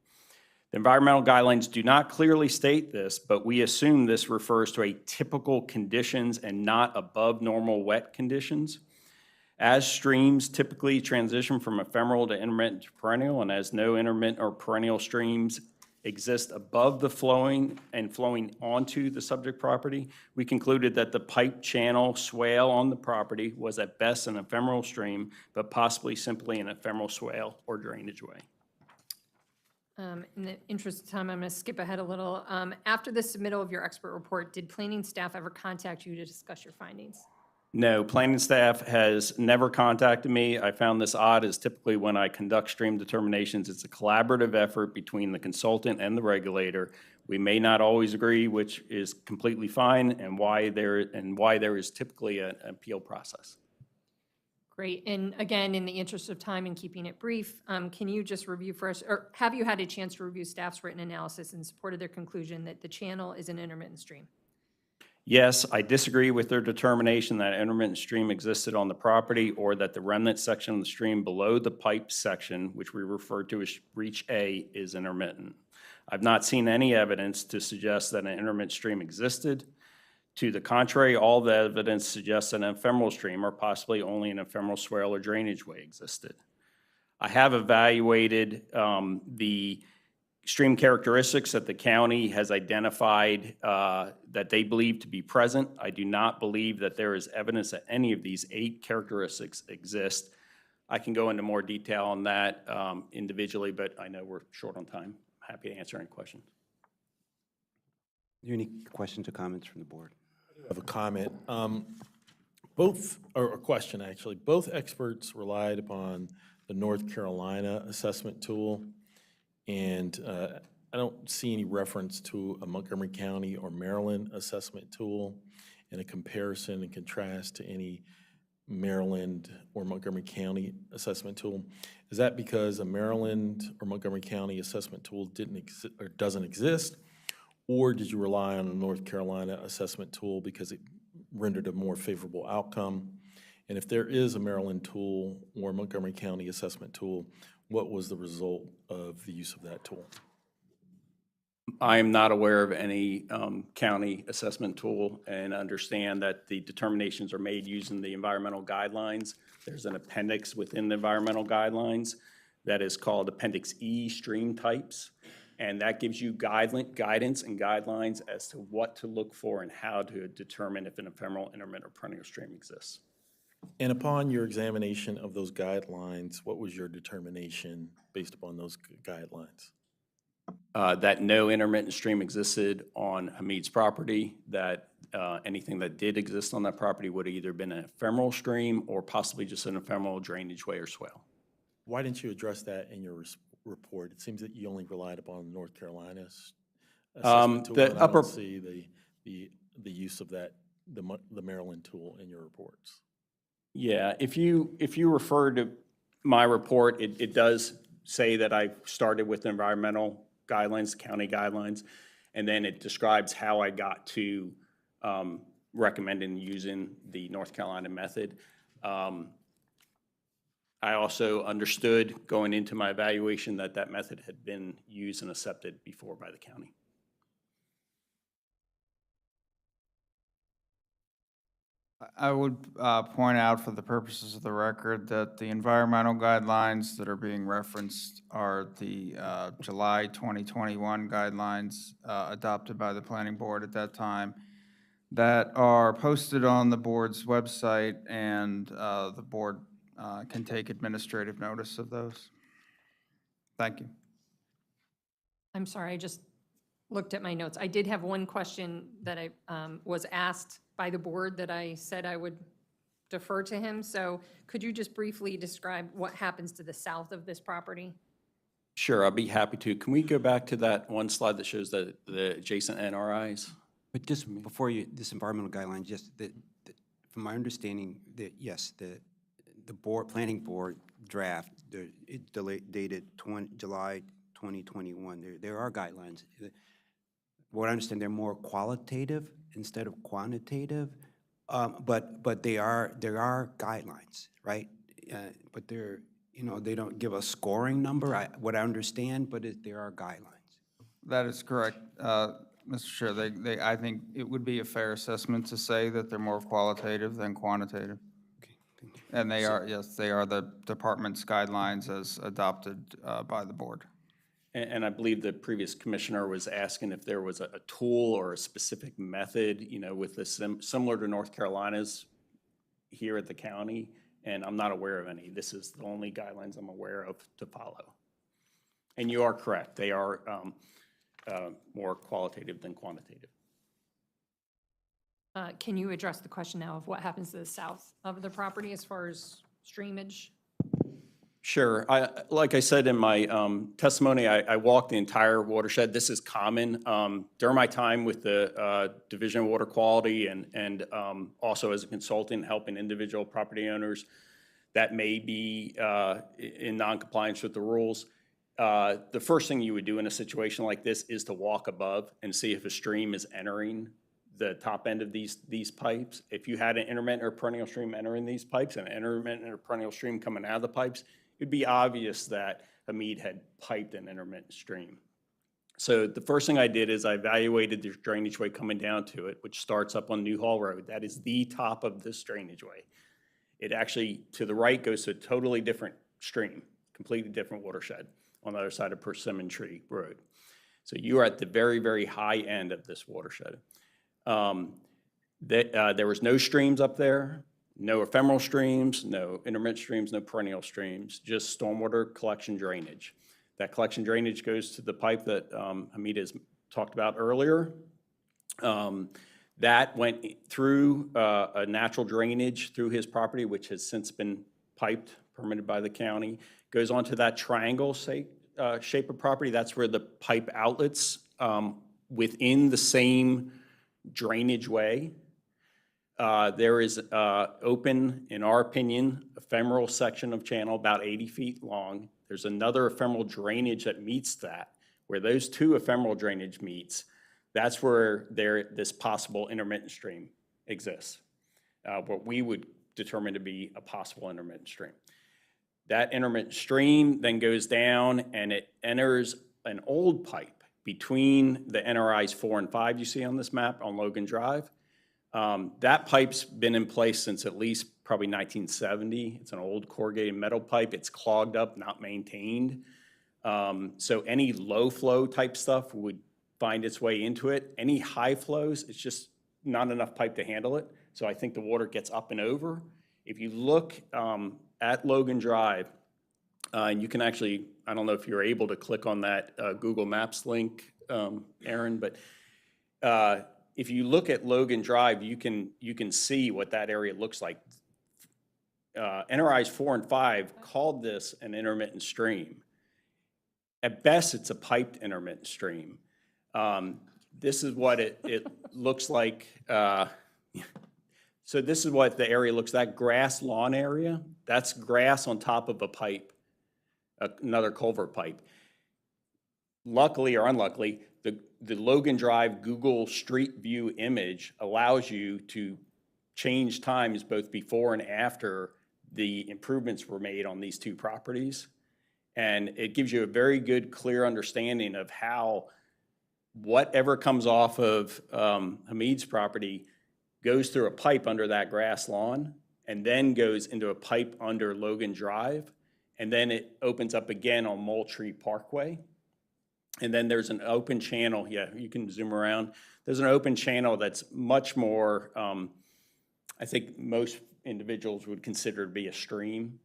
The environmental guidelines do not clearly state this, but we assume this refers to atypical conditions and not above normal wet conditions. As streams typically transition from ephemeral to intermittent to perennial, and as no intermittent or perennial streams exist above the flowing and flowing onto the subject property, we concluded that the pipe channel swale on the property was at best an ephemeral stream, but possibly simply an ephemeral swale or drainage way. In the interest of time, I'm going to skip ahead a little. After the submittal of your expert report, did planning staff ever contact you to discuss your findings? No, planning staff has never contacted me. I found this odd, as typically when I conduct stream determinations, it's a collaborative effort between the consultant and the regulator. We may not always agree, which is completely fine, and why there is typically an appeal process. Great. And again, in the interest of time and keeping it brief, can you just review for us, or have you had a chance to review staff's written analysis in support of their conclusion that the channel is an intermittent stream? Yes, I disagree with their determination that intermittent stream existed on the property or that the remnant section of the stream below the pipe section, which we refer to as Reach A, is intermittent. I've not seen any evidence to suggest that an intermittent stream existed. To the contrary, all the evidence suggests an ephemeral stream or possibly only an ephemeral swale or drainage way existed. I have evaluated the stream characteristics that the county has identified that they believe to be present. I do not believe that there is evidence that any of these 8 characteristics exist. I can go into more detail on that individually, but I know we're short on time. I'm happy to answer any questions. Do you have any questions or comments from the board? I have a comment. Or a question actually. Both experts relied upon the North Carolina assessment tool, and I don't see any reference to a Montgomery County or Maryland assessment tool in a comparison and contrast to any Maryland or Montgomery County assessment tool. Is that because a Maryland or Montgomery County assessment tool doesn't exist, or did you rely on a North Carolina assessment tool because it rendered a more favorable outcome? And if there is a Maryland tool or Montgomery County assessment tool, what was the result of the use of that tool? I am not aware of any county assessment tool, and understand that the determinations are made using the environmental guidelines. There's an appendix within the environmental guidelines that is called Appendix E, stream types, and that gives you guidance and guidelines as to what to look for and how to determine if an ephemeral, intermittent, or perennial stream exists. And upon your examination of those guidelines, what was your determination based upon those guidelines? that no intermittent stream existed on Hamid's property, that anything that did exist on that property would have either been an ephemeral stream or possibly just an ephemeral drainage way or swale. Why didn't you address that in your report? It seems that you only relied upon North Carolina's assessment tool, and I don't see the use of that, the Maryland tool in your reports. Yeah, if you refer to my report, it does say that I started with environmental guidelines, county guidelines, and then it describes how I got to recommending using the North Carolina method. I also understood going into my evaluation that that method had been used and accepted before by the county. I would point out for the purposes of the record that the environmental guidelines that are being referenced are the July 2021 guidelines adopted by the planning board at that time that are posted on the board's website, and the board can take administrative notice of those. Thank you. I'm sorry, I just looked at my notes. I did have one question that I was asked by the board that I said I would defer to him. So could you just briefly describe what happens to the south of this property? Sure, I'll be happy to. Can we go back to that one slide that shows the adjacent NRIs? But just before you, this environmental guideline, just from my understanding, that yes, the planning board draft, dated July 2021, there are guidelines. What I understand, they're more qualitative instead of quantitative, but there are guidelines, right? But they're, they don't give a scoring number, what I understand, but there are guidelines. That is correct, Mr. Chair. I think it would be a fair assessment to say that they're more qualitative than quantitative. Okay, thank you. And they are, yes, they are the department's guidelines as adopted by the board. And I believe the previous commissioner was asking if there was a tool or a specific method, with this similar to North Carolina's here at the county, and I'm not aware of any. This is the only guidelines I'm aware of to follow. And you are correct. They are more qualitative than quantitative. Can you address the question now of what happens to the south of the property as far as streamage? Sure. Like I said in my testimony, I walked the entire watershed. This is common. During my time with the Division of Water Quality and also as a consultant helping individual property owners that may be in non-compliance with the rules, the first thing you would do in a situation like this is to walk above and see if a stream is entering the top end of these pipes. If you had an intermittent or perennial stream entering these pipes and an intermittent or perennial stream coming out of the pipes, it'd be obvious that Hamid had piped an intermittent stream. So the first thing I did is I evaluated the drainage way coming down to it, which starts up on New Hall Road. That is the top of this drainage way. It actually, to the right, goes to a totally different stream, completely different watershed on the other side of Persimmon Tree Road. So you are at the very, very high end of this watershed. There was no streams up there. No ephemeral streams, no intermittent streams, no perennial streams, just stormwater collection drainage. That collection drainage goes to the pipe that Hamid has talked about earlier. That went through a natural drainage through his property, which has since been piped, permitted by the county. Goes onto that triangle shape of property. That's where the pipe outlets within the same drainage way. There is open, in our opinion, ephemeral section of channel about 80 feet long. There's another ephemeral drainage that meets that. Where those two ephemeral drainage meets, that's where this possible intermittent stream exists. What we would determine to be a possible intermittent stream. That intermittent stream then goes down and it enters an old pipe between the NRIs 4 and 5 you see on this map on Logan Drive. That pipe's been in place since at least probably 1970. It's an old corrugated metal pipe. It's clogged up, not maintained. So any low flow type stuff would find its way into it. Any high flows, it's just not enough pipe to handle it. So I think the water gets up and over. If you look at Logan Drive, And you can actually, I don't know if you're able to click on that Google Maps link, Aaron, but if you look at Logan Drive, you can see what that area looks like. NRIs 4 and 5 called this an intermittent stream. At best, it's a piped intermittent stream. This is what it looks like. So this is what the area looks like. That grass lawn area, that's grass on top of a pipe, another culvert pipe. Luckily or unluckily, the Logan Drive Google Street View image allows you to change times both before and after the improvements were made on these two properties. And it gives you a very good, clear understanding of how whatever comes off of Hamid's property goes through a pipe under that grass lawn and then goes into a pipe under Logan Drive. And then it opens up again on Moultrie Parkway. And then there's an open channel. Yeah, you can zoom around. There's an open channel that's much more, I think most individuals would consider to be a stream.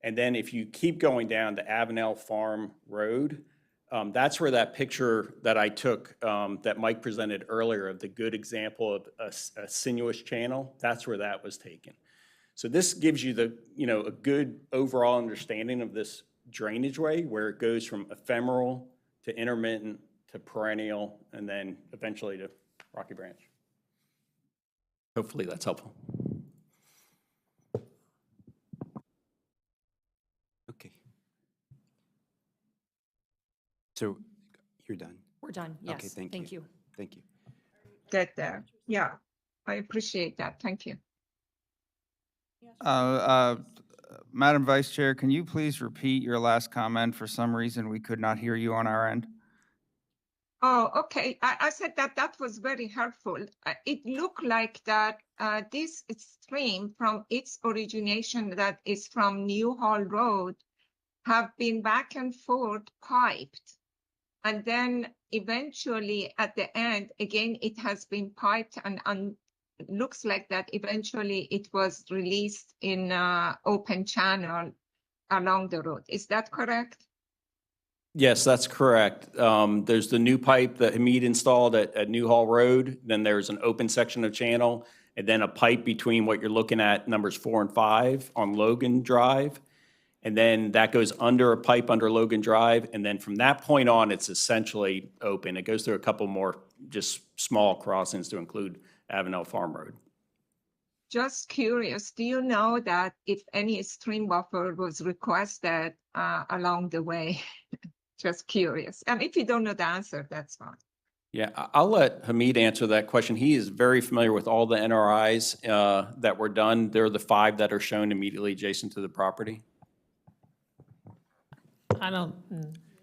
And then if you keep going down to Avenel Farm Road, that's where that picture that I took that Mike presented earlier of the good example of a sinuous channel, that's where that was taken. So this gives you a good overall understanding of this drainage way where it goes from ephemeral to intermittent to perennial and then eventually to Rocky Branch. Hopefully that's helpful. Okay. So you're done? We're done, yes. Okay, thank you. Thank you. Get there. Yeah, I appreciate that. Thank you. Madam Vice Chair, can you please repeat your last comment? For some reason, we could not hear you on our end. Oh, okay. I said that was very helpful. It looked like that this stream from its origination that is from New Hall Road have been back and forth piped. And then eventually at the end, again, it has been piped and looks like that eventually it was released in open channel along the road. Is that correct? Yes, that's correct. There's the new pipe that Hamid installed at New Hall Road. Then there's an open section of channel and then a pipe between what you're looking at numbers 4 and 5 on Logan Drive. And then that goes under a pipe under Logan Drive. And then from that point on, it's essentially open. It goes through a couple more just small crossings to include Avenel Farm Road. Just curious, do you know that if any stream buffer was requested along the way? Just curious. And if you don't know the answer, that's fine. Yeah, I'll let Hamid answer that question. He is very familiar with all the NRIs that were done. They're the 5 that are shown immediately adjacent to the property. I don't,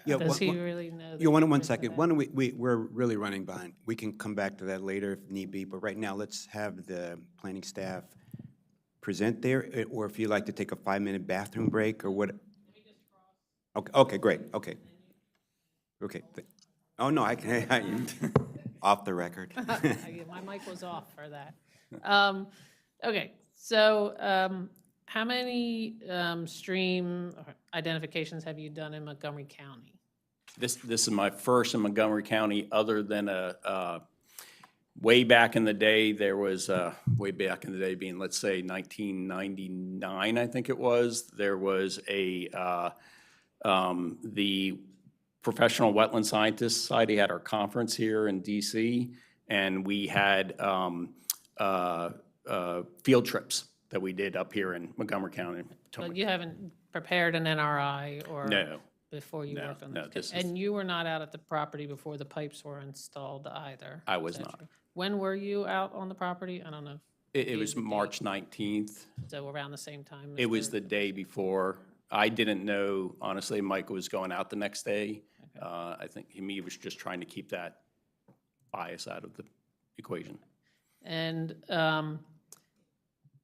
Yeah, does he really know? You want one second? Why don't we're really running behind. We can come back to that later if need be, but right now let's have the planning staff present there, or if you'd like to take a 5-minute bathroom break or what. Okay, great, okay. Okay. Oh, no, I can, off the record. My mic was off for that. Okay, so how many stream identifications have you done in Montgomery County? This is my first in Montgomery County, other than way back in the day, there was, way back in the day being, let's say, 1999, I think it was, there was the Professional Wetland Scientists Society had our conference here in DC, and we had field trips that we did up here in Montgomery County. But you haven't prepared an NRI or? No. Before you worked on No, this? And you were not out at the property before the pipes were installed either? I was not. When were you out on the property? I don't know. It was March 19th. So around the same time? It was the day before. I didn't know, honestly, Mike was going out the next day. Okay. I think he was just trying to keep that bias out of the equation. And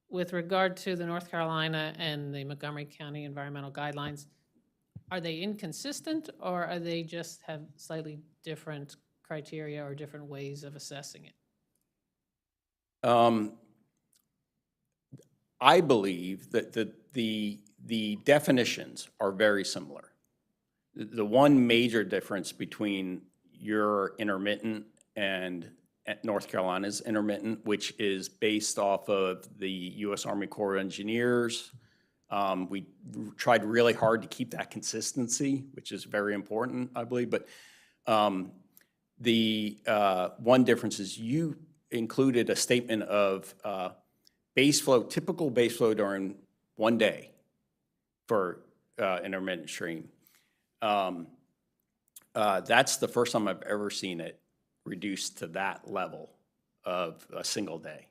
with regard to the North Carolina and the Montgomery County environmental guidelines, are they inconsistent or are they just have slightly different criteria or different ways of assessing it? I believe that the definitions are very similar. The one major difference between your intermittent and North Carolina's intermittent, which is based off of the U.S. Army Corps of Engineers. We tried really hard to keep that consistency, which is very important, I believe. But the one difference is you included a statement of base flow, typical base flow during one day for intermittent stream. That's the first time I've ever seen it reduced to that level of a single day.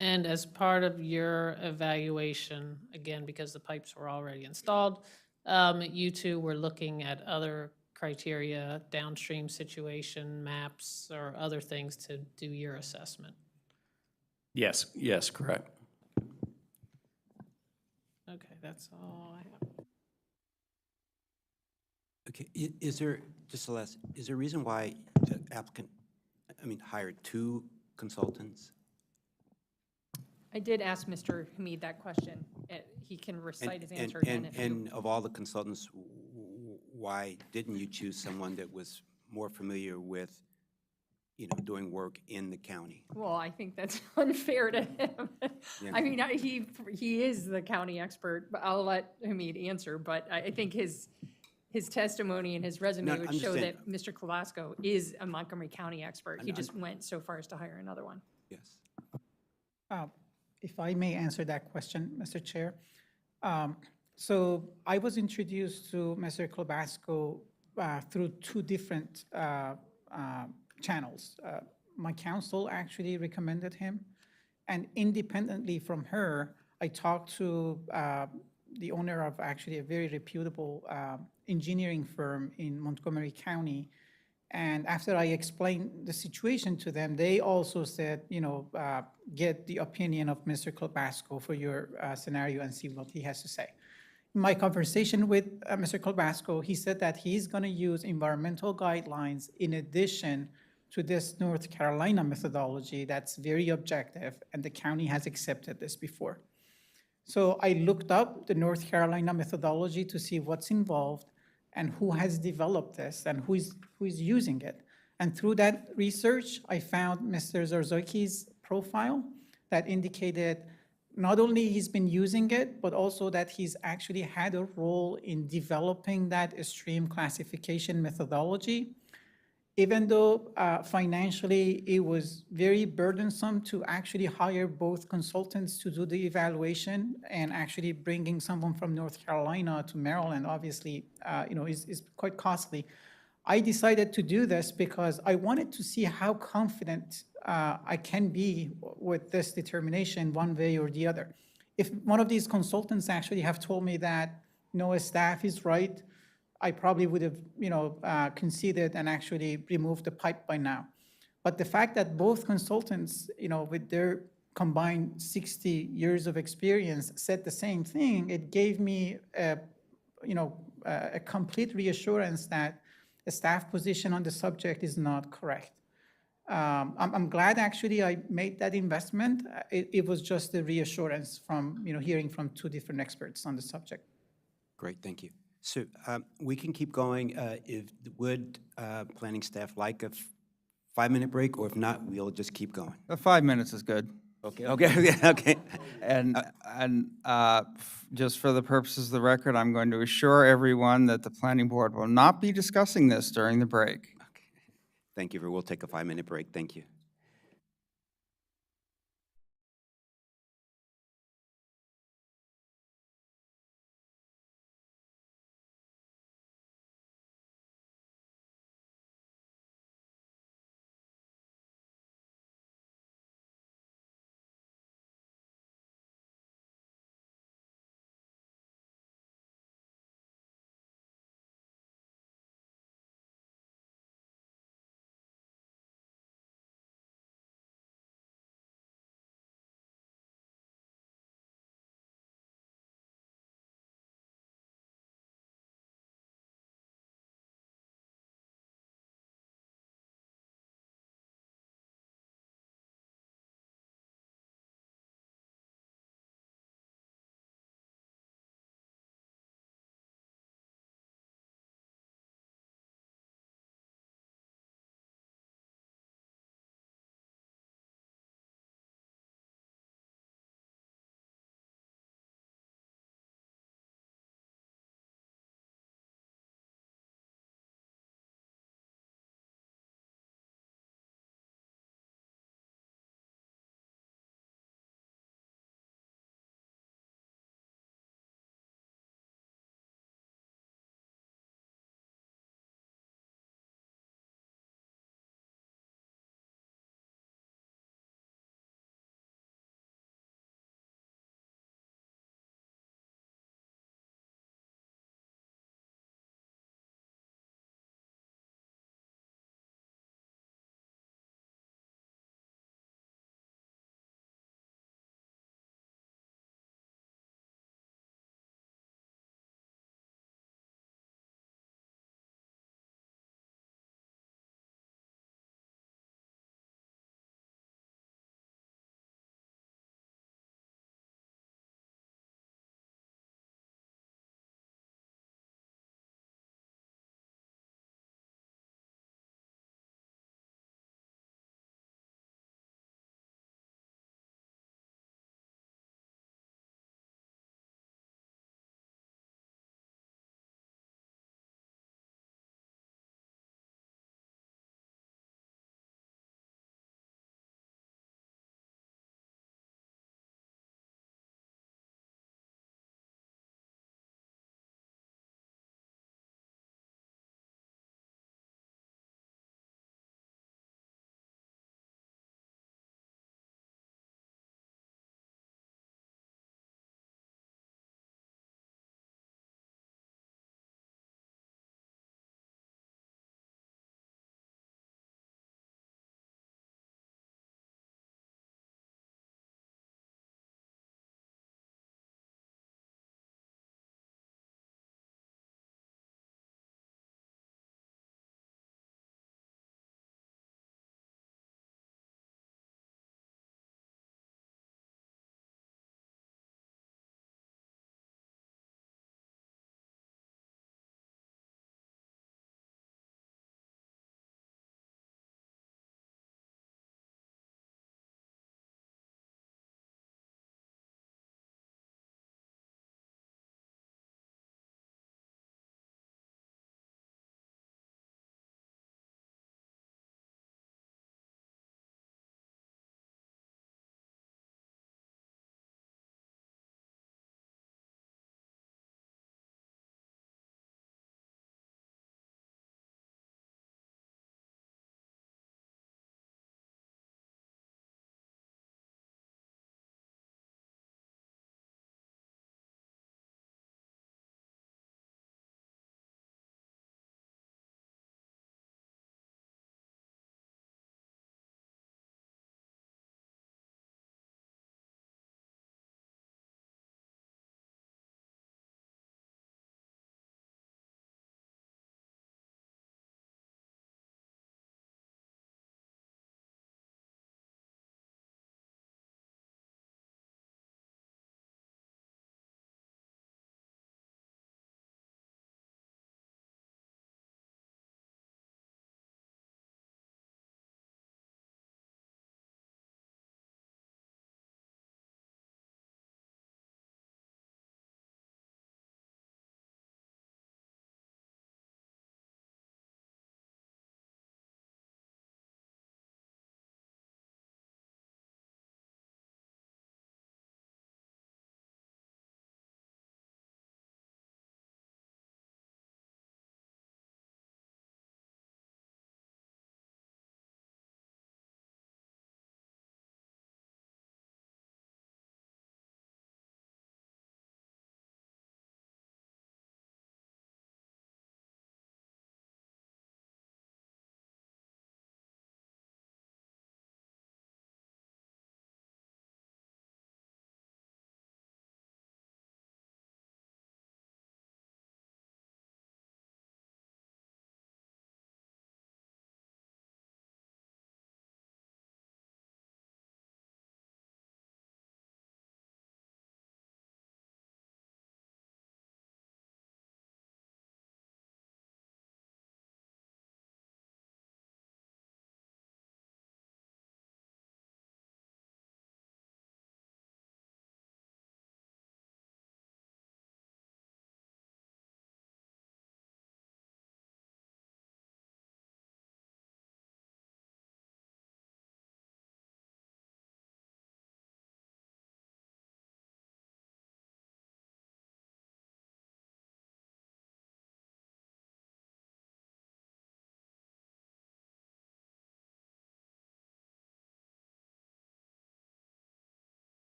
And as part of your evaluation, again, because the pipes were already installed, you two were looking at other criteria, downstream situation, maps, or other things to do your assessment? Yes, yes, correct. Okay, that's all I have. Okay, is there, just the last, is there a reason why the applicant, hired two consultants? I did ask Mr. Hamid that question. He can recite his answer again if you... And of all the consultants, why didn't you choose someone that was more familiar with, doing work in the county? Well, I think that's unfair to him. Yeah. I mean, he is the county expert, but I'll let Hamid answer. But I think his testimony and his resume No, would I'm show just that Mr. Kolasko is a Montgomery County expert. He just went so far as to hire another one. Yes. If I may answer that question, Mr. Chair. So I was introduced to Mr. Klobasco through two different channels. My counsel actually recommended him, and independently from her, I talked to the owner of actually a very reputable engineering firm in Montgomery County. And after I explained the situation to them, they also said, get the opinion of Mr. Klobasco for your scenario and see what he has to say. In my conversation with Mr. Klobasco, he said that he's going to use environmental guidelines in addition to this North Carolina methodology that's very objective, and the county has accepted this before. So I looked up the North Carolina methodology to see what's involved and who has developed this and who is using it. And through that research, I found Mr. Zarzoki's profile that indicated not only he's been using it, but also that he's actually had a role in developing that stream classification methodology. Even though financially it was very burdensome to actually hire both consultants to do the evaluation, and actually bringing someone from North Carolina to Maryland obviously is quite costly. I decided to do this because I wanted to see how confident I can be with this determination one way or the other. If one of these consultants actually have told me that no, staff is right, I probably would have, conceded and actually removed the pipe by now. But the fact that both consultants, with their combined 60 years of experience said the same thing, it gave me a complete reassurance that a staff position on the subject is not correct. I'm glad actually I made that investment. It was just a reassurance from, hearing from two different experts on the subject. Great, thank you. So we can keep going. Would planning staff like a 5-minute break, or if not, we'll just keep going? 5 minutes is good. Okay, okay. And just for the purposes of the record, I'm going to assure everyone that the planning board will not be discussing this during the break. Okay. Thank you. We'll take a 5-minute break. Thank you.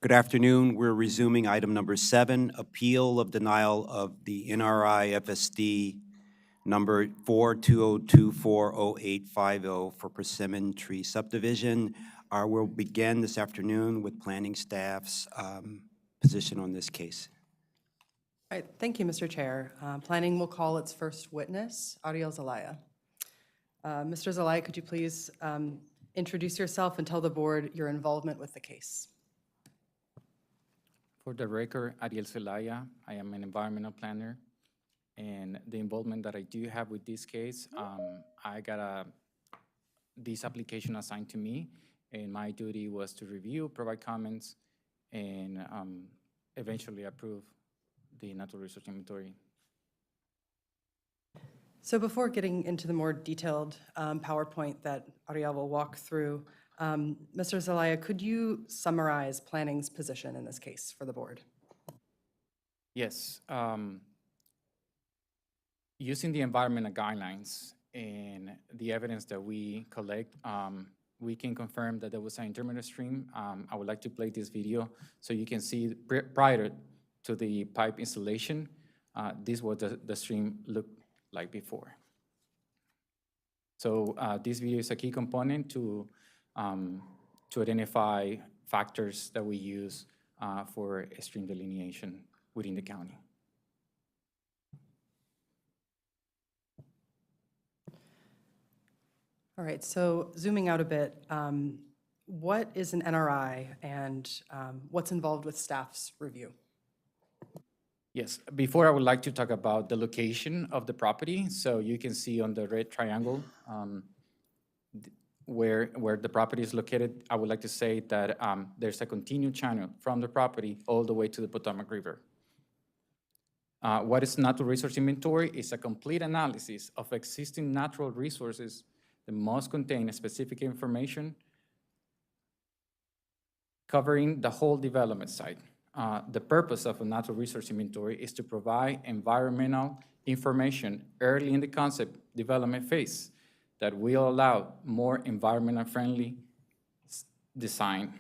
Good afternoon. We're resuming item number 7, appeal of denial of the NRI FSD number 4202400850 for Persimmon Tree subdivision. We'll begin this afternoon with planning staff's position on this case. All right, thank you, Mr. Chair. Planning will call its first witness, Ariel Zelaya. Mr. Zelaya, could you please introduce yourself and tell the board your involvement with the case? For the record, Ariel Zelaya, I am an environmental planner, and the involvement that I do have with this case, I got this application assigned to me, and my duty was to review, provide comments, and eventually approve the natural resource inventory. So before getting into the more detailed PowerPoint that Ariel will walk through, Mr. Zelaya, could you summarize planning's position in this case for the board? Yes. Using the environmental guidelines and the evidence that we collect, we can confirm that there was an intermittent stream. I would like to play this video so you can see prior to the pipe installation, this was the stream looked like before. So this video is a key component to identify factors that we use for stream delineation within the county. All right, so zooming out a bit, what is an NRI and what's involved with staff's review? Yes, before I would like to talk about the location of the property. So you can see on the red triangle where the property is located. I would like to say that there's a continued channel from the property all the way to the Potomac River. What is natural resource inventory? It's a complete analysis of existing natural resources that must contain specific information covering the whole development site. The purpose of a natural resource inventory is to provide environmental information early in the concept development phase that will allow more environmental friendly design.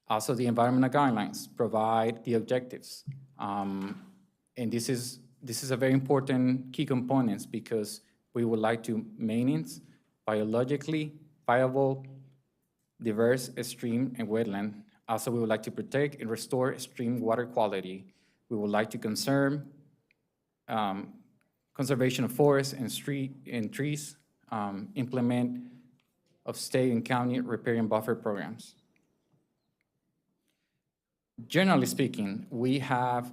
Also, the environmental guidelines provide the objectives. And this is a very important key component because we would like to maintain biologically viable, diverse stream and wetland. Also, we would like to protect and restore stream water quality. We would like to conserve conservation of forests and trees, implement of state and county riparian buffer programs. Generally speaking, we have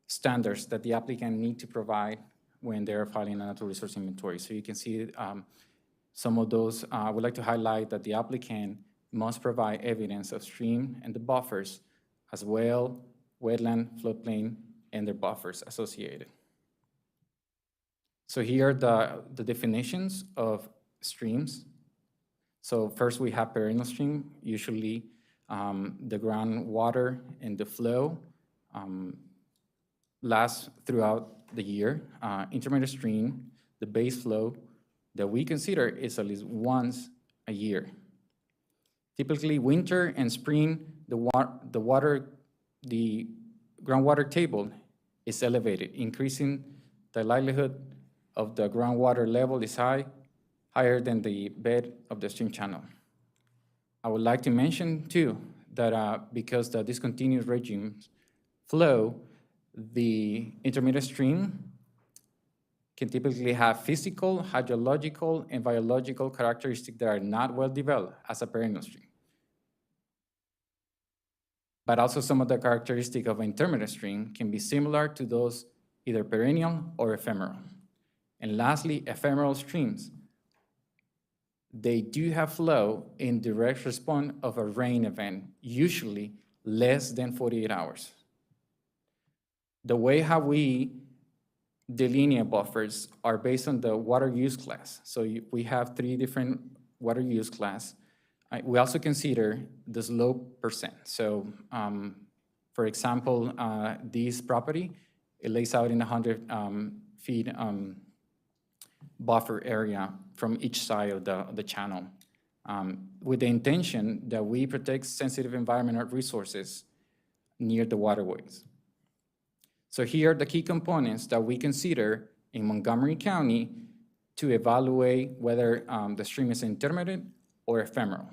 standards that the applicant need to provide when they're filing a natural resource inventory. So you can see some of those. I would like to highlight that the applicant must provide evidence of stream and the buffers, as well wetland, floodplain, and their buffers associated. So here are the definitions of streams. So first we have perennial stream, usually the groundwater and the flow lasts throughout the year. Intermediate stream, the base flow that we consider is at least once a year. Typically winter and spring, the groundwater table is elevated, increasing the likelihood of the groundwater level is higher than the bed of the stream channel. I would like to mention too that because the discontinuous regimes flow, the intermediate stream can typically have physical, hydrological, and biological characteristics that are not well developed as a perennial stream. But also some of the characteristics of an intermediate stream can be similar to those either perennial or ephemeral. And lastly, ephemeral streams, they do have flow in direct response of a rain event, usually less than 48 hours. The way how we delineate buffers are based on the water use class. So we have 3 different water use class. We also consider the slope percent. So for example, this property, it lays out in 100 feet buffer area from each side of the channel. with the intention that we protect sensitive environmental resources near the waterways. So here are the key components that we consider in Montgomery County to evaluate whether the stream is intermittent or ephemeral.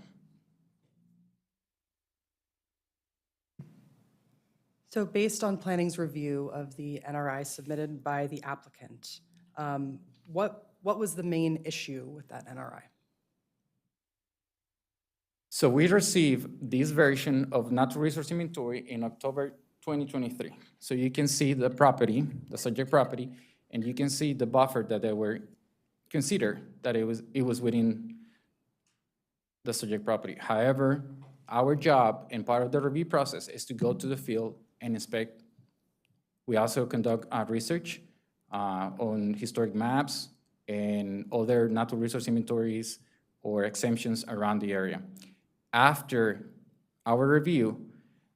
So based on planning's review of the NRI submitted by the applicant, what was the main issue with that NRI? So we received this version of natural resource inventory in October 2023. So you can see the property, the subject property, and you can see the buffer that they were considered that it was within the subject property. However, our job and part of the review process is to go to the field and inspect. We also conduct research on historic maps and other natural resource inventories or exemptions around the area. After our review,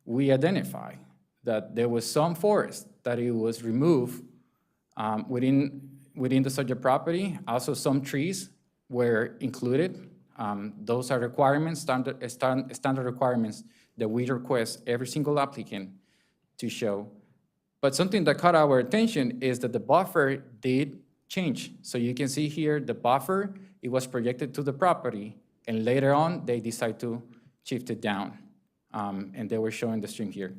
we identify that there was some forest that it was removed within the subject property. Also, some trees were included. Those are requirements, standard requirements that we request every single applicant to show. But something that caught our attention is that the buffer did change. So you can see here the buffer, it was projected to the property, and later on they decide to shift it down. And they were showing the stream here.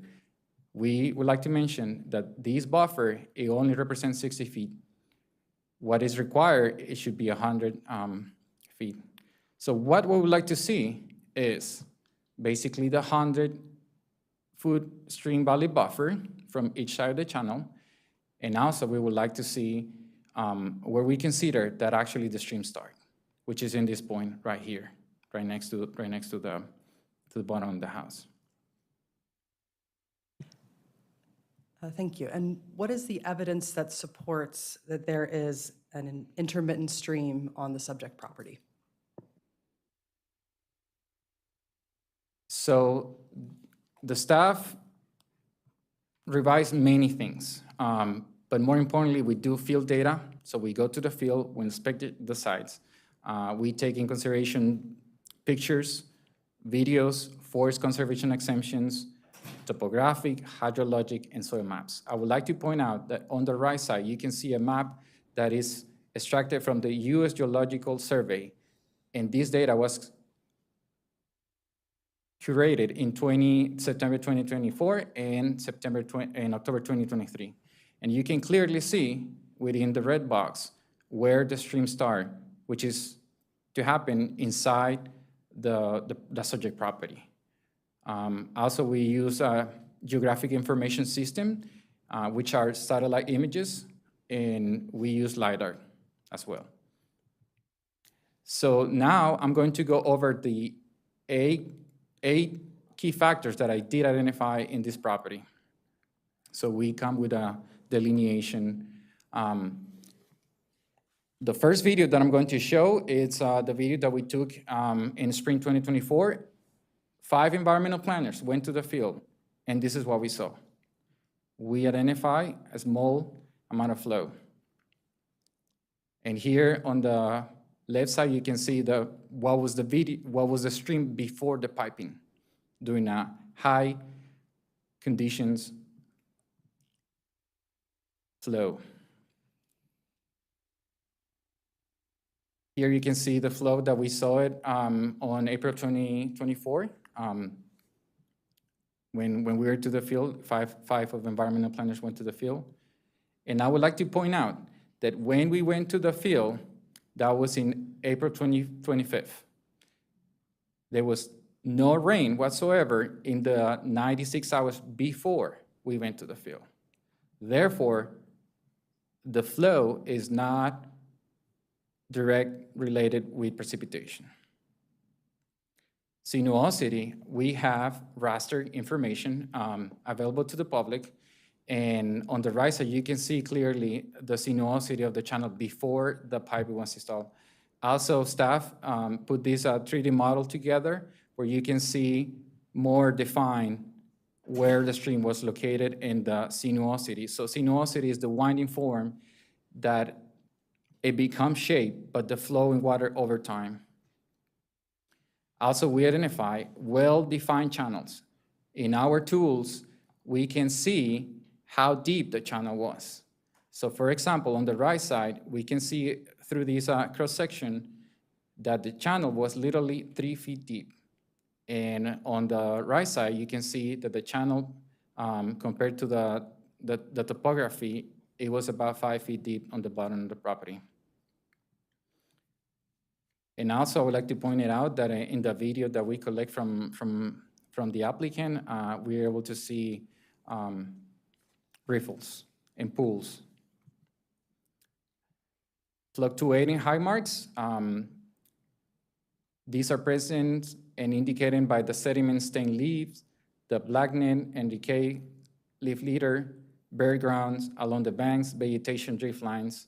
We would like to mention that this buffer, it only represents 60 feet. What is required, it should be 100 feet. So what we would like to see is basically the 100-foot stream valley buffer from each side of the channel. And also we would like to see where we consider that actually the stream start, which is in this point right here, right next to the bottom of the house. Thank you. And what is the evidence that supports that there is an intermittent stream on the subject property? So the staff revised many things, but more importantly, we do field data. So we go to the field, we inspect the sites. We take in consideration pictures, videos, forest conservation exemptions, topographic, hydrologic, and soil maps. I would like to point out that on the right side, you can see a map that is extracted from the U.S. Geological Survey, and this data was curated in September 2024 and October 2023. And you can clearly see within the red box where the streams start, which is to happen inside the subject property. Also, we use a geographic information system, which are satellite images, and we use LiDAR as well. So now I'm going to go over the eight key factors that I did identify in this property. So we come with a delineation. The first video that I'm going to show is the video that we took in spring 2024. 5 environmental planners went to the field, and this is what we saw. We identify a small amount of flow. And here on the left side, you can see what was the stream before the piping during high conditions flow. Here you can see the flow that we saw it on April 2024. When we were to the field, five of environmental planners went to the field. And I would like to point out that when we went to the field, that was in April 25th. There was no rain whatsoever in the 96 hours before we went to the field. Therefore, the flow is not direct related with precipitation. Sinuosity, we have raster information available to the public, and on the right side you can see clearly the sinuosity of the channel before the pipe was installed. Also, staff put this 3D model together where you can see more defined where the stream was located and the sinuosity. So sinuosity is the winding form that it becomes shaped, but the flow in water over time. Also, we identify well-defined channels. In our tools, we can see how deep the channel was. So for example, on the right side, we can see through this cross-section that the channel was literally 3 feet deep. And on the right side, you can see that the channel, compared to the topography, it was about 5 feet deep on the bottom of the property. And also, I would like to point it out that in the video that we collect from the applicant, we're able to see riffles and pools. Fluctuating high marks, these are present and indicated by the sediment-stained leaves, the blackness and decay leaf litter, bare grounds along the banks, vegetation drift lines,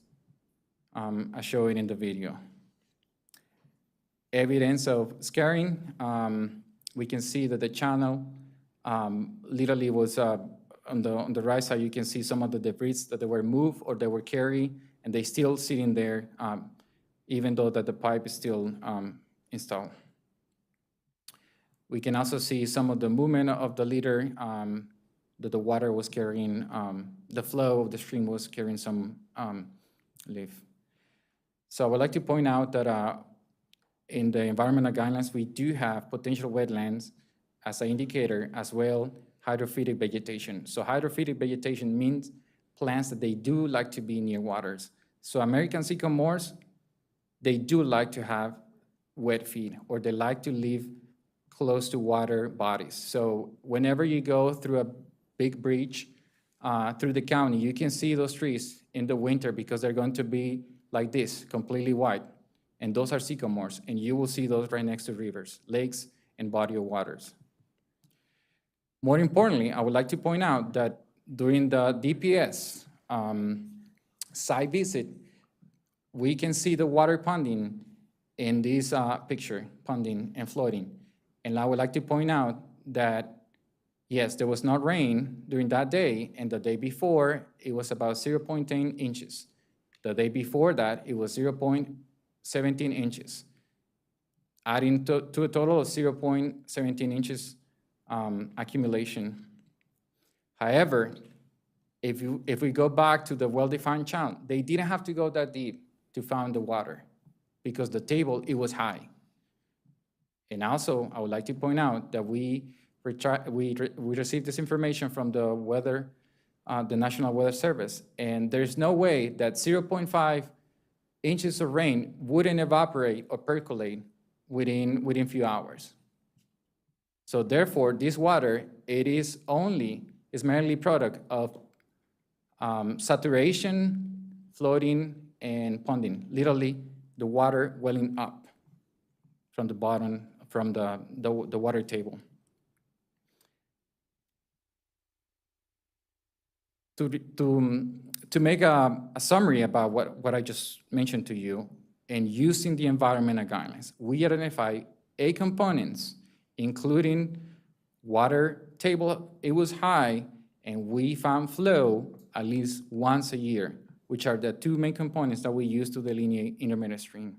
as shown in the video. Evidence of scarring, we can see that the channel literally was on the right side. You can see some of the debris that they were moved or they were carried, and they still sitting there, even though that the pipe is still installed. We can also see some of the movement of the litter that the water was carrying, the flow of the stream was carrying some leaf. So I would like to point out that in the environmental guidelines, we do have potential wetlands as an indicator, as well hydrophytic vegetation. So hydrophytic vegetation means plants that they do like to be near waters. So American sycamores, they do like to have wet feet, or they like to live close to water bodies. So whenever you go through a big bridge through the county, you can see those trees in the winter because they're going to be like this, completely white. And those are sycamores, and you will see those right next to rivers, lakes, and body of waters. More importantly, I would like to point out that during the DPS site visit, we can see the water ponding in this picture, ponding and floating. And I would like to point out that, yes, there was not rain during that day, and the day before, it was about 0.10 inches. The day before that, it was 0.17 inches, adding to a total of 0.17 inches accumulation. However, if we go back to the well-defined channel, they didn't have to go that deep to find the water because the table, it was high. And also, I would like to point out that we received this information from the National Weather Service, and there's no way that 0.5 inches of rain wouldn't evaporate or percolate within a few hours. So therefore, this water, it is mainly product of saturation, floating, and ponding. Literally, the water welling up from the bottom, from the water table. To make a summary about what I just mentioned to you, and using the environmental guidelines, we identify 8 components, including water table, it was high, and we found flow at least once a year, which are the 2 main components that we use to delineate intermittent stream.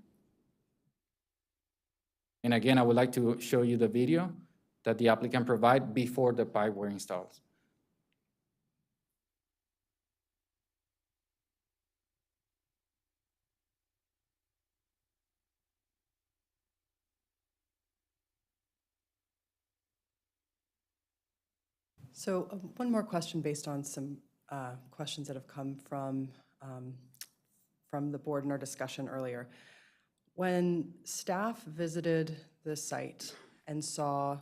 And again, I would like to show you the video that the applicant provided before the pipe were installed. So one more question based on some questions that have come from the board in our discussion earlier. When staff visited the site and saw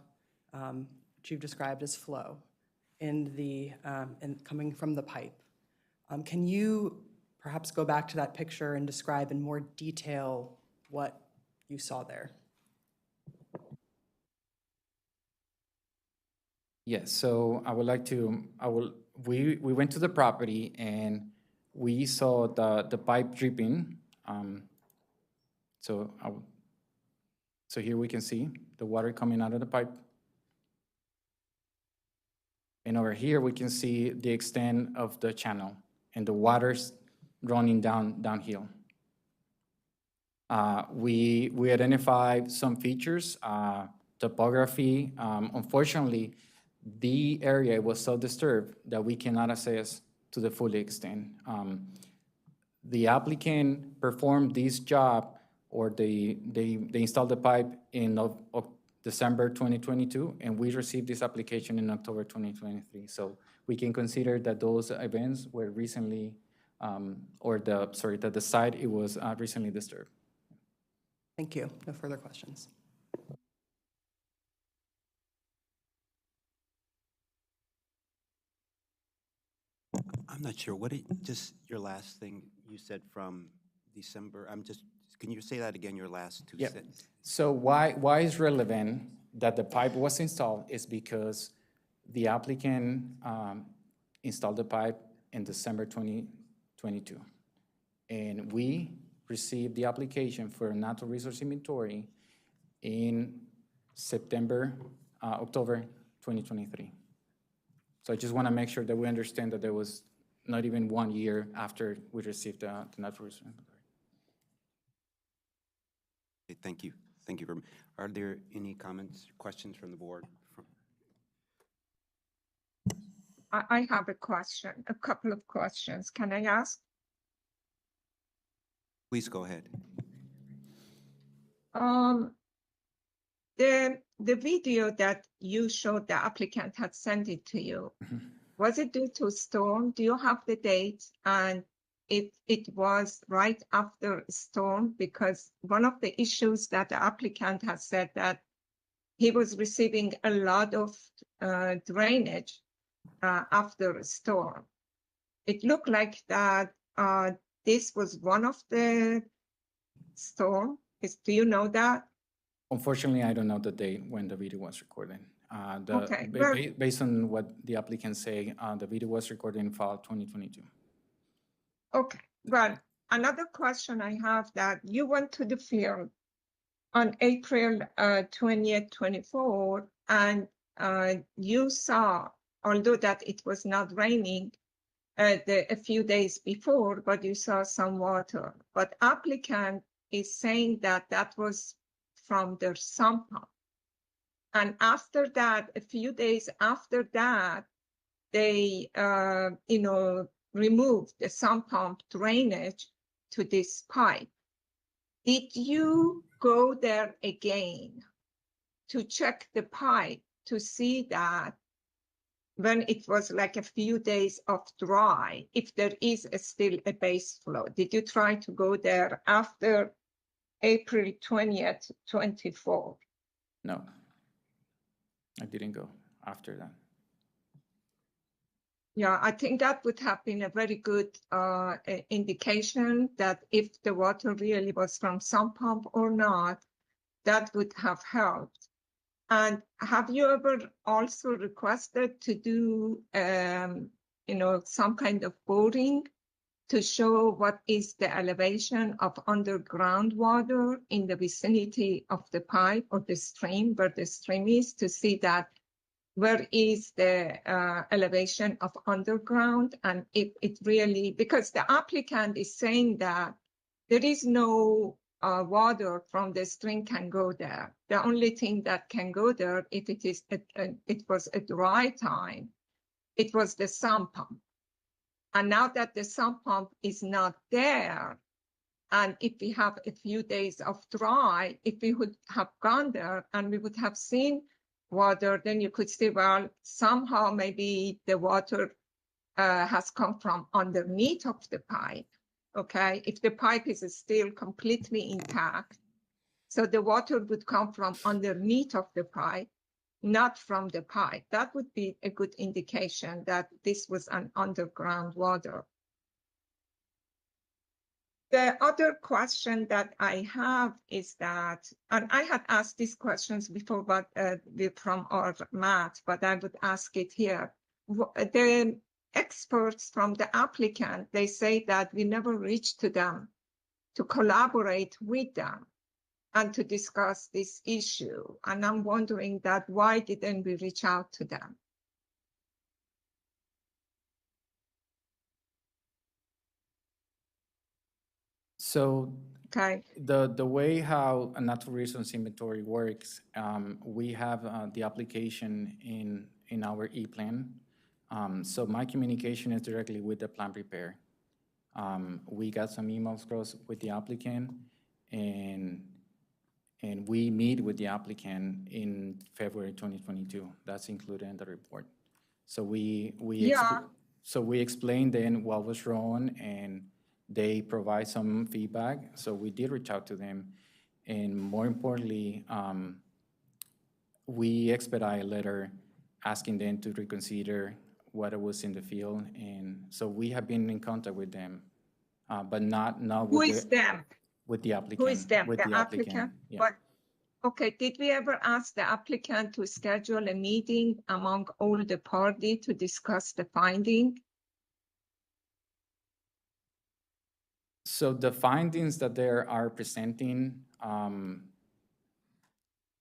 what you've described as flow coming from the pipe, can you perhaps go back to that picture and describe in more detail what you saw there? Yes, so we went to the property and we saw the pipe dripping. So here we can see the water coming out of the pipe. And over here we can see the extent of the channel and the water's running downhill. We identified some features, topography. Unfortunately, the area was so disturbed that we cannot assess to the full extent. The applicant performed this job, or they installed the pipe in December 2022, and we received this application in October 2023. So we can consider that those events were recently, that the site, it was recently disturbed. Thank you. No further questions. I'm not sure, just your last thing you said from December, can you say that again, your last two Yep. sentences? So why it's relevant that the pipe was installed is because the applicant installed the pipe in December 2022. And we received the application for a natural resource inventory in October 2023. So I just want to make sure that we understand that there was not even 1 year after we received the natural resource inventory. Okay, thank you. Thank you very much. Are there any comments, questions from the board? I have a question, a couple of questions. Can I ask? Please go ahead. The video that you showed, the applicant had sent it to you. Was it due to storm? Do you have the date? And if it was right after a storm, because one of the issues that the applicant has said that he was receiving a lot of drainage after a storm. It looked like that this was one of the storm. Do you know that? Unfortunately, I don't know the date when the video was recorded. Okay, based on what the applicant say, the video was recorded in fall 2022. Okay, well, another question I have, that you went to the field on April 20th, 24, and you saw, although that it was not raining a few days before, but you saw some water. But applicant is saying that that was from their sump pump. And after that, a few days after that, they, removed the sump pump drainage to this pipe. Did you go there again to check the pipe to see that when it was like a few days of dry, if there is still a base flow? Did you try to go there after April 20th, 24? No, I didn't go after that. Yeah, I think that would have been a very good indication that if the water really was from sump pump or not, that would have helped. And have you ever also requested to do, some kind of boring to show what is the elevation of underground water in the vicinity of the pipe or the stream, where the stream is, to see that where is the elevation of underground, and if it really, because the applicant is saying that there is no water from the stream can go there. The only thing that can go there, if it is it was a dry time, it was the sump pump. And now that the sump pump is not there, and if we have a few days of dry, if we would have gone there and we would have seen water, then you could say, well, somehow maybe the water has come from underneath of the pipe, okay? If the pipe is still completely intact, so the water would come from underneath of the pipe, not from the pipe. That would be a good indication that this was an underground water. The other question that I have is that, and I had asked these questions before, but from our Matt, but I would ask it here. The experts from the applicant, they say that we never reached to them to collaborate with them and to discuss this issue. And I'm wondering that why didn't we reach out to them? So Okay, The way how a natural resource inventory works, we have the application in our e-plan. So my communication is directly with the plan prepare. We got some emails crossed with the applicant, and we meet with the applicant in February 2022. That's included in the report. So we explained then what was wrong, and they provide some feedback. So we did reach out to them, and more importantly, we expedite a letter asking them to reconsider what was in the field, and so we have been in contact with them, but not who with is them? with the applicant. Who is them? With The applicant? yeah. But, okay, did we ever ask the applicant to schedule a meeting among all the party to discuss the finding? So the findings that they are presenting,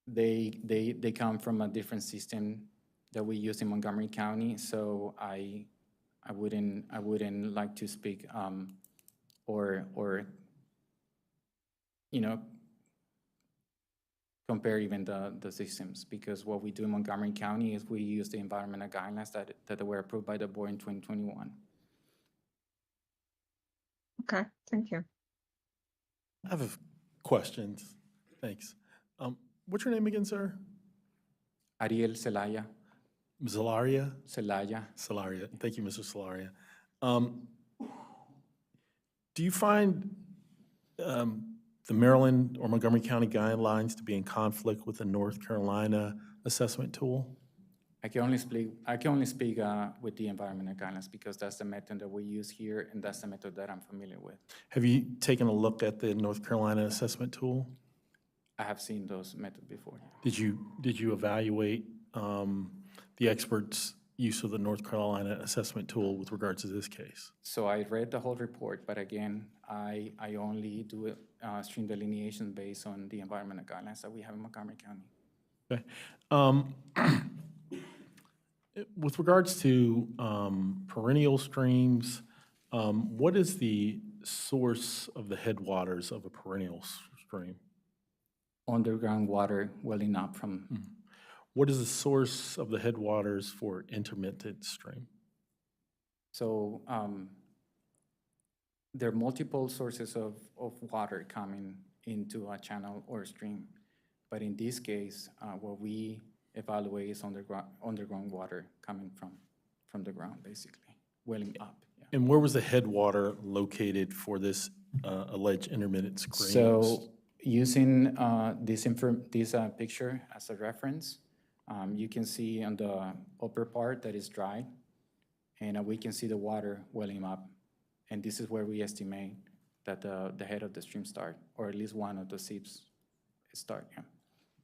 they come from a different system that we use in Montgomery County. So I wouldn't like to speak or compare even the systems, because what we do in Montgomery County is we use the environmental guidelines that were approved by the board in 2021. Okay, thank you. I have questions. Thanks. What's your name again, sir? Ariel Celaya. Zalaria? Celaya. Salaria. Thank you, Mr. Salaria. Do you find the Maryland or Montgomery County guidelines to be in conflict with the North Carolina assessment tool? I can only speak with the environmental guidelines, because that's the method that we use here, and that's the method that I'm familiar with. Have you taken a look at the North Carolina assessment tool? I have seen those methods before. Did you evaluate the experts' use of the North Carolina assessment tool with regards to this case? So I read the whole report, but again, I only do stream delineation based on the environmental guidelines that we have in Montgomery County. Okay. With regards to perennial streams, what is the source of the headwaters of a perennial stream? Underground water welling up from. What is the source of the headwaters for intermittent stream? So there are multiple sources of water coming into a channel or stream. But in this case, what we evaluate is underground water coming from the ground, basically, welling up. Yeah. And where was the headwater located for this alleged intermittent streams? So using this picture as a reference, you can see on the upper part that is dry, and we can see the water welling up. And this is where we estimate that the head of the stream start, or at least one of the seeps start. Yeah.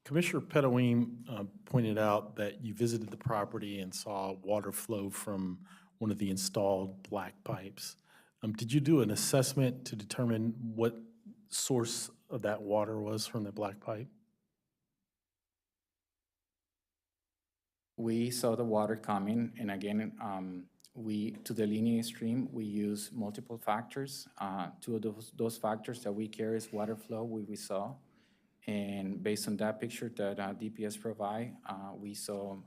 Commissioner Pettaween pointed out that you visited the property and saw water flow from one of the installed black pipes. Did you do an assessment to determine what source of that water was from the black pipe? We saw the water coming, and again, to delineate stream, we use multiple factors. Two of those factors that we carry is water flow, we saw. And based on that picture that DPS provide, we saw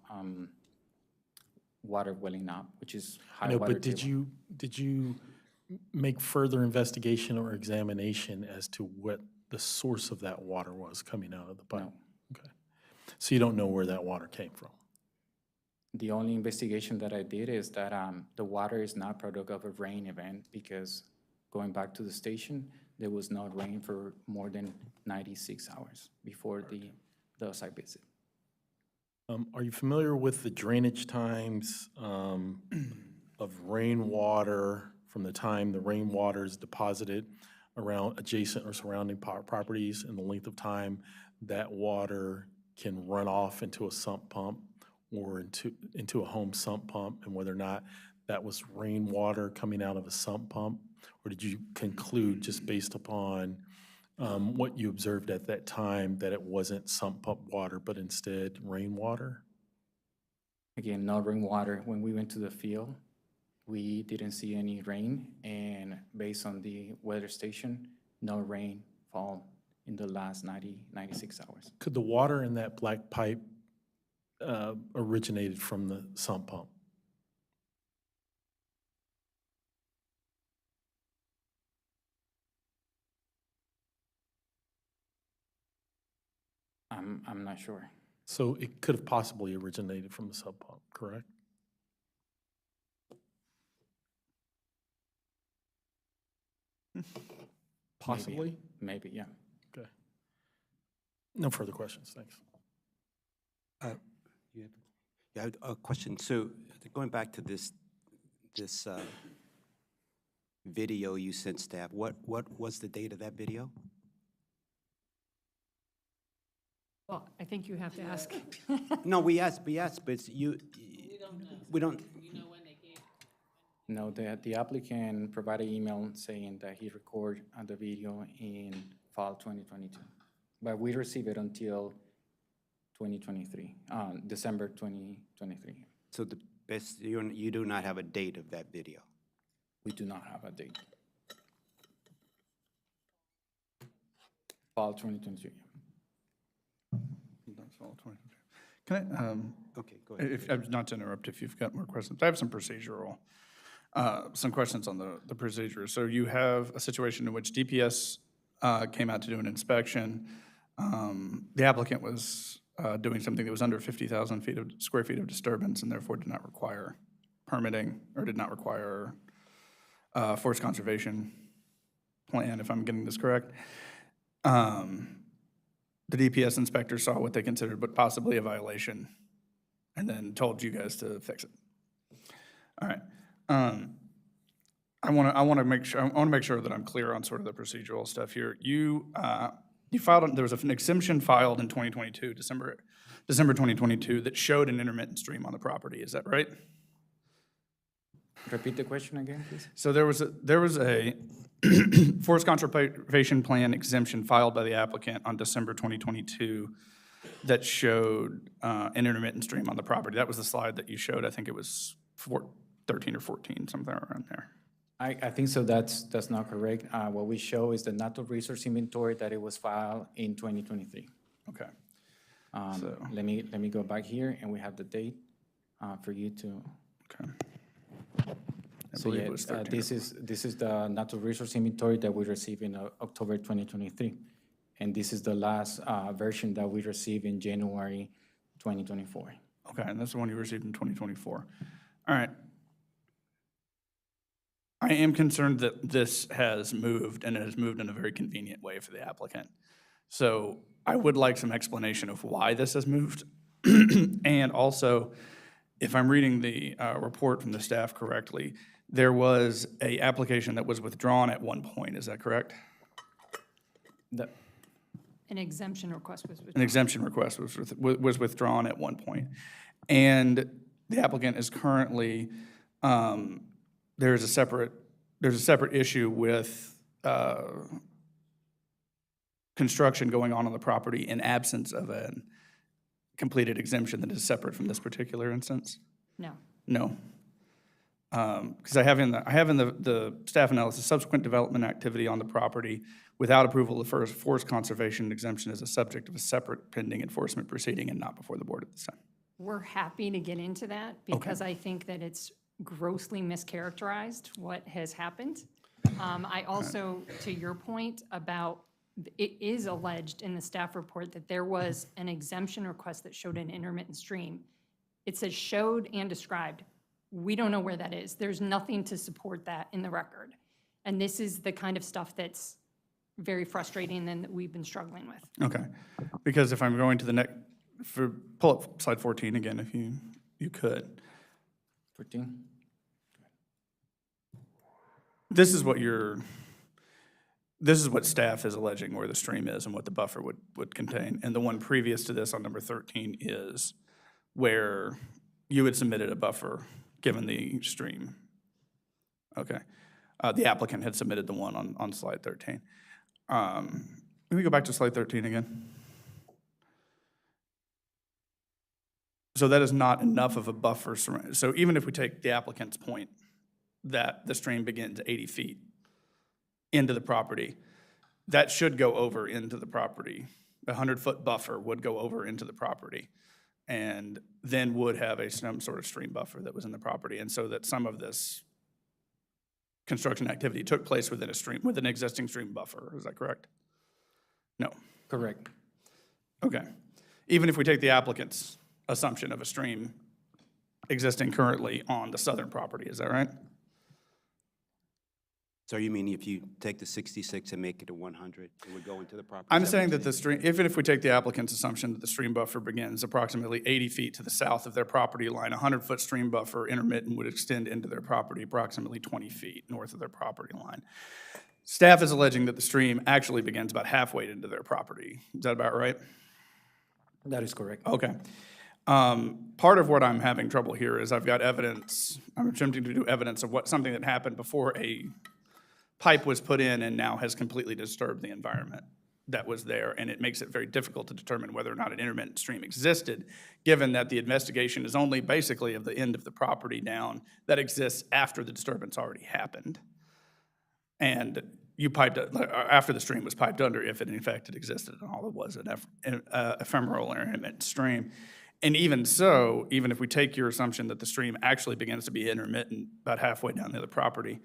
water welling up, which is high water But table. did you make further investigation or examination as to what the source of that water was coming out of the pipe? No. Okay. So you don't know where that water came from? The only investigation that I did is that the water is not product of a rain event, because going back to the station, there was no rain for more than 96 hours before the site visit. Are you familiar with the drainage times of rainwater from the time the rainwater is deposited around adjacent or surrounding properties, and the length of time that water can run off into a sump pump or into a home sump pump, and whether or not that was rainwater coming out of a sump pump? Or did you conclude, just based upon what you observed at that time, that it wasn't sump pump water, but instead rainwater? Again, no rainwater. When we went to the field, we didn't see any rain, and based on the weather station, no rain fall in the last 96 hours. Could the water in that black pipe originated from the sump pump? I'm not sure. So it could have possibly originated from the sump pump, correct? Possibly? Maybe, yeah. Okay. No further questions, thanks. Yeah, a question. So going back to this video you sent staff, what was the date of that video? Well, I think you have to ask. No, we asked, but it's you, we don't. No, the applicant provided email saying that he recorded the video in fall 2022, but we received it until 2023, December 2023. So the best, you do not have a date of that video? We do not have a date. Fall 2023. That's fall 2022. Can I, okay, go ahead. If, not to interrupt, if you've got more questions, I have some procedural, some questions on the procedure. So you have a situation in which DPS came out to do an inspection. The applicant was doing something that was under 50,000 square feet of disturbance and therefore did not require permitting or did not require forest conservation plan, if I'm getting this correct. The DPS inspector saw what they considered but possibly a violation and then told you guys to fix it. All right. I want to make sure that I'm clear on sort of the procedural stuff here. You filed, there was an exemption filed in 2022, December 2022, that showed an intermittent stream on the property. Is that right? Repeat the question again, please. So there was a forest conservation plan exemption filed by the applicant on December 2022 that showed an intermittent stream on the property. That was the slide that you showed. I think it was 13 or 14, something around there. I think so. That's not correct. What we show is the natural resource inventory that it was filed in 2023. Okay. Let me go back here, and we have the date for you to. Okay. So yeah, this is the natural resource inventory that we received in October 2023, and this is the last version that we received in January 2024. Okay, and that's the one you received in 2024. All right. I am concerned that this has moved, and it has moved in a very convenient way for the applicant. So I would like some explanation of why this has moved. And also, if I'm reading the report from the staff correctly, there was an application that was withdrawn at one point. Is that correct? An exemption request was withdrawn. An exemption request was withdrawn at one point. And the applicant is currently, there's a separate issue with construction going on the property in absence of a completed exemption that is separate from this particular instance? No. No. Because I have in the staff analysis, subsequent development activity on the property without approval of the forest conservation exemption is a subject of a separate pending enforcement proceeding and not before the board at this time. We're happy to get into that because I think that it's grossly mischaracterized what has happened. I also, to your point about, it is alleged in the staff report that there was an exemption request that showed an intermittent stream. It says showed and described. We don't know where that is. There's nothing to support that in the record. And this is the kind of stuff that's very frustrating and that we've been struggling with. Okay, because if I'm going to the next, pull up slide 14 again, if you could. 14. This is what staff is alleging where the stream is and what the buffer would contain. And the one previous to this on number 13 is where you had submitted a buffer given the stream. Okay. The applicant had submitted the one on slide 13. Let me go back to slide 13 again. So that is not enough of a buffer. So even if we take the applicant's point that the stream begins 80 feet into the property, that should go over into the property. A 100-foot buffer would go over into the property and then would have some sort of stream buffer that was in the property. And so that some of this construction activity took place within an existing stream buffer. Is that correct? No. Correct. Okay. Even if we take the applicant's assumption of a stream existing currently on the southern property, is that right? So you mean if you take the 66 and make it a 100, it would go into the property? I'm Is that what saying you're that the stream, even if we take the applicant's assumption that the stream buffer begins approximately 80 feet to the south of their property line, a 100-foot stream buffer intermittent would extend into their property approximately 20 feet north of their property line. Staff is alleging that the stream actually begins about halfway into their property. Is that about right? That is correct. Okay. Part of what I'm having trouble here is I've got evidence, I'm attempting to do evidence of something that happened before a pipe was put in and now has completely disturbed the environment that was there, and it makes it very difficult to determine whether or not an intermittent stream existed, given that the investigation is only basically of the end of the property down that exists after the disturbance already happened. And you piped, after the stream was piped under, if it in fact it existed, and all it was an ephemeral or intermittent stream. And even so, even if we take your assumption that the stream actually begins to be intermittent about halfway down the other property,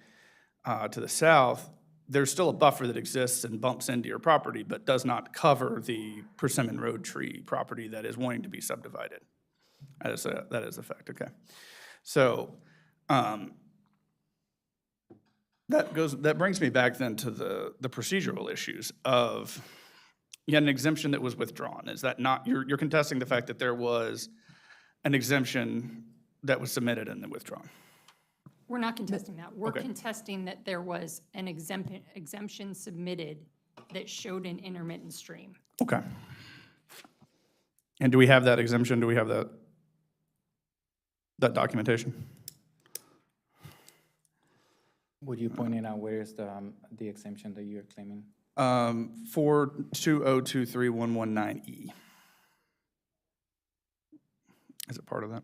to the south, there's still a buffer that exists and bumps into your property, but does not cover the Persimmon Road tree property that is wanting to be subdivided. That is a fact, okay. So that brings me back then to the procedural issues of, you had an exemption that was withdrawn. Is that not, you're contesting the fact that there was an exemption that was submitted and then withdrawn? We're not contesting that. We're Okay. contesting that there was an exemption submitted that showed an intermittent stream. Okay. And do we have that exemption? Do we have that documentation? Would you point it out where is the exemption that you're claiming? 420231119E. Is it part of that?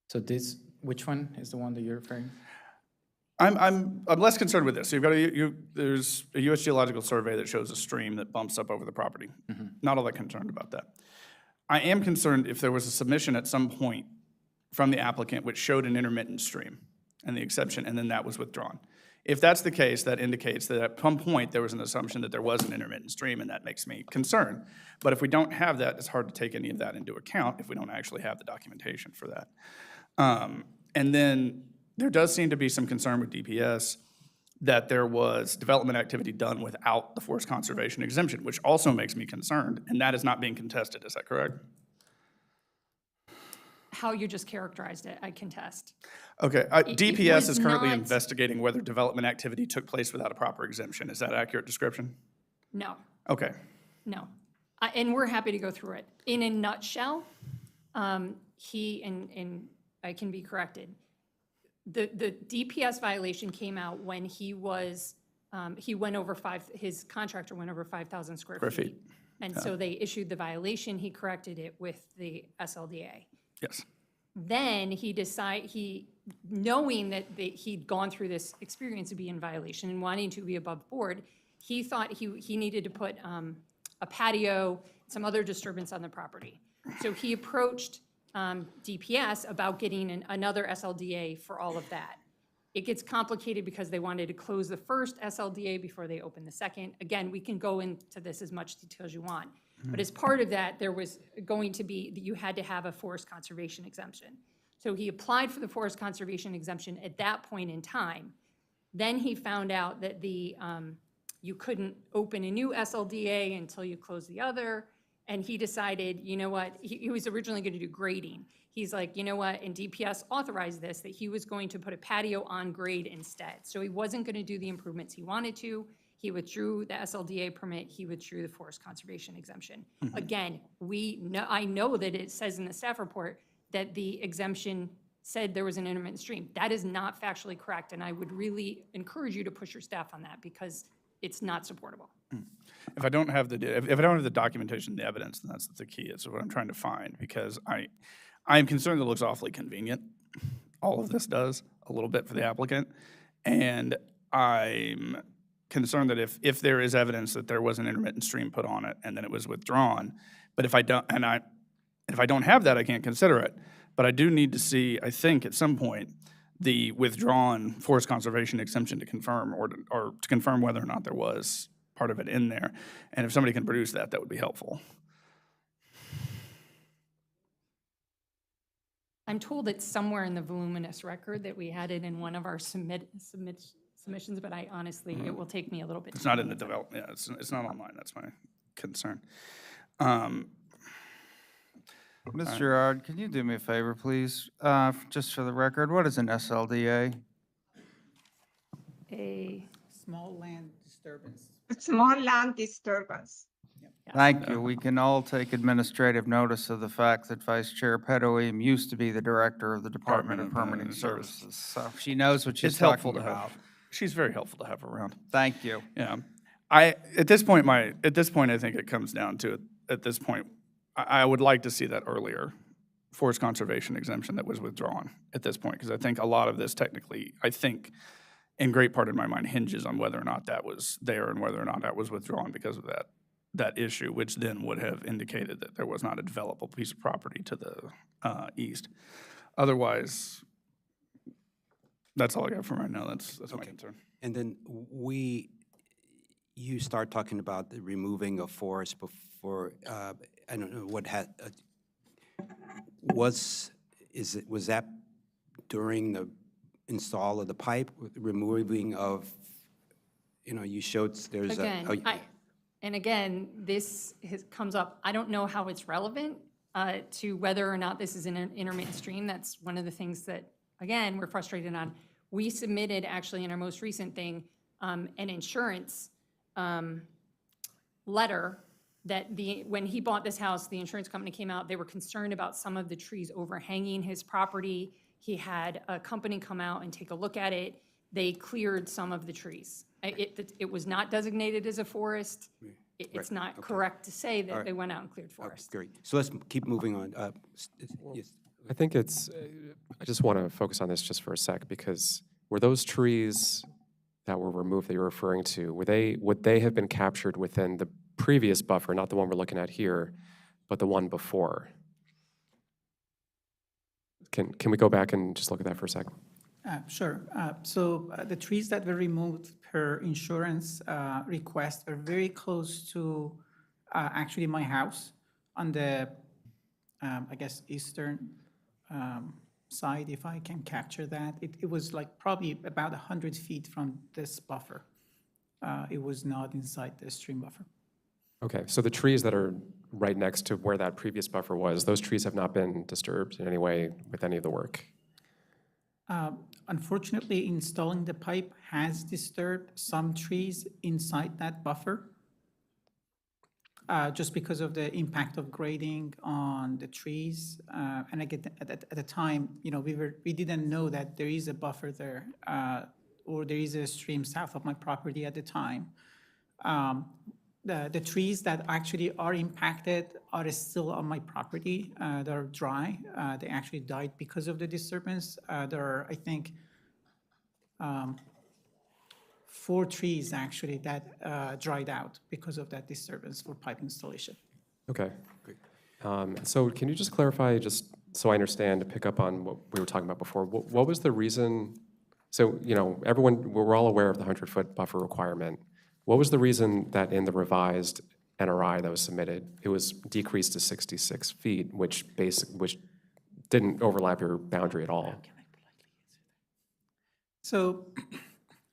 So this, which one is the one that you're referring? I'm less concerned with this. So you've got there's a U.S. Geological Survey that shows a stream that bumps up over the property. Not all that concerned about that. I am concerned if there was a submission at some point from the applicant which showed an intermittent stream and the exception, and then that was withdrawn. If that's the case, that indicates that at some point there was an assumption that there was an intermittent stream, and that makes me concerned. But if we don't have that, it's hard to take any of that into account if we don't actually have the documentation for that. And then there does seem to be some concern with DPS that there was development activity done without the forest conservation exemption, which also makes me concerned, and that is not being contested. Is that correct? How you just characterized it, I contest. Okay, It DPS was is currently not- investigating whether development activity took place without a proper exemption. Is that an accurate description? No, Okay, no. And we're happy to go through it. In a nutshell, he, and I can be corrected, the DPS violation came out when he was, his contractor went over 5,000 square feet. And so they issued the violation, he corrected it with the SLDA. yes. Then knowing that he'd gone through this experience to be in violation and wanting to be above board, he thought he needed to put a patio, some other disturbance on the property. So he approached DPS about getting another SLDA for all of that. It gets complicated because they wanted to close the first SLDA before they opened the second. Again, we can go into this as much detail as you want. But as part of that, there was going to be, you had to have a forest conservation exemption. So he applied for the forest conservation exemption at that point in time. Then he found out that you couldn't open a new SLDA until you closed the other. And he decided, you know what, he was originally going to do grading. He's like, you know what, and DPS authorized this, that he was going to put a patio on grade instead. So he wasn't going to do the improvements he wanted to. He withdrew the SLDA permit, he withdrew the forest conservation exemption. Again, I know that it says in the staff report that the exemption said there was an intermittent stream. That is not factually correct, and I would really encourage you to push your staff on that because it's not supportable. If I don't have the documentation, the evidence, then that's the key. It's what I'm trying to find, because I am concerned it looks awfully convenient. All of this does, a little bit for the applicant. And I'm concerned that if there is evidence that there was an intermittent stream put on it and then it was withdrawn, but if I don't have that, I can't consider it. But I do need to see, I think, at some point, the withdrawn forest conservation exemption to confirm, or to confirm whether or not there was part of it in there. And if somebody can produce that, that would be helpful. I'm told it's somewhere in the voluminous record that we had it in one of our submissions, but I honestly, it will take me a little bit. It's not in the development, yeah, it's not online, that's my concern. Ms. Gerard, can you do me a favor, please? Just for the record, what is an SLDA? A Small land disturbance. Small land disturbance. Thank you. We can all take administrative notice of the fact that Vice Chair Pedoeem used to be the director of the Department of Permitting Services. So she knows what she's It's helpful talking to about. have. She's very helpful to have around. Thank you. Yeah, at this point, I think it comes down to, at this point, I would like to see that earlier forest conservation exemption that was withdrawn at this point, because I think a lot of this technically, I think, in great part in my mind, hinges on whether or not that was there and whether or not that was withdrawn because of that issue, which then would have indicated that there was not a developable piece of property to the east. Otherwise, that's all I got for right now. That's my concern. And then you start talking about the removing of forest before, I don't know, was that during the install of the pipe, removing of, you showed there's and again, this comes up, I don't know how it's relevant to whether or not this is an intermittent stream. That's one of the things that, again, we're frustrated on. We submitted, actually, in our most recent thing, an insurance letter that when he bought this house, the insurance company came out, they were concerned about some of the trees overhanging his property. He had a company come out and take a look at it. They cleared some of the trees. It was not designated as a forest. It's not correct to say that they went out and cleared forest. Great. So let's keep moving on. Yes. I think I just want to focus on this just for a sec, because were those trees that were removed that you're referring to, would they have been captured within the previous buffer, not the one we're looking at here, but the one before? Can we go back and just look at that for a second? Sure. So the trees that were removed per insurance request are very close to actually my house on the, I guess, eastern side, if I can capture that. It was like probably about 100 feet from this buffer. It was not inside the stream buffer. Okay, so the trees that are right next to where that previous buffer was, those trees have not been disturbed in any way with any of the work? Unfortunately, installing the pipe has disturbed some trees inside that buffer, just because of the impact of grading on the trees. And again, at the time, we didn't know that there is a buffer there, or there is a stream south of my property at the time. The trees that actually are impacted are still on my property. They're dry. They actually died because of the disturbance. There are, I think, 4 trees actually that dried out because of that disturbance for pipe installation. Okay. Great. So can you just clarify, just so I understand, to pick up on what we were talking about before, what was the reason? So, we're all aware of the 100-foot buffer requirement. What was the reason that in the revised NRI that was submitted, it was decreased to 66 feet, which didn't overlap your boundary at all? So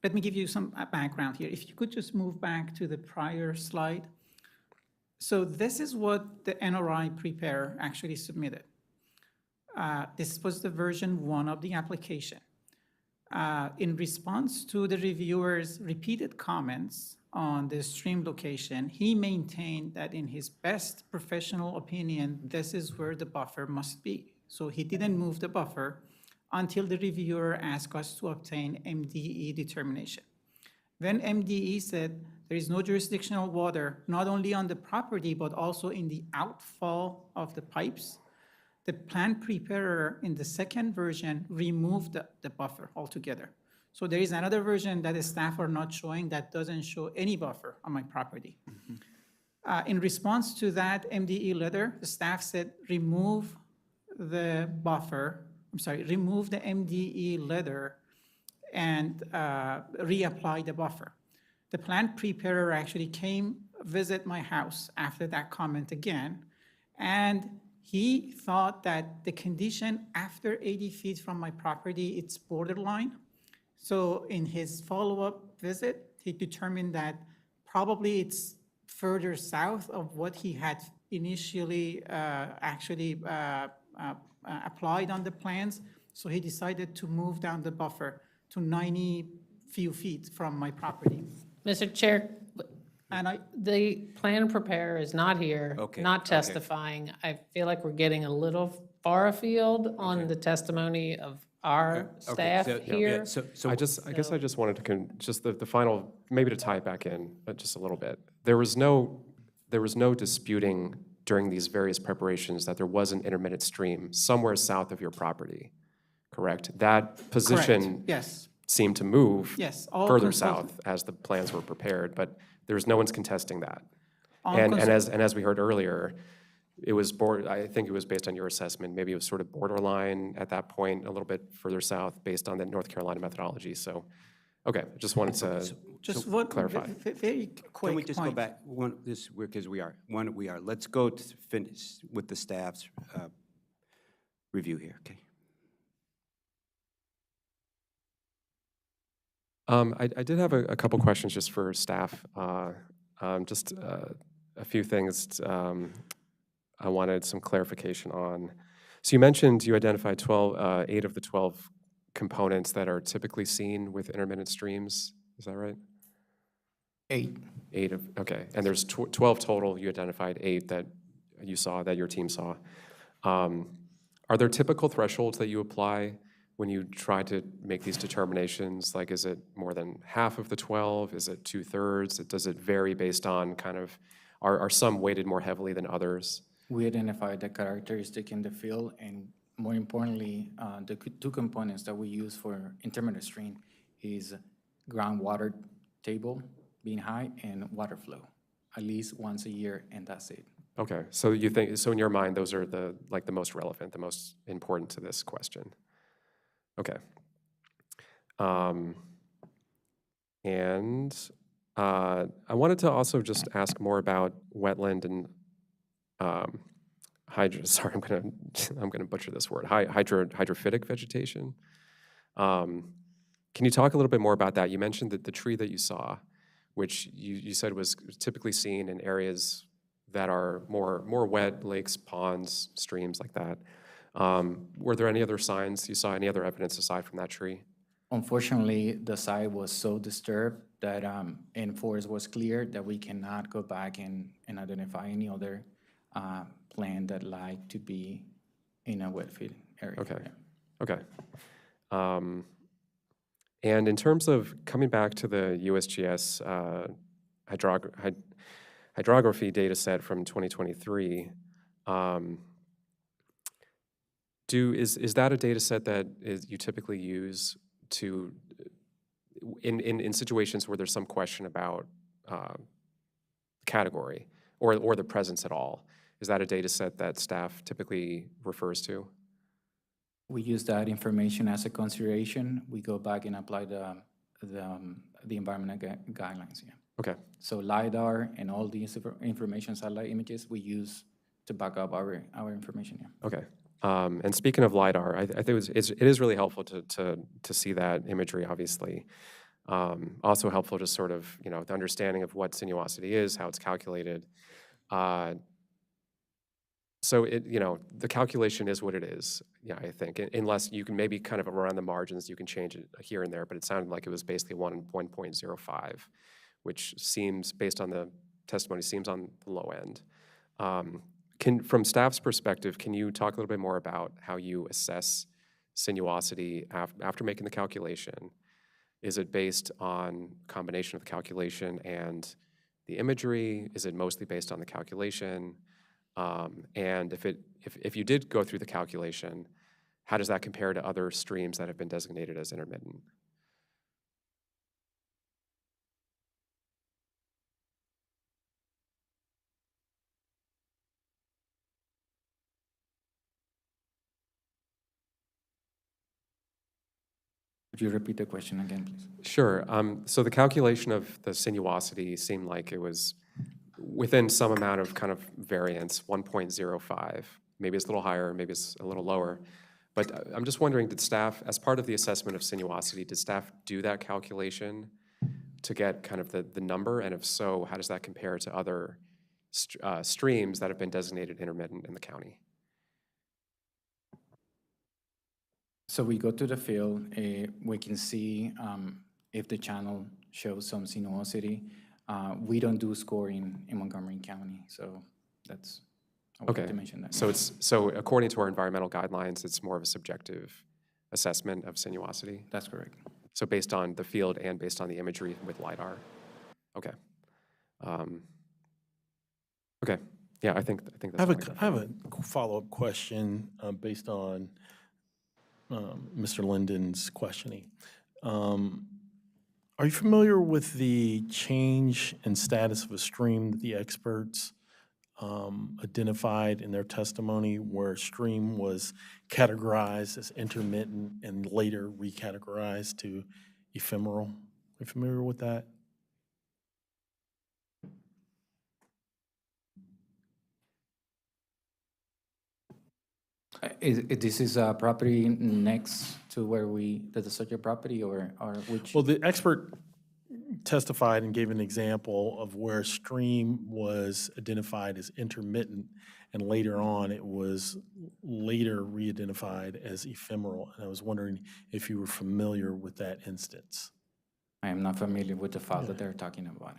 let me give you some background here. If you could just move back to the prior slide. So this is what the NRI preparer actually submitted. This was the version 1 of the application. In response to the reviewer's repeated comments on the stream location, he maintained that in his best professional opinion, this is where the buffer must be. So he didn't move the buffer until the reviewer asked us to obtain MDE determination. When MDE said there is no jurisdictional water, not only on the property, but also in the outfall of the pipes, The plan preparer in the second version removed the buffer altogether. So there is another version that the staff are not showing that doesn't show any buffer on my property. In response to that MDE letter, the staff said, remove the buffer, remove the MDE letter and reapply the buffer. The plan preparer actually came visit my house after that comment again, and he thought that the condition after 80 feet from my property, it's borderline. So in his follow-up visit, he determined that probably it's further south of what he had initially applied on the plans. So he decided to move down the buffer to 90 few feet from my property. Mr. Chair, And the plan preparer is not here, Okay, not okay. testifying. I feel like we're getting a little far afield on the testimony of our staff here. I guess I just wanted to, just the final, maybe to tie it back in just a little bit. There was no disputing during these various preparations that there was an intermittent stream somewhere south of your property, correct? That position Yes. seemed to move Yes, all further consulted. south as the plans were prepared, but there's no one's contesting that. All And consul- as we heard earlier, it was I think it was based on your assessment, maybe it was sort of borderline at that point, a little bit further south based on the North Carolina methodology. So, okay, just wanted to Just one clarify. very quick Can we just go point. back, because we are, let's go to finish with the staff's review here, okay? I did have a couple questions just for staff. Just a few things I wanted some clarification on. So you mentioned you identified 8 of the 12 components that are typically seen with intermittent streams. Is that right? 8. 8 of, okay. And there's 12 total. You identified 8 that you saw, that your team saw. Are there typical thresholds that you apply when you try to make these determinations? Like, is it more than half of the 12? Is it 2/3? Does it vary based on kind of, are some weighted more heavily than others? We identified the characteristic in the field, and more importantly, the two components that we use for intermittent stream is groundwater table being high and water flow, at least once a year, and that's it. Okay, so you think, so in your mind, those are the most relevant, the most important to this question? Okay. And I wanted to also just ask more about wetland and sorry, I'm gonna butcher this word, hydrophytic vegetation. Can you talk a little bit more about that? You mentioned that the tree that you saw, which you said was typically seen in areas that are more wet, lakes, ponds, streams like that. Were there any other signs you saw, any other evidence aside from that tree? Unfortunately, the site was so disturbed that, and forest was clear that we cannot go back and identify any other plant that like to be in a wet field area. Okay, okay. And in terms of coming back to the USGS hydrography data set from 2023, is that a data set that you typically use to, in situations where there's some question about category or the presence at all? Is that a data set that staff typically refers to? We use that information as a consideration. We go back and apply the environmental guidelines, yeah. Okay. So LiDAR and all these information, satellite images, we use to back up our information, yeah. Okay. And speaking of LiDAR, I think it is really helpful to see that imagery, obviously. Also helpful to sort of, the understanding of what sinuosity is, how it's calculated. So the calculation is what it is, yeah, I think, unless you can maybe kind of around the margins, you can change it here and there, but it sounded like it was basically 1.05, which seems, based on the testimony, seems on the low end. From staff's perspective, can you talk a little bit more about how you assess sinuosity after making the calculation? Is it based on combination of the calculation and the imagery? Is it mostly based on the calculation? And if you did go through the calculation, how does that compare to other streams that have been designated as intermittent? Could you repeat the question again, please? Sure. So the calculation of the sinuosity seemed like it was within some amount of kind of variance, 1.05. Maybe it's a little higher, maybe it's a little lower. But I'm just wondering, did staff, as part of the assessment of sinuosity, did staff do that calculation to get kind of the number? And if so, how does that compare to other streams that have been designated intermittent in the county? So we go to the field, we can see if the channel shows some sinuosity. We don't do scoring in Montgomery County, so that's, I wanted to mention that. So according to our environmental guidelines, it's more of a subjective assessment of sinuosity? That's correct. So based on the field and based on the imagery with LiDAR? Okay. Okay. Yeah, I think that's I have a follow-up question based on Mr. Linden's questioning. Are you familiar with the change in status of a stream that the experts identified in their testimony, where a stream was categorized as intermittent and later recategorized to ephemeral? Are you familiar with that? This is a property next to where the subject property, or which? Well, the expert testified and gave an example of where a stream was identified as intermittent, and later on it was later re-identified as ephemeral. And I was wondering if you were familiar with that instance. I am not familiar with the file that they're talking about.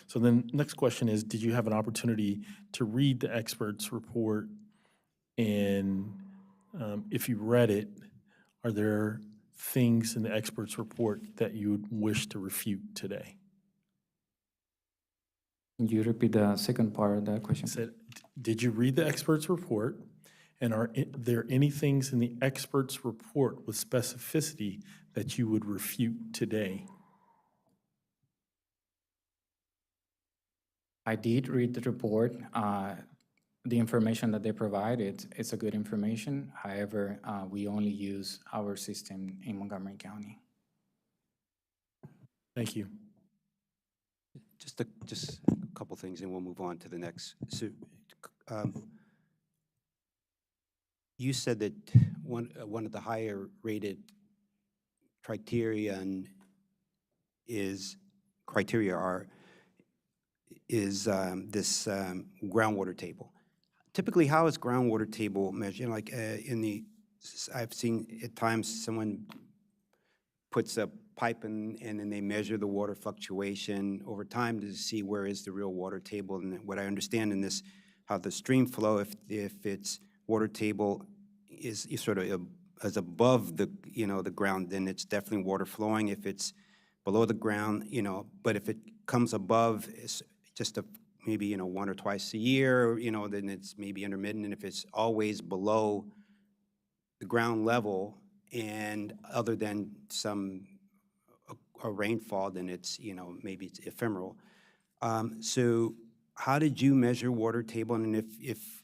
So then next question is, did you have an opportunity to read the expert's report? And if you read it, are there things in the expert's report that you would wish to refute today? Can you repeat the second part of that question? I said, did you read the expert's report? And are there any things in the expert's report with specificity that you would refute today? I did read the report. The information that they provided, it's a good information. However, we only use our system in Montgomery County. Thank you. Just a couple things, and we'll move on to the next. So, you said that one of the higher rated criteria is this groundwater table. Typically, how is groundwater table measured? Like I've seen at times someone puts a pipe in and then they measure the water fluctuation over time to see where is the real water table. And what I understand in this, how the stream flow, if its water table is sort of as above the the ground, then it's definitely water flowing. If it's below the ground, but if it comes above, it's just maybe one or twice a year, then it's maybe intermittent. And if it's always below the ground level and other than a rainfall, then it's maybe it's ephemeral. So how did you measure water table, and if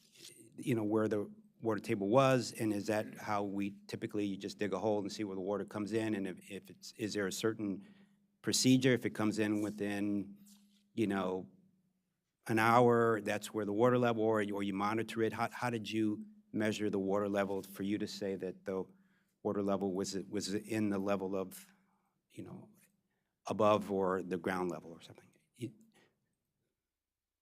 where the water table was, and is that how we typically, you just dig a hole and see where the water comes in, and is there a certain procedure if it comes in within an hour, that's where the water level, or you monitor it? How did you measure the water level for you to say that the water level was in the level of, above or the ground level or something?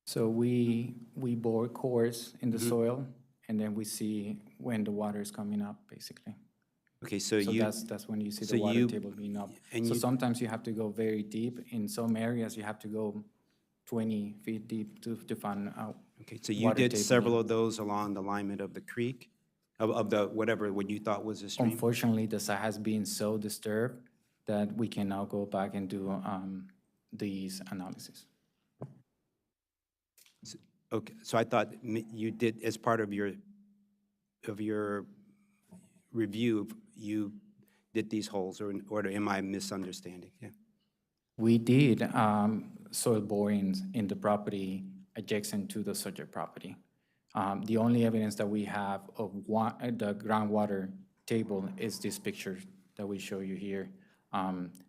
So we bore cores in the soil, and then we see when the water is coming up, basically. Okay, so that's when you see the water table being up. And so sometimes you have to go very deep. In some areas, you have to go 20 feet deep to find out. Okay, so you did several of those along the alignment of the creek, of the whatever, what you thought was a stream? Unfortunately, the site has been so disturbed that we can now go back and do these analyses. Okay, so I thought you did, as part of your review, you did these holes, or am I misunderstanding? Yeah. We did soil borings in the property adjacent to the subject property. The only evidence that we have of the groundwater table is this picture that we show you here.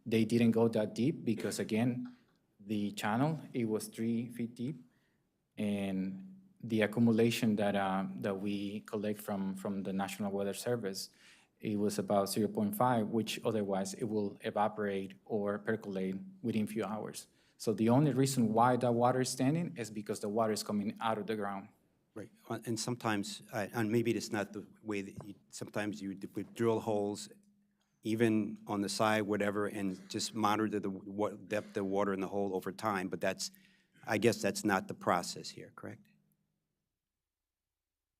They didn't go that deep because, again, the channel, it was 3 feet deep, and the accumulation that we collect from the National Weather Service, it was about 0.5, which otherwise it will evaporate or percolate within a few hours. So the only reason why that water is standing is because the water is coming out of the ground. Right, and sometimes, and maybe it's not the way that sometimes you would drill holes even on the side, whatever, and just monitor the depth of water in the hole over time, but I guess that's not the process here, correct?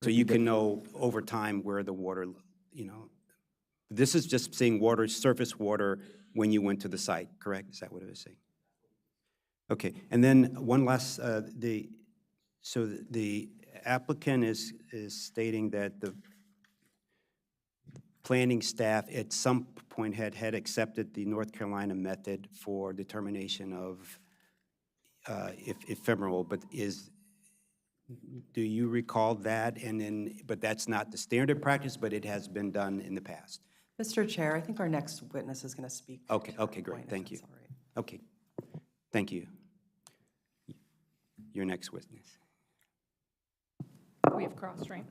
So you can know over time where the water, this is just saying water, surface water, when you went to the site, correct? Is that what it was saying? Okay, and then one last, so the applicant is stating that the planning staff at some point had accepted the North Carolina method for determination of ephemeral, but do you recall that? And then, but that's not the standard practice, but it has been done in the past. Mr. Chair, I think our next witness is going to speak. Okay, to okay, that great, point, if thank you. that's all right. Okay, thank you. Your next witness. We have crossed, right?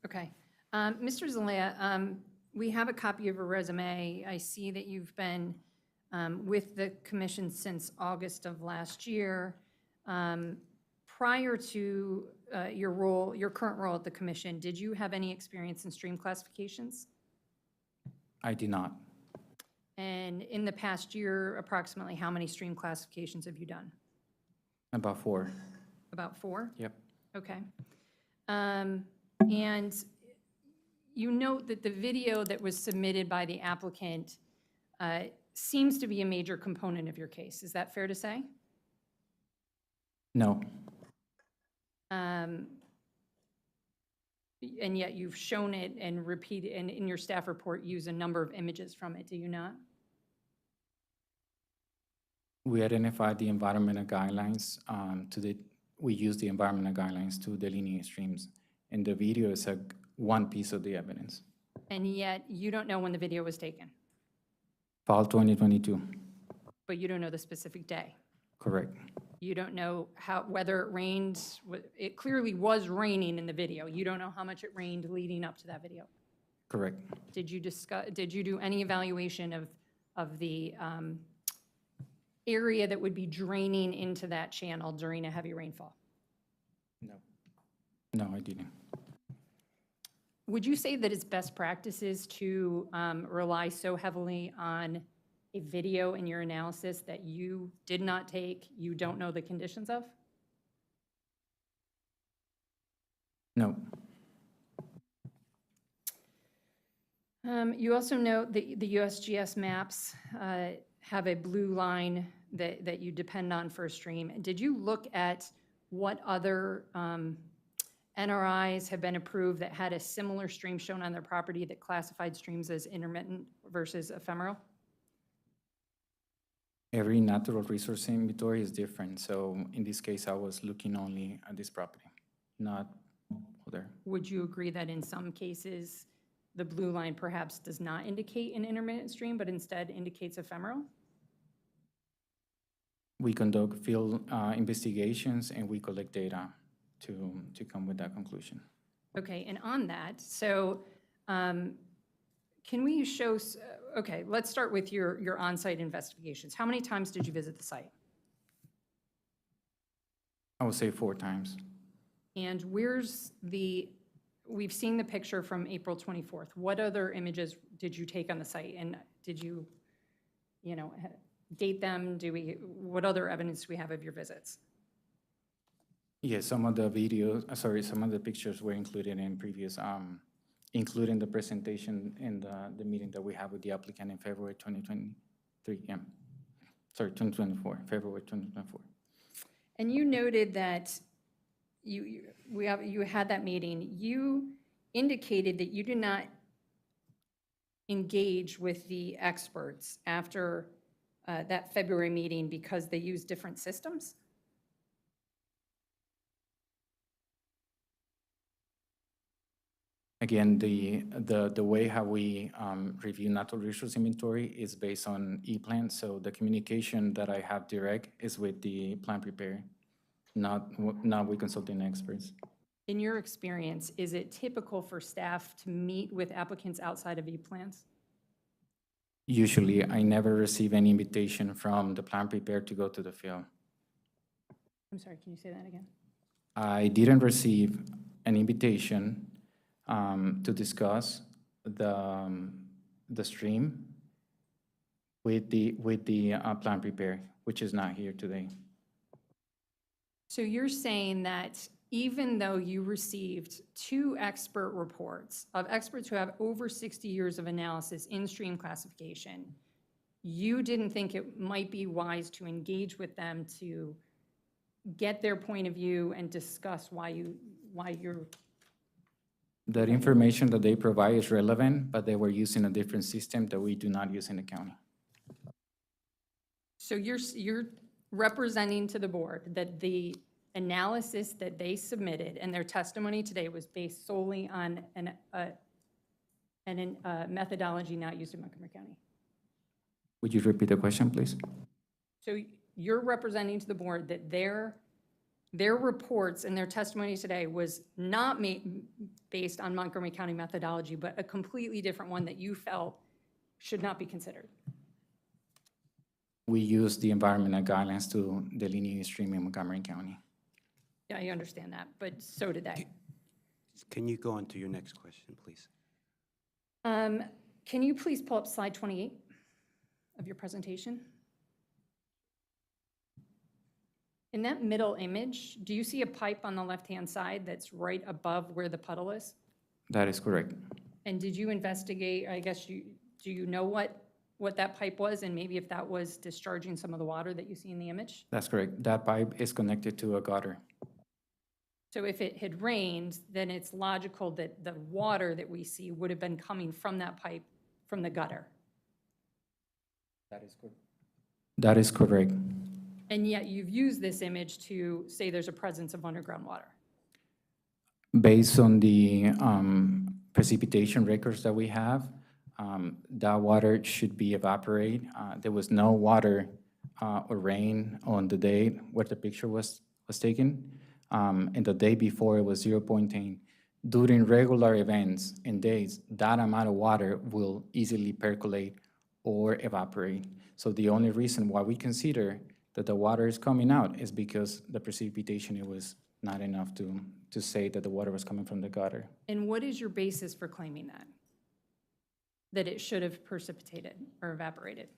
Okay. Mr. Zelaya, we have a copy of your resume. I see that you've been with the commission since August of last year. Prior to your current role at the commission, did you have any experience in stream classifications? I did not. And in the past year, approximately how many stream classifications have you done? About 4. About 4? Yep. Okay. And you note that the video that was submitted by the applicant seems to be a major component of your case. Is that fair to say? No. And yet you've shown it and repeated, and in your staff report, use a number of images from it, do you not? We identified the environmental guidelines we use the environmental guidelines to delineate streams, and the video is one piece of the evidence. And yet you don't know when the video was taken, Fall 2022, but you don't know the specific day. correct. You don't know whether it rained. It clearly was raining in the video. You don't know how much it rained leading up to that video. Correct. Did you do any evaluation of the area that would be draining into that channel during a heavy rainfall? No. No, I didn't. Would you say that it's best practices to rely so heavily on a video in your analysis that you did not take, you don't know the conditions of? No. You also note that the USGS maps have a blue line that you depend on for a stream. Did you look at what other NRIs have been approved that had a similar stream shown on their property that classified streams as intermittent versus ephemeral? Every natural resource inventory is different, so in this case, I was looking only at this property, not other. Would you agree that in some cases, the blue line perhaps does not indicate an intermittent stream, but instead indicates ephemeral? We conduct field investigations and we collect data to come with that conclusion. Okay, and on that, so can we show, okay, let's start with your on-site investigations. How many times did you visit the site? I would say 4 times. And we've seen the picture from April 24th. What other images did you take on the site? And did you date them? What other evidence do we have of your visits? Yeah, some of the some of the pictures were included in previous, including the presentation in the meeting that we had with the applicant in February 2023, February 2024. And you noted that you had that meeting. You indicated that you did not engage with the experts after that February meeting because they use different systems? Again, the way how we review natural resource inventory is based on E-plan, so the communication that I have direct is with the plan preparer, not with consulting experts. In your experience, is it typical for staff to meet with applicants outside of E-plans? Usually, I never receive any invitation from the plan preparer to go to the field. I'm sorry, can you say that again? I didn't receive an invitation to discuss the stream with the plan preparer, which is not here today. So you're saying that even though you received 2 expert reports of experts who have over 60 years of analysis in stream classification, you didn't think it might be wise to engage with them to get their point of view and discuss why you're... That information that they provide is relevant, but they were using a different system that we do not use in the county. So you're representing to the board that the analysis that they submitted and their testimony today was based solely on a methodology not used in Montgomery County? Would you repeat the question, please? So you're representing to the board that their reports and their testimony today was not based on Montgomery County methodology, but a completely different one that you felt should not be considered? We use the environmental guidelines to delineate stream in Montgomery County. Yeah, I understand that, but so did they. Can you go on to your next question, please? Can you please pull up slide 28 of your presentation? In that middle image, do you see a pipe on the left-hand side that's right above where the puddle is? That is correct. And did you investigate, I guess, do you know what that pipe was and maybe if that was discharging some of the water that you see in the image? That's correct. That pipe is connected to a gutter. So if it had rained, then it's logical that the water that we see would have been coming from that pipe from the gutter. That is correct. That is correct. And yet you've used this image to say there's a presence of underground water. Based on the precipitation records that we have, that water should be evaporated. There was no water or rain on the day where the picture was taken. And the day before it was 0.10. During regular events and days, that amount of water will easily percolate or evaporate. So the only reason why we consider that the water is coming out is because the precipitation, it was not enough to say that the water was coming from the gutter. And what is your basis for claiming that? That it should have precipitated or evaporated?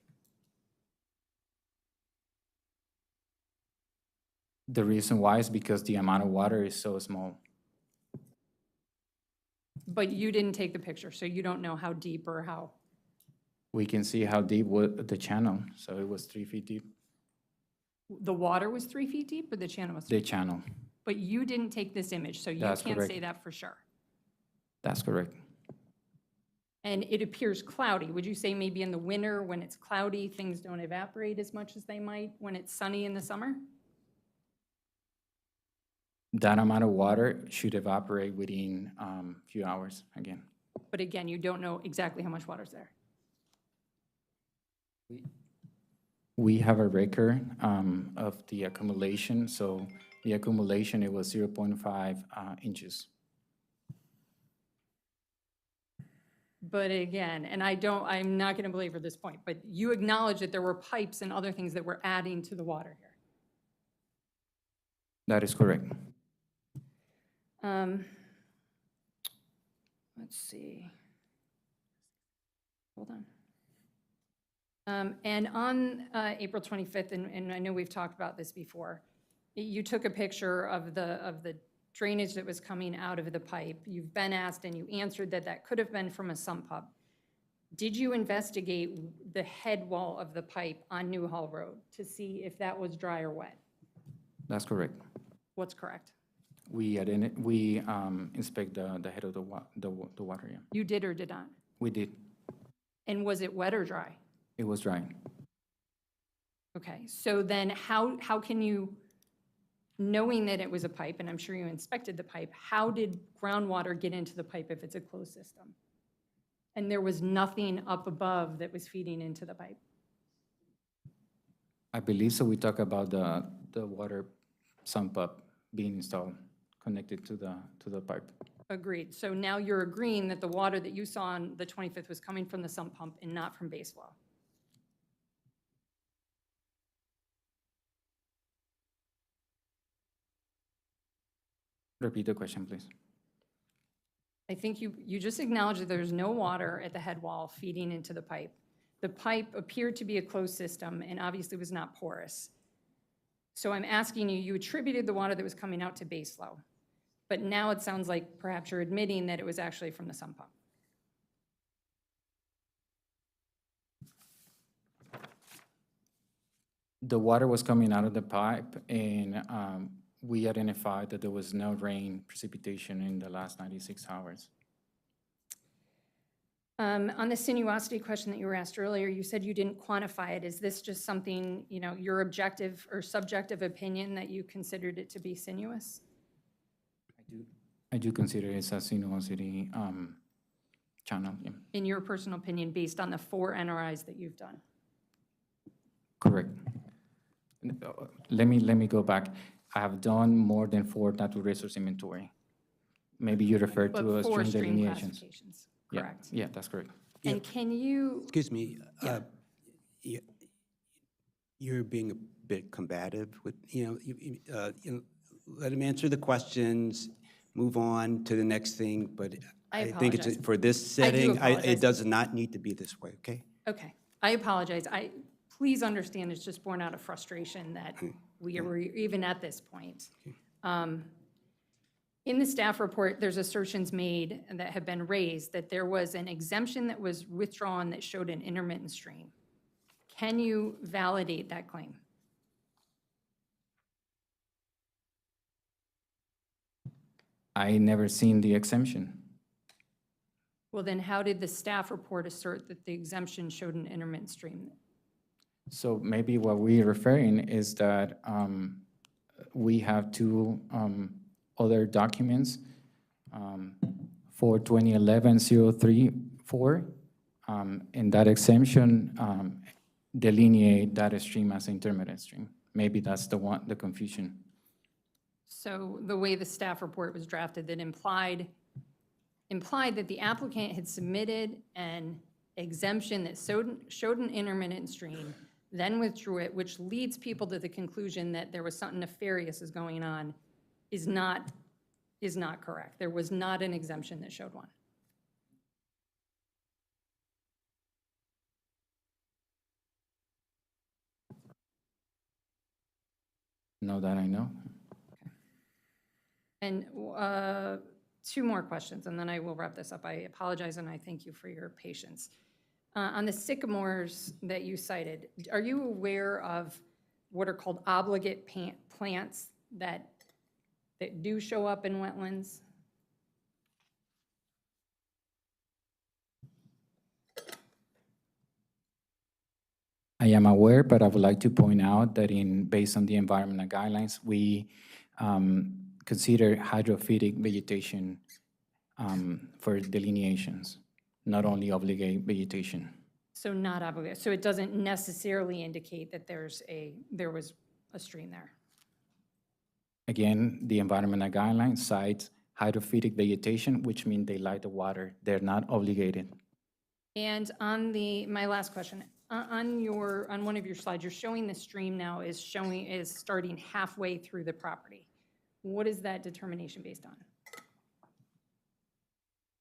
The reason why is because the amount of water is so small. But you didn't take the picture, so you don't know how deep or how. We can see how deep was the channel, so it was 3 feet deep. The water was 3 feet deep or the channel was? The channel. But you didn't take this image, so you That's can't correct. say that for sure. That's correct. And it appears cloudy. Would you say maybe in the winter when it's cloudy, things don't evaporate as much as they might when it's sunny in the summer? That amount of water should evaporate within a few hours again. But again, you don't know exactly how much water's there. We have a record of the accumulation. So the accumulation, it was 0.5 inches. But again, and I'm not going to belabor this point, but you acknowledge that there were pipes and other things that were adding to the water here. That is correct. Let's see. Hold on. And on April 25th, and I know we've talked about this before, you took a picture of the drainage that was coming out of the pipe. You've been asked and you answered that that could have been from a sump pump. Did you investigate the head wall of the pipe on Newhall Road to see if that was dry or wet? That's correct. What's correct? We inspect the head of the water, yeah. You did or did not? We did. And was it wet or dry? It was dry. Okay, so then how can you, knowing that it was a pipe, and I'm sure you inspected the pipe, how did groundwater get into the pipe if it's a closed system? And there was nothing up above that was feeding into the pipe? I believe so. We talk about the water sump up being installed, connected to the pipe. Agreed. So now you're agreeing that the water that you saw on the 25th was coming from the sump pump and not from base flow? Repeat the question, please. I think you just acknowledged that there's no water at the head wall feeding into the pipe. The pipe appeared to be a closed system and obviously was not porous. So I'm asking you, you attributed the water that was coming out to base flow, but now it sounds like perhaps you're admitting that it was actually from the sump pump. The water was coming out of the pipe, and we identified that there was no rain precipitation in the last 96 hours. On the sinuosity question that you were asked earlier, you said you didn't quantify it. Is this just something, your objective or subjective opinion that you considered it to be sinuous? I do consider it a sinuosity channel, yeah. In your personal opinion, based on the 4 NRIs that you've done? Correct. Let me go back. I have done more than 4 natural resource inventory. Maybe you referred to But 4 stream stream delineations. classifications, Yeah, correct? yeah, that's correct. And can you? Excuse me, you're being a bit combative with, let him answer the questions, move on to the next thing, but I think it's, apologize. for this setting, apologize. it does not need to be this way, okay? Okay, I apologize. Please understand it's just born out of frustration that we were even at this point. In the staff report, there's assertions made that have been raised that there was an exemption that was withdrawn that showed an intermittent stream. Can you validate that claim? I never seen the exemption. Well, then how did the staff report assert that the exemption showed an intermittent stream? So maybe what we're referring is that we have 2 other documents for 2011-034, and that exemption delineate that stream as intermittent stream. Maybe that's the confusion. So the way the staff report was drafted, that implied that the applicant had submitted an exemption that showed an intermittent stream, then withdrew it, which leads people to the conclusion that there was something nefarious is going on, is not correct. There was not an exemption that showed one. Know that I know. And 2 more questions, and then I will wrap this up. I apologize, and I thank you for your patience. On the sycamores that you cited, are you aware of what are called obligate plants that do show up in wetlands? I am aware, but I would like to point out that based on the environmental guidelines, we consider hydrophytic vegetation for delineations, not only obligate vegetation. So not obligated. So it doesn't necessarily indicate that there was a stream there. Again, the environmental guidelines cite hydrophytic vegetation, which means they like the water. They're not obligated. And on my last question, on one of your slides, you're showing the stream now is starting halfway through the property. What is that determination based on?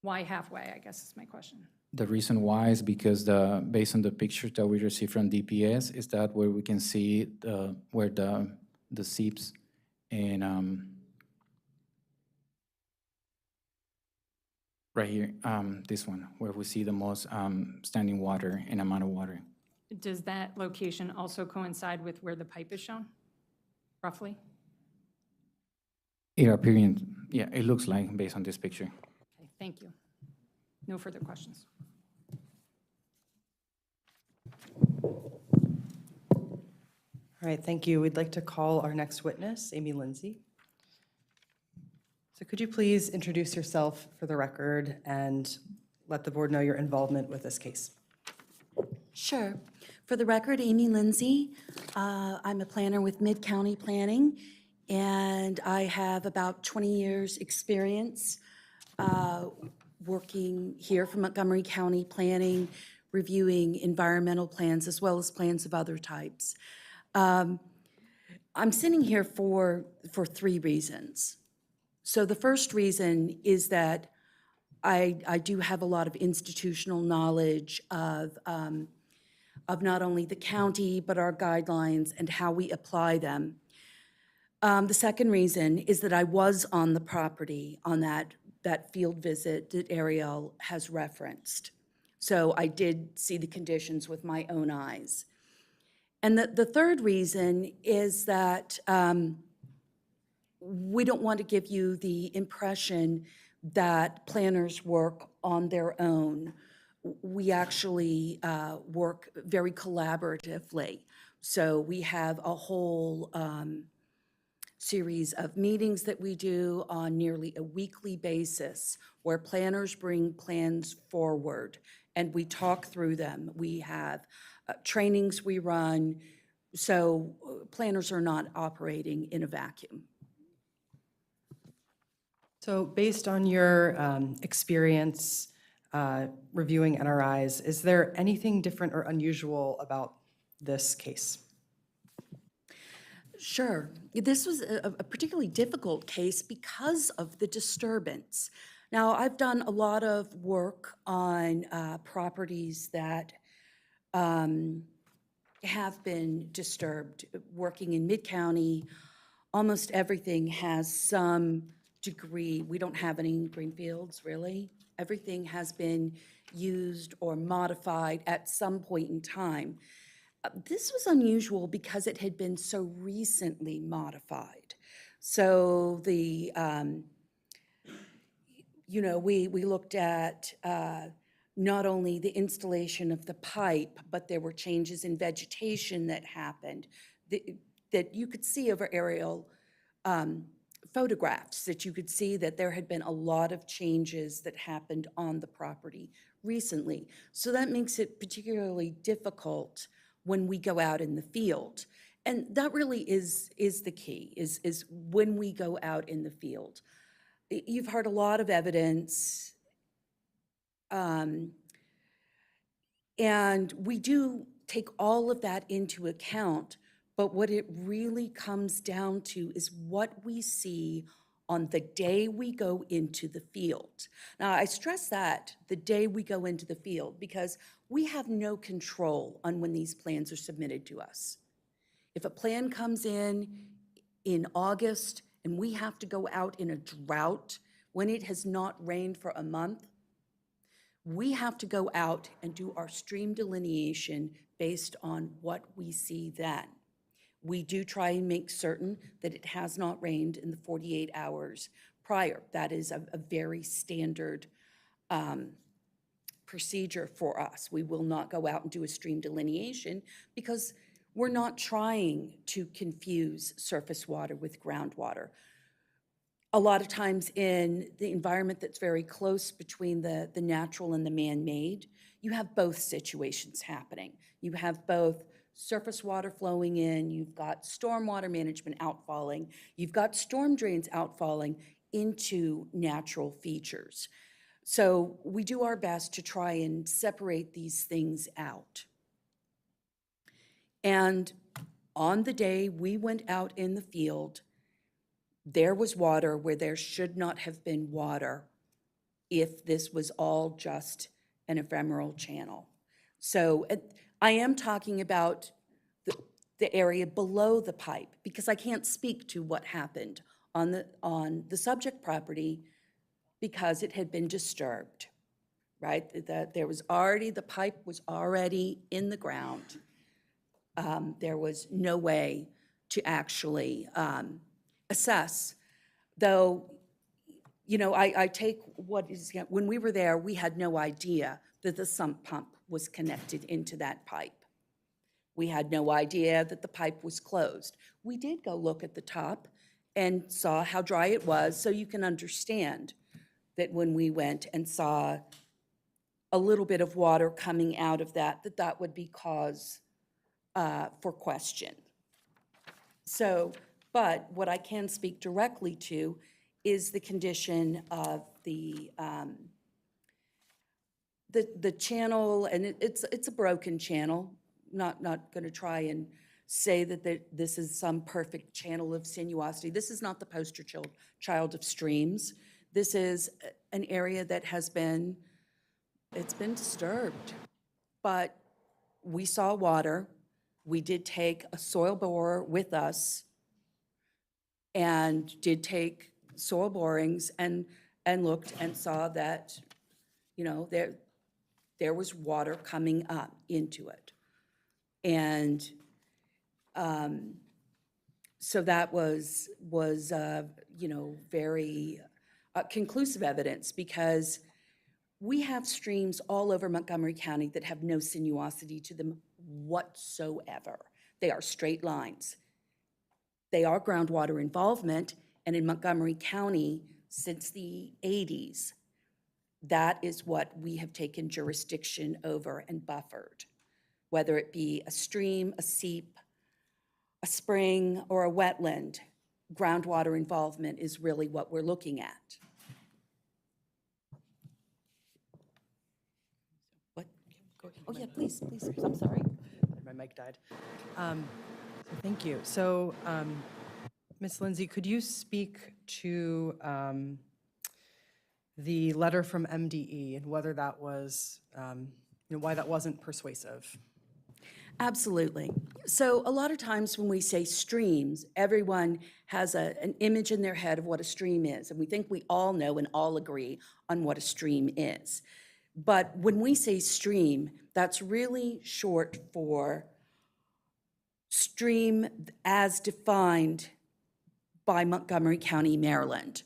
Why halfway, I guess is my question. The reason why is because based on the pictures that we received from DPS, is that where we can see where the seeps and right here, this one, where we see the most standing water and amount of water. Does that location also coincide with where the pipe is shown, roughly? Yeah, it looks like based on this picture. Okay, thank you. No further questions. All right, thank you. We'd like to call our next witness, Amy Lindsay. So could you please introduce yourself for the record and let the board know your involvement with this case? Sure. For the record, Amy Lindsay. I'm a planner with Mid-County Planning, and I have about 20 years' experience working here for Montgomery County Planning, reviewing environmental plans as well as plans of other types. I'm sitting here for 3 reasons. So the first reason is that I do have a lot of institutional knowledge of not only the county, but our guidelines and how we apply them. The second reason is that I was on the property on that field visit that Ariel has referenced. So I did see the conditions with my own eyes. And the third reason is that we don't want to give you the impression that planners work on their own. We actually work very collaboratively. So we have a whole series of meetings that we do on nearly a weekly basis where planners bring plans forward and we talk through them. We have trainings we run, so planners are not operating in a vacuum. So based on your experience reviewing NRIs, is there anything different or unusual about this case? Sure. This was a particularly difficult case because of the disturbance. Now, I've done a lot of work on properties that have been disturbed. Working in Mid-County, almost everything has some degree. We don't have any greenfields, really. Everything has been used or modified at some point in time. This was unusual because it had been so recently modified. So the, we looked at not only the installation of the pipe, but there were changes in vegetation that happened that you could see over aerial photographs, that you could see that there had been a lot of changes that happened on the property recently. So that makes it particularly difficult when we go out in the field. And that really is the key, is when we go out in the field. You've heard a lot of evidence, and we do take all of that into account, but what it really comes down to is what we see on the day we go into the field. Now, I stress that, the day we go into the field, because we have no control on when these plans are submitted to us. If a plan comes in August and we have to go out in a drought when it has not rained for a month, we have to go out and do our stream delineation based on what we see then. We do try and make certain that it has not rained in the 48 hours prior. That is a very standard procedure for us. We will not go out and do a stream delineation because we're not trying to confuse surface water with groundwater. A lot of times in the environment that's very close between the natural and the man-made, you have both situations happening. You have both surface water flowing in, you've got stormwater management outfalling, you've got storm drains outfalling into natural features. So we do our best to try and separate these things out. And on the day we went out in the field, there was water where there should not have been water if this was all just an ephemeral channel. So I am talking about the area below the pipe because I can't speak to what happened on the subject property because it had been disturbed, right? The pipe was already in the ground. There was no way to actually assess Though, you know, I take what is, when we were there, we had no idea that the sump pump was connected into that pipe. We had no idea that the pipe was closed. We did go look at the top and saw how dry it was, so you can understand that when we went and saw a little bit of water coming out of that, that would be cause for question. So, but what I can speak directly to is the condition of the channel, and it's a broken channel. Not going to try and say that this is some perfect channel of sinuosity. This is not the poster child of streams. This is an area that has been, it's been disturbed. But we saw water. We did take a soil borer with us and did take soil borings and looked and saw that, you know, there was water coming up into it. And so that was you know, very conclusive evidence, because we have streams all over Montgomery County that have no sinuosity to them whatsoever. They are straight lines. They are groundwater involvement, and in Montgomery County, since the 80s, that is what we have taken jurisdiction over and buffered. Whether it be a stream, a seep, a spring, or a wetland, groundwater involvement is really what we're looking at. What? Oh, yeah, please, I'm sorry. My mic died. Thank you. So, Ms. Lindsay, could you speak to the letter from MDE and whether that was, you know, why that wasn't persuasive? Absolutely. So a lot of times when we say streams, everyone has an image in their head of what a stream is, and we think we all know and all agree on what a stream is. But when we say stream, that's really short for stream as defined by Montgomery County, Maryland.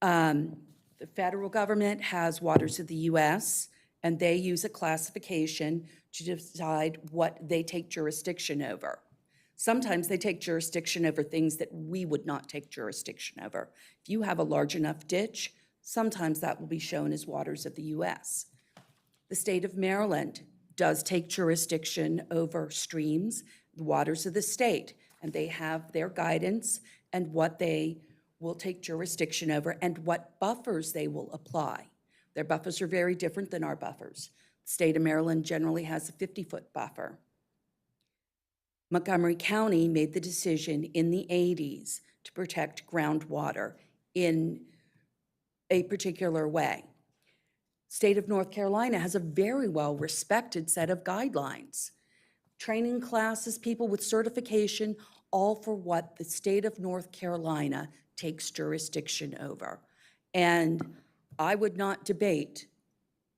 The federal government has Waters of the U.S., and they use a classification to decide what they take jurisdiction over. Sometimes they take jurisdiction over things that we would not take jurisdiction over. If you have a large enough ditch, sometimes that will be shown as Waters of the U.S. The state of Maryland does take jurisdiction over streams, the waters of the state, and they have their guidance and what they will take jurisdiction over and what buffers they will apply. Their buffers are very different than our buffers. The state of Maryland generally has a 50-foot buffer. Montgomery County made the decision in the 80s to protect groundwater in a particular way. State of North Carolina has a very well-respected set of guidelines. Training classes, people with certification, all for what the state of North Carolina takes jurisdiction over. And I would not debate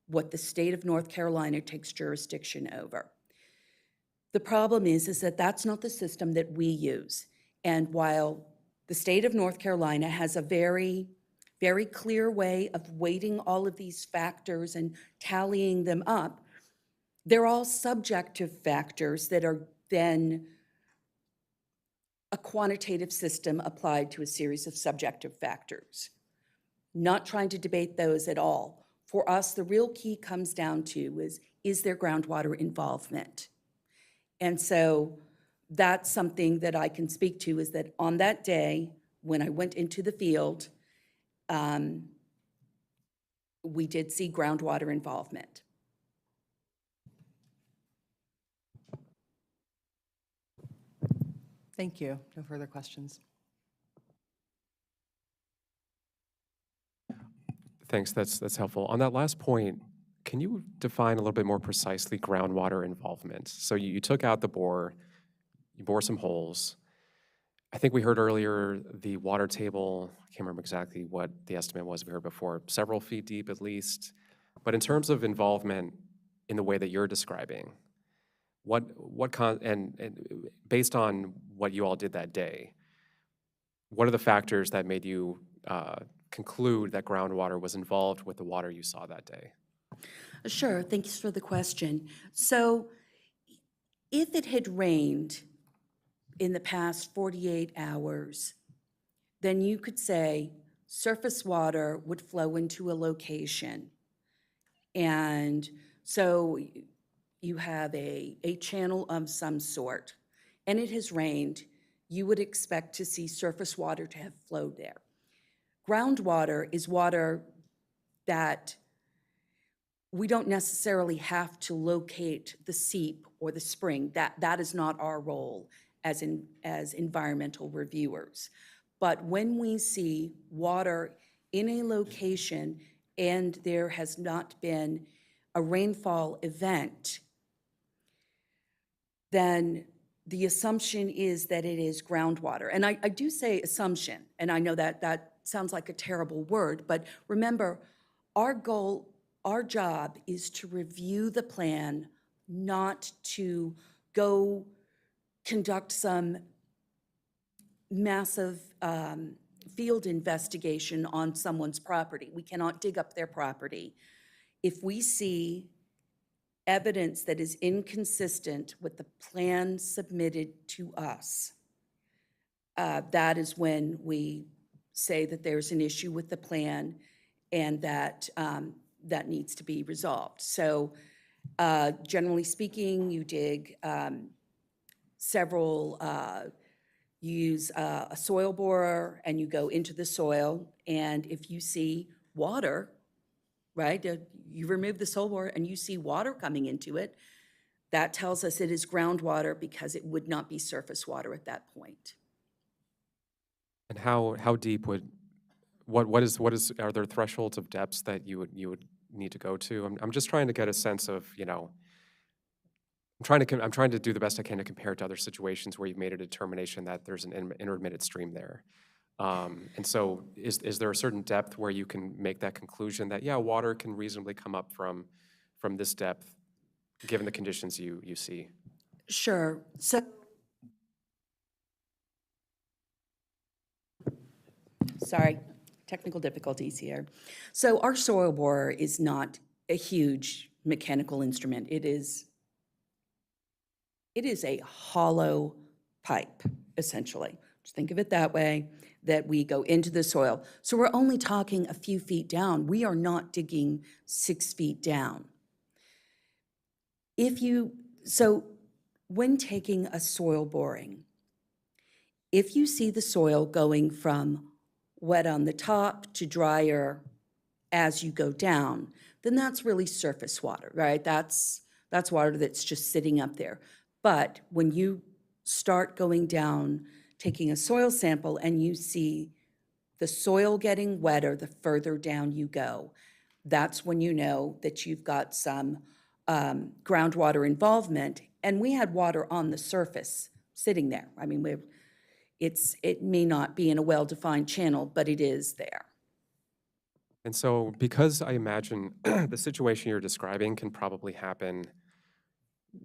what the state of North Carolina takes jurisdiction over. The problem is that that's not the system that we use. And while the state of North Carolina has a very, very clear way of weighting all of these factors and tallying them up, they're all subjective factors that are then a quantitative system applied to a series of subjective factors. Not trying to debate those at all. For us, the real key comes down to is there groundwater involvement? And so that's something that I can speak to, is that on that day, when I went into the field, we did see groundwater involvement. Thank you. No further questions. Thanks, that's helpful. On that last point, can you define a little bit more precisely groundwater involvement? So you took out the bore, you bore some holes. I think we heard earlier the water table, I can't remember exactly what the estimate was we heard before, several feet deep at least. But in terms of involvement in the way that you're describing, and based on what you all did that day, what are the factors that made you conclude that groundwater was involved with the water you saw that day? Sure, thanks for the question. So if it had rained in the past 48 hours, then you could say surface water would flow into a location. And so you have a channel of some sort, and it has rained, you would expect to see surface water to have flowed there. Groundwater is water that we don't necessarily have to locate the seep or the spring. That is not our role as environmental reviewers. But when we see water in a location and there has not been a rainfall event, then the assumption is that it is groundwater. And I do say assumption, and I know that sounds like a terrible word, but remember, our goal, our job is to review the plan, not to go conduct some massive field investigation on someone's property. We cannot dig up their property. If we see evidence that is inconsistent with the plan submitted to us, that is when we say that there's an issue with the plan and that that needs to be resolved. So generally speaking, you dig several, you use a soil borer and you go into the soil, and if you see water, right, you remove the soil borer and you see water coming into it, that tells us it is groundwater because it would not be surface water at that point. And how deep would, what is, are there thresholds of depths that you would need to go to? I'm just trying to get a sense of, you know, I'm trying to do the best I can to compare it to other situations where you've made a determination that there's an intermittent stream there. And so is there a certain depth where you can make that conclusion that, yeah, water can reasonably come up from this depth, given the conditions you see? Sure. So, sorry, technical difficulties here. So our soil borer is not a huge mechanical instrument. It is a hollow pipe, essentially. Just think of it that way, that we go into the soil. So we're only talking a few feet down. We are not digging 6 feet down. So when taking a soil boring, if you see the soil going from wet on the top to drier as you go down, then that's really surface water, right? That's water that's just sitting up there. But when you start going down, taking a soil sample, and you see the soil getting wetter the further down you go, that's when you know that you've got some groundwater involvement. And we had water on the surface sitting there. I mean, it may not be in a well-defined channel, but it is there. And so because I imagine the situation you're describing can probably happen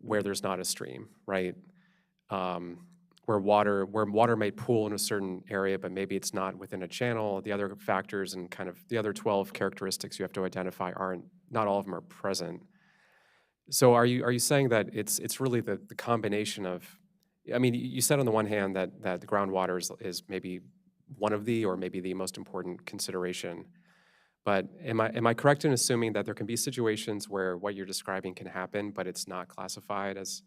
where there's not a stream, right? Where water may pool in a certain area, but maybe it's not within a channel. The other factors and kind of the other 12 characteristics you have to identify not all of them are present. So are you saying that it's really the combination of, I mean, you said on the one hand that the groundwater is maybe one of the, or maybe the most important consideration. But am I correct in assuming that there can be situations where what you're describing can happen, but it's not classified as,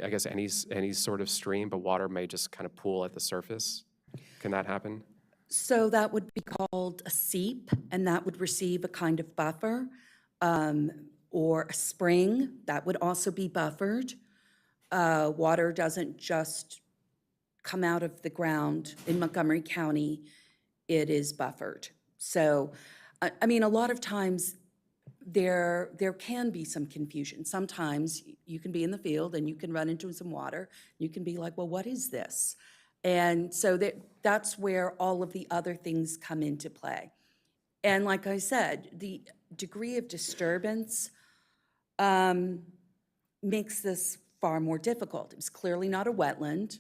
I guess, any sort of stream, but water may just kind of pool at the surface? Can that happen? So that would be called a seep, and that would receive a kind of buffer, or a spring that would also be buffered. Water doesn't just come out of the ground in Montgomery County, it is buffered. So, I mean, a lot of times there can be some confusion. Sometimes you can be in the field and you can run into some water. You can be like, well, what is this? And so that's where all of the other things come into play. And like I said, the degree of disturbance makes this far more difficult. It's clearly not a wetland.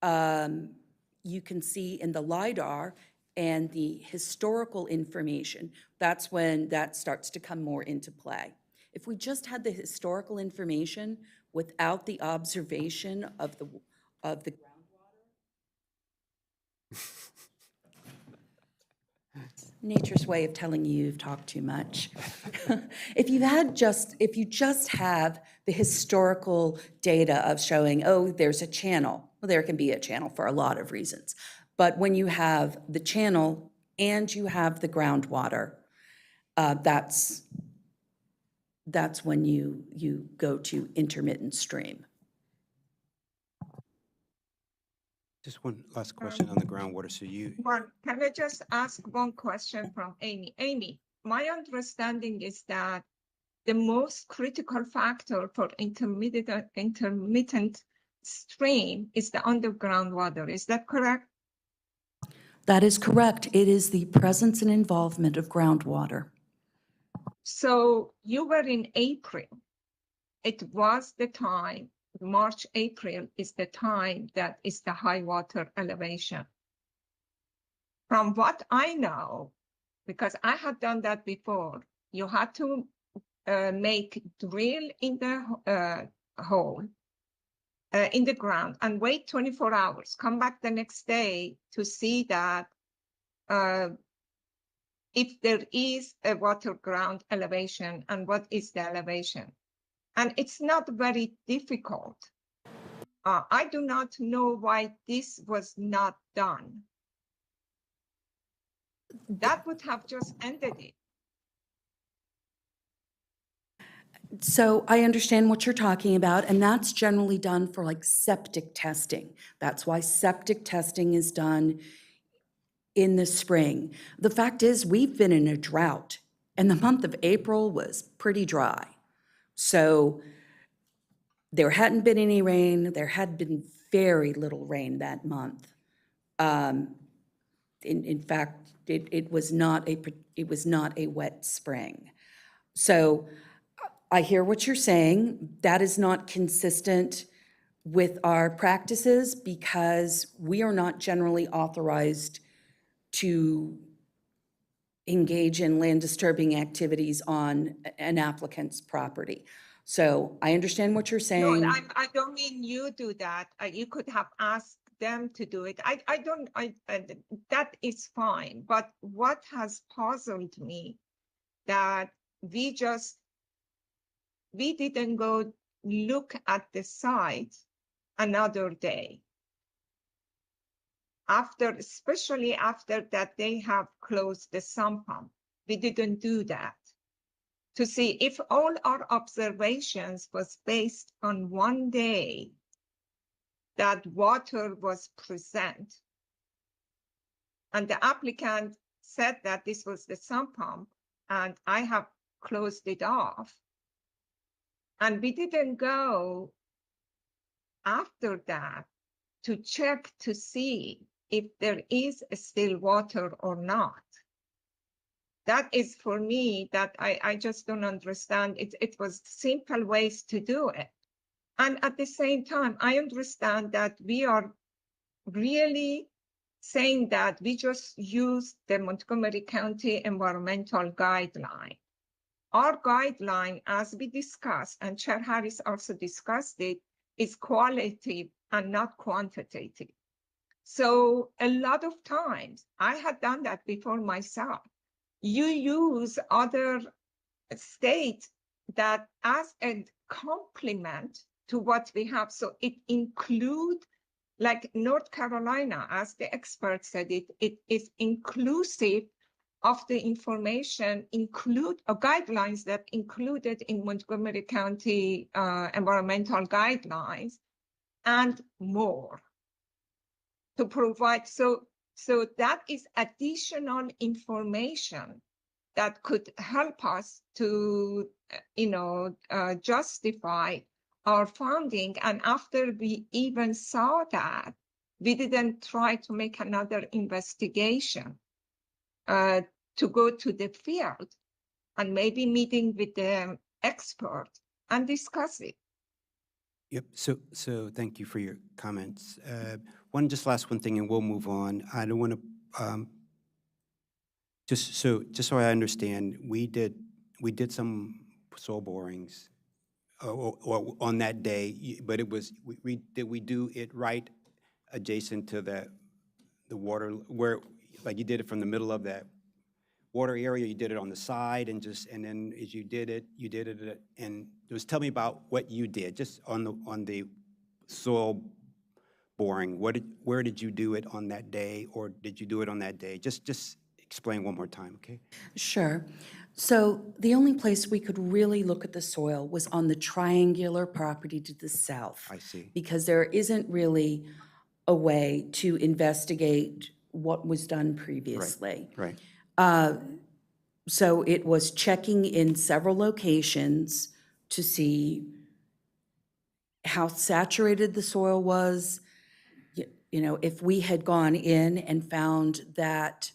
you can see in the LiDAR and the historical information, that's when that starts to come more into play. If we just had the historical information without the observation of the groundwater, nature's way of telling you you've talked too much. If you just have the historical data of showing, oh, there's a channel, well, there can be a channel for a lot of reasons. But when you have the channel and you have the groundwater, that's when you go to intermittent stream. Just one last question on the groundwater. So Can I just ask one question from Amy? Amy, my understanding is that the most critical factor for intermittent stream is the underground water. Is that correct? That is correct. It is the presence and involvement of groundwater. So you were in April. It was the time, March, April is the time that is the high water elevation. From what I know, because I had done that before, you had to make drill in the hole, in the ground, and wait 24 hours. Come back the next day to see that if there is a water ground elevation and what is the elevation. And it's not very difficult. I do not know why this was not done. That would have just ended it. So I understand what you're talking about, and that's generally done for like septic testing. That's why septic testing is done in the spring. The fact is, we've been in a drought, and the month of April was pretty dry. So there hadn't been any rain. There had been very little rain that month. In fact, it was not a wet spring. So I hear what you're saying. That is not consistent with our practices because we are not generally authorized to engage in land disturbing activities on an applicant's property. So I understand what you're saying. No, I don't mean you do that. You could have asked them to do it. That is fine. But what has puzzled me that we didn't go look at the site another day. Especially after that they have closed the sump pump. We didn't do that to see if all our observations was based on one day that water was present. And the applicant said that this was the sump pump and I have closed it off. And we didn't go after that to check to see if there is still water or not. That is for me that I just don't understand. It was simple ways to do it. And at the same time, I understand that we are really saying that we just use the Montgomery County environmental guideline. Our guideline, as we discussed, and Chair Harris also discussed it, is qualitative and not quantitative. So a lot of times, I had done that before myself. You use other states that as a complement to what we have. So it includes, like North Carolina, as the expert said, it is inclusive of the information, guidelines that included in Montgomery County environmental guidelines and more to provide. So that is additional information that could help us to, justify our funding. And after we even saw that, we didn't try to make another investigation to go to the field and maybe meeting with the expert and discuss it. Yep, so thank you for your comments. Just last one thing, and we'll move on. I don't want to, just so I understand, we did some soil borings or on that day, but it was, did we do it right adjacent to the water, where, like you did it from the middle of that water area, you did it on the side, and then as you did it, and just tell me about what you did, just on the soil boring. Where did you do it on that day, or did you do it on that day? Just explain one more time, okay? Sure. So the only place we could really look at the soil was on the triangular property to the south. I see. Because there isn't really a way to investigate what was done previously. Right. So it was checking in several locations to see how saturated the soil was. You know, if we had gone in and found that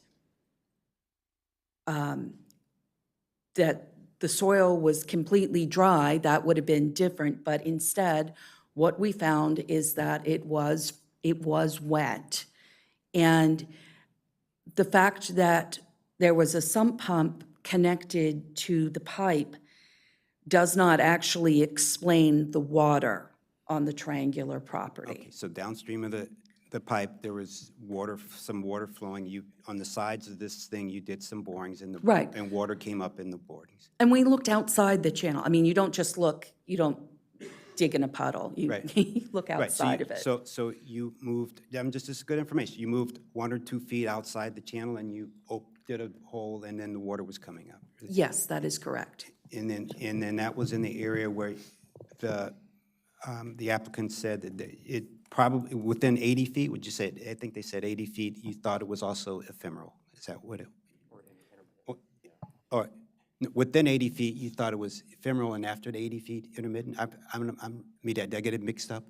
that the soil was completely dry, that would have been different. But instead, what we found is that it was wet. And the fact that there was a sump pump connected to the pipe does not actually explain the water on the triangular property. Okay, so downstream of the pipe, there was some water flowing. On the sides of this thing, you did some borings in the Right. and water came up in the borings. And we looked outside the channel. I mean, you don't just look, you don't dig in a puddle. You, Right. you look Right, outside of it. So you moved, this is good information. You moved 1 or 2 feet outside the channel, and you did a hole, and then the water was coming up. Yes, that is correct. And then that was in the area where the applicant said that it probably within 80 feet. Would you say? I think they said 80 feet. You thought it was also ephemeral. Is that what it? Or within 80 feet, you thought it was ephemeral, and after the 80 feet, intermittent. Did I get it mixed up?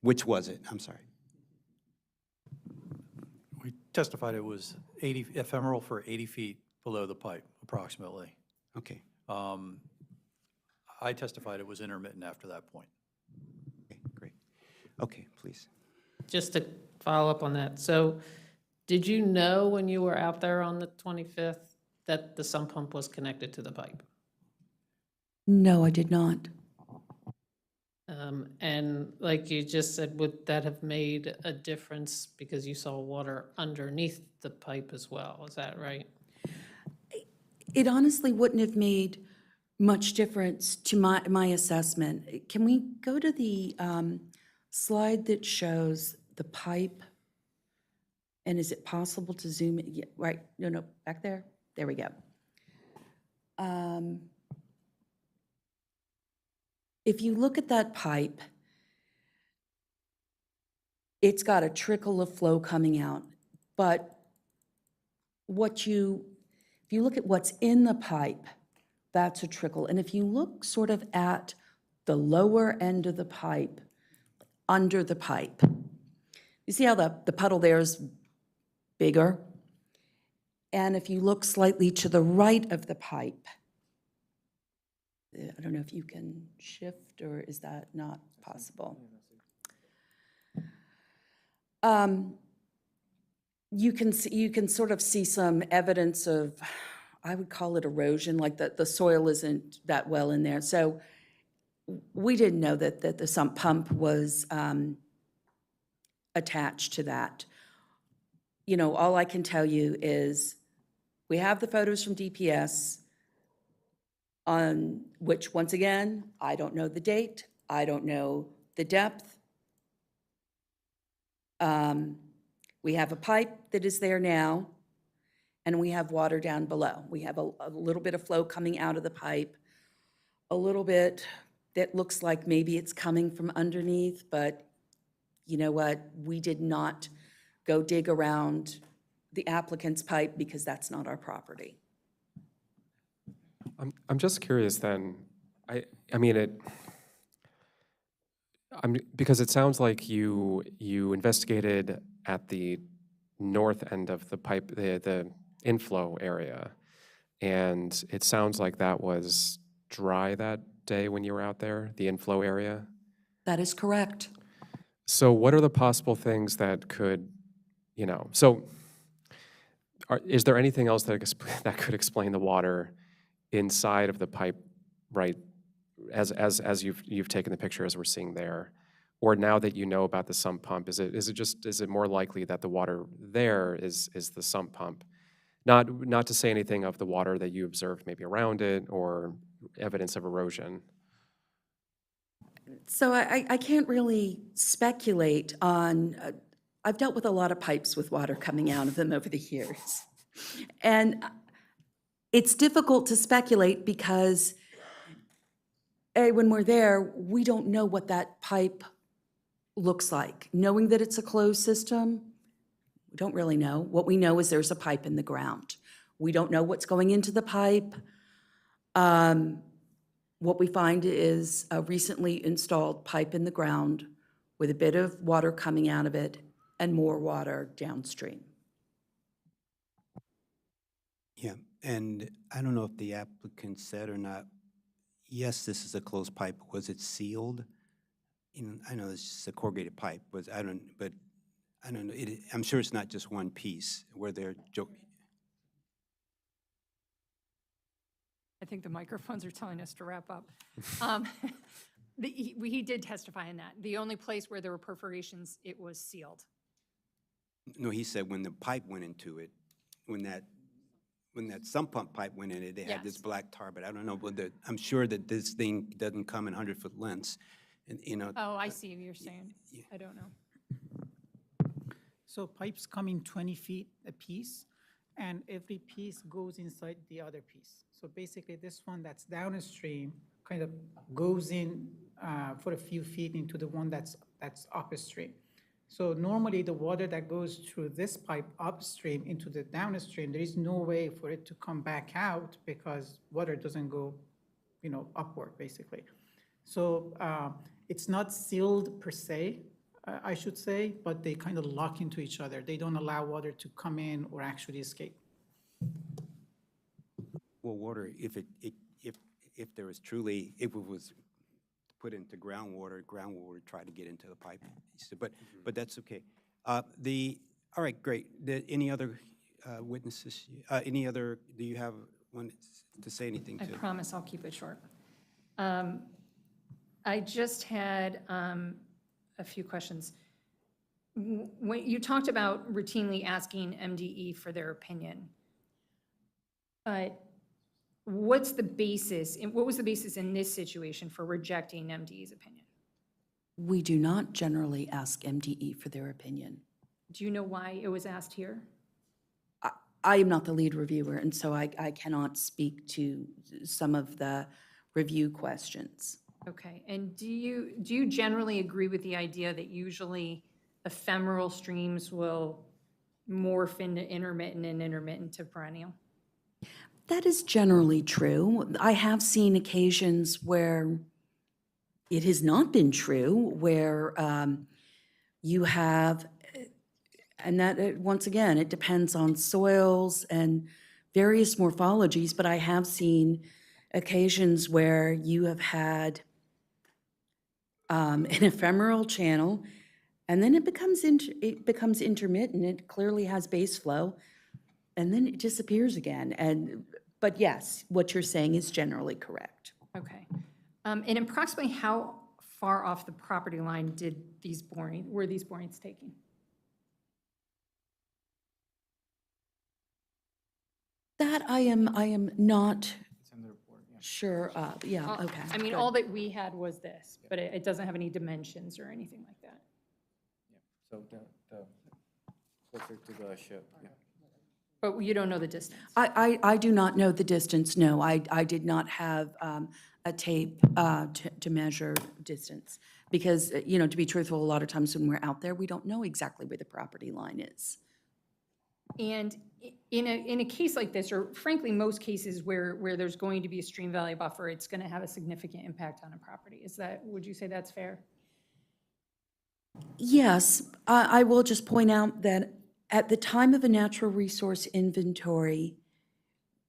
Which was it? I'm sorry. We testified it was ephemeral for 80 feet below the pipe, approximately. Okay. I testified it was intermittent after that point. Okay, great. Okay, please. Just to follow up on that, so did you know when you were out there on the 25th that the sump pump was connected to the pipe? No, I did not. And like you just said, would that have made a difference because you saw water underneath the pipe as well? Is that right? It honestly wouldn't have made much difference to my assessment. Can we go to the slide that shows the pipe? And is it possible to zoom in? Yeah, right, no, back there. There we go. If you look at that pipe, it's got a trickle of flow coming out. But if you look at what's in the pipe, that's a trickle. And if you look sort of at the lower end of the pipe, under the pipe, you see how the puddle there is bigger? And if you look slightly to the right of the pipe, I don't know if you can shift, or is that not possible? You can sort of see some evidence of, I would call it erosion, like the soil isn't that well in there. So we didn't know that the sump pump was attached to that. You know, all I can tell you is we have the photos from DPS, on which, once again, I don't know the date, I don't know the depth. We have a pipe that is there now, and we have water down below. We have a little bit of flow coming out of the pipe, a little bit that looks like maybe it's coming from underneath, but you know what? We did not go dig around the applicant's pipe because that's not our property. I'm just curious then, because it sounds like you investigated at the north end of the pipe, the inflow area, and it sounds like that was dry that day when you were out there, the inflow area. That is correct. So what are the possible things that could, so is there anything else that that could explain the water inside of the pipe, right, as you've taken the picture as we're seeing there? Or now that you know about the sump pump, is it more likely that the water there is the sump pump? Not to say anything of the water that you observed maybe around it or evidence of erosion. So I can't really speculate on, I've dealt with a lot of pipes with water coming out of them over the years. And it's difficult to speculate because, A, when we're there, we don't know what that pipe looks like. Knowing that it's a closed system, we don't really know. What we know is there's a pipe in the ground. We don't know what's going into the pipe. What we find is a recently installed pipe in the ground with a bit of water coming out of it and more water downstream. Yeah, and I don't know if the applicant said or not, yes, this is a closed pipe. Was it sealed? I know it's just a corrugated pipe, but I don't know. I'm sure it's not just one piece where they're I think the microphones are telling us to wrap up. He did testify in that. The only place where there were perforations, it was sealed. No, he said when the pipe went into it, when that sump pump pipe went in it, it had this black tar, but I don't know, but I'm sure that this thing doesn't come in 100-foot lengths, and. Oh, I see what you're saying. I don't know. So pipes come in 20 feet a piece, and every piece goes inside the other piece. So basically, this one that's downstream kind of goes in for a few feet into the one that's upstream. So normally, the water that goes through this pipe upstream into the downstream, there is no way for it to come back out because water doesn't go, upward, basically. So it's not sealed per se, I should say, but they kind of lock into each other. They don't allow water to come in or actually escape. Well, water, if there was truly, if it was put into groundwater would try to get into the pipe. But that's okay. All right, great. Any other witnesses? Do you have one to say anything I to? promise I'll keep it short. I just had a few questions. When you talked about routinely asking MDE for their opinion, what's the basis, and what was the basis in this situation for rejecting MDE's opinion? We do not generally ask MDE for their opinion. Do you know why it was asked here? I am not the lead reviewer, and so I cannot speak to some of the review questions. Okay, and do you generally agree with the idea that usually ephemeral streams will morph into intermittent and intermittent to perennial? That is generally true. I have seen occasions where it has not been true, where you have, and that, once again, it depends on soils and various morphologies, but I have seen occasions where you have had an ephemeral channel, and then it becomes intermittent. It clearly has base flow, and then it disappears again. But yes, what you're saying is generally correct. Okay. And approximately how far off the property line were these borings taken? That I am not sure of. Yeah, okay. I mean, good. all that we had was this, but it doesn't have any dimensions or anything like that. So the closer to the ship, yeah. But you don't know the distance? I do not know the distance, no. I did not have a tape to measure distance. Because, to be truthful, a lot of times when we're out there, we don't know exactly where the property line is. And in a case like this, or frankly, most cases where there's going to be a stream valley buffer, it's going to have a significant impact on a property. Would you say that's fair? Yes, I will just point out that at the time of a natural resource inventory,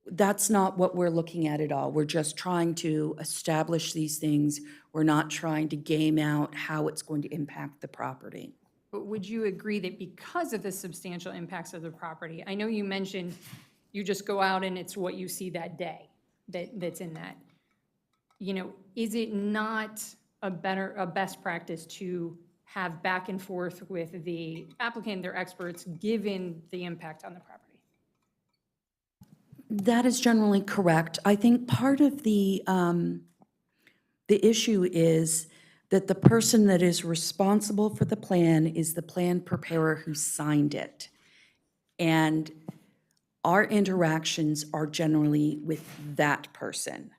That's not what we're looking at all. We're just trying to establish these things. We're not trying to game out how it's going to impact the property. But would you agree that because of the substantial impacts of the property, I know you mentioned you just go out and it's what you see that day that's in that. You know, is it not a best practice to have back and forth with the applicant, their experts, given the impact on the property? That is generally correct. I think part of the issue is that the person that is responsible for the plan is the plan preparer who signed it. And our interactions are generally with that person.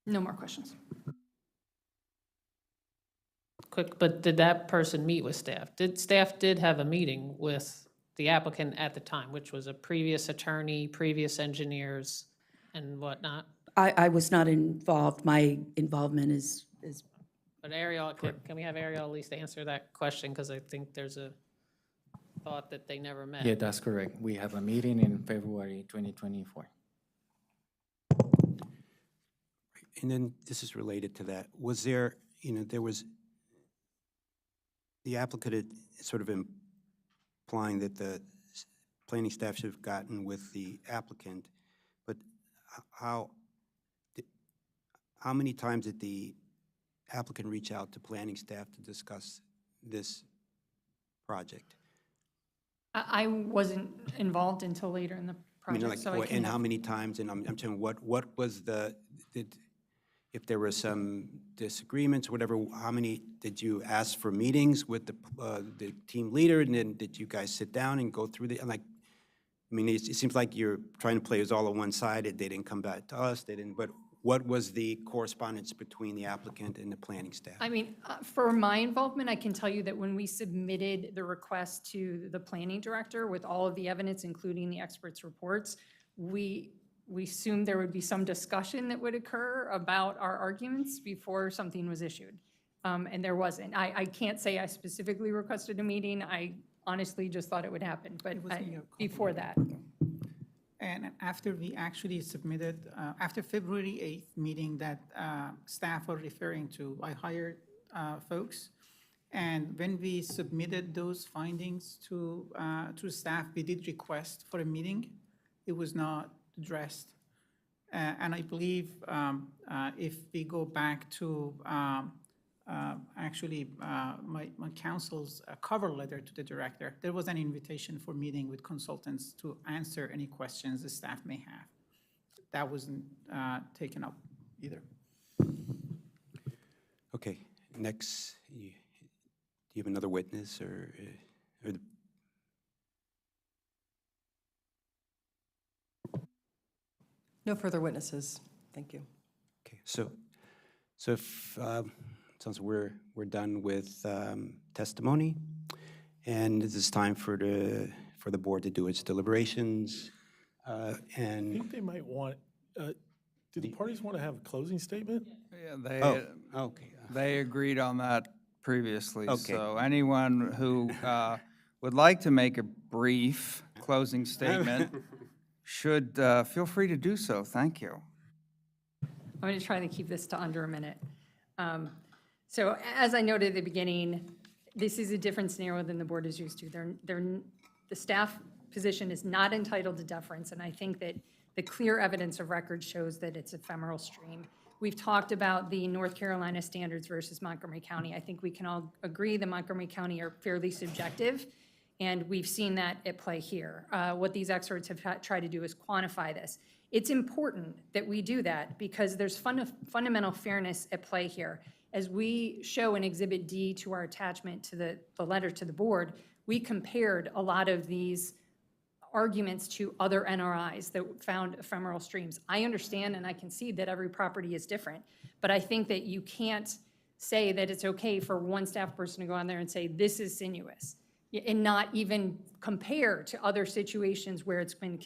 No more questions. Quick, but did that person meet with staff? Staff did have a meeting with the applicant at the time, which was a previous attorney, previous engineers, and whatnot? I was not involved. My involvement is But Ariel, can we have Ariel at least answer that question? Because I think there's a thought that they never met. Yeah, that's correct. We have a meeting in February 2024. And then this is related to that. Was there, there was, the applicant had sort of implying that the planning staff should have gotten with the applicant, but how many times did the applicant reach out to planning staff to discuss this project? I wasn't involved until later in the project, so I And can. how many times, and I'm saying, what was if there were some disagreements, whatever, how many, did you ask for meetings with the team leader, and then did you guys sit down and go through it seems like you're trying to play us all on one side, they didn't come back to us, but what was the correspondence between the applicant and the planning staff? I mean, for my involvement, I can tell you that when we submitted the request to the planning director with all of the evidence, including the experts' reports, we assumed there would be some discussion that would occur about our arguments before something was issued. And there wasn't. I can't say I specifically requested a meeting. I honestly just thought it would happen, but before that. And after we actually submitted, after February 8th meeting that staff are referring to, I hired folks. And when we submitted those findings to staff, we did request for a meeting. It was not addressed. And I believe if we go back to my counsel's cover letter to the director, there was an invitation for meeting with consultants to answer any questions the staff may have. That wasn't taken up either. Okay, next, do you have another witness or No further witnesses. Thank you. Okay, so if, sounds we're done with testimony, and it is time for the board to do its deliberations, I and. think they might want, do the parties want to have a closing statement? Yeah, Okay. they agreed on that previously. Okay. So anyone who would like to make a brief closing statement should feel free to do so. Thank you. I'm going to try to keep this to under a minute. So as I noted at the beginning, this is a different scenario than the board is used to. The staff position is not entitled to deference, and I think that the clear evidence of record shows that it's ephemeral stream. We've talked about the North Carolina standards versus Montgomery County. I think we can all agree that Montgomery County are fairly subjective, and we've seen that at play here. What these experts have tried to do is quantify this. It's important that we do that because there's fundamental fairness at play here. As we show in Exhibit D to our attachment to the letter to the board, we compared a lot of these arguments to other NRIs that found ephemeral streams. I understand and I can see that every property is different, but I think that you can't say that it's okay for one staff person to go on there and say, this is sinuous, and not even compare to other situations where it's been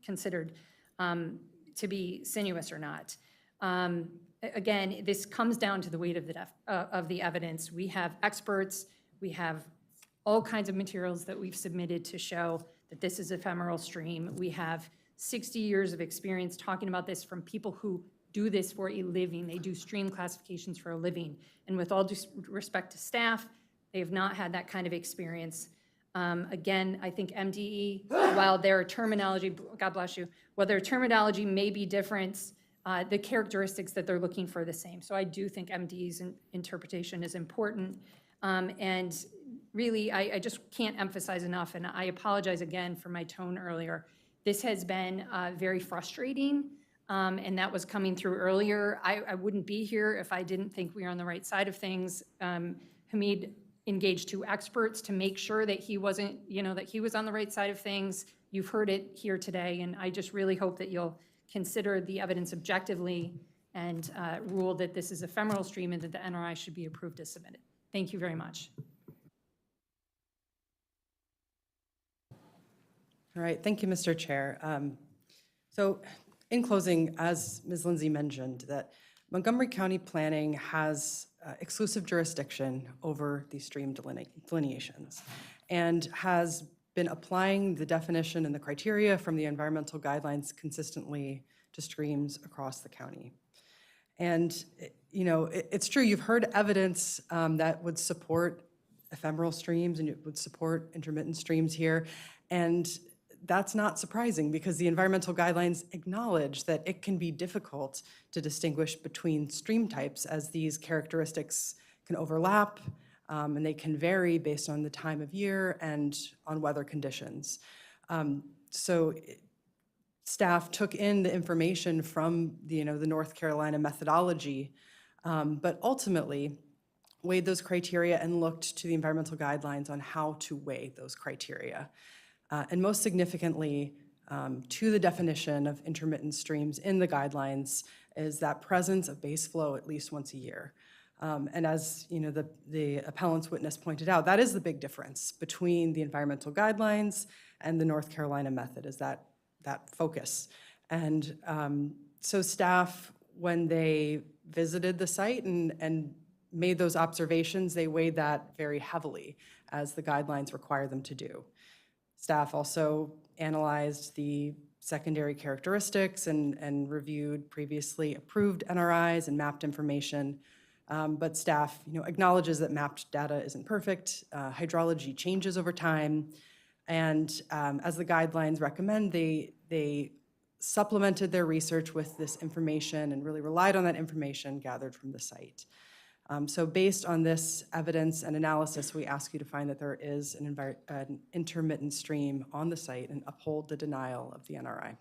considered to be sinuous or not. Again, this comes down to the weight of the evidence. We have experts, we have all kinds of materials that we've submitted to show that this is ephemeral stream. We have 60 years of experience talking about this from people who do this for a living. They do stream classifications for a living. And with all due respect to staff, they have not had that kind of experience. Again, I think MDE, while their terminology, God bless you, while their terminology may be different, the characteristics that they're looking for are the same. So I do think MDE's interpretation is important. And really, I just can't emphasize enough, and I apologize again for my tone earlier. This has been very frustrating, and that was coming through earlier. I wouldn't be here if I didn't think we were on the right side of things. Hamid engaged 2 experts to make sure that he wasn't, that he was on the right side of things. You've heard it here today, and I just really hope that you'll consider the evidence objectively and rule that this is ephemeral stream and that the NRI should be approved as submitted. Thank you very much. All right, thank you, Mr. Chair. So in closing, as Ms. Lindsay mentioned, that Montgomery County Planning has exclusive jurisdiction over these stream delineations and has been applying the definition and the criteria from the environmental guidelines consistently to streams across the county. And, it's true, you've heard evidence that would support ephemeral streams and it would support intermittent streams here. And that's not surprising because the environmental guidelines acknowledge that it can be difficult to distinguish between stream types as these characteristics can overlap and they can vary based on the time of year and on weather conditions. So staff took in the information from the North Carolina methodology, but ultimately weighed those criteria and looked to the environmental guidelines on how to weigh those criteria. And most significantly, to the definition of intermittent streams in the guidelines is that presence of base flow at least once a year. And as the appellant's witness pointed out, that is the big difference between the environmental guidelines and the North Carolina method, is that focus. And so staff, when they visited the site and made those observations, they weighed that very heavily as the guidelines require them to do. Staff also analyzed the secondary characteristics and reviewed previously approved NRIs and mapped information. But staff acknowledges that mapped data isn't perfect. Hydrology changes over time. And as the guidelines recommend, they supplemented their research with this information and really relied on that information gathered from the site. So based on this evidence and analysis, we ask you to find that there is an intermittent stream on the site and uphold the denial of the NRI.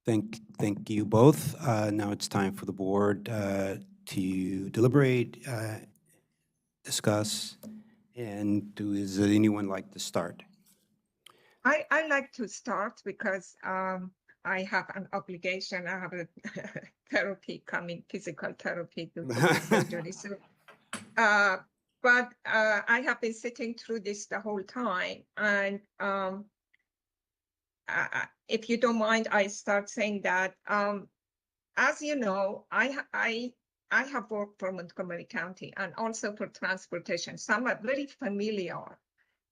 Thank you both. Now it's time for the board to deliberate, discuss, and does anyone like to start? I like to start because I have an obligation. I have a therapy coming, physical therapy to the surgery. So, but I have been sitting through this the whole time. And if you don't mind, I start saying that, as you know, I have worked for Montgomery County and also for transportation. So I'm very familiar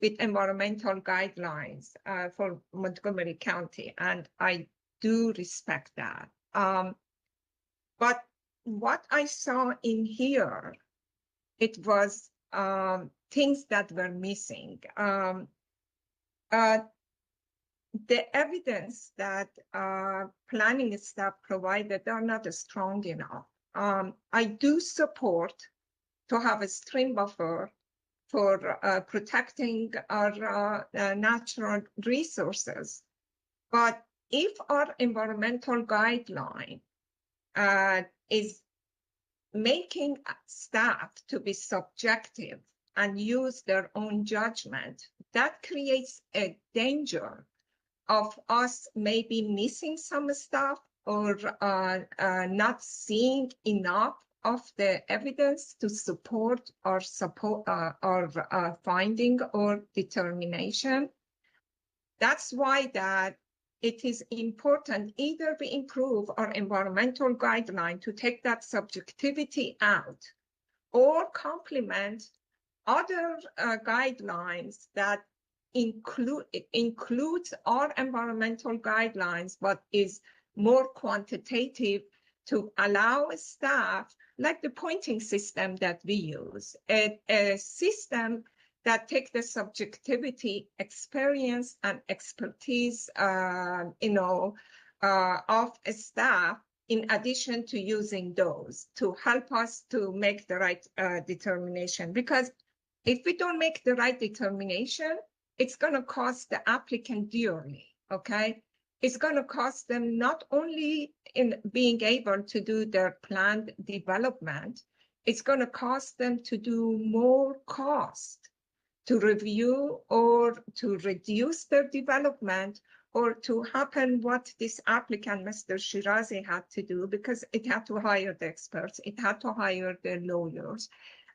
with environmental guidelines for Montgomery County, and I do respect that. But what I saw in here, it was things that were missing. The evidence that planning staff provided are not strong enough. I do support to have a stream buffer for protecting our natural resources. But if our environmental guideline is making staff to be subjective and use their own judgment, that creates a danger of us maybe missing some stuff or not seeing enough of the evidence to support our finding or determination. That's why that it is important either we improve our environmental guideline to take that subjectivity out or complement other guidelines that includes our environmental guidelines, but is more quantitative to allow staff, like the pointing system that we use, a system that take the subjectivity, experience, and expertise, of a staff, in addition to using those to help us to make the right determination. Because if we don't make the right determination, it's going to cost the applicant dearly, okay? It's going to cost them not only in being able to do their planned development, it's going to cost them to do more cost to review or to reduce their development, or to happen what this applicant, Mr. Shirazi, had to do, because it had to hire the experts, it had to hire the lawyers,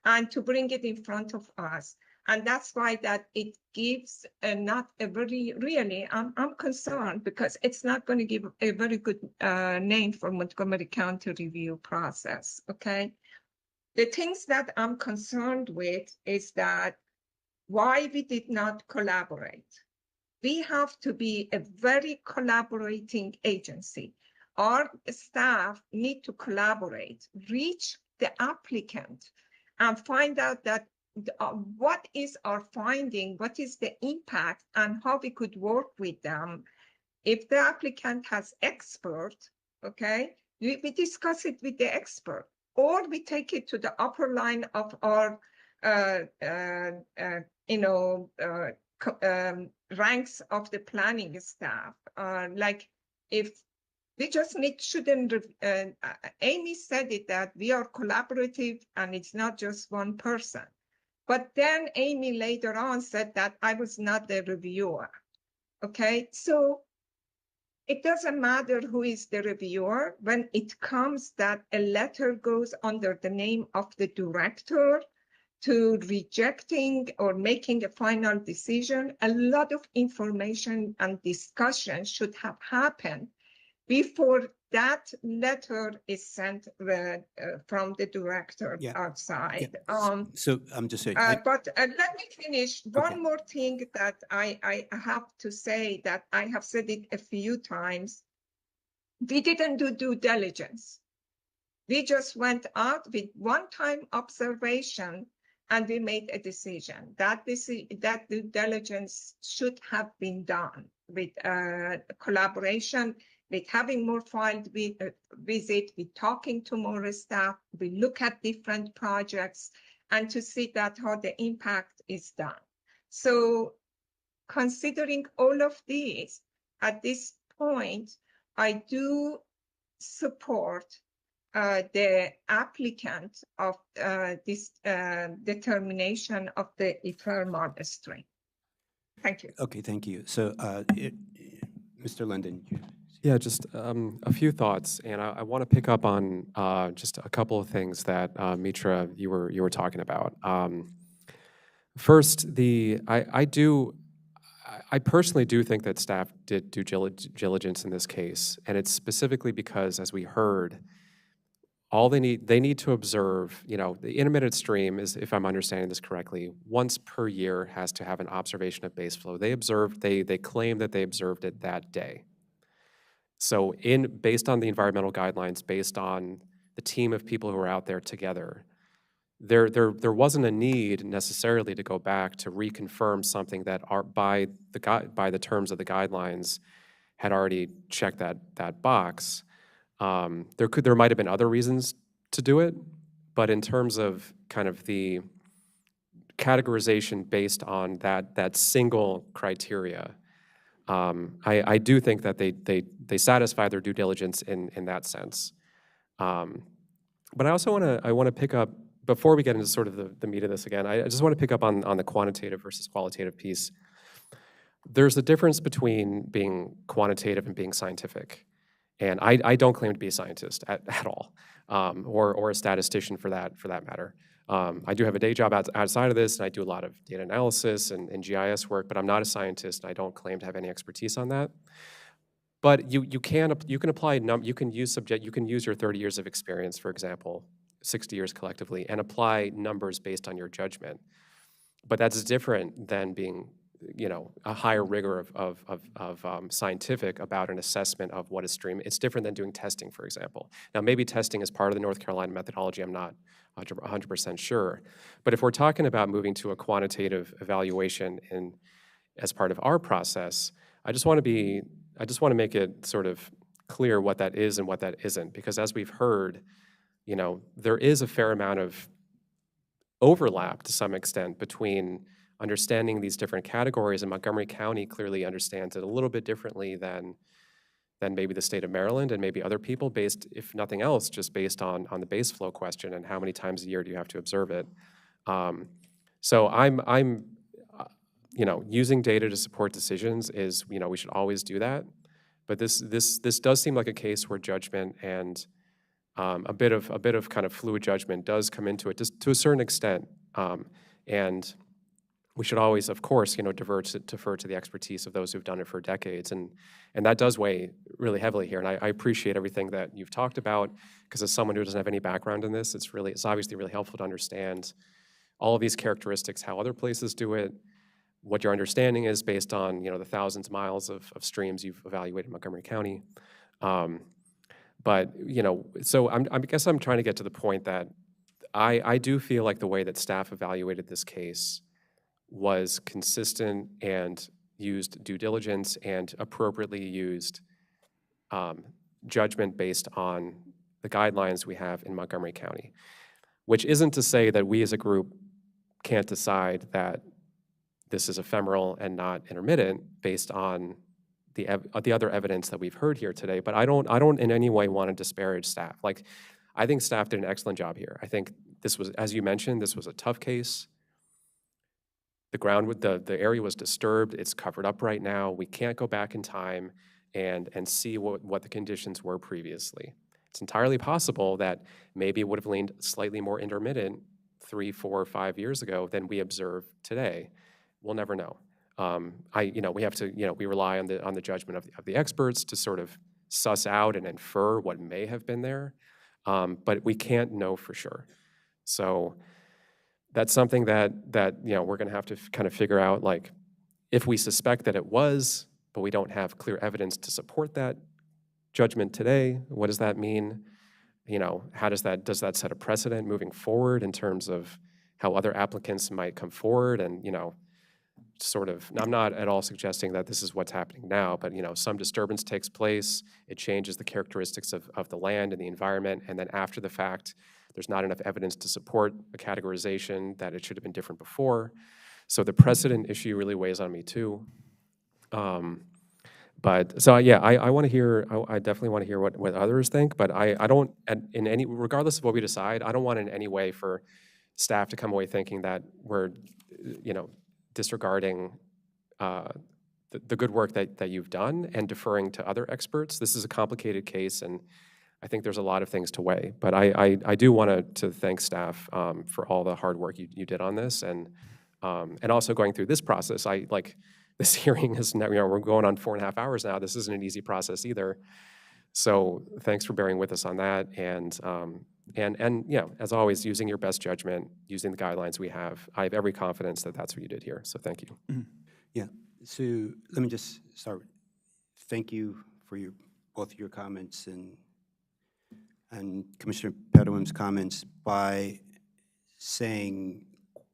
and to bring it in front of us. And that's why that it gives not a very, really, I'm concerned because it's not going to give a very good name for Montgomery County review process, okay? The things that I'm concerned with is that why we did not collaborate. We have to be a very collaborating agency. Our staff need to collaborate, reach the applicant, and find out that what is our finding, what is the impact, and how we could work with them. If the applicant has expert, okay, we discuss it with the expert, or we take it to the upper line of our ranks of the planning staff. Like if we just shouldn't, Amy said it, that we are collaborative and it's not just one person. But then Amy later on said that I was not the reviewer, okay? So it doesn't matter who is the reviewer when it comes that a letter goes under the name of the director to rejecting or making a final decision. A lot of information and discussion should have happened before that letter is sent from the director outside. So I'm just saying. But let me finish. One more thing that I have to say, that I have said it a few times. We didn't do due diligence. We just went out with one-time observation and we made a decision. That due diligence should have been done with collaboration, with having more field visit, with talking to more staff, we look at different projects, and to see that how the impact is done. So considering all of these, at this point, I do support the applicant of this determination of the ephemeral stream. Thank you. Okay, thank you. So, Mr. London. Yeah, just a few thoughts, and I want to pick up on just a couple of things that Mitra, you were talking about. First, I personally do think that staff did due diligence in this case, and it's specifically because, as we heard, they need to observe, the intermittent stream is, if I'm understanding this correctly, once per year has to have an observation of base flow. They claim that they observed it that day. So based on the environmental guidelines, based on the team of people who are out there together, there wasn't a need necessarily to go back to reconfirm something that by the terms of the guidelines had already checked that box. There might have been other reasons to do it, but in terms of kind of the categorization based on that single criteria, I do think that they satisfy their due diligence in that sense. But I also want to pick up, before we get into sort of the meat of this again, I just want to pick up on the quantitative versus qualitative piece. There's a difference between being quantitative and being scientific. And I don't claim to be a scientist at all, or a statistician for that matter. I do have a day job outside of this, and I do a lot of data analysis and GIS work, but I'm not a scientist, and I don't claim to have any expertise on that. But you can apply you can use your 30 years of experience, for example, 60 years collectively, and apply numbers based on your judgment. But that's different than being, a higher rigor of scientific about an assessment of what is stream. It's different than doing testing, for example. Now, maybe testing is part of the North Carolina methodology. I'm not 100% sure. But if we're talking about moving to a quantitative evaluation as part of our process, I just want to make it sort of clear what that is and what that isn't, because as we've heard, there is a fair amount of overlap to some extent between understanding these different categories, and Montgomery County clearly understands it a little bit differently than maybe the state of Maryland and maybe other people, based, if nothing else, just based on the base flow question and how many times a year do you have to observe it. So I'm using data to support decisions is, we should always do that. But this does seem like a case where judgment and a bit of kind of fluid judgment does come into it, just to a certain extent. And we should always, of course, defer to the expertise of those who've done it for decades. And that does weigh really heavily here. And I appreciate everything that you've talked about, because as someone who doesn't have any background in this, it's obviously really helpful to understand all of these characteristics, how other places do it, what your understanding is based on, the thousands of miles of streams you've evaluated in Montgomery County. But, so I guess I'm trying to get to the point that I do feel like the way that staff evaluated this case was consistent and used due diligence and appropriately used judgment based on the guidelines we have in Montgomery County, which isn't to say that we as a group can't decide that this is ephemeral and not intermittent based on the other evidence that we've heard here today. But I don't in any way want to disparage staff. Like, I think staff did an excellent job here. I think this was, as you mentioned, this was a tough case. The area was disturbed. It's covered up right now. We can't go back in time and see what the conditions were previously. It's entirely possible that maybe it would have leaned slightly more intermittent 3, 4, 5 years ago than we observe today. We'll never know. We have to, we rely on the judgment of the experts to sort of suss out and infer what may have been there, but we can't know for sure. So that's something that we're going to have to kind of figure out, like, if we suspect that it was, but we don't have clear evidence to support that judgment today, what does that mean? How does that set a precedent moving forward in terms of how other applicants might come forward? And, sort of, I'm not at all suggesting that this is what's happening now, but, some disturbance takes place, it changes the characteristics of the land and the environment, and then after the fact, there's not enough evidence to support a categorization that it should have been different before. So the precedent issue really weighs on me too. But so yeah, I want to hear, I definitely want to hear what others think, but I don't, regardless of what we decide, I don't want in any way for staff to come away thinking that we're, disregarding the good work that you've done and deferring to other experts. This is a complicated case, and I think there's a lot of things to weigh. But I do want to thank staff for all the hard work you did on this, and also going through this process. This hearing is now, we're going on 4.5 hours now. This isn't an easy process either. So thanks for bearing with us on that. And as always, using your best judgment, using the guidelines we have. I have every confidence that that's what you did here. So thank you. Yeah. So let me just start. Thank you for both your comments and Commissioner Pedowim's comments by saying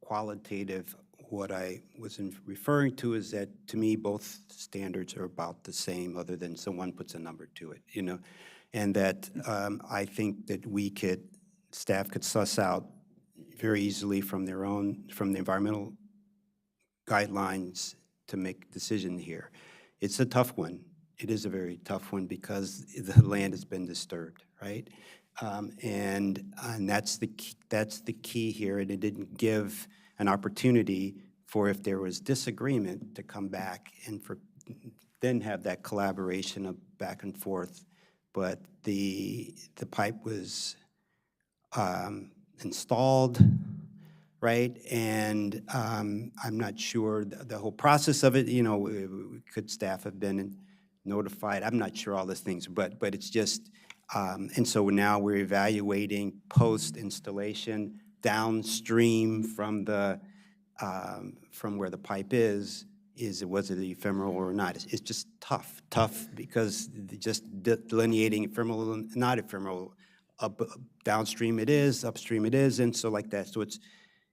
qualitative. What I was referring to is that, to me, both standards are about the same, other than someone puts a number to it, and that I think that staff could suss out very easily from the environmental guidelines to make a decision here. It's a tough one. It is a very tough one because the land has been disturbed, right? And that's the key here, and it didn't give an opportunity for, if there was disagreement, to come back and then have that collaboration of back and forth. But the pipe was installed, right? And I'm not sure the whole process of it, could staff have been notified? I'm not sure all those things, but it's just, and so now we're evaluating post-installation downstream from the from where the pipe is was it ephemeral or not? It's just tough because just delineating ephemeral and not ephemeral, downstream it is, upstream it isn't, so like that. So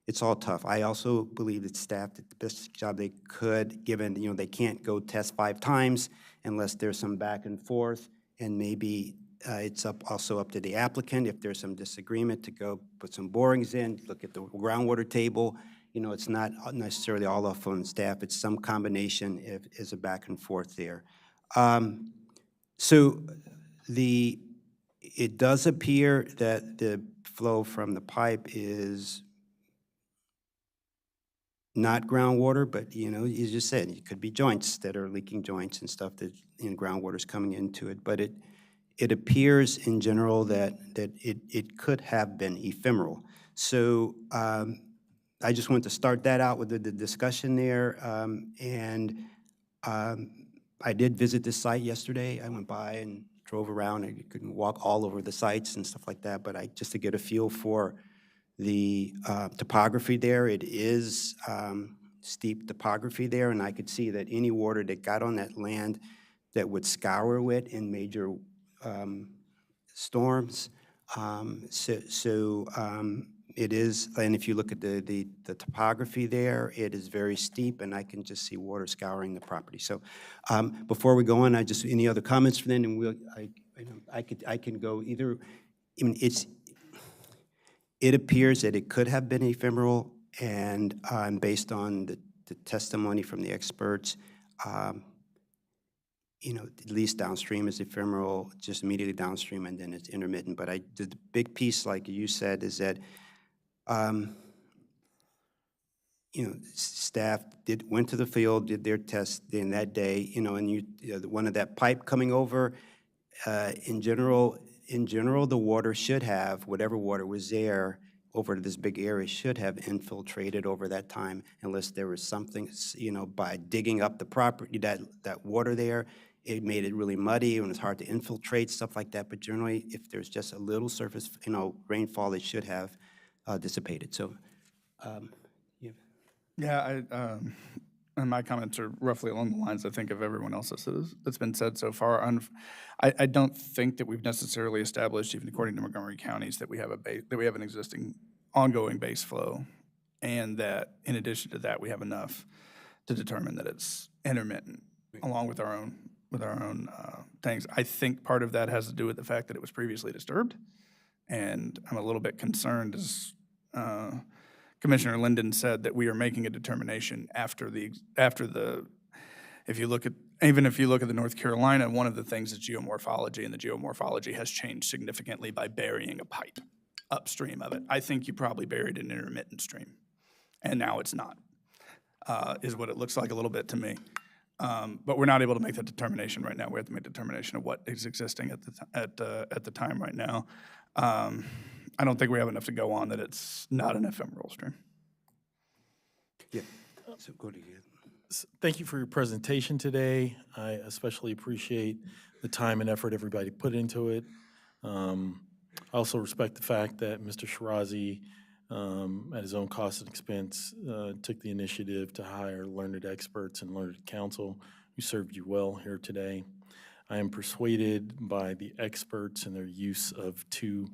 it's all tough. I also believe that staff did the best job they could, given, they can't go test 5 times unless there's some back and forth, and maybe it's also up to the applicant if there's some disagreement to go put some borings in, look at the groundwater table. It's not necessarily all off on staff. It's some combination is a back and forth there. So it does appear that the flow from the pipe is not groundwater, but you just said it could be joints that are leaking joints and stuff that groundwater is coming into it. But it appears in general that it could have been ephemeral. So I just wanted to start that out with the discussion there. I did visit this site yesterday. I went by and drove around. I couldn't walk all over the sites and stuff like that, but just to get a feel for the topography there. It is steep topography there, and I could see that any water that got on that land that would scour it in major storms. It is, and if you look at the topography there, it is very steep, and I can just see water scouring the property. So before we go on, any other comments from then, and I can go either. I mean, it appears that it could have been ephemeral, and based on the testimony from the experts, at least downstream is ephemeral, just immediately downstream, and then it's intermittent. But the big piece, like you said, is that staff went to the field, did their test in that day, and one of that pipe coming over, in general, the water should have, whatever water was there over this big area should have infiltrated over that time, unless there was something, by digging up the property, that water there, it made it really muddy and it's hard to infiltrate, stuff like that. But generally, if there's just a little surface, rainfall, it should have dissipated. So, Yeah, and my comments are roughly along the lines, I think, of everyone else's that's been said so far. I don't think that we've necessarily established, even according to Montgomery counties, that we have an existing ongoing base flow, and that in addition to that, we have enough to determine that it's intermittent, along with our own things. I think part of that has to do with the fact that it was previously disturbed, and I'm a little bit concerned, as Commissioner Linden said, that we are making a determination after the, if you look at the North Carolina, one of the things is geomorphology, and the geomorphology has changed significantly by burying a pipe upstream of it. I think you probably buried an intermittent stream, and now it's not, is what it looks like a little bit to me. But we're not able to make that determination right now. We have to make a determination of what is existing at the time right now. I don't think we have enough to go on that it's not an ephemeral stream. Yeah, so go ahead. Thank you for your presentation today. I especially appreciate the time and effort everybody put into it. I also respect the fact that Mr. Shirazi, at his own cost and expense, took the initiative to hire learned experts and learned counsel who served you well here today. I am persuaded by the experts and their use of two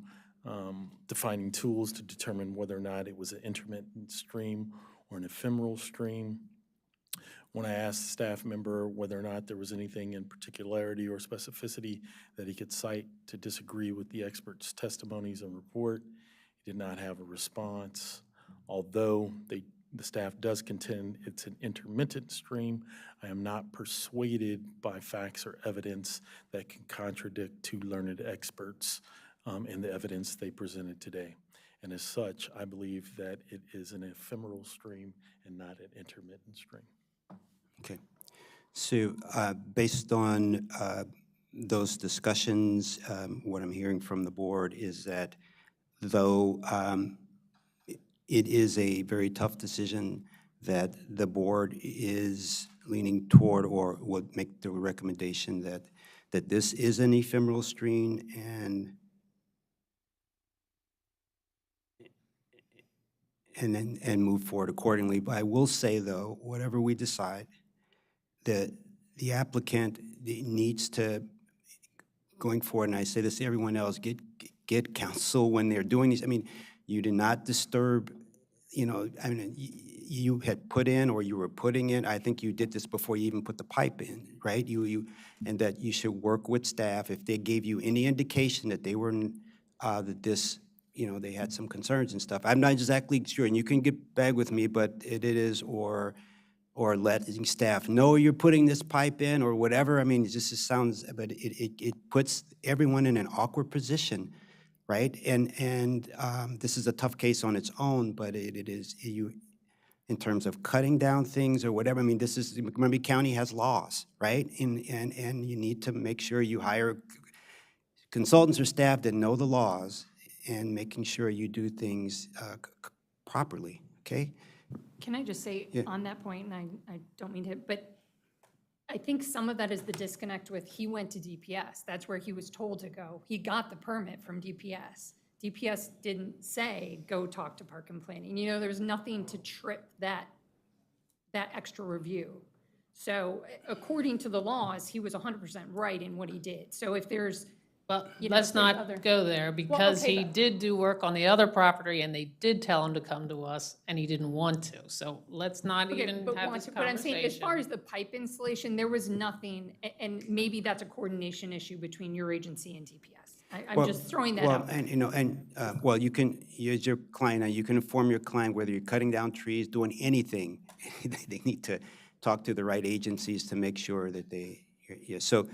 defining tools to determine whether or not it was an intermittent stream or an ephemeral stream. When I asked the staff member whether or not there was anything in particularity or specificity that he could cite to disagree with the experts' testimonies and report, he did not have a response. Although the staff does contend it's an intermittent stream, I am not persuaded by facts or evidence that can contradict two learned experts in the evidence they presented today. And as such, I believe that it is an ephemeral stream and not an intermittent stream. Okay. So based on those discussions, what I'm hearing from the board is that though it is a very tough decision, that the board is leaning toward or would make the recommendation that this is an ephemeral stream, and move forward accordingly. But I will say, though, whatever we decide, that the applicant needs to, going forward, and I say this to everyone else, get counsel when they're doing these. I mean, you did not disturb, you know, I mean, you had put in or you were putting in, I think you did this before you even put the pipe in, right? And that you should work with staff. If they gave you any indication that they were, that this, you know, they had some concerns and stuff. I'm not exactly sure, and you can get back with me, but it is, or letting staff know you're putting this pipe in or whatever. I mean, it just sounds, but it puts everyone in an awkward position, right? And this is a tough case on its own, but it is, you, in terms of cutting down things or whatever. I mean, this is, Montgomery County has laws, right? And you need to make sure you hire consultants or staff that know the laws and making sure you do things properly, okay? Can I just say Yeah. on that point, and I don't mean to, but I think some of that is the disconnect with, he went to DPS. That's where he was told to go. He got the permit from DPS. DPS didn't say, go talk to Park and Planning. You know, there's nothing to trip that extra review. So according to the laws, he was 100% right in what he did. So if there's, Well, you know, let's if there's not other- go there because okay, he but- did do work on the other property and they did tell him to come to us and he didn't want to. So let's not Okay, even but have want this to- but I'm saying, as far conversation. as the pipe installation, there was nothing, and maybe that's a coordination issue between your agency and DPS. I'm Well- just throwing that well, out there. and, you know, well, you can, as your client, you can inform your client whether you're cutting down trees, doing anything, they need to talk to the right agencies to make sure that they, yeah, so.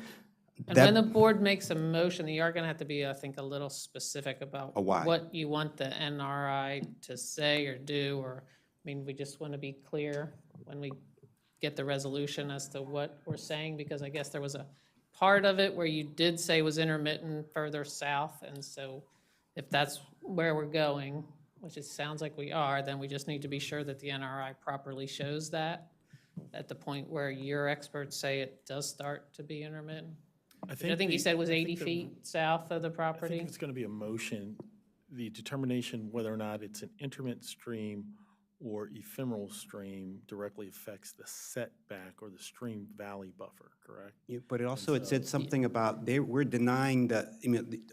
And that- when the board makes a motion, you are gonna have to be, I think, a little specific about A why. what you want the NRI to say or do, or, I mean, we just want to be clear when we get the resolution as to what we're saying, because I guess there was a part of it where you did say was intermittent further south, and so if that's where we're going, which it sounds like we are, then we just need to be sure that the NRI properly shows that at the point where your experts say it does start to be intermittent. I think you said was 80 feet south of the I property. think it's going to be a motion, the determination whether or not it's an intermittent stream or ephemeral stream directly affects the setback or the stream valley buffer, correct? Yeah, but it also, it said something about, we're denying the, I mean,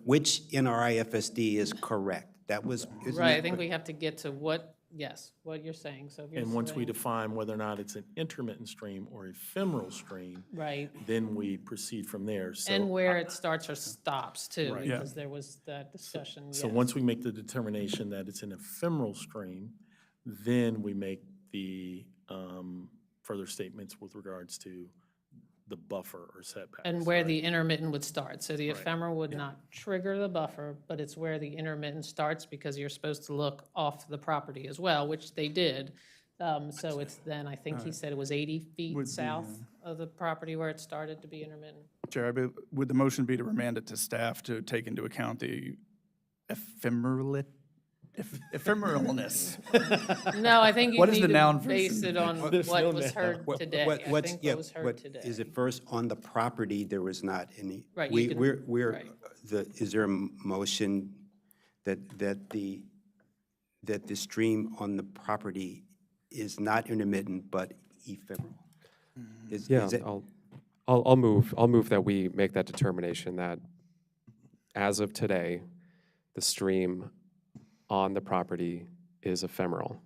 which NRI FSD is correct? That was, isn't Right, it? I think we have to get to what, yes, what you're saying, so if you're And once we saying- define whether or not it's an intermittent stream or ephemeral stream, Right, then we proceed from there. So and where it starts or stops too, Right. because there was that discussion, So yes. once we make the determination that it's an ephemeral stream, then we make the further statements with regards to the buffer or setbacks. And where right? the intermittent would start. So the Right. ephemeral would not trigger the buffer, but it's where the intermittent starts because you're supposed to look off the property as well, which they did. So it's then, I think he said it was 80 feet Would be, south of the property where it started to be intermittent. Chair, would the motion be to remand it to staff to take into account the ephemeralness? No, I think you What is need the to noun for base it on There's what no was noun. heard today. I think what was heard today. Is it first on the property, there was not any? Right, you We, can- we're, right. is there a motion that the stream on the property is not intermittent but ephemeral? Is Yeah, it- I'll move that we make that determination that as of today, the stream on the property is ephemeral.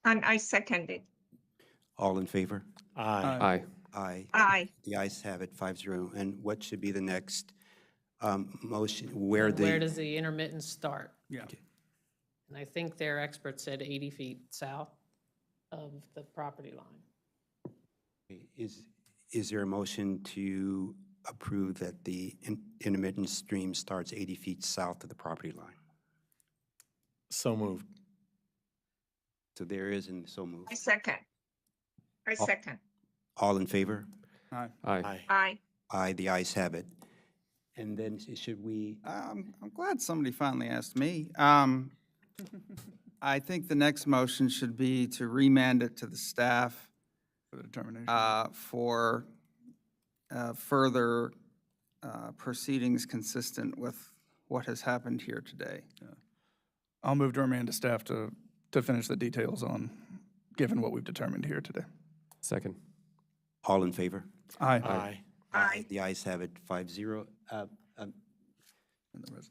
And I second it. All in favor? Aye. Aye. Aye. Aye. The ayes have it, 5-0. And what should be the next motion, where And where the, does the intermittent start? Yeah. And I think their expert said 80 feet south of the property line. is there a motion to approve that the intermittent stream starts 80 feet south of the property line? So moved. So there is, and so moved. I second. I second. All in favor? Aye. Aye. Aye. Aye, the ayes have it. And then should we, I'm glad somebody finally asked me. I think the next motion should be to remand it to the staff For the determination. for further proceedings consistent with what has happened here today. I'll move to remand to staff to finish the details on, given what we've determined here today. Second. All in favor? Aye. Aye. The ayes have it, 5-0.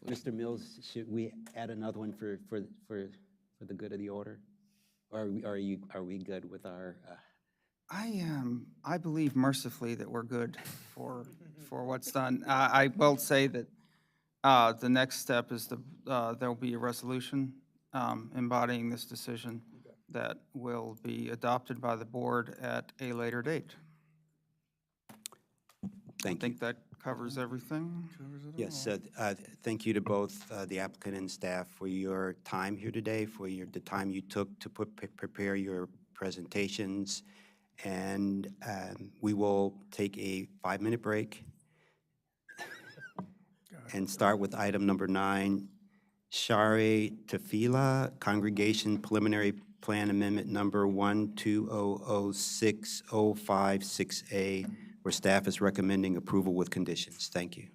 Mr. Mills, should we add another one for the good of the order? Or are we good with our? I believe mercifully that we're good for what's done. I will say that the next step is there'll be a resolution embodying this decision that will be adopted by the board at a later date. I think that covers everything. Yes, thank you to both the applicant and staff for your time here today, for the time you took to prepare your presentations. And we will take a 5-minute break and start with item number 9, Share Tefila Congregation Preliminary Plan Amendment number 1200605-6A, where staff is recommending approval with conditions. Thank you.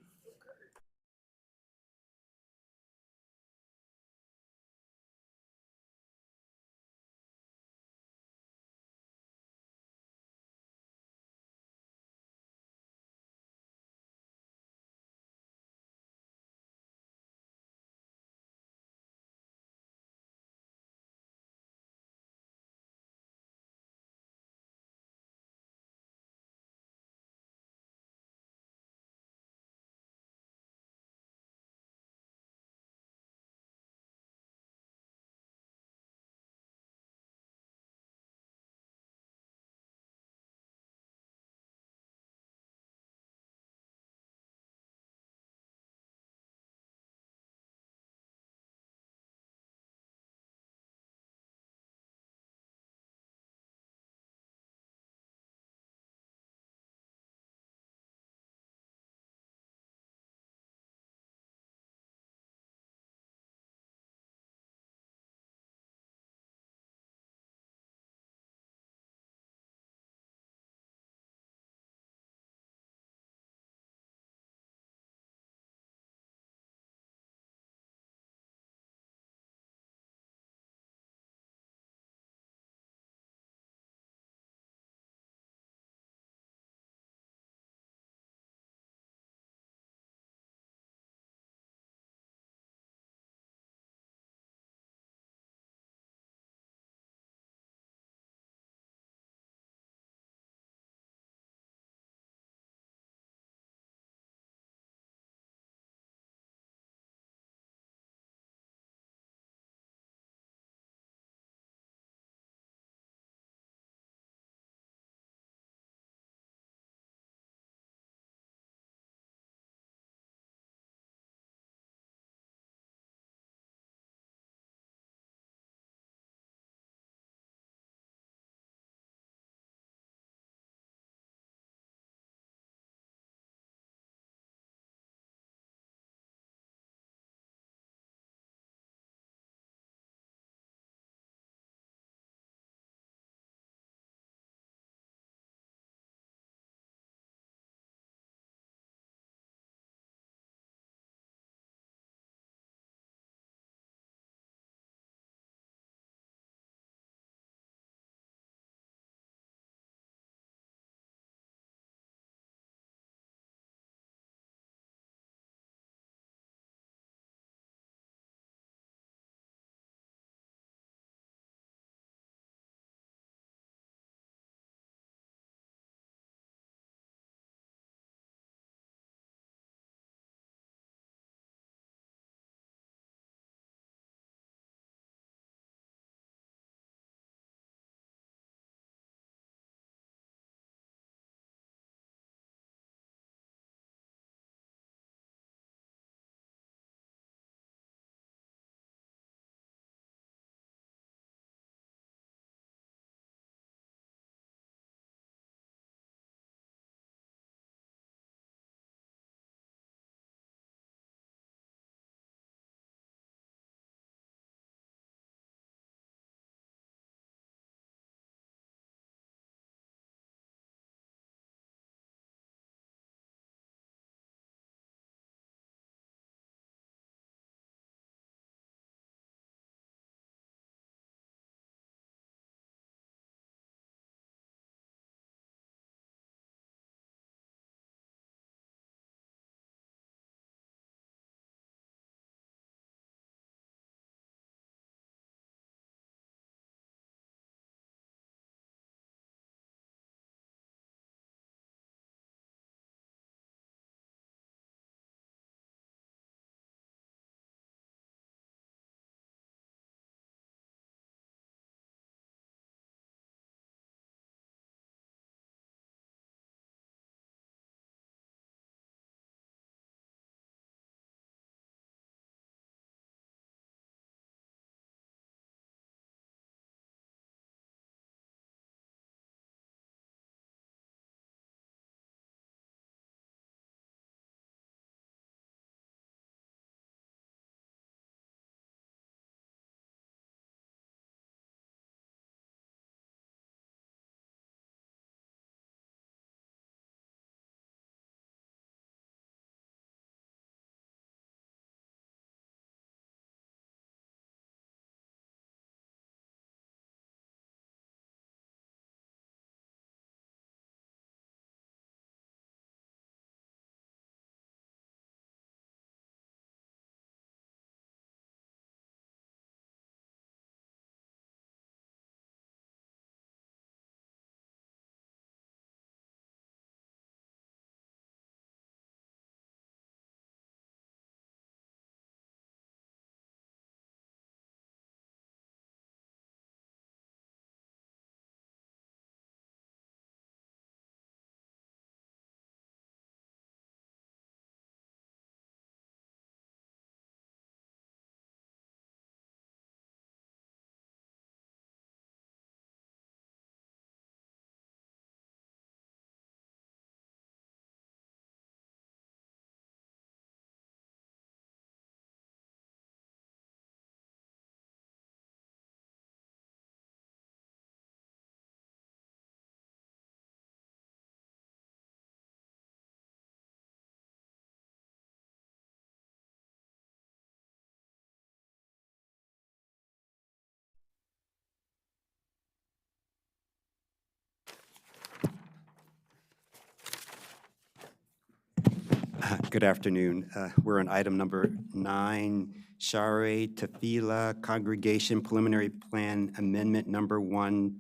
Good afternoon. We're on item number 9, Share Tefillah Congregation Preliminary Plan Amendment Number 1,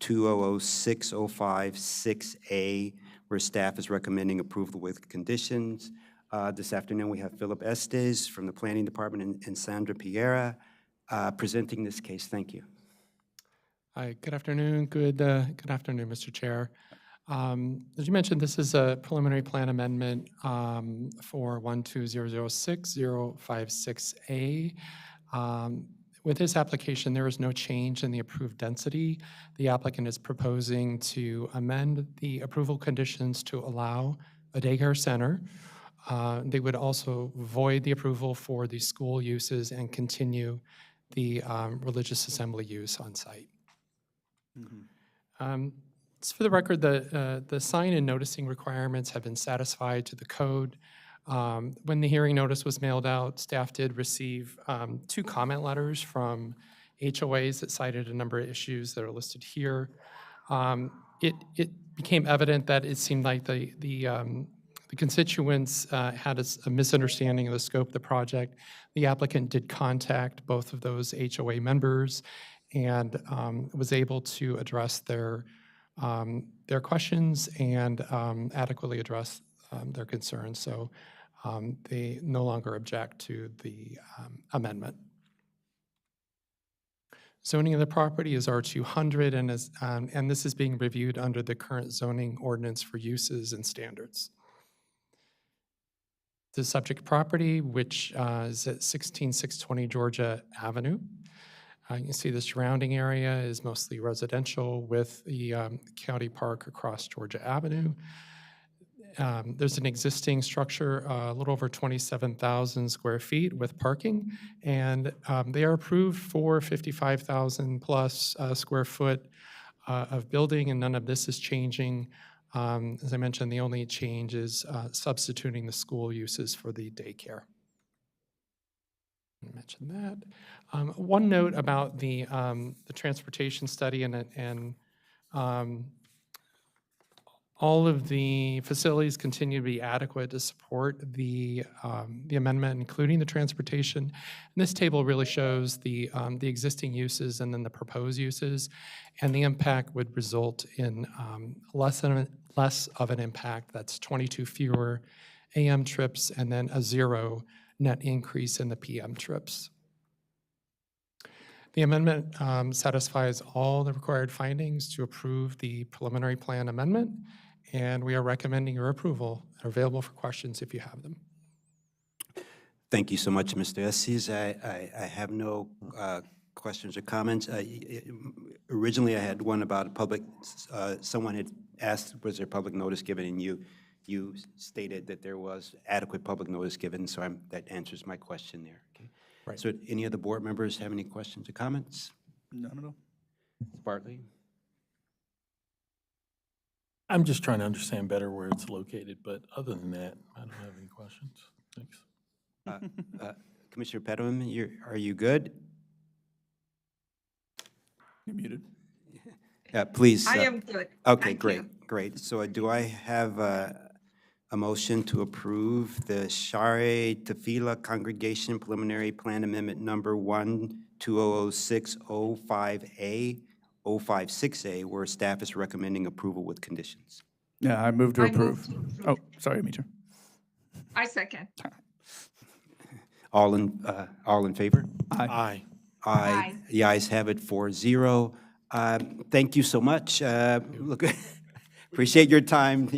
2006-05-6A, where staff is recommending approval with conditions. This afternoon, we have Philip Estes from the Planning Department and Sandra Piera presenting this case. Thank you. Hi, good afternoon. Good afternoon, Mr. Chair. As you mentioned, this is a preliminary plan amendment for 12006-056A. With this application, there is no change in the approved density. The applicant is proposing to amend the approval conditions to allow a daycare center. They would also void the approval for the school uses and continue the religious assembly use on site. Just for the record, the sign and noticing requirements have been satisfied to the code. When the hearing notice was mailed out, staff did receive 2 comment letters from HOAs that cited a number of issues that are listed here. It became evident that it seemed like the constituents had a misunderstanding of the scope of the project. The applicant did contact both of those HOA members and was able to address their questions and adequately address their concerns. So they no longer object to the amendment. Zoning of the property is R200, and this is being reviewed under the current zoning ordinance for uses and standards. The subject property, which is at 16620 Georgia Avenue. You can see the surrounding area is mostly residential with the county park across Georgia Avenue. There's an existing structure, a little over 27,000 square feet with parking, and they are approved for 55,000 plus square foot of building, and none of this is changing. As I mentioned, the only change is substituting the school uses for the daycare. I mentioned that. One note about the transportation study and all of the facilities continue to be adequate to support the amendment, including the transportation. And this table really shows the existing uses and then the proposed uses, and the impact would result in less of an impact. That's 22 fewer AM trips and then a 0 net increase in the PM trips. The amendment satisfies all the required findings to approve the preliminary plan amendment, and we are recommending your approval. They're available for questions if you have them. Thank you so much, Mr. Estes. I have no questions or comments. Originally, I had one about a public, someone had asked, was there public notice given, and you stated that there was adequate public notice given, so that answers my question there. Okay. Right. So any other board members have any questions or comments? None at all. Bartley? I'm just trying to understand better where it's located, but other than that, I don't have any questions. Thanks. Commissioner Pettman, are you good? You're muted. Please. I am good. Okay, Thank great, you. great. So do I have a motion to approve the Share Tefillah Congregation Preliminary Plan Amendment Number 1-2006-05A, 056A, where staff is recommending approval with conditions? Yeah, I move to I approve. move to approve. Oh, sorry, Mitra. I second. All in favor? Aye. Aye. The ayes have it 4-0. Thank you so much. Look, appreciate your time.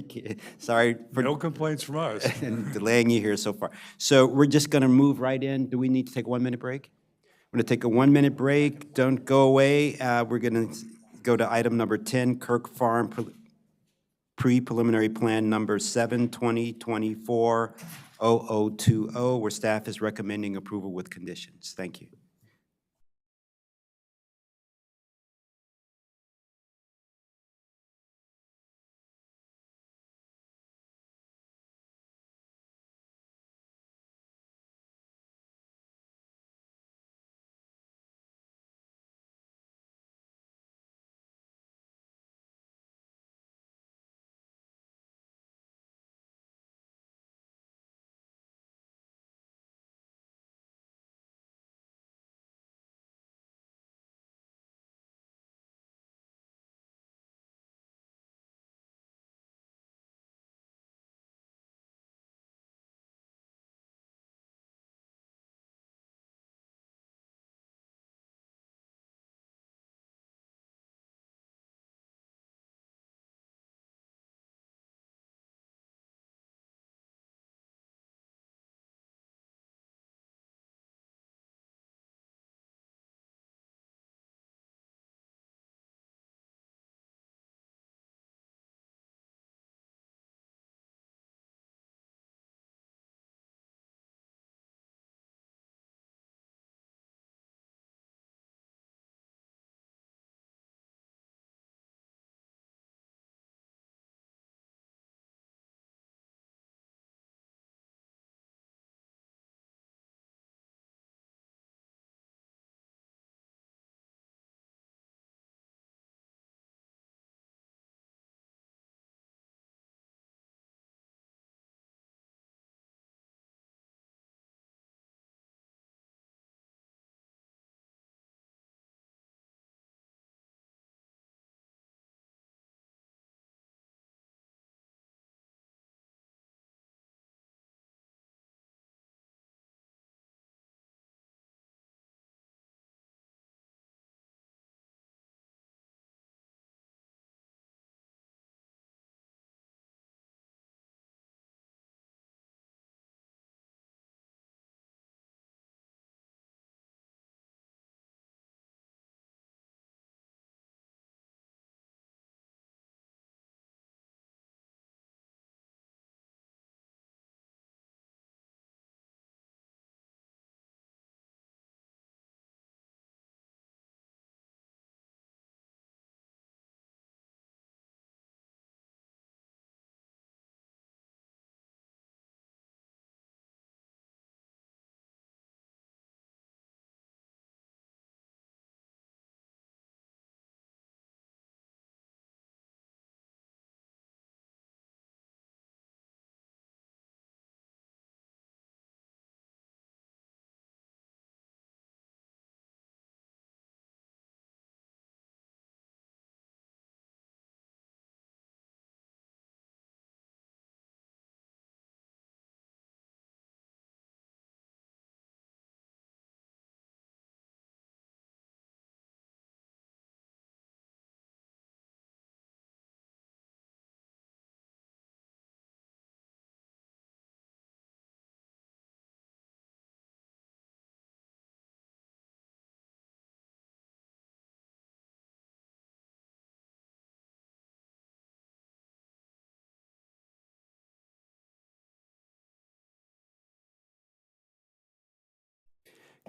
Sorry for No complaints from us. and delaying you here so far. So we're just going to move right in. Do we need to take a 1-minute break? We're going to take a 1-minute break. Don't go away. We're going to go to item number 10, Kirk Farm Preliminary Plan Number 7-2024-0020, where staff is recommending approval with conditions. Thank you.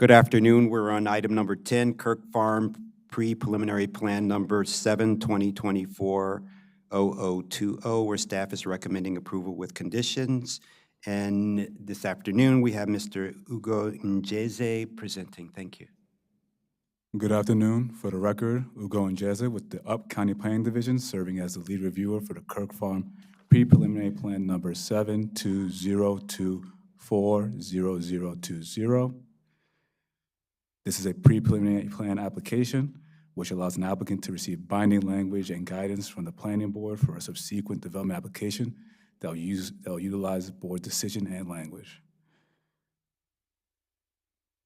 Good afternoon. We're on item number 10, Kirk Farm Pre-Preliminary Plan Number 7, 2024-0020, where staff is recommending approval with conditions. And this afternoon, we have Mr. Ugo Njeze presenting. Thank you. Good afternoon. For the record, Ugo Njeze with the Up County Planning Division, serving as the lead reviewer for the Kirk Farm Pre-Preliminary Plan Number 720240020. This is a pre-preliminary plan application which allows an applicant to receive binding language and guidance from the planning board for a subsequent development application that will utilize board decision and language.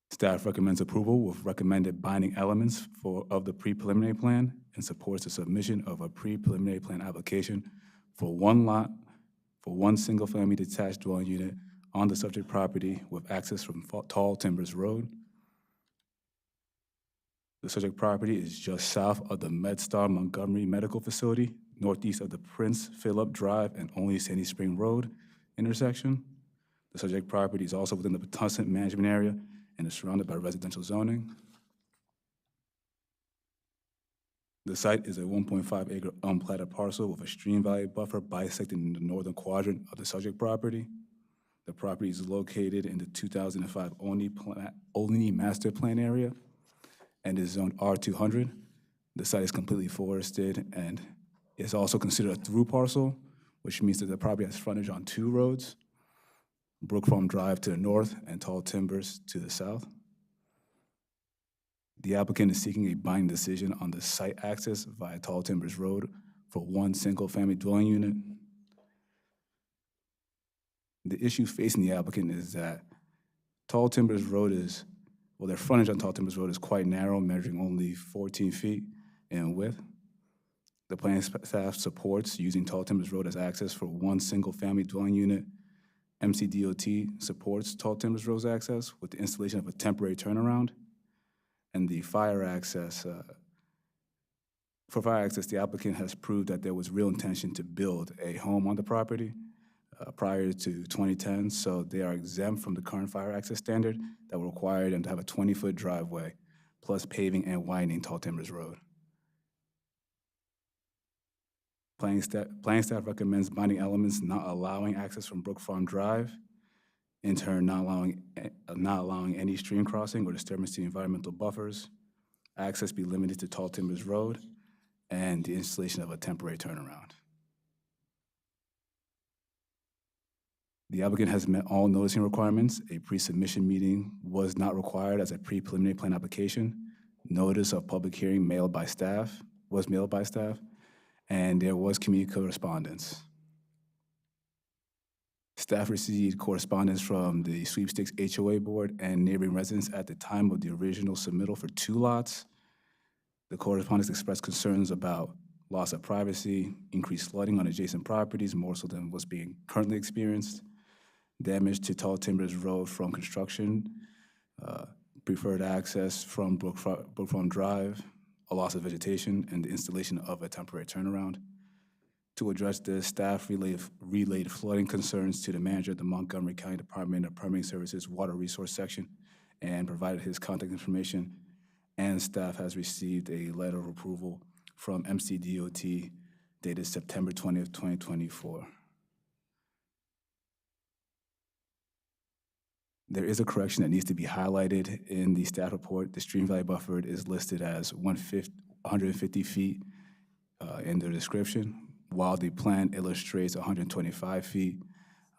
Staff recommends approval with recommended binding elements of the pre-preliminary plan and supports the submission of a pre-preliminary plan application for one lot for one single-family detached dwelling unit on the subject property with access from Tall Timbers Road. The subject property is just south of the MedStar Montgomery Medical Facility, northeast of the Prince Phillip Drive and Only Sandy Spring Road intersection. The subject property is also within the Patuxent management area and is surrounded by residential zoning. The site is a 1.5-acre unplatted parcel with a stream valley buffer bisecting the northern quadrant of the subject property. The property is located in the 2005 Olney Master Plan area and is zoned R200. The site is completely forested and is also considered a through parcel, which means that the property has frontage on two roads, Brook Farm Drive to the north and Tall Timbers to the south. The applicant is seeking a binding decision on the site access via Tall Timbers Road for one single-family dwelling unit. The issue facing the applicant is that Tall Timbers Road their frontage on Tall Timbers Road is quite narrow, measuring only 14 feet in width. The planning staff supports using Tall Timbers Road as access for one single-family dwelling unit. MCDOT supports Tall Timbers Road's access with the installation of a temporary turnaround. And the fire access, for fire access, the applicant has proved that there was real intention to build a home on the property prior to 2010, so they are exempt from the current fire access standard that will require them to have a 20-foot driveway, plus paving and widening Tall Timbers Road. Planning staff recommends binding elements not allowing access from Brook Farm Drive, in turn not allowing any stream crossing or disturbance to the environmental buffers, access be limited to Tall Timbers Road, and the installation of a temporary turnaround. The applicant has met all noticing requirements. A pre-submission meeting was not required as a pre-preliminary plan application. Notice of public hearing was mailed by staff, and there was community correspondence. Staff received correspondence from the Sweepstakes HOA Board and neighboring residents at the time of the original submittal for two lots. The correspondence expressed concerns about loss of privacy, increased flooding on adjacent properties, more so than what's being currently experienced, damage to Tall Timbers Road from construction, preferred access from Brook Farm Drive, a loss of vegetation, and the installation of a temporary turnaround. To address this, staff relayed flooding concerns to the manager of the Montgomery County Department of Permitting Services Water Resource Section and provided his contact information. And staff has received a letter of approval from MCDOT dated September 20th, 2024. There is a correction that needs to be highlighted in the staff report. The stream valley buffer is listed as 150 feet in the description, while the plan illustrates 125 feet.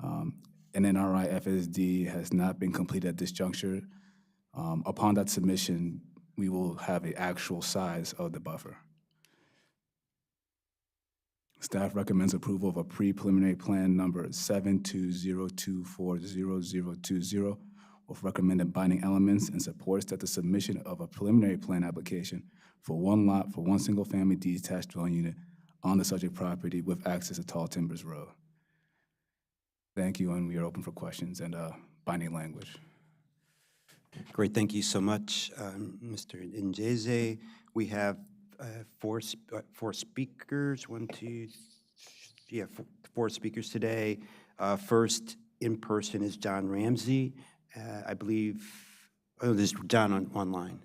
An NRI FSD has not been completed at this juncture. Upon that submission, we will have the actual size of the buffer. Staff recommends approval of a pre-preliminary plan number 720240020 with recommended binding elements and supports that the submission of a preliminary plan application for one lot for one single-family detached dwelling unit on the subject property with access to Tall Timbers Road. Thank you, and we are open for questions and binding language. Great, thank you so much, Mr. Njeze. We have four speakers, four speakers today. First in person is John Ramsey. I believe Oh, there's John online.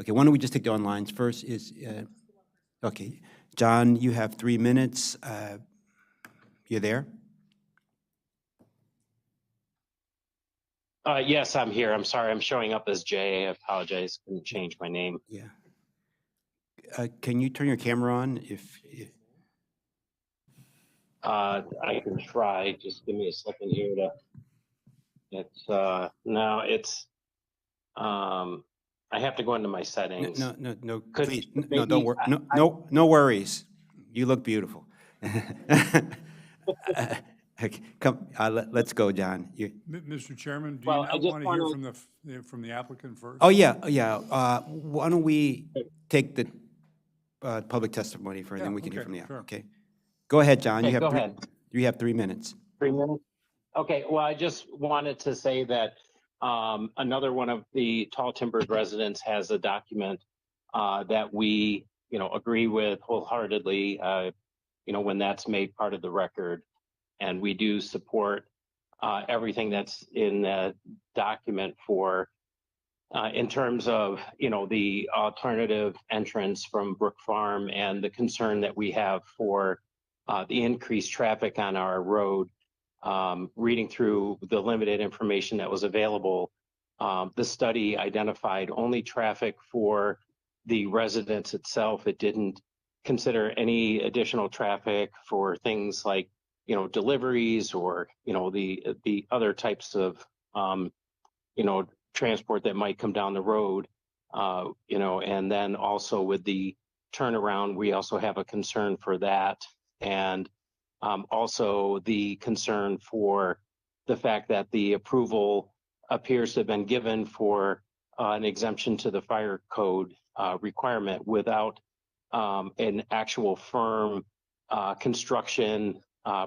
Okay, why don't we just take the onlines first? Okay, John, you have 3 minutes. You there? Yes, I'm here. I'm sorry. I'm showing up as Jay. I apologize. Couldn't change my name. Yeah. Can you turn your camera on? If I can try. Just give me a second here to. No, it's. I have to go into my settings. no, Could please, no, don't maybe worry. No worries. You look beautiful. Okay, come, let's go, John. Mr. Chairman, do Well, you I not just want to hear wanna- from the applicant first? Oh, yeah. Why don't we take the public testimony first, and then we can hear okay, from the sure. applicant. Okay. Go ahead, John. Okay, You have go three, ahead. You have 3 minutes. 3 minutes? Okay, well, I just wanted to say that another one of the Tall Timbers residents has a document that we, agree with wholeheartedly, when that's made part of the record. And we do support everything that's in the document for, in terms of, the alternative entrance from Brook Farm and the concern that we have for the increased traffic on our road. Reading through the limited information that was available, the study identified only traffic for the residence itself. It didn't consider any additional traffic for things like, deliveries or, the other types of, transport that might come down the road. And then also with the turnaround, we also have a concern for that. And also the concern for the fact that the approval appears to have been given for an exemption to the fire code requirement without an actual firm construction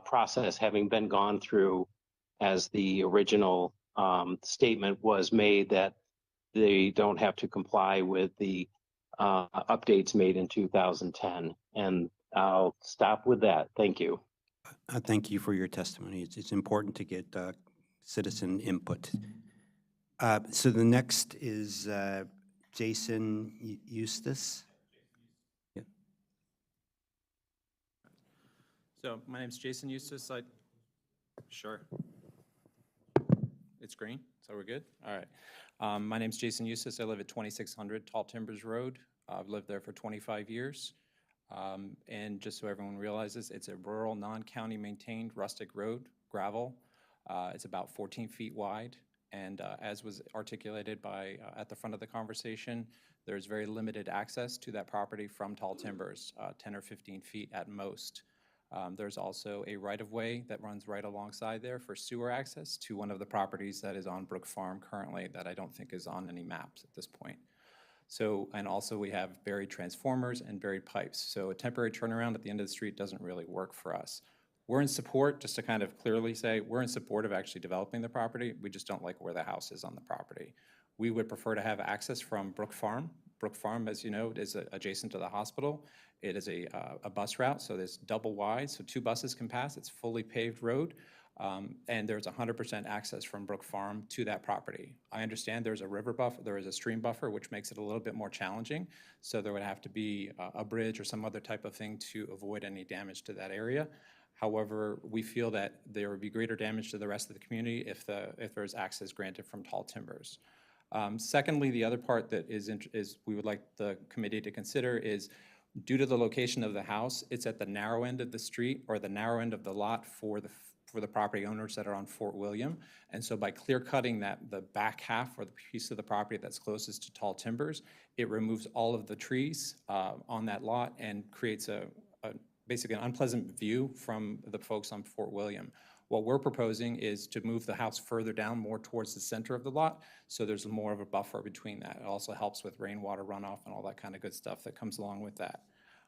process having been gone through, as the original statement was made that they don't have to comply with the updates made in 2010. And I'll stop with that. Thank you. Thank you for your testimony. It's important to get citizen input. So the next is Jason Eustace. Yeah. So my name's Jason Eustace. Sure. It's green, so we're good? All right. My name's Jason Eustace. I live at 2600 Tall Timbers Road. I've lived there for 25 years. And just so everyone realizes, it's a rural, non-county maintained rustic road, gravel. It's about 14 feet wide. And as was articulated by at the front of the conversation, there's very limited access to that property from Tall Timbers, 10 or 15 feet at most. There's also a right-of-way that runs right alongside there for sewer access to one of the properties that is on Brook Farm currently that I don't think is on any maps at this point. So, and also we have buried transformers and buried pipes. So a temporary turnaround at the end of the street doesn't really work for us. We're in support, just to kind of clearly say, we're in support of actually developing the property. We just don't like where the house is on the property. We would prefer to have access from Brook Farm. Brook Farm, as you know, is adjacent to the hospital. It is a bus route, so there's double wide, so 2 buses can pass. It's fully paved road. And there's 100% access from Brook Farm to that property. I understand there's a river buffer, there is a stream buffer, which makes it a little bit more challenging. So there would have to be a bridge or some other type of thing to avoid any damage to that area. However, we feel that there would be greater damage to the rest of the community if there's access granted from Tall Timbers. Secondly, the other part that is we would like the committee to consider is, due to the location of the house, it's at the narrow end of the street or the narrow end of the lot for the property owners that are on Fort William. And so by clear cutting the back half or the piece of the property that's closest to Tall Timbers, it removes all of the trees on that lot and creates basically an unpleasant view from the folks on Fort William. What we're proposing is to move the house further down, more towards the center of the lot, so there's more of a buffer between that. It also helps with rainwater runoff and all that kind of good stuff that comes along with that.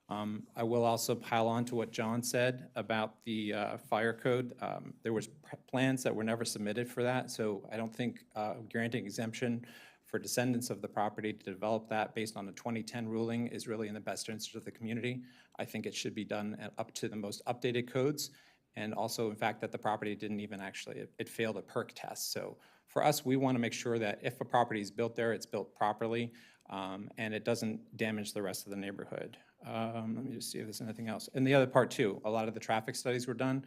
I will also pile on to what John said about the fire code. There was plans that were never submitted for that, so I don't think granting exemption for descendants of the property to develop that based on the 2010 ruling is really in the best interest of the community. I think it should be done up to the most updated codes. and also, in fact, that the property didn't even actually, it failed a perk test. So for us, we want to make sure that if a property is built there, it's built properly, and it doesn't damage the rest of the neighborhood. Let me just see if there's anything else. And the other part too, a lot of the traffic studies were done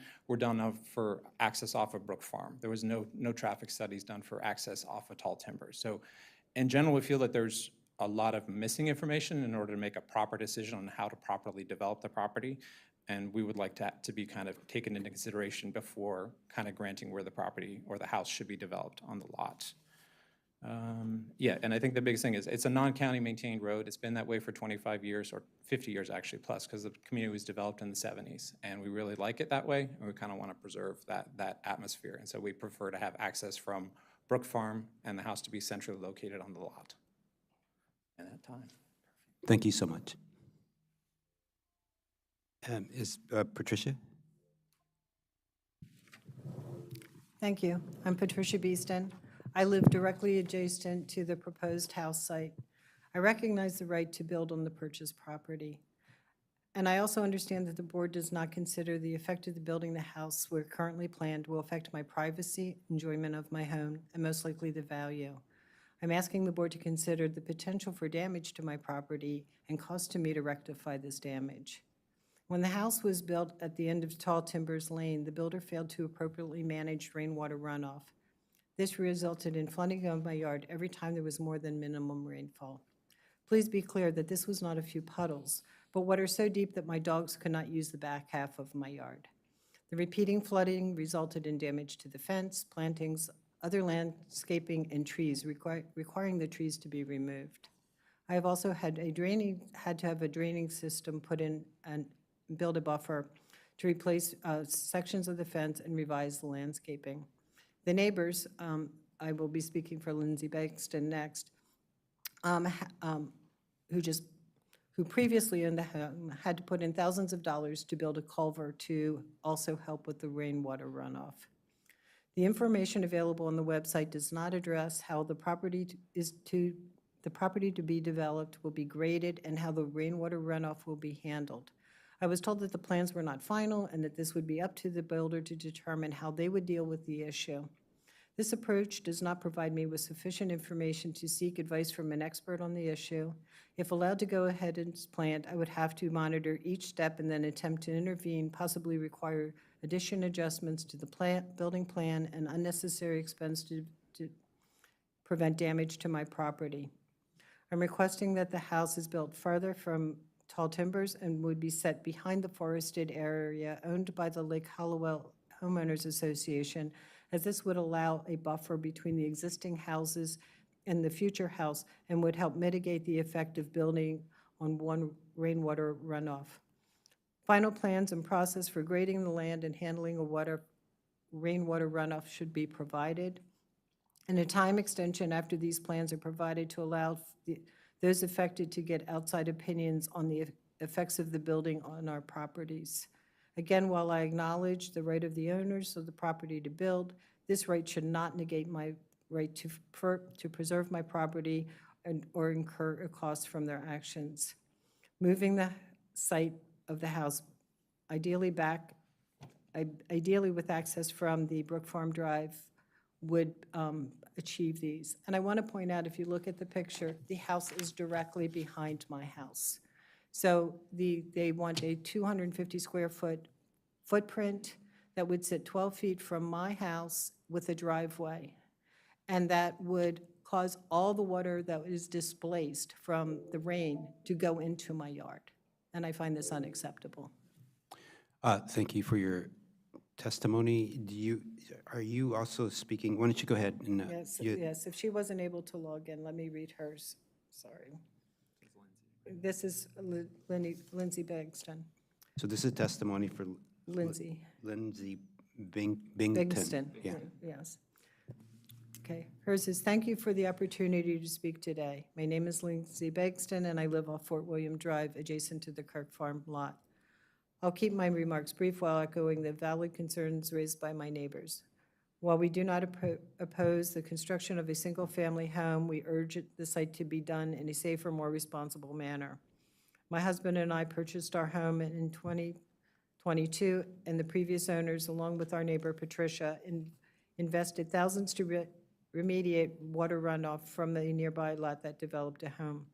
for access off of Brook Farm. There was no traffic studies done for access off of Tall Timbers. So in general, we feel that there's a lot of missing information in order to make a proper decision on how to properly develop the property. And we would like that to be kind of taken into consideration before kind of granting where the property or the house should be developed on the lot. Yeah, and I think the biggest thing is it's a non-county maintained road. It's been that way for 25 years or 50 years actually plus, because the community was developed in the 70s. And we really like it that way, and we kind of want to preserve that atmosphere. And so we prefer to have access from Brook Farm and the house to be centrally located on the lot at that time. Thank you so much. Is Patricia? Thank you. I'm Patricia Beeston. I live directly adjacent to the proposed house site. I recognize the right to build on the purchased property. And I also understand that the board does not consider the effect of the building the house where currently planned will affect my privacy, enjoyment of my home, and most likely the value. I'm asking the board to consider the potential for damage to my property and cost to me to rectify this damage. When the house was built at the end of Tall Timbers Lane, the builder failed to appropriately manage rainwater runoff. This resulted in flooding of my yard every time there was more than minimum rainfall. Please be clear that this was not a few puddles, but water so deep that my dogs could not use the back half of my yard. The repeating flooding resulted in damage to the fence, plantings, other landscaping, and trees, requiring the trees to be removed. I have also had to have a draining system put in and build a buffer to replace sections of the fence and revise the landscaping. The neighbors, I will be speaking for Lindsay Bankston next, who previously in the home had to put in thousands of dollars to build a culvert to also help with the rainwater runoff. The information available on the website does not address how the property to be developed will be graded and how the rainwater runoff will be handled. I was told that the plans were not final and that this would be up to the builder to determine how they would deal with the issue. This approach does not provide me with sufficient information to seek advice from an expert on the issue. If allowed to go ahead as planned, I would have to monitor each step and then attempt to intervene, possibly require additional adjustments to the building plan and unnecessary expense to prevent damage to my property. I'm requesting that the house is built farther from Tall Timbers and would be set behind the forested area owned by the Lake Hollowell Homeowners Association, as this would allow a buffer between the existing houses and the future house and would help mitigate the effect of building on one rainwater runoff. Final plans and process for grading the land and handling of rainwater runoff should be provided, and a time extension after these plans are provided to allow those affected to get outside opinions on the effects of the building on our properties. Again, while I acknowledge the right of the owners of the property to build, this right should not negate my right to preserve my property or incur a cost from their actions. Moving the site of the house ideally with access from the Brook Farm Drive would achieve these. And I want to point out, if you look at the picture, the house is directly behind my house. So they want a 250 square foot footprint that would sit 12 feet from my house with a driveway. And that would cause all the water that is displaced from the rain to go into my yard. And I find this unacceptable. Thank you for your testimony. Are you also speaking? Why don't you go ahead? And, yes, if she wasn't able to log in, let me read hers. Sorry. This is Lindsay Bankston. So this is testimony for Lindsay. Lindsay Bingston. Yeah. Yes. Okay. Hers is, thank you for the opportunity to speak today. My name is Lindsay Bingston, and I live off Fort William Drive, adjacent to the Kirk Farm lot. I'll keep my remarks brief while echoing the valid concerns raised by my neighbors. While we do not oppose the construction of a single-family home, we urge the site to be done in a safer, more responsible manner. My husband and I purchased our home in 22, and the previous owners, along with our neighbor Patricia, invested thousands to remediate water runoff from a nearby lot that developed a home.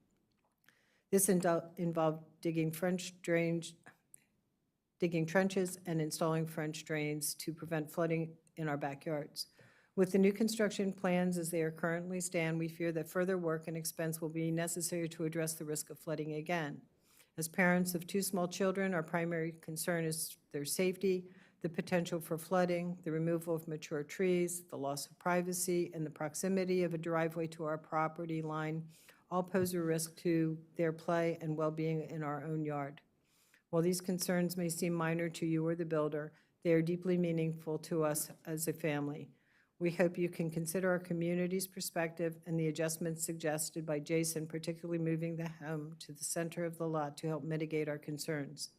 This involved digging trenches and installing French drains to prevent flooding in our backyards. With the new construction plans as they are currently stand, we fear that further work and expense will be necessary to address the risk of flooding again. As parents of 2 small children, our primary concern is their safety, the potential for flooding, the removal of mature trees, the loss of privacy, and the proximity of a driveway to our property line all pose a risk to their play and well-being in our own yard. While these concerns may seem minor to you or the builder, they are deeply meaningful to us as a family. We hope you can consider our community's perspective and the adjustments suggested by Jason, particularly moving the home to the center of the lot to help mitigate our concerns.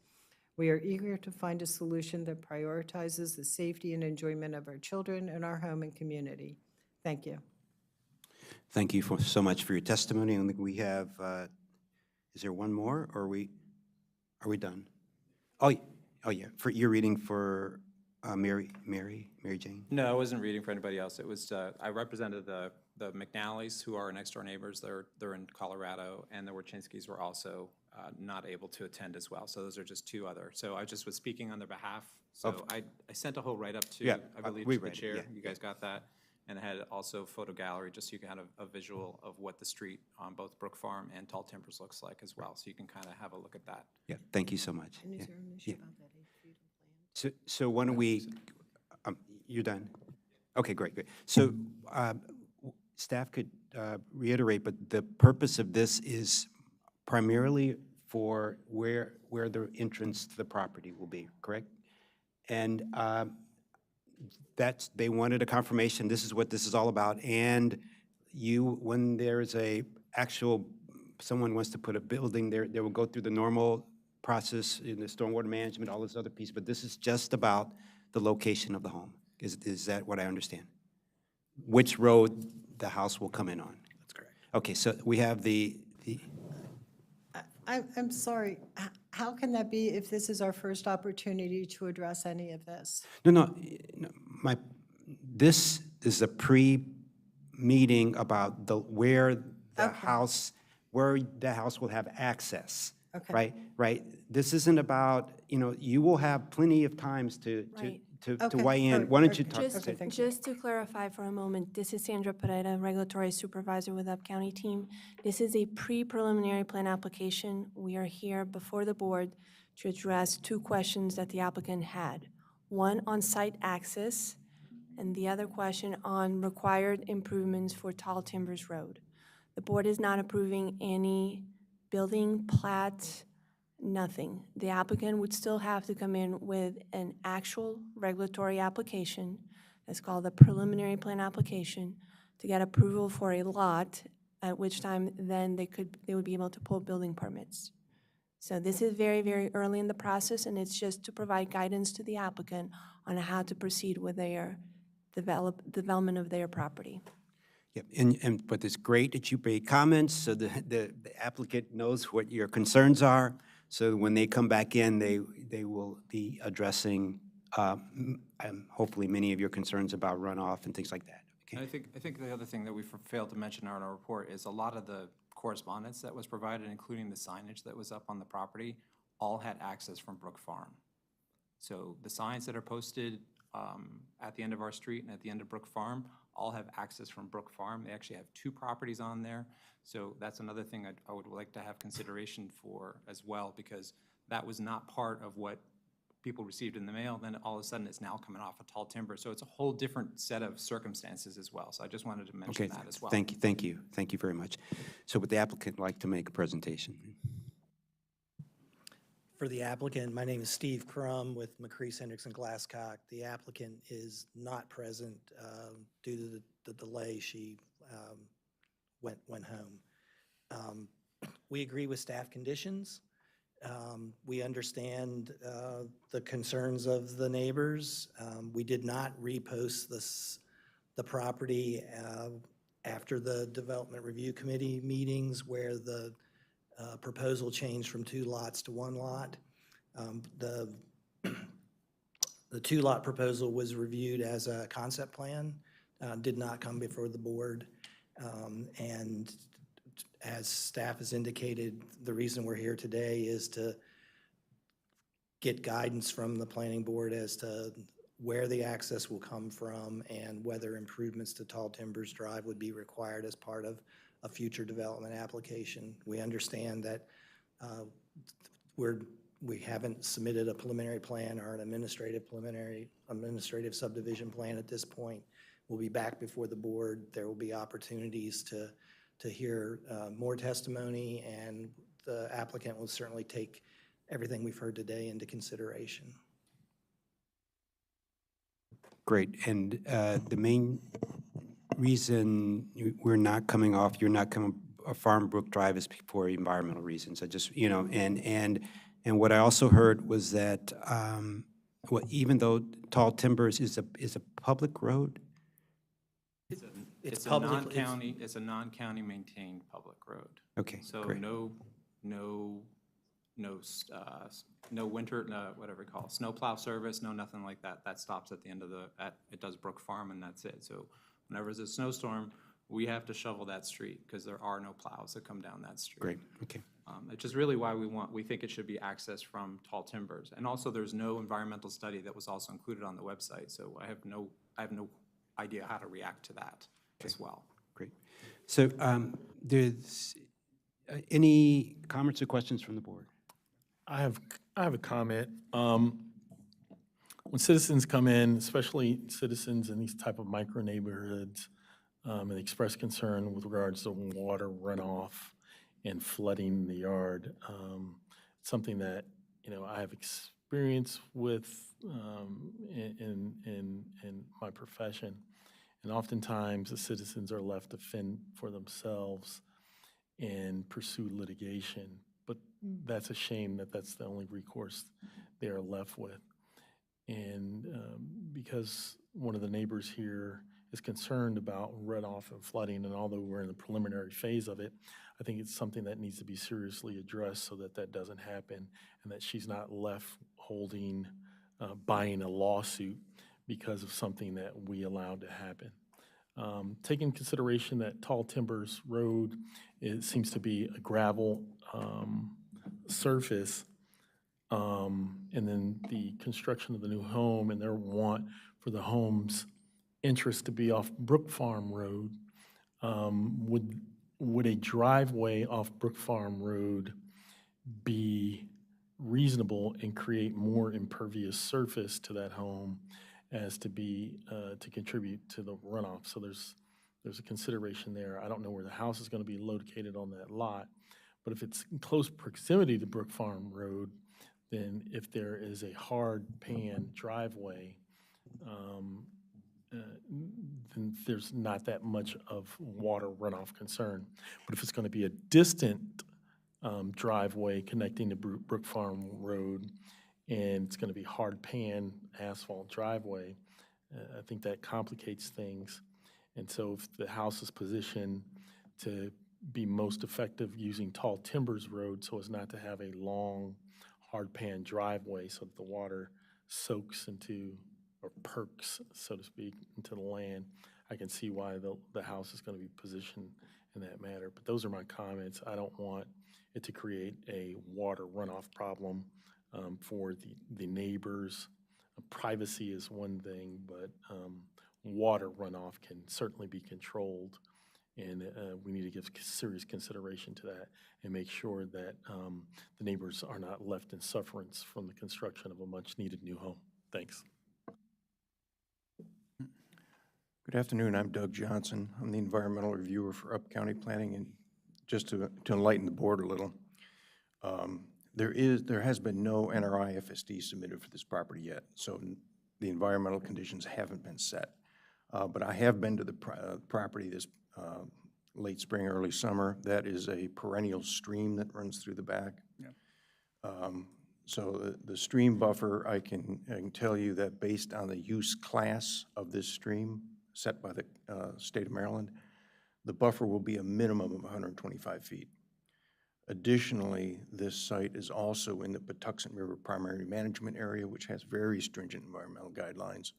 We are eager to find a solution that prioritizes the safety and enjoyment of our children and our home and community. Thank you. Thank you so much for your testimony. And we have, is there one more, or are we done? Oh, yeah, you're reading for Mary Jane? No, I wasn't reading for anybody else. It was, I represented the McNallys, who are our next-door neighbors. They're in Colorado, and the Wachinskis were also not able to attend as well. So those are just 2 other. So I just was speaking on their behalf. So I sent a whole write-up to, Yeah, I believe, we to the read it, chair. yeah. You guys got that? And I had also photo gallery, just so you can have a visual of what the street on both Brook Farm and Tall Timbers looks like as well. So you can kind of have a look at that. Yeah, thank you so much. And is Yeah. there an issue Yeah. about that 8 feet of land? So why don't we, you're done? Okay, great. So staff could reiterate, but the purpose of this is primarily for where the entrance to the property will be, correct? And they wanted a confirmation, this is what this is all about, and when there's someone wants to put a building there, they will go through the normal process in the stormwater management, all this other piece, but this is just about the location of the home. Is that what I understand? Which road the house will come in on? That's correct. Okay, so we have I'm sorry, how can that be if this is our first opportunity to address any of this? No, this is a pre-meeting about where the house will have access. Okay. Right? This isn't about, you will have plenty of times to weigh in. Why don't you talk? Just to clarify for a moment, this is Sandra Pereira, Regulatory Supervisor with Up County Team. This is a pre-preliminary plan application. We are here before the board to address 2 questions that the applicant had. One on site access, and the other question on required improvements for Tall Timbers Road. The board is not approving any building plat, nothing. The applicant would still have to come in with an actual regulatory application, that's called a preliminary plan application, to get approval for a lot, at which time then they would be able to pull building permits. So this is very, very early in the process, and it's just to provide guidance to the applicant on how to proceed with their development of their property. Yeah, but it's great that you made comments, so the applicant knows what your concerns are, so when they come back in, they will be addressing hopefully many of your concerns about runoff and things like that. Okay. I think the other thing that we failed to mention in our report is a lot of the correspondence that was provided, including the signage that was up on the property, all had access from Brook Farm. So the signs that are posted at the end of our street and at the end of Brook Farm all have access from Brook Farm. They actually have 2 properties on there. So that's another thing I would like to have consideration for as well, because that was not part of what people received in the mail. Then all of a sudden it's now coming off a Tall Timber. So it's a whole different set of circumstances as well. So I just wanted to mention that as well. Thank you very much. So would the applicant like to make a presentation? For the applicant, my name is Steve Crum with McCrease Hendricks and Glasscock. The applicant is not present due to the delay. She went home. We agree with staff conditions. We understand the concerns of the neighbors. We did not repost the property after the Development Review Committee meetings where the proposal changed from 2 lots to 1 lot. The The two-lot proposal was reviewed as a concept plan, did not come before the board. And as staff has indicated, the reason we're here today is to get guidance from the planning board as to where the access will come from and whether improvements to Tall Timbers Drive would be required as part of a future development application. We understand that we haven't submitted a preliminary plan or an administrative subdivision plan at this point. We'll be back before the board. There will be opportunities to hear more testimony, and the applicant will certainly take everything we've heard today into consideration. Great. And the main reason we're not coming off, you're not coming Farm Brook Drive is for environmental reasons. I just, you know, and what I also heard was that even though Tall Timbers is a public road, it's a non-county, it's a non-county maintained public road. Okay, So great. no winter, whatever we call it, snowplow service, no nothing like that. That stops at the end of it does Brook Farm and that's it. So whenever there's a snowstorm, we have to shovel that street because there are no plows that come down that street. Great, okay. Which is really why we think it should be accessed from Tall Timbers. And also there's no environmental study that was also included on the website. So I have no idea how to react to that as well. Great. So there's any comments or questions from the board? I have a comment. When citizens come in, especially citizens in these type of micro neighborhoods, and express concern with regards to water runoff and flooding the yard, something that, you know, I have experience with in my profession. And oftentimes the citizens are left to fend for themselves and pursue litigation. But that's a shame that that's the only recourse they are left with. And because one of the neighbors here is concerned about runoff and flooding, and although we're in the preliminary phase of it, I think it's something that needs to be seriously addressed so that that doesn't happen and that she's not left holding, buying a lawsuit because of something that we allowed to happen. Taking into consideration that Tall Timbers Road seems to be a gravel surface, and then the construction of the new home and their want for the home's interest to be off Brook Farm Road, would a driveway off Brook Farm Road be reasonable and create more impervious surface to that home as to be to contribute to the runoff? So there's a consideration there. I don't know where the house is going to be located on that lot, but if it's in close proximity to Brook Farm Road, then if there is a hard pan driveway, then there's not that much of water runoff concern. But if it's going to be a distant driveway connecting to Brook Farm Road, and it's going to be hard pan asphalt driveway, I think that complicates things. And so if the house is positioned to be most effective using Tall Timbers Road so as not to have a long hard pan driveway so that the water soaks into, or perks, so to speak, into the land, I can see why the house is going to be positioned in that manner. But those are my comments. I don't want it to create a water runoff problem for the neighbors. Privacy is one thing, but water runoff can certainly be controlled, and we need to give serious consideration to that and make sure that the neighbors are not left in sufferance from the construction of a much-needed new home. Thanks. Good afternoon, I'm Doug Johnson. I'm the environmental reviewer for Up County Planning, and just to enlighten the board a little, there has been no NRI FSD submitted for this property yet, so the environmental conditions haven't been set. But I have been to the property this late spring, early summer. That is a perennial stream that runs through the back. Yeah. So the stream buffer, I can tell you that based on the use class of this stream set by the state of Maryland, the buffer will be a minimum of 125 feet. Additionally, this site is also in the Patuxent River Primary Management Area, which has very stringent environmental guidelines.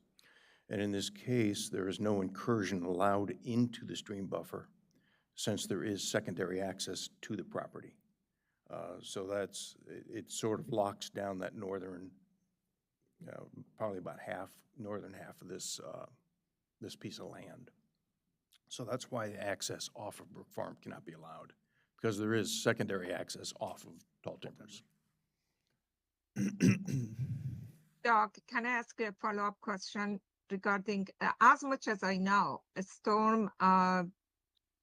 And in this case, there is no incursion allowed into the stream buffer since there is secondary access to the property. So it sort of locks down that northern, probably about northern half of this, this piece of land. So that's why the access off of Brook Farm cannot be allowed, because there is secondary access off of Tall Timbers. Doc, can I ask a follow-up question regarding, as much as I know, storm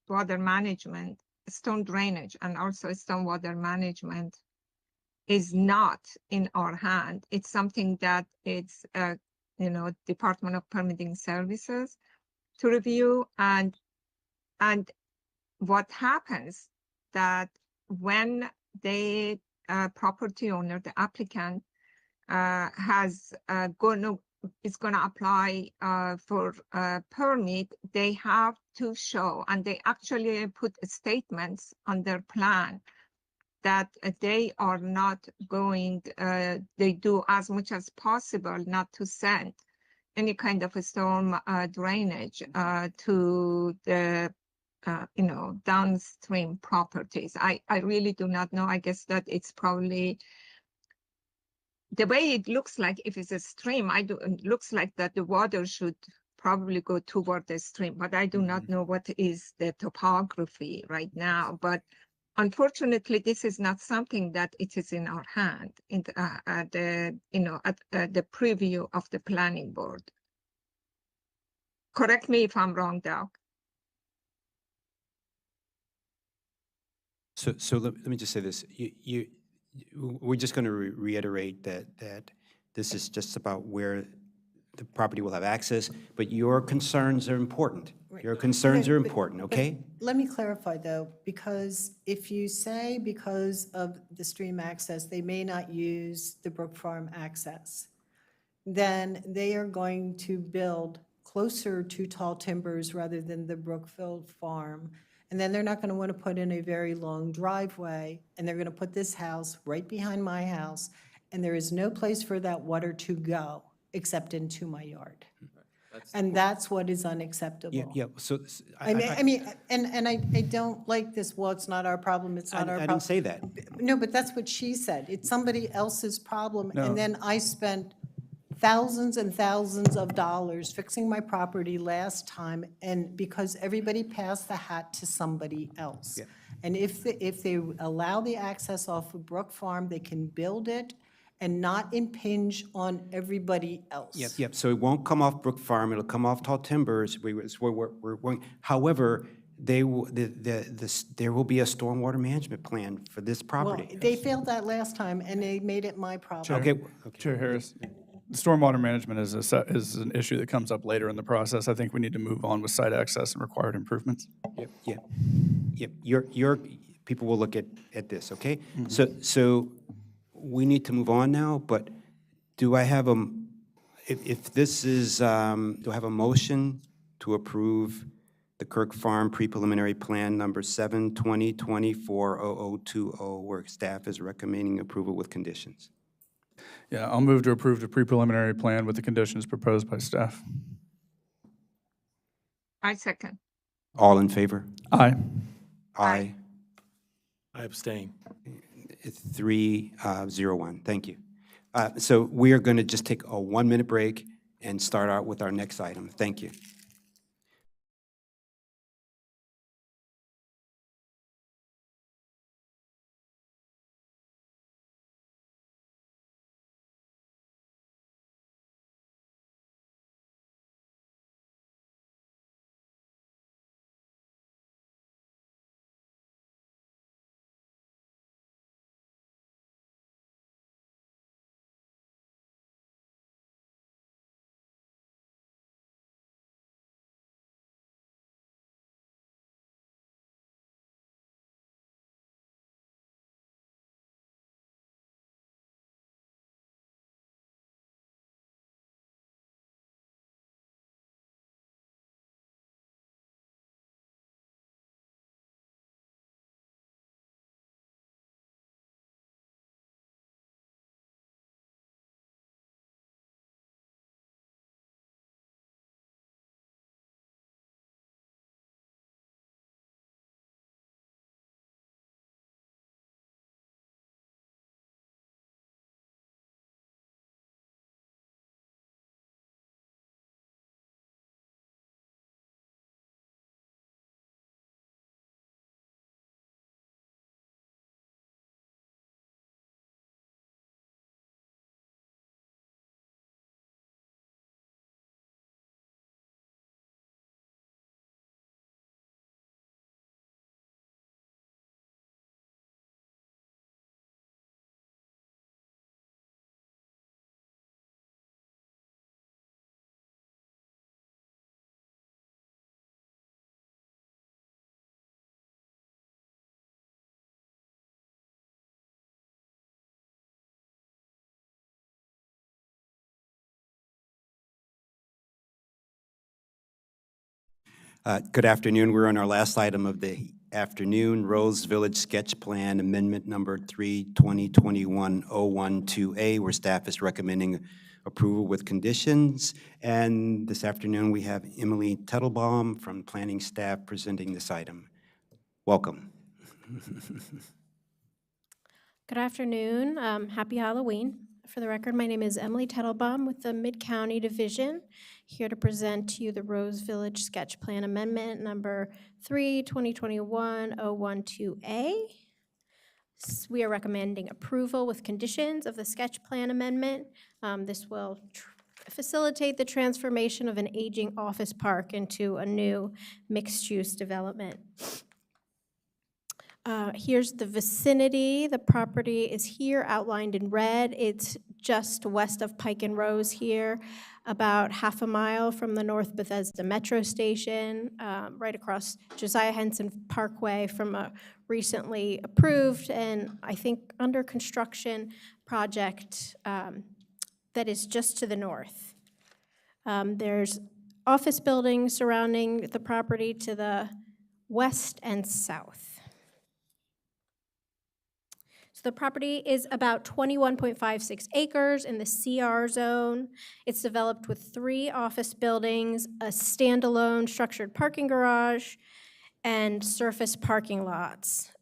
water management, storm drainage, and also stormwater management is not in our hand. It's something that it's, Department of Permitting Services to review. And what happens that when the property owner, the applicant, is gonna apply for a permit, they have to show, and they actually put statements on their plan that they are not going, they do as much as possible not to send any kind of a storm drainage to the downstream properties. I really do not know. I guess that it's probably the way it looks like. If it's a stream, it looks like that the water should probably go toward the stream, but I do not know what is the topography right now. But unfortunately, this is not something that it is in our hand in the preview of the planning board. Correct me if I'm wrong, Doc. So let me just say this. We're just going to reiterate that this is just about where the property will have access, but your concerns are important. Your concerns are important, okay? Let me clarify, though, because if you say because of the stream access, they may not use the Brook Farm access, then they are going to build closer to Tall Timbers rather than the Brookfield Farm. And then they're not going to want to put in a very long driveway, and they're going to put this house right behind my house, and there is no place for that water to go except into my yard. And that's what is unacceptable. Yeah, so I mean, I don't like this, well, it's not our problem, it's not our problem. I didn't say that. No, but that's what she said. It's somebody else's problem. And then I spent thousands and thousands of dollars fixing my property last time, and because everybody passed the hat to somebody else. Yeah. And if they allow the access off of Brook Farm, they can build it and not impinge on everybody else. Yep. So it won't come off Brook Farm. It'll come off Tall Timbers. We're going. However, there will be a stormwater management plan for this property. Well, they failed that last time, and they made it my problem. Okay. Chair Harris, stormwater management is an issue that comes up later in the process. I think we need to move on with site access and required improvements. Yep. Your people will look at this. Okay. So we need to move on now. But do I have if this is do I have a motion to approve the Kirk Farm pre-preliminary plan number 7/20/24/0020, where staff is recommending approval with conditions? Yeah, I'll move to approve the pre-preliminary plan with the conditions proposed by staff. I second. All in favor? Aye. Aye. I abstain. It's 3-0-1. Thank you. So we are going to just take a 1-minute break and start out with our next item. Thank you. Good afternoon. We're on our last item of the afternoon, Rose Village Sketch Plan Amendment Number 3, 2021-012A, where staff is recommending approval with conditions. And this afternoon, we have Emily Tettelbaum from planning staff presenting this item. Welcome. Good afternoon. Happy Halloween. For the record, my name is Emily Tettelbaum with the Mid-County Division, here to present to you the Rose Village Sketch Plan Amendment Number 3, 2021-012A. We are recommending approval with conditions of the sketch plan amendment. This will facilitate the transformation of an aging office park into a new mixed-use development. Here's the vicinity. The property is here outlined in red. It's just west of Pike and Rose here, about half a mile from the North Bethesda Metro Station, right across Josiah Henson Parkway from a recently approved and I think under construction project that is just to the north. There's office buildings surrounding the property to the west and south. The property is about 21.56 acres in the CR zone. It's developed with 3 office buildings, a standalone structured parking garage, and surface parking lots.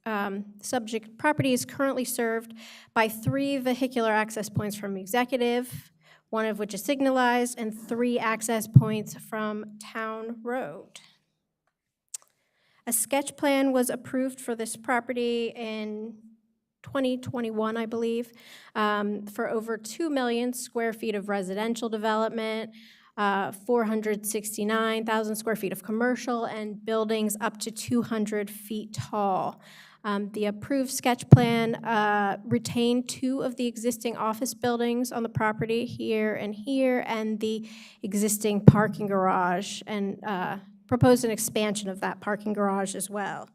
Subject property is currently served by 3 vehicular access points from Executive, one of which is signalized, and 3 access points from Town Road. A sketch plan was approved for this property in 2021, I believe, for over 2 million square feet of residential development, 469,000 square feet of commercial, and buildings up to 200 feet tall. The approved sketch plan retained 2 of the existing office buildings on the property here, and the existing parking garage, and proposed an expansion of that parking garage as well.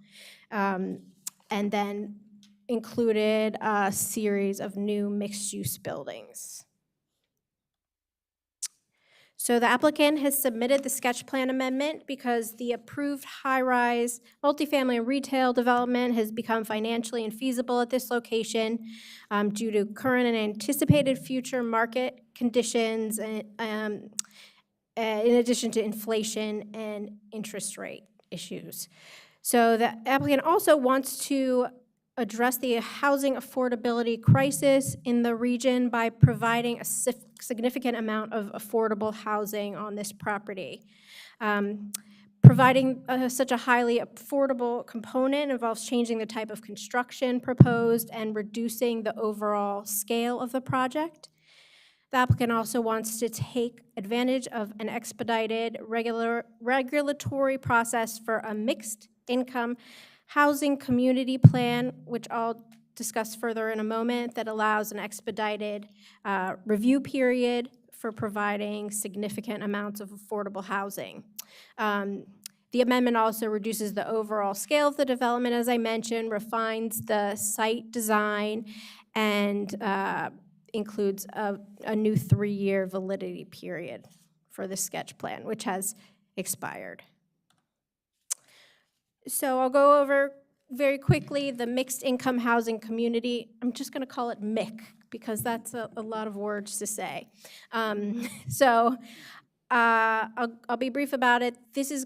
And then included a series of new mixed-use buildings. So the applicant has submitted the sketch plan amendment because the approved high-rise multifamily and retail development has become financially infeasible at this location due to current and anticipated future market conditions, in addition to inflation and interest rate issues. So the applicant also wants to address the housing affordability crisis in the region by providing a significant amount of affordable housing on this property. Providing such a highly affordable component involves changing the type of construction proposed and reducing the overall scale of the project. The applicant also wants to take advantage of an expedited regulatory process for a mixed income housing community plan, which I'll discuss further in a moment, that allows an expedited review period for providing significant amounts of affordable housing. The amendment also reduces the overall scale of the development, as I mentioned, refines the site design, and includes a new 3-year validity period for the sketch plan, which has expired. So I'll go over very quickly the mixed income housing community. I'm just going to call it MIC because that's a lot of words to say. I'll be brief about it. This is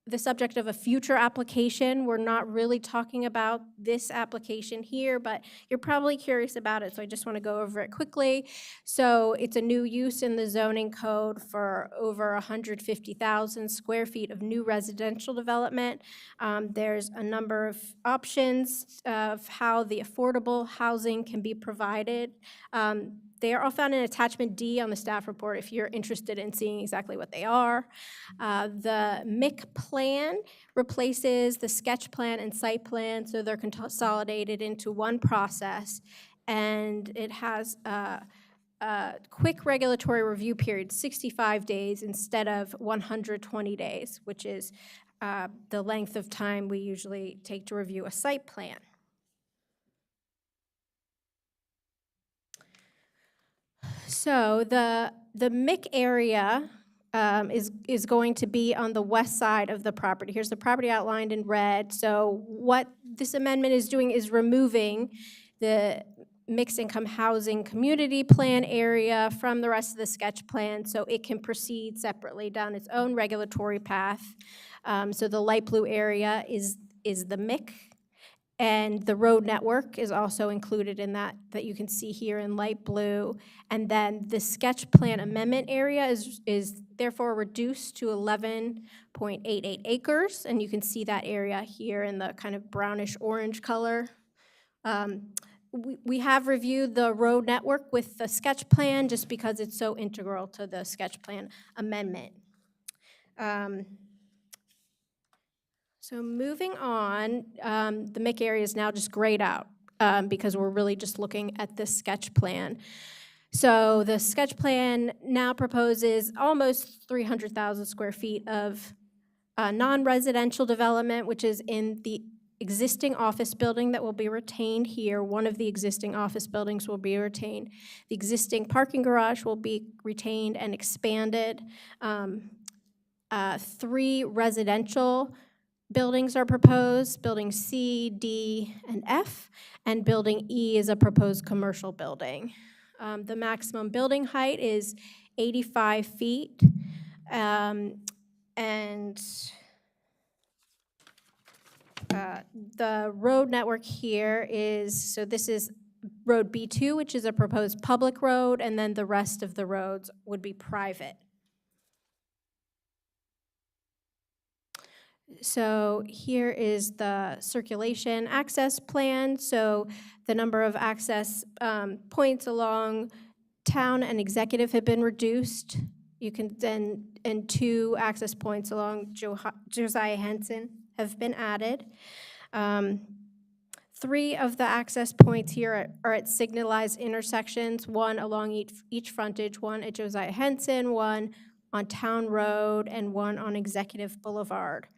the subject of a future application. We're not really talking about this application here, but you're probably curious about it, so I just want to go over it quickly. So it's a new use in the zoning code for over 150,000 square feet of new residential development. There's a number of options of how the affordable housing can be provided. They are all found in Attachment D on the staff report if you're interested in seeing exactly what they are. The MIC plan replaces the sketch plan and site plan, so they're consolidated into one process, and it has a quick regulatory review period, 65 days instead of 120 days, which is the length of time we usually take to review a site plan. So the MIC area is going to be on the west side of the property. Here's the property outlined in red. So what this amendment is doing is removing the mixed income housing community plan area from the rest of the sketch plan so it can proceed separately down its own regulatory path. So the light blue area is the MIC, and the road network is also included in that you can see here in light blue. And then the sketch plan amendment area is therefore reduced to 11.88 acres, and you can see that area here in the kind of brownish orange color. We have reviewed the road network with the sketch plan just because it's so integral to the sketch plan amendment. So moving on, the MIC area is now just grayed out because we're really just looking at this sketch plan. So the sketch plan now proposes almost 300,000 square feet of non-residential development, which is in the existing office building that will be retained here. One of the existing office buildings will be retained. The existing parking garage will be retained and expanded. 3 residential buildings are proposed, building C, D, and F, and building E is a proposed commercial building. The maximum building height is 85 feet, and the road network here is, so this is Road B2, which is a proposed public road, and then the rest of the roads would be private. So here is the circulation access plan. So the number of access points along Town and Executive have been reduced. You can then, and 2 access points along Josiah Henson have been added. 3 of the access points here are at signalized intersections, 1 along each frontage, 1 at Josiah Henson, 1 on Town Road, and 1 on Executive Boulevard.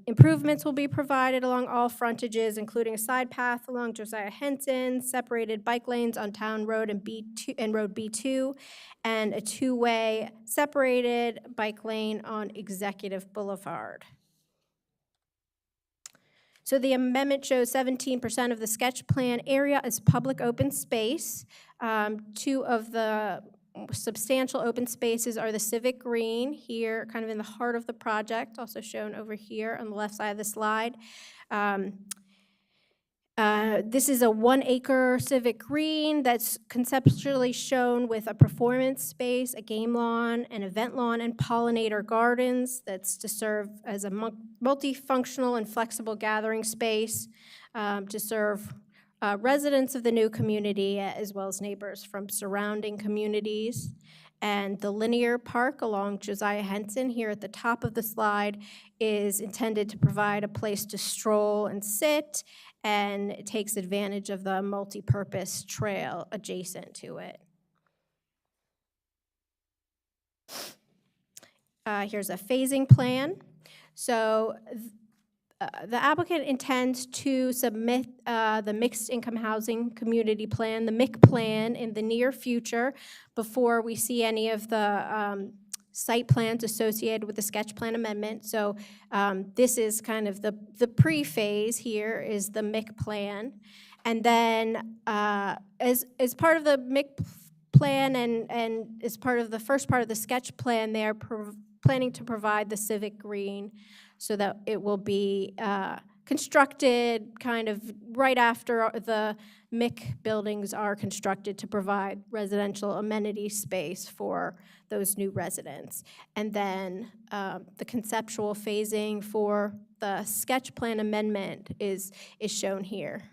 Improvements will be provided along all frontages, including a side path along Josiah Henson, separated bike lanes on Town Road and Road B2, and a 2-way separated bike lane on Executive Boulevard. So the amendment shows 17% of the sketch plan area as public open space. 2 of the substantial open spaces are the Civic Green here, kind of in the heart of the project, also shown over here on the left side of the slide. This is a 1-acre Civic Green that's conceptually shown with a performance space, a game lawn, an event lawn, and pollinator gardens that's to serve as a multifunctional and flexible gathering space to serve residents of the new community as well as neighbors from surrounding communities. And the linear park along Josiah Henson here at the top of the slide is intended to provide a place to stroll and sit, and it takes advantage of the multi-purpose trail adjacent to it. Here's a phasing plan. So the applicant intends to submit the Mixed Income Housing Community Plan, the MIC plan, in the near future before we see any of the site plans associated with the sketch plan amendment. So this is kind of the pre-phase here is the MIC plan. And then as part of the MIC plan and as part of the first part of the sketch plan, they're planning to provide the Civic Green so that it will be constructed kind of right after the MIC buildings are constructed to provide residential amenity space for those new residents. And then the conceptual phasing for the sketch plan amendment is shown here.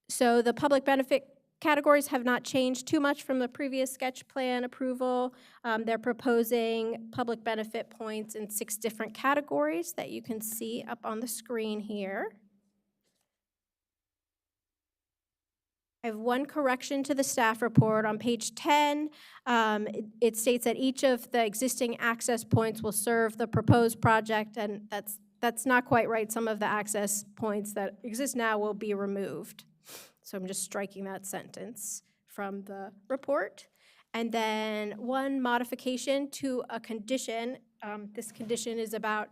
So the public benefit categories have not changed too much from the previous sketch plan approval. They're proposing public benefit points in 6 different categories that you can see up on the screen here. I have one correction to the staff report. On page 10, it states that each of the existing access points will serve the proposed project, and that's not quite right. Some of the access points that exist now will be removed. So I'm just striking that sentence from the report. And then one modification to a condition. This condition is about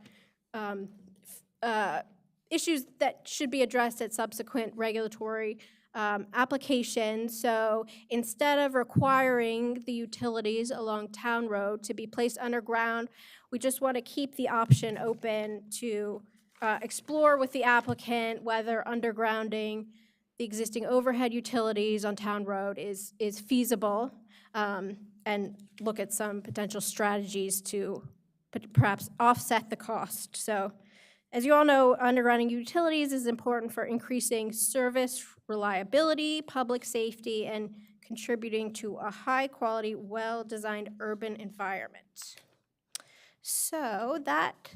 issues that should be addressed at subsequent regulatory applications. So instead of requiring the utilities along Town Road to be placed underground, we just want to keep the option open to explore with the applicant whether undergrounding the existing overhead utilities on Town Road is feasible, and look at some potential strategies to perhaps offset the cost. So as you all know, undergrounding utilities is important for increasing service reliability, public safety, and contributing to a high-quality, well-designed urban environment. So that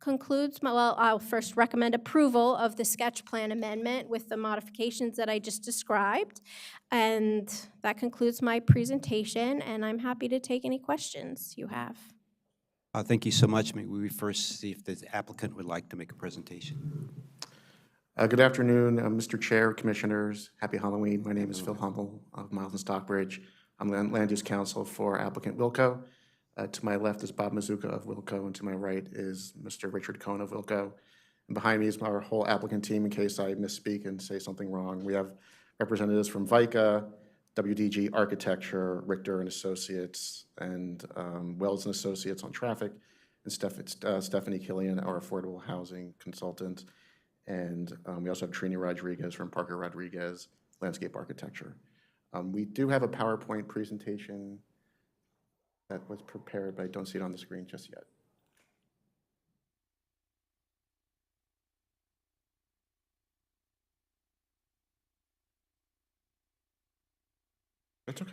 concludes I'll first recommend approval of the sketch plan amendment with the modifications that I just described. And that concludes my presentation, and I'm happy to take any questions you have. Thank you so much. May we first see if the applicant would like to make a presentation? Good afternoon, Mr. Chair, Commissioners. Happy Halloween. My name is Phil Hummel of Miles and Stockbridge. I'm the Land Use Counsel for applicant Wilco. To my left is Bob Mazuka of Wilco, and to my right is Mr. Richard Cohn of Wilco. And behind me is our whole applicant team in case I misspeak and say something wrong. We have representatives from VICA, WDG Architecture, Richter and Associates, and Wells and Associates on traffic, and Stephanie Killian, our affordable housing consultant. And we also have Trini Rodriguez from Parker Rodriguez Landscape Architecture. We do have a PowerPoint presentation that was prepared, but I don't see it on the screen just yet. That's okay.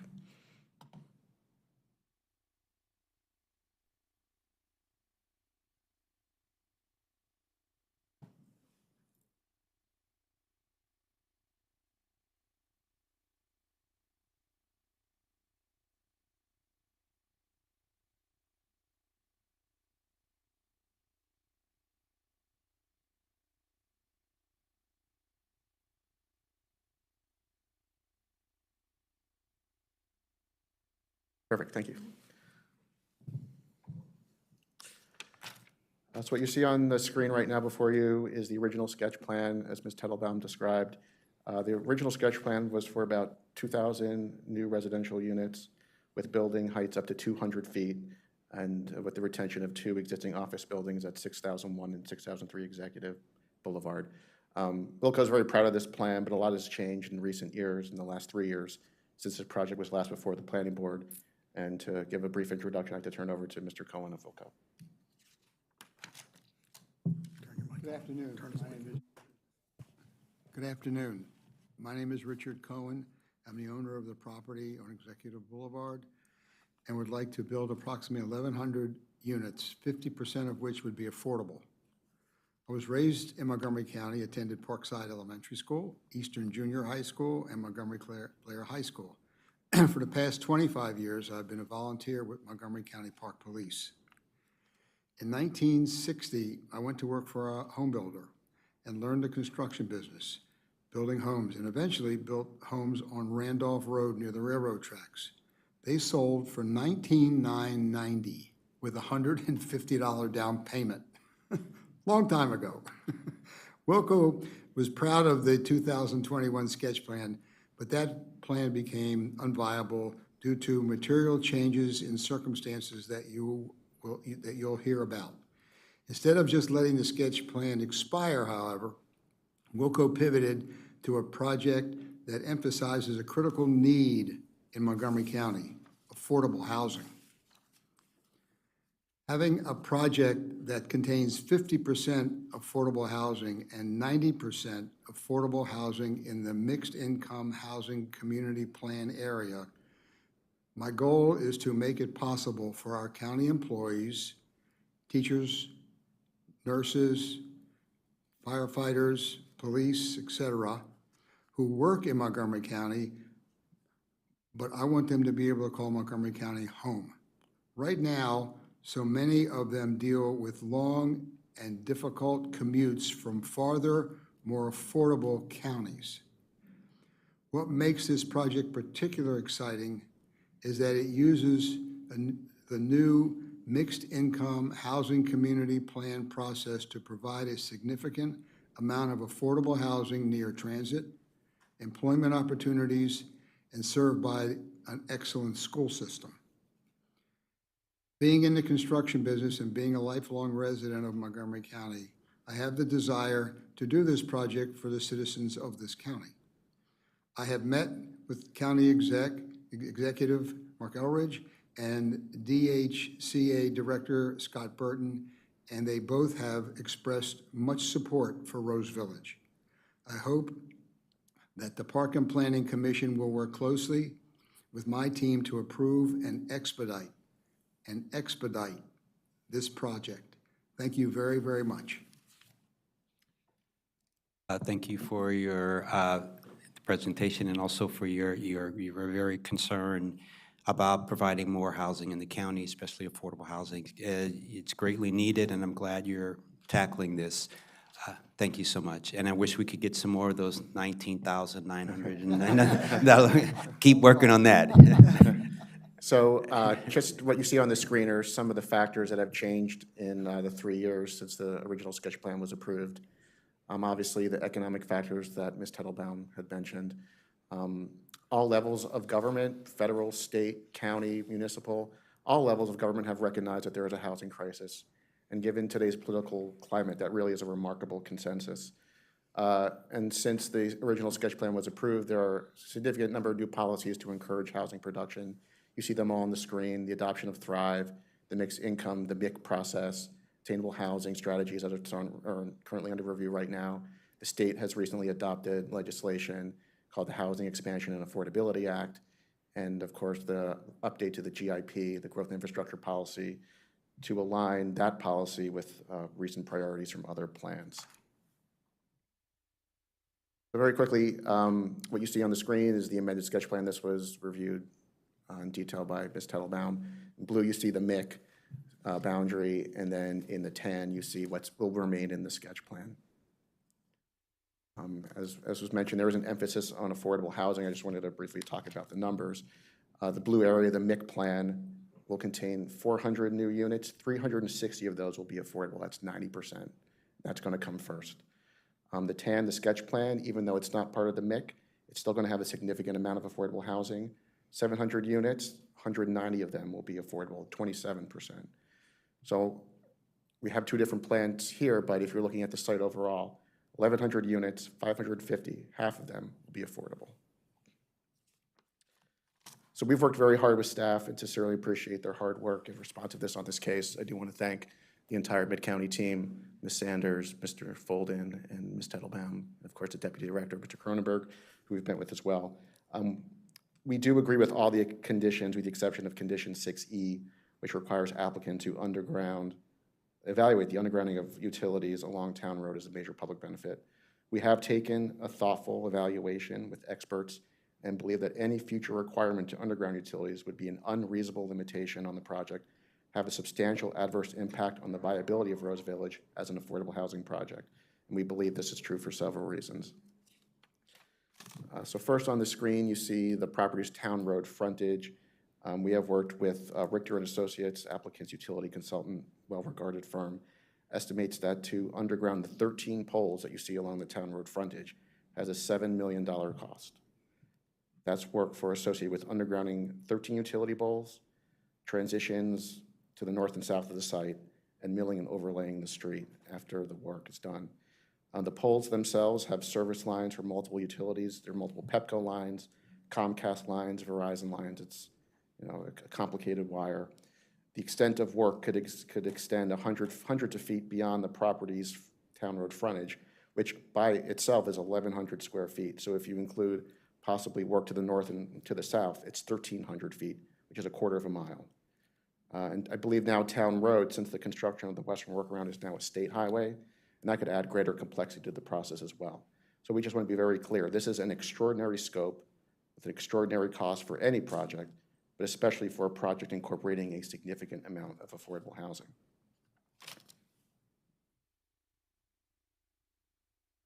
Perfect, thank you. So what you see on the screen right now before you is the original sketch plan, as Ms. Tettelbaum described. The original sketch plan was for about 2,000 new residential units with building heights up to 200 feet and with the retention of 2 existing office buildings at 6001 and 6003 Executive Boulevard. Wilco is very proud of this plan, but a lot has changed in recent years, in the last 3 years, since this project was last before the planning board. And to give a brief introduction, I'd like to turn over to Mr. Cohen of Wilco. Good afternoon. Good afternoon. My name is Richard Cohen. I'm the owner of the property on Executive Boulevard and would like to build approximately 1,100 units, 50% of which would be affordable. I was raised in Montgomery County, attended Parkside Elementary School, Eastern Junior High School, and Montgomery Blair High School. For the past 25 years, I've been a volunteer with Montgomery County Park Police. In 1960, I went to work for a home builder and learned the construction business, building homes, and eventually built homes on Randolph Road near the railroad tracks. They sold for $19,990 with a $150 down payment. Long time ago. Wilco was proud of the 2021 sketch plan, but that plan became unviable due to material changes in circumstances that you'll hear about. Instead of just letting the sketch plan expire, however, Wilco pivoted to a project that emphasizes a critical need in Montgomery County, affordable housing. Having a project that contains 50% affordable housing and 90% affordable housing in the mixed income housing community plan area, my goal is to make it possible for our county employees, teachers, nurses, firefighters, police, etc., who work in Montgomery County, but I want them to be able to call Montgomery County home. Right now, so many of them deal with long and difficult commutes from farther, more affordable counties. What makes this project particularly exciting is that it uses the new mixed income housing community plan process to provide a significant amount of affordable housing near transit, employment opportunities, and served by an excellent school system. Being in the construction business and being a lifelong resident of Montgomery County, I have the desire to do this project for the citizens of this county. I have met with County Executive Mark Elridge and DHCA Director Scott Burton, and they both have expressed much support for Rose Village. I hope that the Park and Planning Commission will work closely with my team to approve and expedite this project. Thank you very, very much. Thank you for your presentation and also for your very concerned about providing more housing in the county, especially affordable housing. It's greatly needed, and I'm glad you're tackling this. Thank you so much. And I wish we could get some more of those 19,900. Keep working on that. So just what you see on the screen are some of the factors that have changed in the 3 years since the original sketch plan was approved. Obviously, the economic factors that Ms. Tettelbaum had mentioned. All levels of government, federal, state, county, municipal, all levels of government have recognized that there is a housing crisis. And given today's political climate, that really is a remarkable consensus. And since the original sketch plan was approved, there are a significant number of new policies to encourage housing production. You see them all on the screen: the adoption of Thrive, the mixed income, the MIC process, attainable housing strategies that are currently under review right now. The state has recently adopted legislation called the Housing Expansion and Affordability Act, and of course the update to the GIP, the Growth Infrastructure Policy, to align that policy with recent priorities from other plans. So very quickly, what you see on the screen is the amended sketch plan. This was reviewed in detail by Ms. Tettelbaum. In blue, you see the MIC boundary, and then in the tan, you see what will remain in the sketch plan. As was mentioned, there is an emphasis on affordable housing. I just wanted to briefly talk about the numbers. The blue area, the MIC plan, will contain 400 new units. 360 of those will be affordable. That's 90%. That's going to come first. The tan, the sketch plan, even though it's not part of the MIC, it's still going to have a significant amount of affordable housing. 700 units, 190 of them will be affordable, 27%. So we have two different plans here, but if you're looking at the site overall, 1,100 units, 550, half of them will be affordable. So we've worked very hard with staff and sincerely appreciate their hard work and responsiveness on this case. I do want to thank the entire Mid-County team, Ms. Sanders, Mr. Folden, and Ms. Tettelbaum, and of course the Deputy Director, Mr. Cronenberg, who we've met with as well. We do agree with all the conditions with the exception of condition 6E, which requires applicant to evaluate the undergrounding of utilities along Town Road as a major public benefit. We have taken a thoughtful evaluation with experts and believe that any future requirement to underground utilities would be an unreasonable limitation on the project, have a substantial adverse impact on the viability of Rose Village as an affordable housing project. And we believe this is true for several reasons. So first on the screen, you see the property's Town Road frontage. We have worked with Richter and Associates, applicant's utility consultant, well-regarded firm, estimates that to underground the 13 poles that you see along the Town Road frontage has a $7 million cost. That's work for associated with undergrounding 13 utility poles, transitions to the north and south of the site, and milling and overlaying the street after the work is done. The poles themselves have service lines for multiple utilities. There are multiple Pepco lines, Comcast lines, Verizon lines. It's a complicated wire. The extent of work could extend hundreds of feet beyond the property's Town Road frontage, which by itself is 1,100 square feet. So if you include possibly work to the north and to the south, it's 1,300 feet, which is a quarter of a mile. And I believe now Town Road, since the construction of the western workaround is now a state highway, and that could add greater complexity to the process as well. So we just want to be very clear. This is an extraordinary scope with an extraordinary cost for any project, but especially for a project incorporating a significant amount of affordable housing.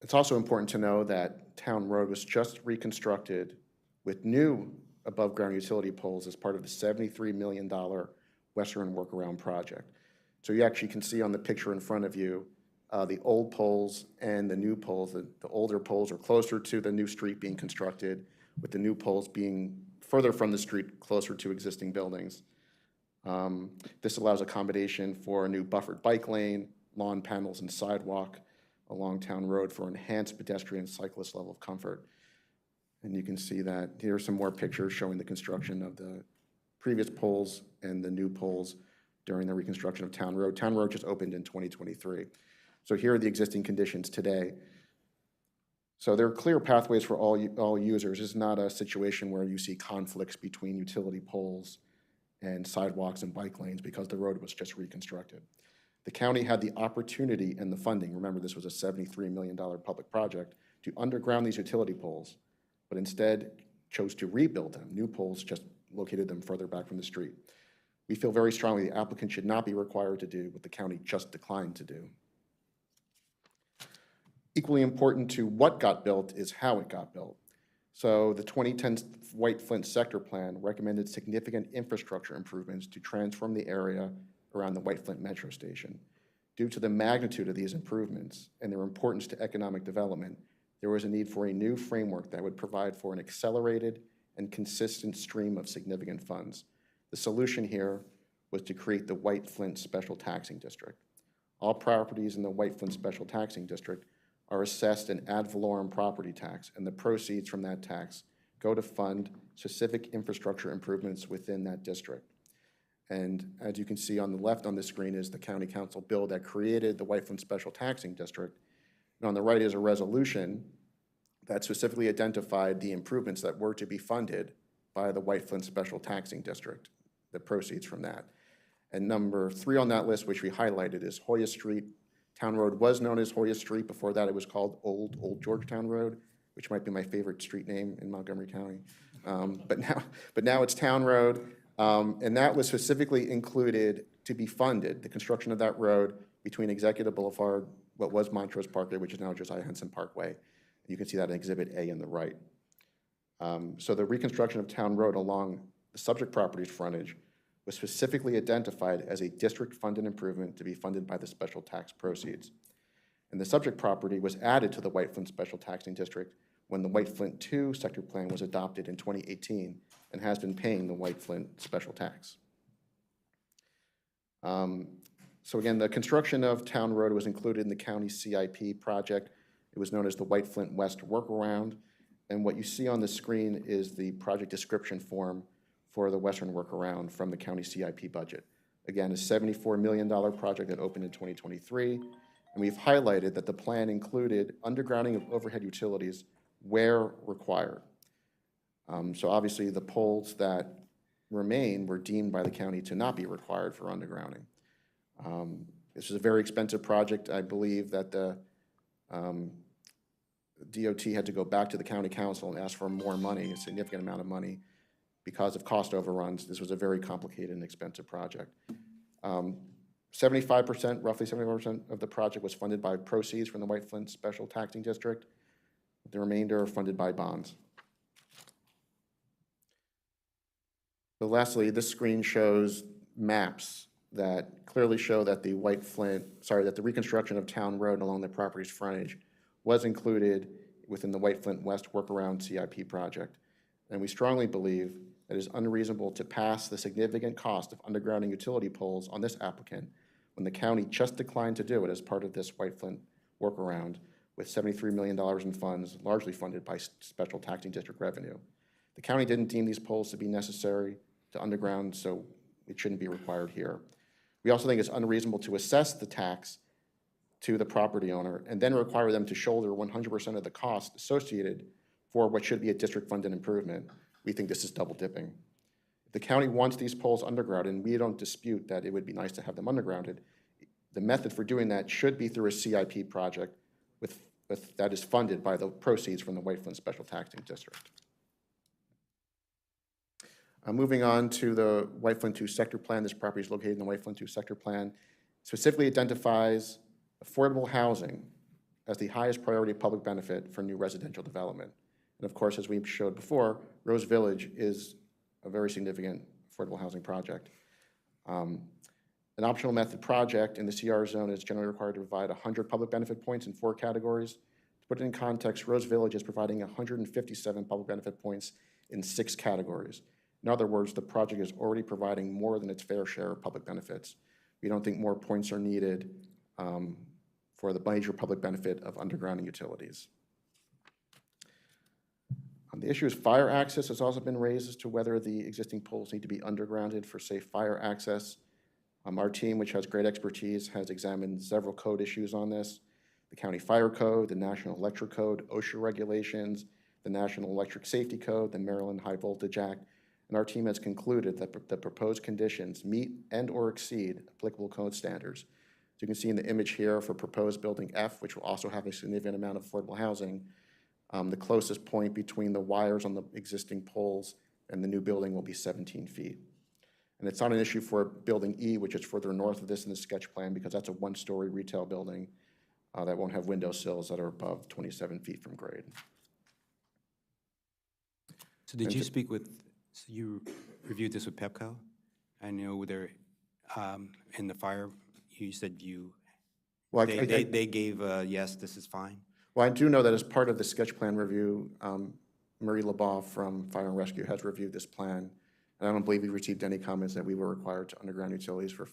It's also important to know that Town Road was just reconstructed with new above-ground utility poles as part of the $73 million Western Workaround project. So you actually can see on the picture in front of you the old poles and the new poles. The older poles are closer to the new street being constructed, with the new poles being further from the street, closer to existing buildings. This allows accommodation for a new buffered bike lane, lawn panels, and sidewalk along Town Road for enhanced pedestrian cyclist level of comfort. And you can see that here are some more pictures showing the construction of the previous poles and the new poles during the reconstruction of Town Road. Town Road just opened in 2023. So here are the existing conditions today. So there are clear pathways for all users. It's not a situation where you see conflicts between utility poles and sidewalks and bike lanes because the road was just reconstructed. The county had the opportunity and the funding, remember this was a $73 million public project, to underground these utility poles, but instead chose to rebuild them. New poles just located them further back from the street. We feel very strongly the applicant should not be required to do what the county just declined to do. Equally important to what got built is how it got built. So the 2010 White Flint Sector Plan recommended significant infrastructure improvements to transform the area around the White Flint Metro Station. Due to the magnitude of these improvements and their importance to economic development, there was a need for a new framework that would provide for an accelerated and consistent stream of significant funds. The solution here was to create the White Flint Special Taxing District. All properties in the White Flint Special Taxing District are assessed an ad valorem property tax, and the proceeds from that tax go to fund specific infrastructure improvements within that district. And as you can see on the left on the screen is the county council bill that created the White Flint Special Taxing District. And on the right is a resolution that specifically identified the improvements that were to be funded by the White Flint Special Taxing District, the proceeds from that. And number 3 on that list, which we highlighted, is Hoya Street. Town Road was known as Hoya Street. Before that, it was called Old Georgetown Road, which might be my favorite street name in Montgomery County. But now it's Town Road. And that was specifically included to be funded, the construction of that road between Executive Boulevard, what was Montrose Parkway, which is now Josiah Henson Parkway. You can see that in Exhibit A in the right. So the reconstruction of Town Road along the subject property's frontage was specifically identified as a district-funded improvement to be funded by the special tax proceeds. And the subject property was added to the White Flint Special Taxing District when the White Flint 2 sector plan was adopted in 2018 and has been paying the White Flint special tax. So again, the construction of Town Road was included in the county CIP project. It was known as the White Flint West Workaround. And what you see on the screen is the project description form for the Western Workaround from the county CIP budget. Again, a $74 million project that opened in 2023. And we've highlighted that the plan included undergrounding of overhead utilities where required. So obviously the poles that remain were deemed by the county to not be required for undergrounding. This is a very expensive project. I believe that the DOT had to go back to the county council and ask for more money, a significant amount of money, because of cost overruns. This was a very complicated and expensive project. 75%, roughly 75% of the project was funded by proceeds from the White Flint Special Taxing District. The remainder funded by bonds. So lastly, this screen shows maps that clearly show that the that the reconstruction of Town Road along the property's frontage was included within the White Flint West Workaround CIP project. And we strongly believe that it is unreasonable to pass the significant cost of undergrounding utility poles on this applicant when the county just declined to do it as part of this White Flint Workaround with $73 million in funds, largely funded by special taxing district revenue. The county didn't deem these poles to be necessary to underground, so it shouldn't be required here. We also think it's unreasonable to assess the tax to the property owner and then require them to shoulder 100% of the cost associated for what should be a district-funded improvement. We think this is double dipping. If the county wants these poles undergrounded, and we don't dispute that it would be nice to have them undergrounded, the method for doing that should be through a CIP project that is funded by the proceeds from the White Flint Special Taxing District. Moving on to the White Flint 2 sector plan. This property is located in the White Flint 2 sector plan. Specifically identifies affordable housing as the highest priority public benefit for new residential development. And of course, as we showed before, Rose Village is a very significant affordable housing project. An optional method project in the CR zone is generally required to provide 100 public benefit points in 4 categories. To put it in context, Rose Village is providing 157 public benefit points in 6 categories. In other words, the project is already providing more than its fair share of public benefits. We don't think more points are needed for the major public benefit of undergrounding utilities. The issue is fire access has also been raised as to whether the existing poles need to be undergrounded for safe fire access. Our team, which has great expertise, has examined several code issues on this: the County Fire Code, the National Electric Code, OSHA regulations, the National Electric Safety Code, the Maryland High Voltage Act, and our team has concluded that the proposed conditions meet and/or exceed applicable code standards. So you can see in the image here for proposed building F, which will also have a significant amount of affordable housing, the closest point between the wires on the existing poles and the new building will be 17 feet. And it's not an issue for building E, which is further north of this in the sketch plan, because that's a 1-story retail building that won't have window sills that are above 27 feet from grade. So did you speak with, so you reviewed this with Pepco? I know they're, in the fire, you said Well, they gave a yes, this is fine? Well, I do know that as part of the sketch plan review, Marie LeBeau from Fire and Rescue has reviewed this plan, and I don't believe we received any comments that we were required to underground utilities for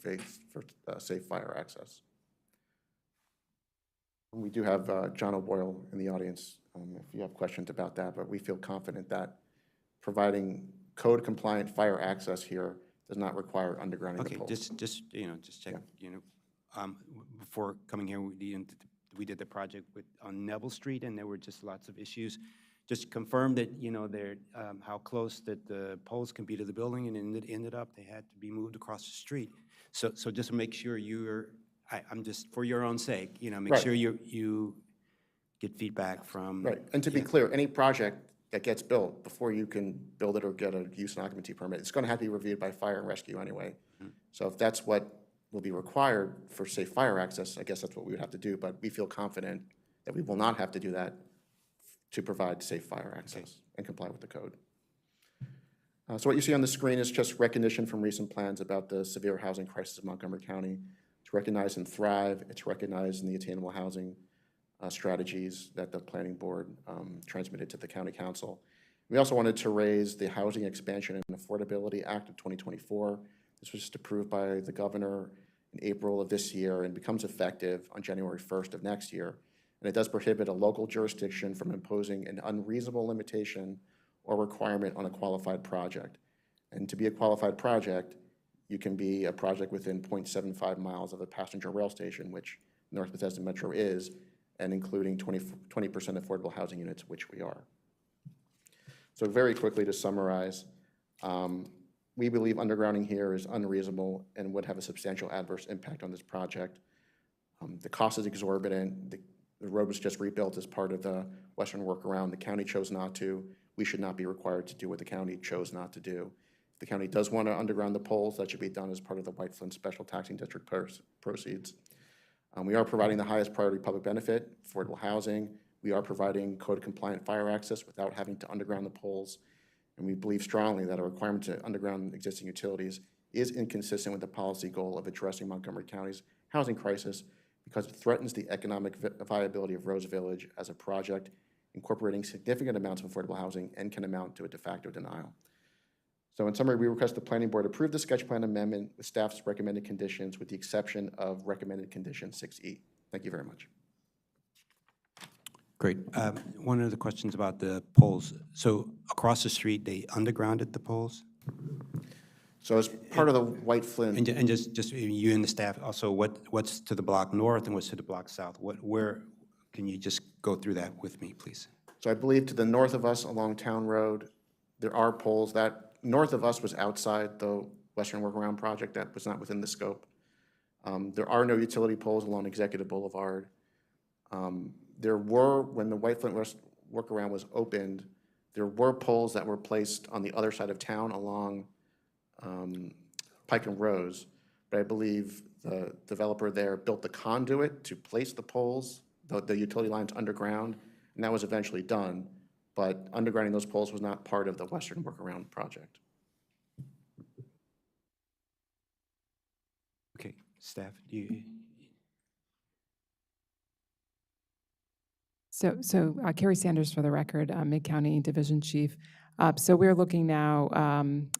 safe fire access. And we do have John O'Boyle in the audience if you have questions about that, but we feel confident that providing code-compliant fire access here does not require undergrounding the poles. Just check, before coming here, we did the project on Neville Street, and there were just lots of issues. Just confirm that, they're, how close that the poles can be to the building, and it ended up, they had to be moved across the street. So just to make sure I'm just, for your own sake, make Right. sure you get feedback from. Right, and to be clear, any project that gets built, before you can build it or get a use and occupancy permit, it's going to have to be reviewed by Fire and Rescue anyway. So if that's what will be required for safe fire access, I guess that's what we would have to do, but we feel confident that we will not have to do that to provide safe fire access and comply with the code. So what you see on the screen is just recognition from recent plans about the severe housing crisis in Montgomery County. It's recognized in Thrive, it's recognized in the attainable housing strategies that the planning board transmitted to the county council. We also wanted to raise the Housing Expansion and Affordability Act of 2024. This was just approved by the governor in April of this year and becomes effective on January 1st of next year. And it does prohibit a local jurisdiction from imposing an unreasonable limitation or requirement on a qualified project. And to be a qualified project, you can be a project within 0.75 miles of a passenger rail station, which North Bethesda Metro is, and including 20% affordable housing units, which we are. So very quickly to summarize, we believe undergrounding here is unreasonable and would have a substantial adverse impact on this project. The cost is exorbitant. The road was just rebuilt as part of the Western workaround. The county chose not to. We should not be required to do what the county chose not to do. If the county does want to underground the poles, that should be done as part of the White Flint Special Taxing District proceeds. We are providing the highest priority public benefit, affordable housing. We are providing code-compliant fire access without having to underground the poles. And we believe strongly that a requirement to underground existing utilities is inconsistent with the policy goal of addressing Montgomery County's housing crisis because it threatens the economic viability of Rose Village as a project incorporating significant amounts of affordable housing and can amount to a de facto denial. So in summary, we request the Planning Board approve the sketch plan amendment with staff's recommended conditions with the exception of recommended condition 6E. Thank you very much. Great. One of the questions about the poles. So across the street, they undergrounded the poles? So as part of the White Flint. And just you and the staff, also what's to the block north and what's to the block south? Where, can you just go through that with me, please? So I believe to the north of us along Town Road, there are poles. That north of us was outside the Western Workaround project. That was not within the scope. There are no utility poles along Executive Boulevard. There were, when the White Flint Workaround was opened, there were poles that were placed on the other side of town along Pike and Rose, but I believe the developer there built the conduit to place the poles the utility lines underground, and that was eventually done. But undergrounding those poles was not part of the Western Workaround project. Okay, staff, do you? So Carrie Sanders for the record, Mid-County Division Chief. So we're looking now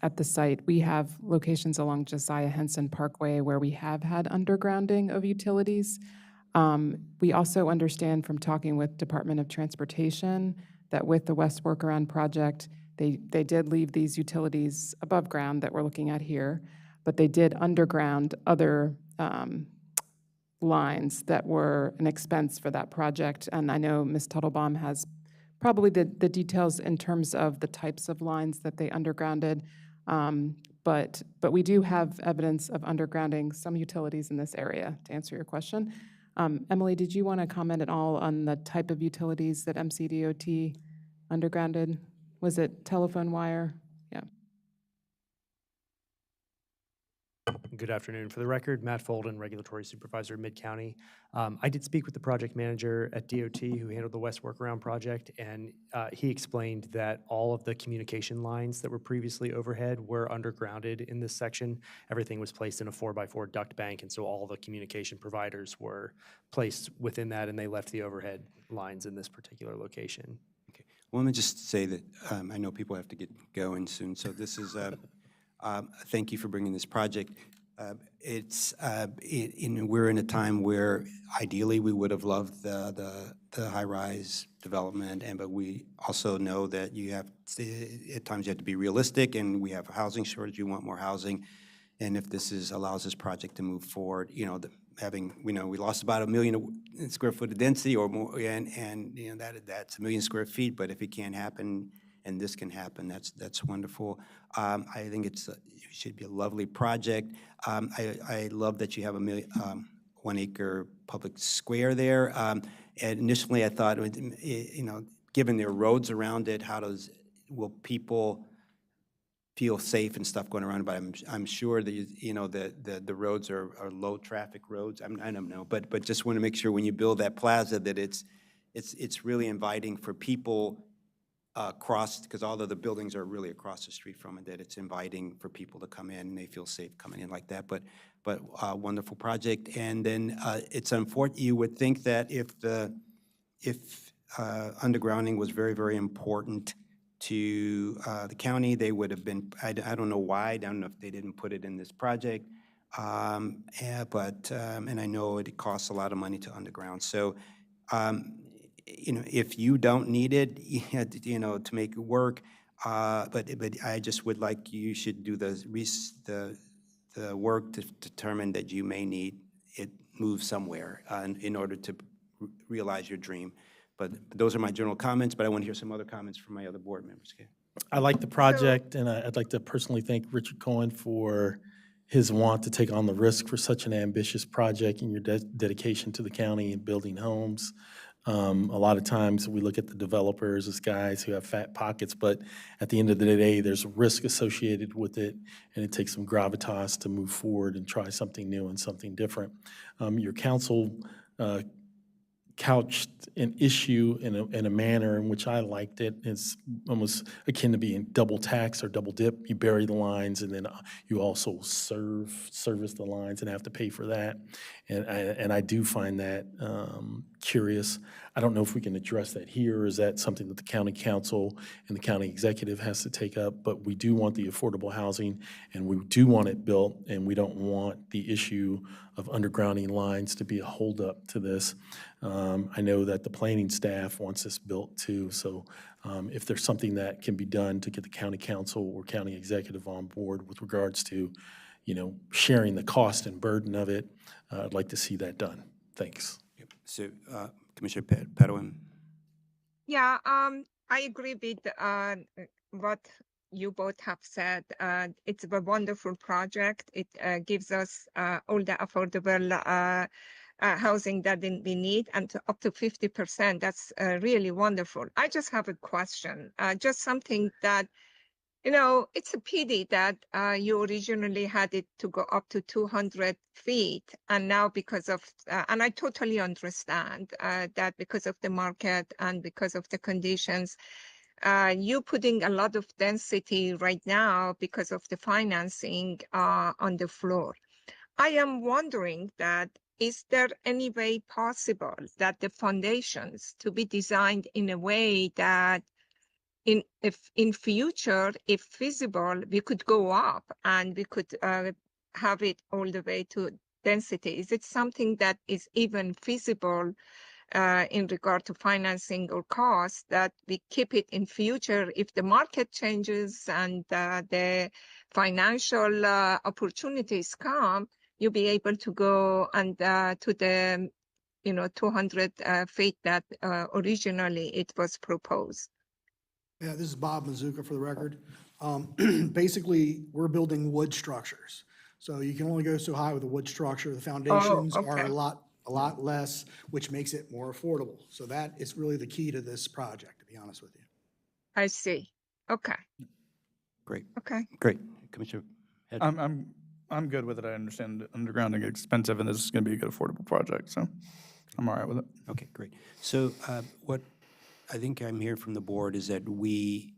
at the site. We have locations along Josiah Henson Parkway where we have had undergrounding of utilities. We also understand from talking with Department of Transportation that with the West Workaround project, they did leave these utilities above ground that we're looking at here, but they did underground other lines that were an expense for that project. And I know Ms. Tuttlebaum has probably the details in terms of the types of lines that they undergrounded. But we do have evidence of undergrounding some utilities in this area, to answer your question. Emily, did you want to comment at all on the type of utilities that MCDOT undergrounded? Was it telephone wire? Yeah. Good afternoon. For the record, Matt Folden, Regulatory Supervisor, Mid-County. I did speak with the project manager at DOT who handled the West Workaround project, and he explained that all of the communication lines that were previously overhead were undergrounded in this section. Everything was placed in a 4x4 duct bank, and so all the communication providers were placed within that, and they left the overhead lines in this particular location. Okay. Well, let me just say that I know people have to get going soon, so this is thank you for bringing this project. We're in a time where ideally we would have loved the high-rise development, but we also know that you have at times you have to be realistic, and we have a housing shortage. You want more housing, and if this allows this project to move forward, we lost about 1 million square foot of density or more, and that's 1 million square feet. But if it can't happen, and this can happen, that's wonderful. I think it should be a lovely project. I love that you have a 1 acre public square there. And initially, I thought, given there are roads around it, will people feel safe and stuff going around? But I'm sure that the roads are low traffic roads. I don't know, but just want to make sure when you build that plaza that it's really inviting for people across, because although the buildings are really across the street from it, that it's inviting for people to come in and they feel safe coming in like that. But wonderful project. And then it's unfortunate. You would think that if undergrounding was very, very important to the county, they would have been. I don't know why. I don't know if they didn't put it in this project. And I know it costs a lot of money to underground. So. If you don't need it, to make it work, but I just would like you should do the work to determine that you may need it moved somewhere in order to realize your dream. But those are my general comments, but I want to hear some other comments from my other board members. Okay. I like the project, and I'd like to personally thank Richard Cohen for his want to take on the risk for such an ambitious project and your dedication to the county and building homes. A lot of times we look at the developers as guys who have fat pockets, but at the end of the day, there's risk associated with it, and it takes some gravitas to move forward and try something new and something different. Your council couched an issue in a manner in which I liked it. It's almost akin to being double tax or double dip. You bury the lines, and then you also service the lines and have to pay for that. And I do find that curious. I don't know if we can address that here. Is that something that the county council and the county executive has to take up? But we do want the affordable housing, and we do want it built, and we don't want the issue of undergrounding lines to be a holdup to this. I know that the planning staff wants this built too, so if there's something that can be done to get the county council or county executive on board with regards to, sharing the cost and burden of it, I'd like to see that done. Thanks. So, Commissioner Padua. Yeah, I agree with what you both have said. It's a wonderful project. It gives us all the affordable housing that we need, and up to 50%. That's really wonderful. I just have a question, just something that You know, it's a pity that you originally had it to go up to 200 feet, and now because of, and I totally understand that because of the market and because of the conditions, you putting a lot of density right now because of the financing on the floor. I am wondering that, is there any way possible that the foundations to be designed in a way that if in future, if feasible, we could go up and we could have it all the way to density? Is it something that is even feasible in regard to financing or cost, that we keep it in future if the market changes and the financial opportunities come, you'll be able to go and to the 200 feet that originally it was proposed? Yeah, this is Bob Mazuka for the record. Basically, we're building wood structures. So you can only go so high with a wood structure. The foundations are okay. a lot less, which makes it more affordable. So that is really the key to this project, to be honest with you. I see. Okay. Great. Okay. Great. Commissioner Head. I'm good with it. I understand undergrounding is expensive, and this is going to be a good affordable project, so I'm all right with it. Okay, great. So what I think I'm hearing from the board is that we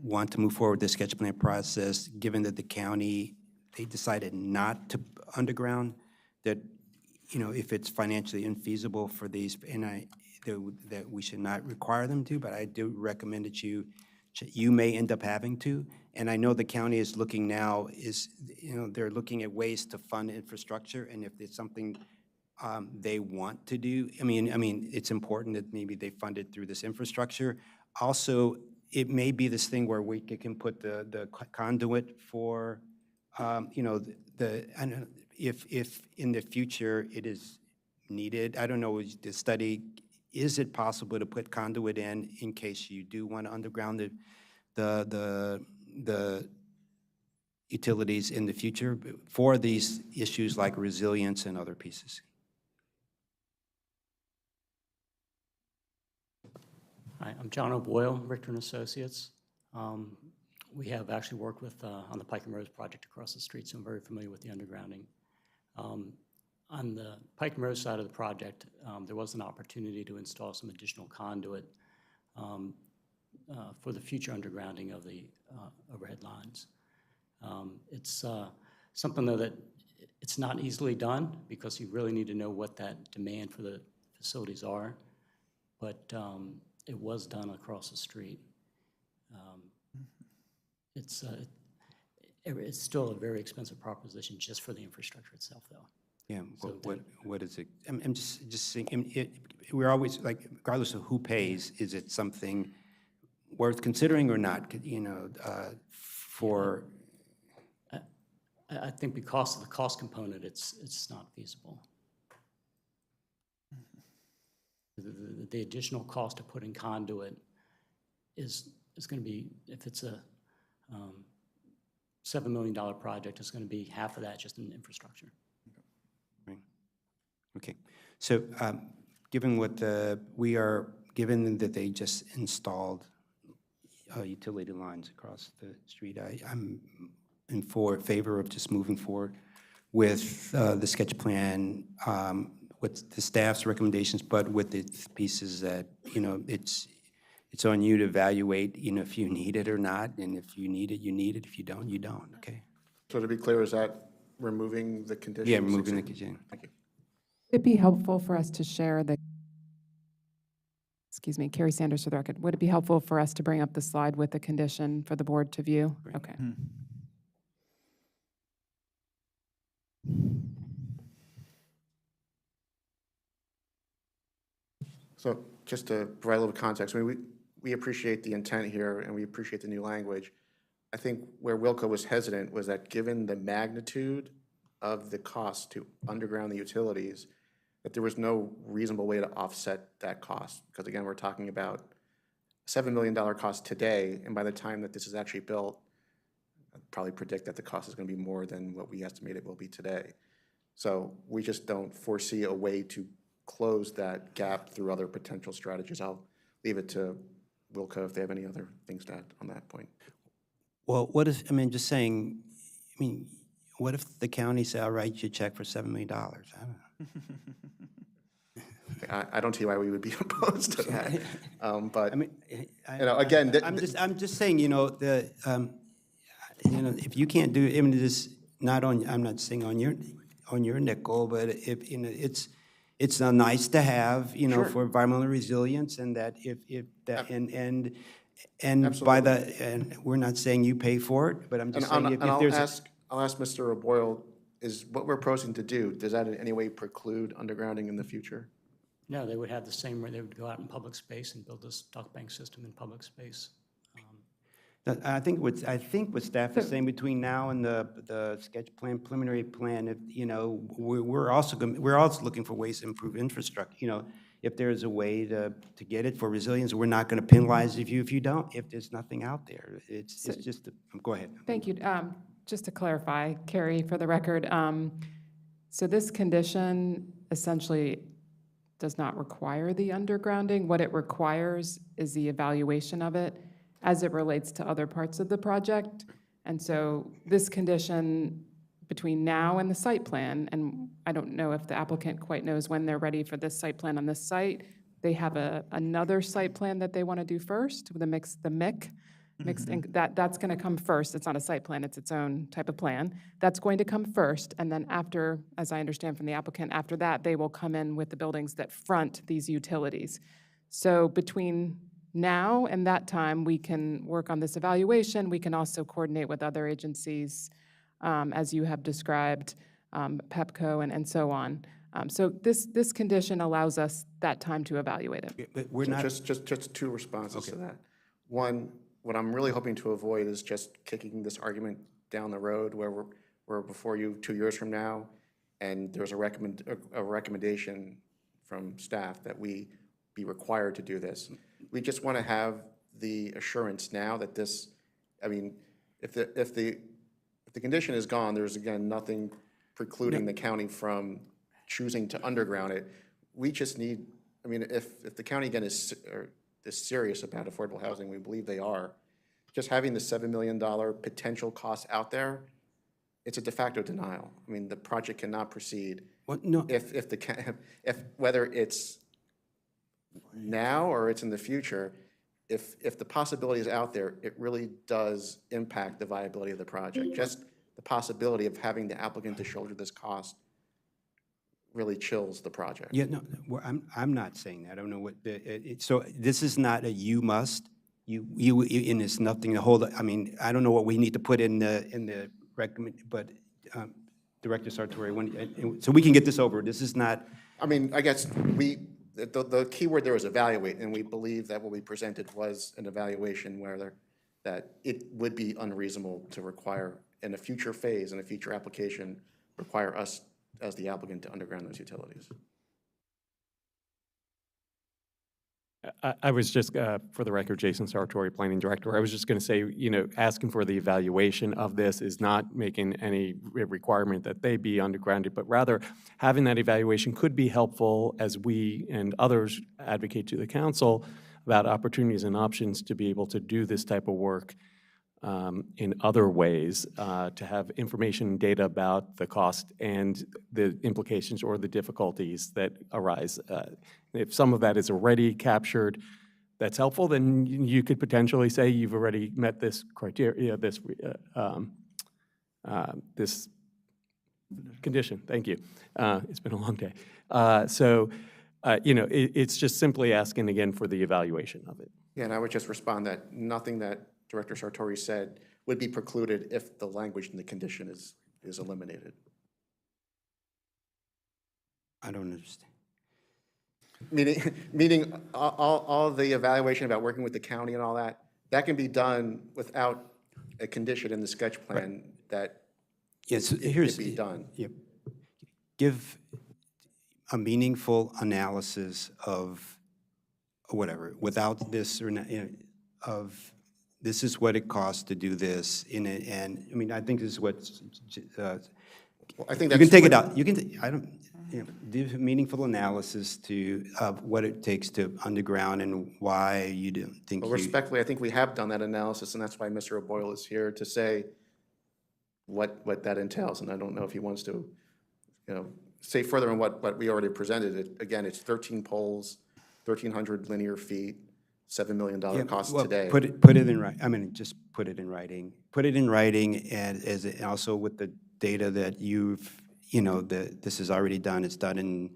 want to move forward with the sketch plan process, given that the county, they decided not to underground, that, if it's financially infeasible for these, and that we should not require them to, but I do recommend that you may end up having to. And I know the county is looking now, they're looking at ways to fund infrastructure, and if it's something they want to do, I mean, it's important that maybe they fund it through this infrastructure. Also, it may be this thing where we can put the conduit for, if in the future it is needed. I don't know, the study, is it possible to put conduit in case you do want to underground the utilities in the future for these issues like resilience and other pieces? Hi, I'm John O'Boyle, Richter and Associates. We have actually worked with on the Pike and Rose project across the street, so I'm very familiar with the undergrounding. On the Pike and Rose side of the project, there was an opportunity to install some additional conduit for the future undergrounding of the overhead lines. It's something, though, that it's not easily done because you really need to know what that demand for the facilities are, but it was done across the street. It's still a very expensive proposition just for the infrastructure itself, though. Yeah, so what is it? I'm just thinking, we're always, like, regardless of who pays, is it something worth considering or not, for? I think because of the cost component, it's not feasible. The additional cost of putting conduit is going to be, if it's a $7 million project, it's going to be half of that just in infrastructure. Right. Okay. So given that they just installed utility lines across the street, I'm in favor of just moving forward with the sketch plan, with the staff's recommendations, but with the pieces that, it's on you to evaluate, if you need it or not, and if you need it, you need it. If you don't, you don't, okay? So to be clear, is that removing the conditions? Yeah, removing the condition. Thank you. Would it be helpful for us to share the, excuse me, Carrie Sanders for the record, would it be helpful for us to bring up the slide with the condition for the board to view? Great. Okay. So just to provide a little context, we appreciate the intent here and we appreciate the new language. I think where Wilco was hesitant was that given the magnitude of the cost to underground the utilities, that there was no reasonable way to offset that cost. Because again, we're talking about a $7 million cost today, and by the time that this is actually built, I'd probably predict that the cost is going to be more than what we estimate it will be today. So we just don't foresee a way to close that gap through other potential strategies. I'll leave it to Wilco if they have any other things to add on that point. Well, what if, I mean, just saying, I mean, what if the county say, I'll write you a check for $7 million? I don't know. I don't see why we would be opposed to that. But, I mean, again, I'm just saying, if you can't do, I mean, this, not on, I'm not saying on your nickel, but if, it's a nice to have, Sure. for environmental resilience, and that if that, and Absolutely. we're not saying you pay for it, but I'm just saying if there's. I'll ask Mr. O'Boyle, is what we're proposing to do, does that in any way preclude undergrounding in the future? No, they would have the same, they would go out in public space and build this dock bank system in public space. I think what staff is saying between now and the sketch plan, preliminary plan, if, we're also looking for ways to improve infrastructure. If there's a way to get it for resilience, we're not going to penalize if you don't, if there's nothing out there. It's just, go ahead. Thank you. Just to clarify, Carrie, for the record, so this condition essentially does not require the undergrounding. What it requires is the evaluation of it as it relates to other parts of the project. And so this condition between now and the site plan, and I don't know if the applicant quite knows when they're ready for this site plan on this site, they have another site plan that they want to do first, the MIC. That's going to come first. It's not a site plan, it's its own type of plan. That's going to come first, and then after, as I understand from the applicant, after that, they will come in with the buildings that front these utilities. So between now and that time, we can work on this evaluation. We can also coordinate with other agencies, as you have described, PEPCO and so on. So this condition allows us that time to evaluate it. But we're not. Just two responses to that. One, what I'm really hoping to avoid is just kicking this argument down the road where we're before you 2 years from now, and there's a recommendation from staff that we be required to do this. We just want to have the assurance now that this, I mean, if the condition is gone, there's again nothing precluding the county from choosing to underground it. We just need, I mean, if the county again is serious about affordable housing, we believe they are, just having the $7 million potential cost out there, it's a de facto denial. I mean, the project cannot proceed. What? No. If whether it's now or it's in the future, if the possibility is out there, it really does impact the viability of the project. Just the possibility of having the applicant to shoulder this cost really chills the project. Yeah, no, I'm not saying that. I don't know what so this is not a you must. You and it's nothing to hold. I mean, I don't know what we need to put in the recommend, but Director Sartori, so we can get this over. This is not. I mean, I guess the key word there was evaluate, and we believe that what we presented was an evaluation where that it would be unreasonable to require in a future phase, in a future application, require us as the applicant to underground those utilities. I was just, for the record, Jason Sartori, Planning Director. I was just going to say, asking for the evaluation of this is not making any requirement that they be undergrounded, but rather having that evaluation could be helpful as we and others advocate to the council about opportunities and options to be able to do this type of work in other ways, to have information and data about the cost and the implications or the difficulties that arise. If some of that is already captured, that's helpful, then you could potentially say you've already met this criteria, this condition. Thank you. It's been a long day. It's just simply asking again for the evaluation of it. Yeah, and I would just respond that nothing that Director Sartori said would be precluded if the language in the condition is eliminated. I don't understand. Meaning all the evaluation about working with the county and all that can be done without a condition in the sketch plan that it could be done. Yeah. Give a meaningful analysis of whatever, without this or of this is what it costs to do this in it, and I mean I think this is what I think you can take it out. You can. I don't. do meaningful analysis of what it takes to underground and why you don't think Well, respectfully, I think we have done that analysis, and that's why Mr. O'Boyle is here to say what that entails. And I don't know if he wants to, say further on what we already presented. Again, it's 13 poles, 1,300 linear feet, $7 million cost well, today. Put it in writing. I mean, just put it in writing. Put it in writing, and also with the data that this is already done. It's done in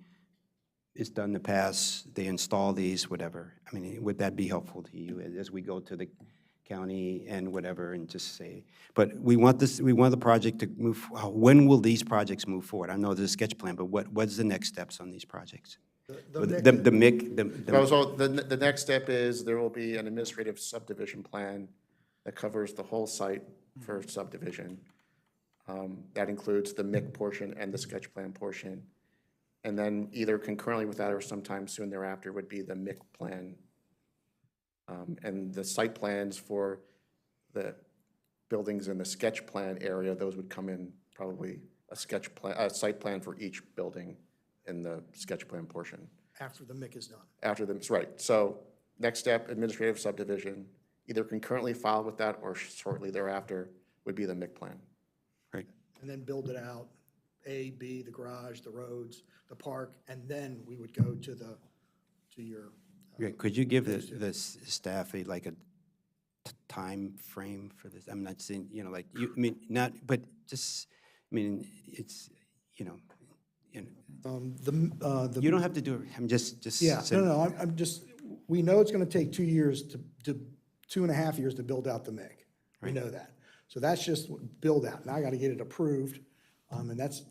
the past. They install these, whatever. I mean, would that be helpful to you as we go to the county and whatever, and just say? But we want the project to move. When will these projects move forward? I know there's a sketch plan, but what's the next steps on these projects? The next step is there will be an administrative subdivision plan that covers the whole site for subdivision. That includes the MIC portion and the sketch plan portion. And then either concurrently with that or sometime soon thereafter would be the MIC plan. And the site plans for the buildings in the sketch plan area, those would come in probably a site plan for each building in the sketch plan portion. After the MIC is done. After them, right. So next step, administrative subdivision, either concurrently filed with that or shortly thereafter would be the MIC plan. Right. And then build it out, A, B, the garage, the roads, the park, and then we would go to your. Could you give the staff a time frame for this? I'm not saying, but just, it's, you don't have to do it. I'm just. Yeah, no, I'm just, we know it's going to take 2 years to 2.5 years to build out the MIC. We know that. So that's just build out. Now I got to get it approved. And that's,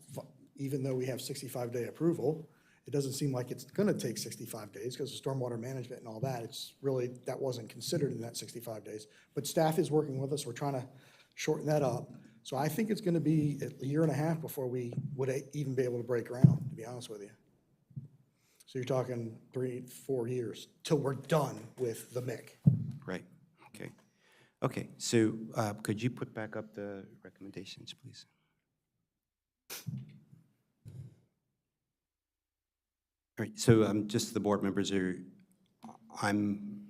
even though we have 65-day approval, it doesn't seem like it's going to take 65 days because of stormwater management and all that. It's really, that wasn't considered in that 65 days. But staff is working with us. We're trying to shorten that up. So I think it's going to be a 1.5 years before we would even be able to break ground, to be honest with you. So you're talking 3-4 years till we're done with the MIC. Right, okay. Okay, so could you put back up the recommendations, please? All right, so just the board members I'm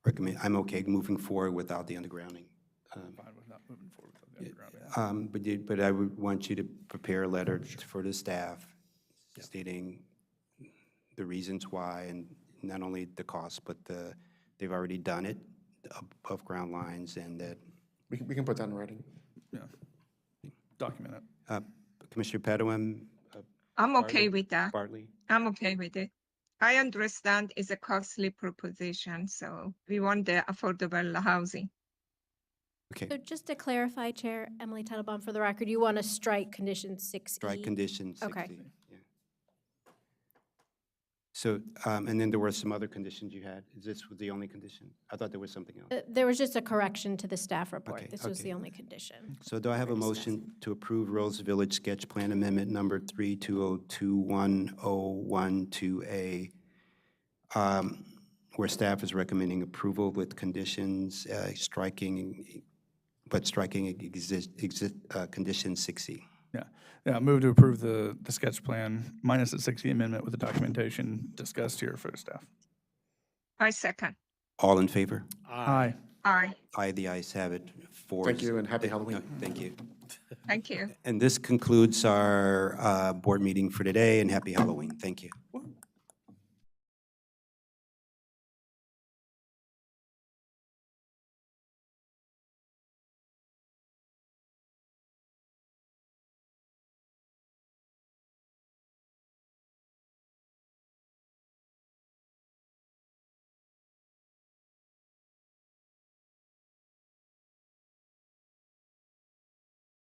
okay moving forward without the undergrounding. Fine with not moving forward without the undergrounding. But I would want you to prepare a letter for the staff stating the reasons why, and not only the cost, but they've already done it, above ground lines, and that. We can put that in writing. Yeah, document it. Commissioner Padawam? I'm okay with that. Bartley? I'm okay with it. I understand it's a costly proposition, so we want the affordable housing. Okay. So just to clarify, Chair Emily Teitelbaum, for the record, you want to strike condition 6E? Strike condition 6E. Okay. Yeah. So, and then there were some other conditions you had. Is this the only condition? I thought there was something else. There was just a correction to the staff report. Okay, This was okay. the only condition. So do I have a motion to approve Rose Village Sketch Plan Amendment Number 3202101-2A, where staff is recommending approval with conditions, striking condition 6E? Yeah, move to approve the sketch plan minus the 6E amendment with the documentation discussed here for the staff. I second. All in favor? Aye. Aye. Aye, the ayes have it. Thank you, and happy Halloween. No, thank you. Thank you. And this concludes our board meeting for today, and happy Halloween. Thank you.